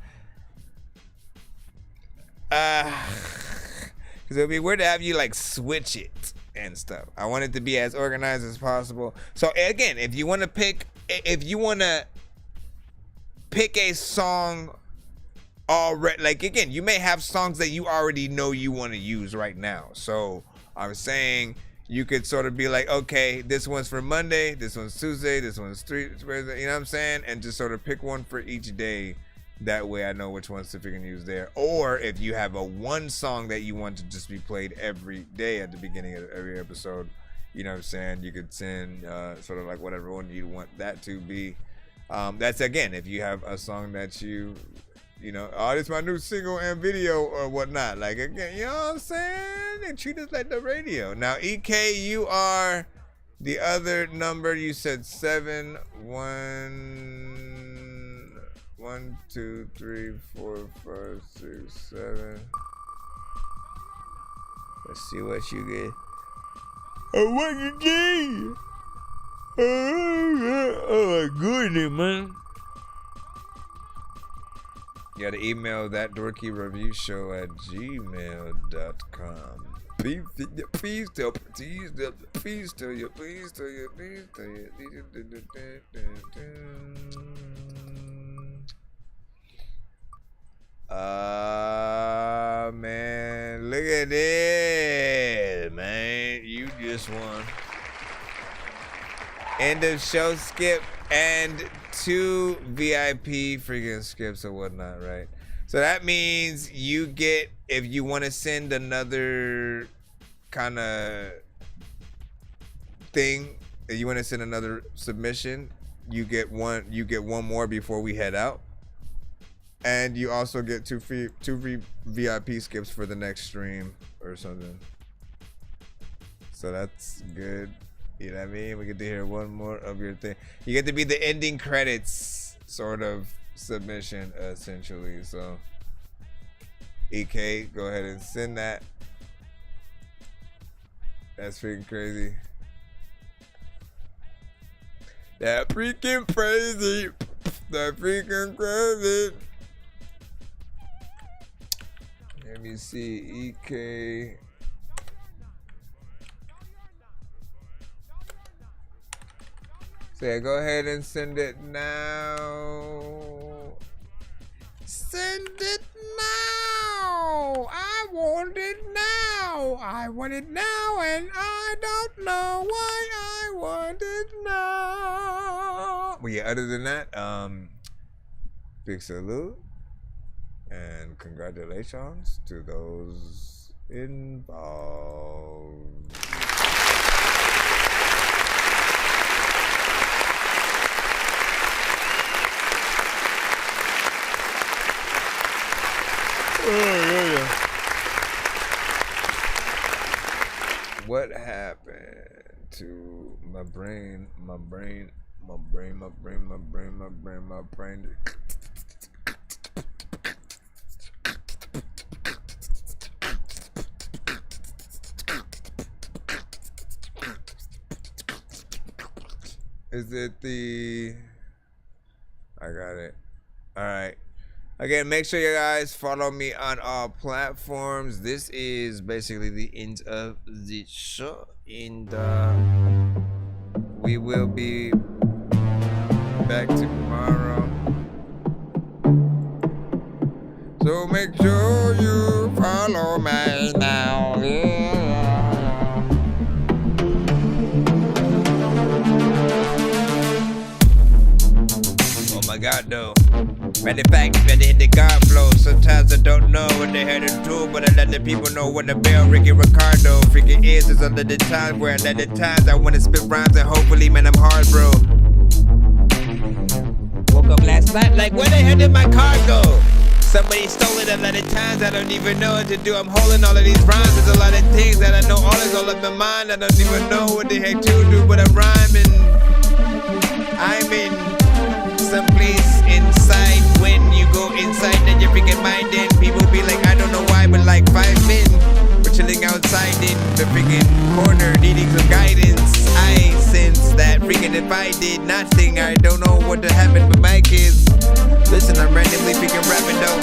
because it'd be weird to have you like switch it and stuff. I want it to be as organized as possible. So again, if you want to pick a song already, like again, you may have songs that you already know you want to use right now. So I'm saying you could sort of be like, okay, this one's for Monday, this one's Tuesday, this one's Thursday, you know what I'm saying? And just sort of pick one for each day. That way I know which ones to freaking use there. Or if you have a one song that you want to just be played every day at the beginning of every episode, you know what I'm saying? You could send sort of like whatever one you want that to be. That's again, if you have a song that you know, oh, this is my new single and video or whatnot. Like, again, you know what I'm saying? And treat us like the radio. Now, EK, you are the other number. You said 7, 1, 2, 3, 4, 5, 6, 7. Let's see what you get. Oh, what you get? Oh, my goodness, man. You gotta email ThatDorkyReviewShow@gmail.com. Please tell you. Man, look at this, man. You just won. End of show skip and 2 VIP freaking skips or whatnot, right? So that means you get, if you want to send another kind of thing, if you want to send another submission, you get one more before we head out. And you also get two free VIP skips for the next stream or something. So that's good. You know what I mean? We get to hear one more of your thing. You get to be the ending credits sort of submission, essentially. So, EK, go ahead and send that. That's freaking crazy. That freaking crazy. That freaking crazy. Let me see, EK. So yeah, go ahead and send it now. Send it now. I want it now. now. I want it now, and I don't know why I want it now. Well, yeah, other than that, big salute and congratulations to those involved. What happened to my brain? Is it the... I got it. All right. Again, make sure you guys follow me on all platforms. This is basically the end of the show. And we will be back tomorrow. So make sure you follow me now. Oh my God, though. Matter of fact, better hit the God flow. Sometimes I don't know what they had to do, but I let the people know when the bell Ricky Ricardo. Freaking is under the time where I let the times I wanna spit rhymes and hopefully, man, I'm hard, bro. Woke up last night like, where the hell did my car go? Somebody stole it a lot of times, I don't even know what to do. I'm holding all of these rhymes, there's a lot of things that I know, all is all up in mind. I don't even know what the heck to do, but I'm rhyming. I'm in someplace inside. When you go inside, then your freaking mind in. People be like, I don't know why, but like 5 men we're chilling outside in the freaking corner, needing some guidance. I sense that freaking if I did nothing, I don't know what to happen with my kids. Listen, I'm randomly freaking rapping though.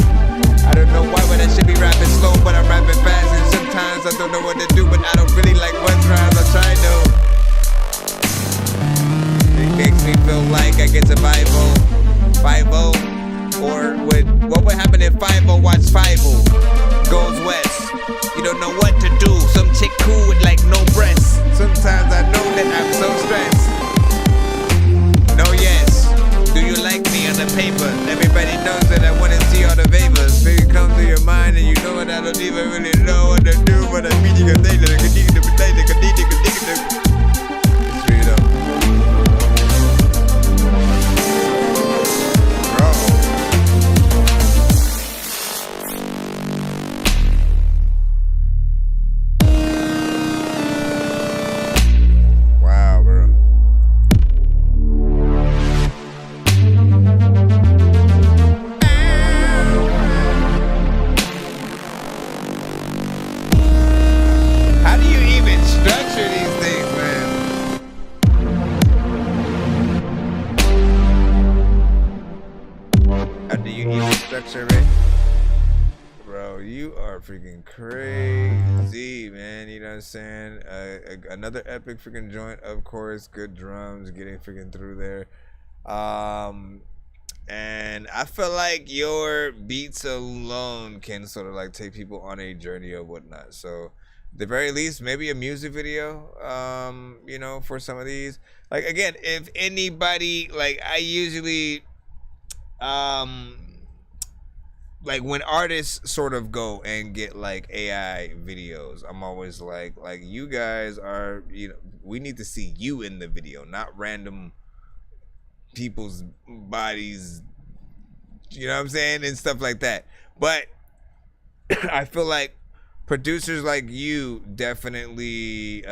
I don't know why, but I should be rapping slow, but I'm rapping fast, and sometimes I don't know what to do, but I don't really like one rhymes. I try though. It makes me feel like I get to 5-0, or what would happen if 5-0 watch 5-0 goes west? You don't know what to do. Some chick cool with like no breasts. Sometimes I know that I'm so stressed. No, yes. Do you like me on the paper? Everybody knows that I wanna see all the favors. Maybe come to your mind and you know what I don't even really know what to do, but I'm meeting a day that I can dig it. Straight up. Bro, you are freaking crazy, man. You know what I'm saying? Another epic freaking joint, of course. Good drums, getting freaking through there. And I feel like your beats alone can sort of like take people on a journey or whatnot. So, at the very least, maybe a music video, you know, for some of these. Like, again, if anybody, like, I usually, like when artists sort of go and get like AI videos, I'm always like you guys are, you know, we need to see you in the video, not random people's bodies, you know what I'm saying, and stuff like that. But I feel like producers like you definitely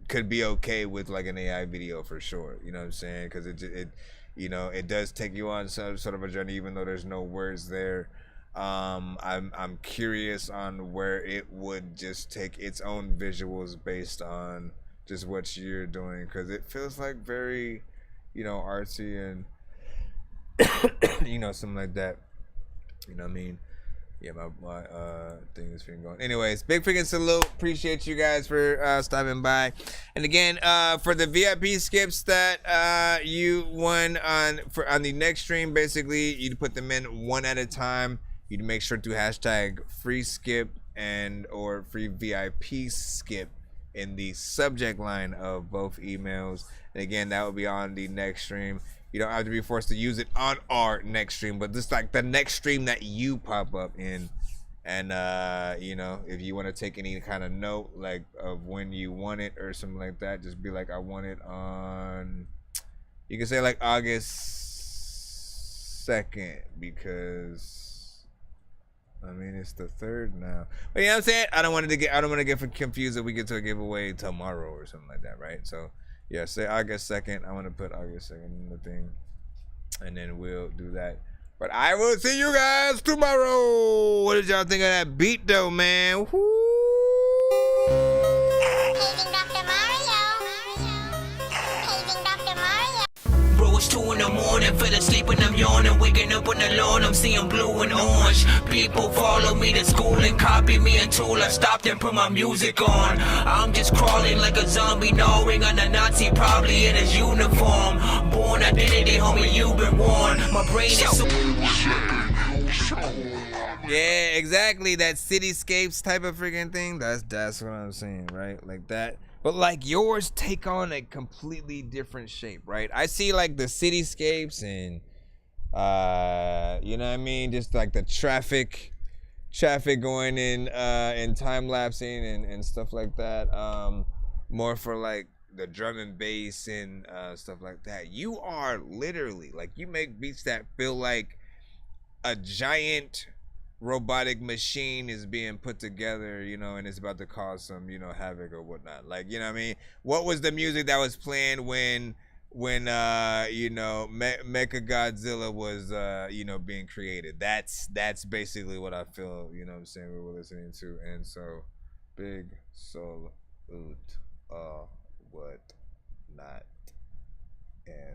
could be okay with like an AI video for sure, you know what I'm saying, because it you know, it does take you on some sort of a journey, even though there's no words there. I'm curious on where it would just take its own visuals based on just what you're doing, because it feels like very, you know, artsy and you know, something like that. You know what I mean? Yeah, my thing is freaking going. Anyways, big freaking salute. Appreciate you guys for stopping by. And again, for the VIP skips that you won on the next stream, basically, you'd put them in one at a time. You'd make sure to hashtag free skip and or free VIP skip in the subject line of both emails. And again, that will be on the next stream. You don't have to be forced to use it on our next stream, but just like the next stream that you pop up in. And you know, if you want to take any kind of note like of when you want it or something like that, just be like, I want it on, you can say like August 2nd, because I mean it's the 3rd now. But you know what I'm saying? I don't want to get confused if we get to a giveaway tomorrow or something like that, right? So yeah, say August 2nd. I want to put August 2nd in the thing, and then we'll do that. But I will see you guys tomorrow. What did y'all think of that beat though, man? Woo! Bro, it's 2 in the morning, fell asleep and I'm yawning, waking up on the lawn, I'm seeing blue and orange. People follow me to school and copy me until I stopped and put my music on. I'm just crawling like a zombie, gnawing on a Nazi, probably in his uniform. Born identity, homie, you've been warned. My brain is so... Yeah, exactly. That cityscapes type of freaking thing. That's what I'm saying, right? Like that. But like yours take on a completely different shape, right? I see like the cityscapes and you know what I mean, just like the traffic going in time lapsing and stuff like that. More for like the drum and bass and stuff like that. You are literally like, you make beats that feel like a giant robotic machine is being put together, you know, and it's about to cause some, you know, havoc or whatnot. Like, you know what I mean? What was the music that was playing when you know, Mechagodzilla was you know, being created? That's basically what I feel, you know what I'm saying, we were listening to. And so big salute.